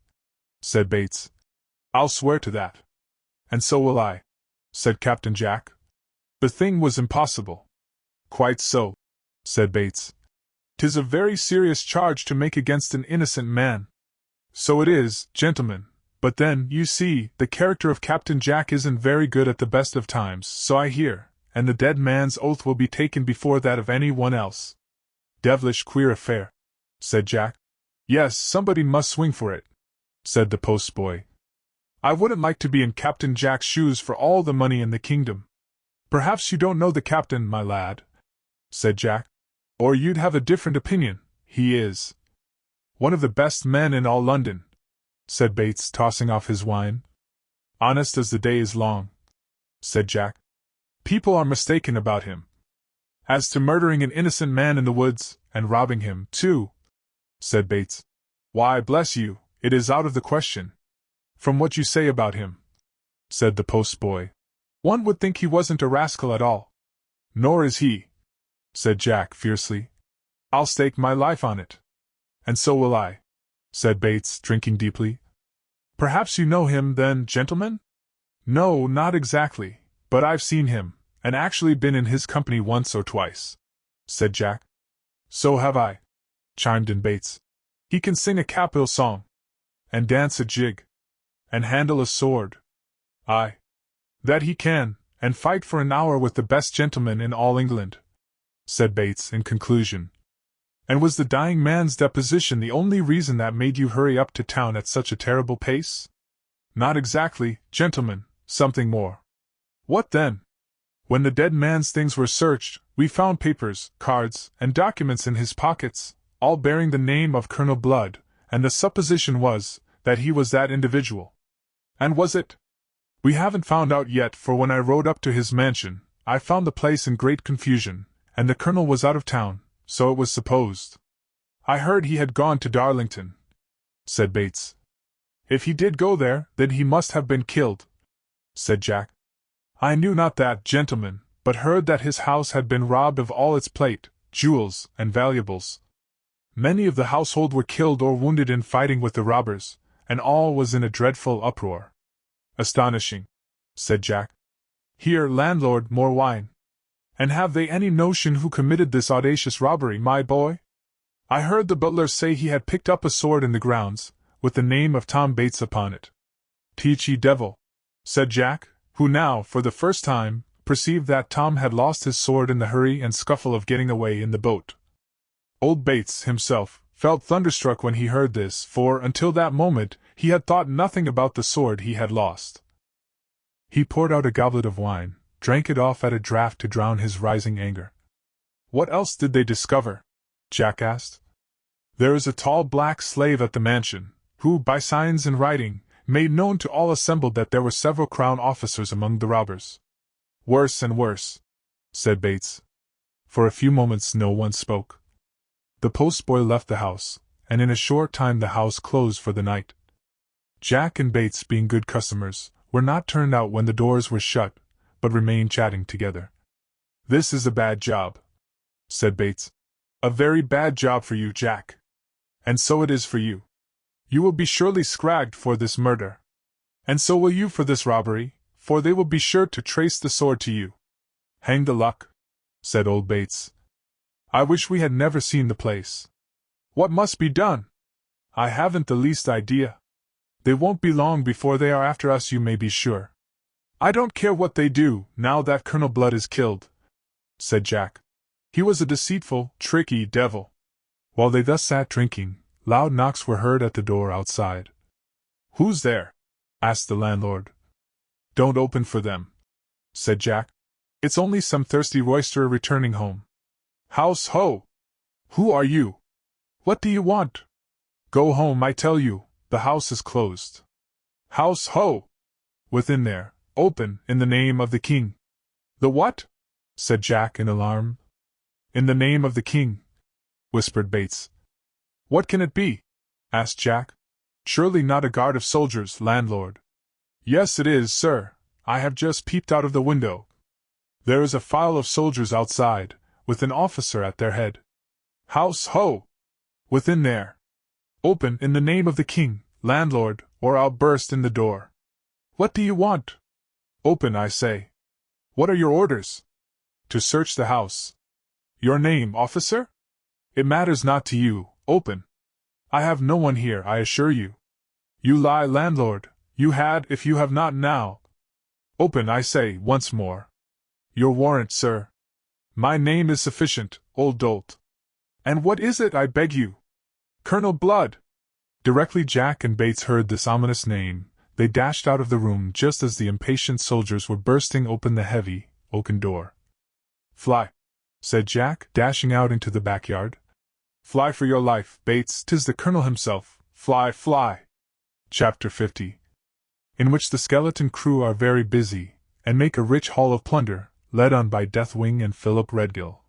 said Bates. I'll swear to that. And so will I, said Captain Jack. The thing was impossible. Quite so, said Bates. 'Tis a very serious charge to make against an innocent man. So it is, gentlemen, but then, you see, the character of Captain Jack isn't very good at the best of times, so I hear, and the dead man's oath will be taken before that of any one else. Devilish queer affair, said Jack. Yes, somebody must swing for it, said the postboy. I wouldn't like to be in Captain Jack's shoes for all the money in the kingdom. Perhaps you don't know the captain, my lad, said Jack. Or you'd have a different opinion. He is one of the best men in all London, said Bates, tossing off his wine. Honest as the day is long, said Jack. People are mistaken about him. As to murdering an innocent man in the woods, and robbing him, too, said Bates, why, bless you, it is out of the question. From what you say about him, said the postboy, one would think he wasn't a rascal at all. Nor is he, said Jack fiercely. I'll stake my life on it. And so will I, said Bates, drinking deeply. Perhaps you know him, then, gentlemen? No, not exactly, but I've seen him, and actually been in his company once or twice, said Jack. So have I, chimed in Bates. He can sing a capital song, and dance a jig, and handle a sword. Aye, that he can, and fight for an hour with the best gentlemen in all England, said Bates in conclusion. And was the dying man's deposition the only reason that made you hurry up to town at such a terrible pace? Not exactly, gentlemen, something more. What then? When the dead man's things were searched, we found papers, cards, and documents in his pockets, all bearing the name of Colonel Blood, and the supposition was that he was that individual. And was it? We haven't found out yet, for when I rode up to his mansion, I found the place in great confusion, and the colonel was out of town, so it was supposed. I heard he had gone to Darlington, said Bates. If he did go there, then he must have been killed, said Jack. I knew not that, gentlemen, but heard that his house had been robbed of all its plate, jewels, and valuables. Many of the household were killed or wounded in fighting with the robbers, and all was in a dreadful uproar. Astonishing, said Jack. Here, landlord, more wine. And have they any notion who committed this audacious robbery, my boy? I heard the butler say he had picked up a sword in the grounds, with the name of Tom Bates upon it. Teach ye devil, said Jack, who now, for the first time, perceived that Tom had lost his sword in the hurry and scuffle of getting away in the boat. Old Bates, himself, felt thunderstruck when he heard this, for, until that moment, he had thought nothing about the sword he had lost. He poured out a goblet of wine, drank it off at a draught to drown his rising anger. What else did they discover? Jack asked. There is a tall black slave at the mansion, who, by signs in writing, made known to all assembled that there were several crown officers among the robbers. Worse and worse, said Bates. For a few moments no one spoke. The postboy left the house, and in a short time the house closed for the night. Jack and Bates, being good customers, were not turned out when the doors were shut, but remained chatting together. This is a bad job, said Bates. A very bad job for you, Jack. And so it is for you. You will be surely scragged for this murder. And so will you for this robbery, for they will be sure to trace the sword to you. Hang the luck, said old Bates. I wish we had never seen the place. What must be done? I haven't the least idea. They won't be long before they are after us, you may be sure. I don't care what they do, now that Colonel Blood is killed, said Jack. He was a deceitful, tricky devil. While they thus sat drinking, loud knocks were heard at the door outside. Who's there? asked the landlord. Don't open for them, said Jack. It's only some thirsty roisterer returning home. House ho! Who are you? What do you want? Go home, I tell you, the house is closed. House ho! Within there, open, in the name of the king. The what? Said Jack in alarm. In the name of the king, whispered Bates. What can it be? Asked Jack. Surely not a guard of soldiers, landlord. Yes, it is, sir. I have just peeped out of the window. There is a file of soldiers outside, with an officer at their head. House ho! Within there. Open in the name of the king, landlord, or I'll burst in the door. What do you want? Open, I say. What are your orders? To search the house. Your name, officer? It matters not to you. Open. I have no one here, I assure you. You lie, landlord. You had, if you have not now. Open, I say, once more. Your warrant, sir. My name is sufficient, old dolt. And what is it, I beg you? Colonel Blood. Directly Jack and Bates heard this ominous name, they dashed out of the room just as the impatient soldiers were bursting open the heavy, oaken door. Fly, said Jack, dashing out into the backyard. Fly for your life, Bates, 'tis the colonel himself. Fly, fly. Chapter 50. In which the skeleton crew are very busy, and make a rich haul of plunder, led on by Deathwing and Philip Redgill.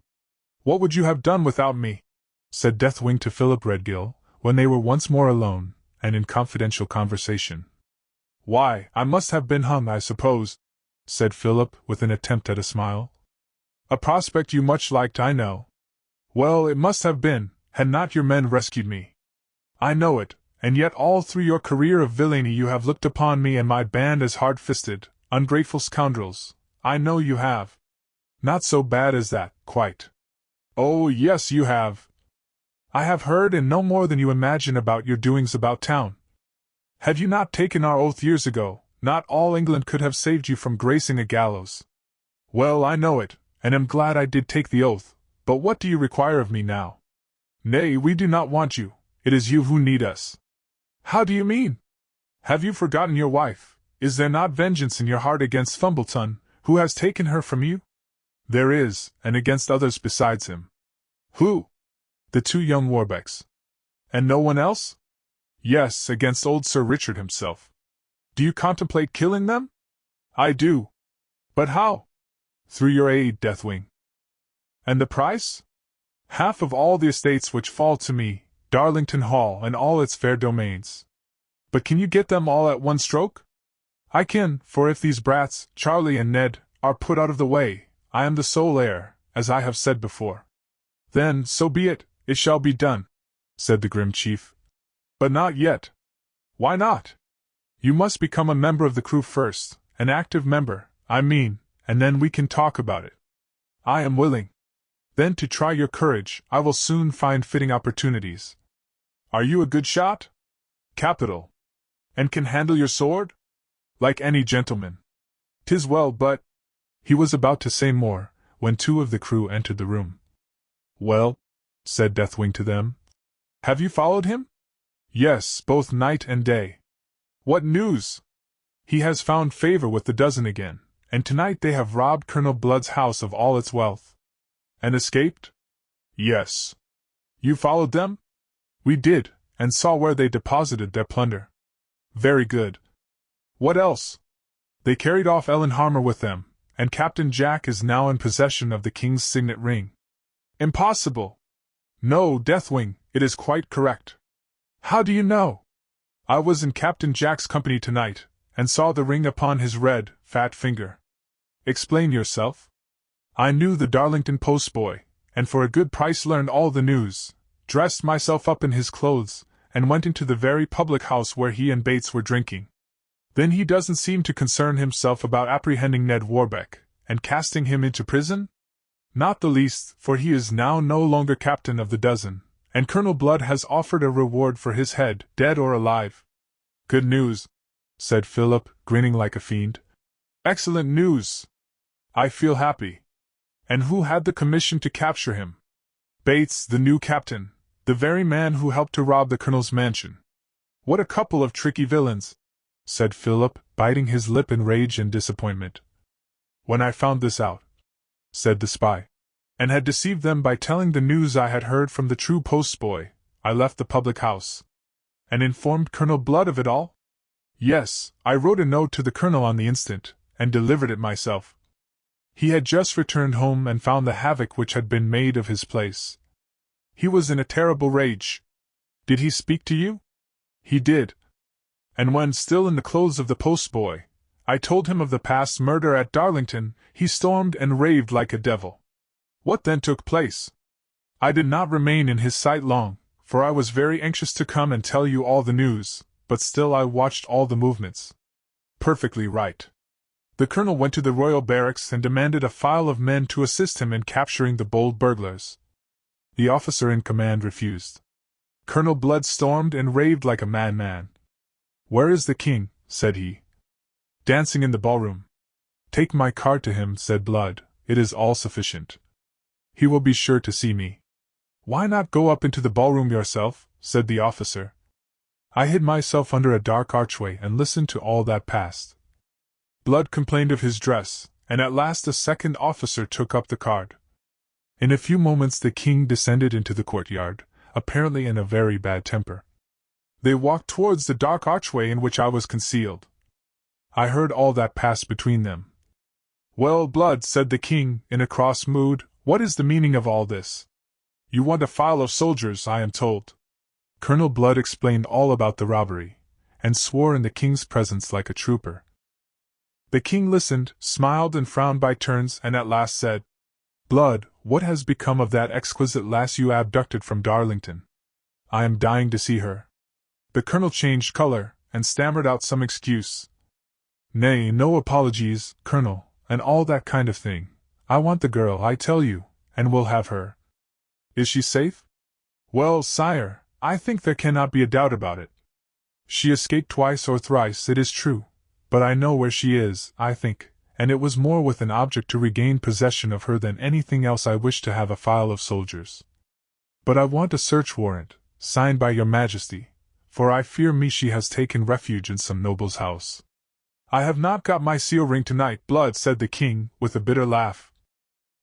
What would you have done without me? Said Deathwing to Philip Redgill, when they were once more alone, and in confidential conversation. Why, I must have been hung, I suppose, said Philip, with an attempt at a smile. A prospect you much liked, I know. Well, it must have been, had not your men rescued me. I know it, and yet all through your career of villainy you have looked upon me and my band as hard-fisted, ungrateful scoundrels. I know you have. Not so bad as that, quite. Oh, yes, you have. I have heard and know more than you imagine about your doings about town. Had you not taken our oath years ago, not all England could have saved you from gracing a gallows. Well, I know it, and am glad I did take the oath, but what do you require of me now? Nay, we do not want you, it is you who need us. How do you mean? Have you forgotten your wife? Is there not vengeance in your heart against Fumbleton, who has taken her from you? There is, and against others besides him. Who? The 2 young Warbecks. And no one else? Yes, against old Sir Richard himself. Do you contemplate killing them? I do. But how? Through your aid, Deathwing. And the price? Half of all the estates which fall to me, Darlington Hall and all its fair domains. But can you get them all at one stroke? I can, for if these brats, Charlie and Ned, are put out of the way, I am the sole heir, as I have said before. Then, so be it, it shall be done, said the grim chief. But not yet. Why not? You must become a member of the crew first, an active member, I mean, and then we can talk about it. I am willing. Then to try your courage, I will soon find fitting opportunities. Are you a good shot? Capital. And can handle your sword? Like any gentleman. 'Tis well, but— He was about to say more, when 2 of the crew entered the room. Well, said Deathwing to them. Have you followed him? Yes, both night and day. What news? He has found favor with the dozen again, and tonight they have robbed Colonel Blood's house of all its wealth. And escaped? Yes. You followed them? We did, and saw where they deposited their plunder. Very good. What else? They carried off Ellen Harmer with them, and Captain Jack is now in possession of the King's signet ring. Impossible! No, Deathwing, it is quite correct. How do you know? I was in Captain Jack's company tonight, and saw the ring upon his red, fat finger. Explain yourself. I knew the Darlington postboy, and for a good price learned all the news, dressed myself up in his clothes, and went into the very public house where he and Bates were drinking. Then he doesn't seem to concern himself about apprehending Ned Warbeck, and casting him into prison? Not the least, for he is now no longer captain of the dozen, and Colonel Blood has offered a reward for his head, dead or alive. Good news, said Philip, grinning like a fiend. Excellent news. I feel happy. And who had the commission to capture him? Bates, the new captain, the very man who helped to rob the colonel's mansion. What a couple of tricky villains, said Philip, biting his lip in rage and disappointment. When I found this out, said the spy, and had deceived them by telling the news I had heard from the true postboy, I left the public house. And informed Colonel Blood of it all? Yes, I wrote a note to the colonel on the instant, and delivered it myself. He had just returned home and found the havoc which had been made of his place. He was in a terrible rage. Did he speak to you? He did. And when, still in the clothes of the postboy, I told him of the past murder at Darlington, he stormed and raved like a devil. What then took place? I did not remain in his sight long, for I was very anxious to come and tell you all the news, but still I watched all the movements. Perfectly right. The colonel went to the royal barracks and demanded a file of men to assist him in capturing the bold burglars. The officer in command refused. Colonel Blood stormed and raved like a madman. Where is the king? Said he. Dancing in the ballroom. Take my card to him, said Blood, it is all sufficient. He will be sure to see me. Why not go up into the ballroom yourself? Said the officer. I hid myself under a dark archway and listened to all that passed. Blood complained of his dress, and at last a second officer took up the card. In a few moments the king descended into the courtyard, apparently in a very bad temper. They walked towards the dark archway in which I was concealed. I heard all that passed between them. Well, Blood, said the king, in a cross mood, what is the meaning of all this? You want a file of soldiers, I am told. Colonel Blood explained all about the robbery, and swore in the king's presence like a trooper. The king listened, smiled and frowned by turns, and at last said, Blood, What has become of that exquisite lass you abducted from Darlington? I am dying to see her. The colonel changed color, and stammered out some excuse. Nay, no apologies, Colonel, and all that kind of thing. I want the girl, I tell you, and will have her. Is she safe? Well, sire, I think there cannot be a doubt about it. She escaped twice or thrice, it is true, but I know where she is, I think, and it was more with an object to regain possession of her than anything else I wish to have a file of soldiers. But I want a search warrant, signed by your Majesty, for I fear me she has taken refuge in some noble's house. I have not got my seal ring tonight, Blood, said the king, with a bitter laugh.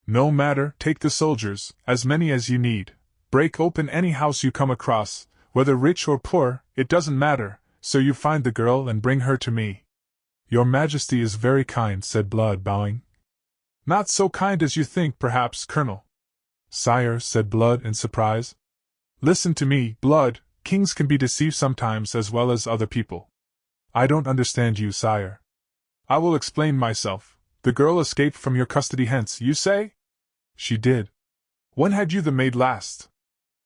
No matter, take the soldiers, as many as you need. Break open any house you come across, whether rich or poor, it doesn't matter, so you find the girl and bring her to me. Your Majesty is very kind, said Blood, bowing. Not so kind as you think, perhaps, Colonel. Sire, said Blood in surprise. Listen to me, Blood, kings can be deceived sometimes as well as other people. I don't understand you, sire. I will explain myself. The girl escaped from your custody hence, you say? She did. When had you the maid last?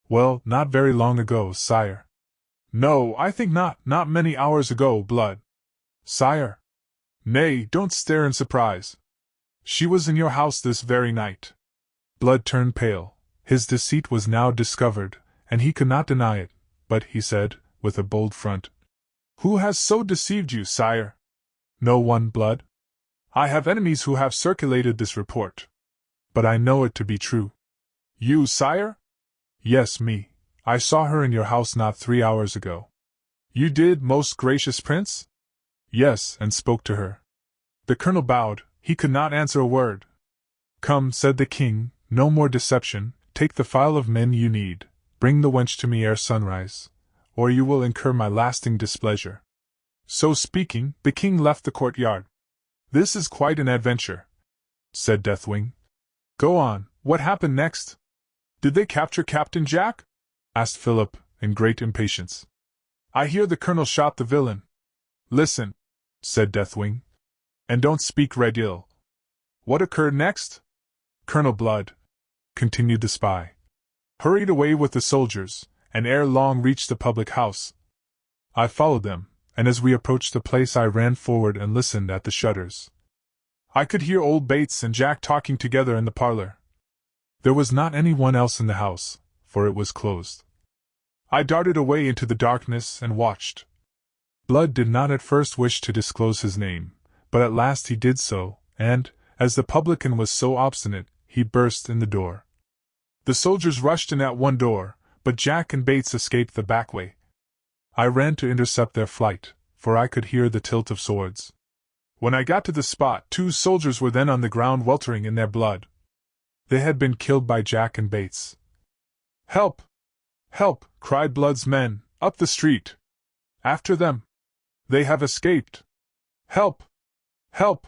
Well, not very long ago, sire. No, I think not many hours ago, Blood. Sire. Nay, don't stare in surprise. She was in your house this very night. Blood turned pale. His deceit was now discovered, and he could not deny it, but he said, with a bold front, Who has so deceived you, sire? No one, Blood. I have enemies who have circulated this report. But I know it to be true. You, sire? Yes, me. I saw her in your house not 3 hours ago. You did, most gracious prince? Yes, and spoke to her. The colonel bowed. He could not answer a word. Come, said the king, no more deception. Take the file of men you need. Bring the wench to me ere sunrise, or you will incur my lasting displeasure. So speaking, the king left the courtyard. This is quite an adventure, said Deathwing. Go on, what happened next? Did they capture Captain Jack? Asked Philip, in great impatience. I hear the colonel shot the villain. Listen, said Deathwing, and don't speak red ill. What occurred next? Colonel Blood, continued the spy, hurried away with the soldiers, and ere long reached the public house. I followed them, and as we approached the place I ran forward and listened at the shutters. I could hear old Bates and Jack talking together in the parlor. There was not anyone else in the house, for it was closed. I darted away into the darkness and watched. Blood did not at first wish to disclose his name, but at last he did so, and, as the publican was so obstinate, he burst in the door. The soldiers rushed in at one door, but Jack and Bates escaped the back way. I ran to intercept their flight, for I could hear the tilt of swords. When I got to the spot, 2 soldiers were then on the ground weltering in their blood. They had been killed by Jack and Bates. Help! Help! Cried Blood's men, up the street. After them! They have escaped! Help! Help!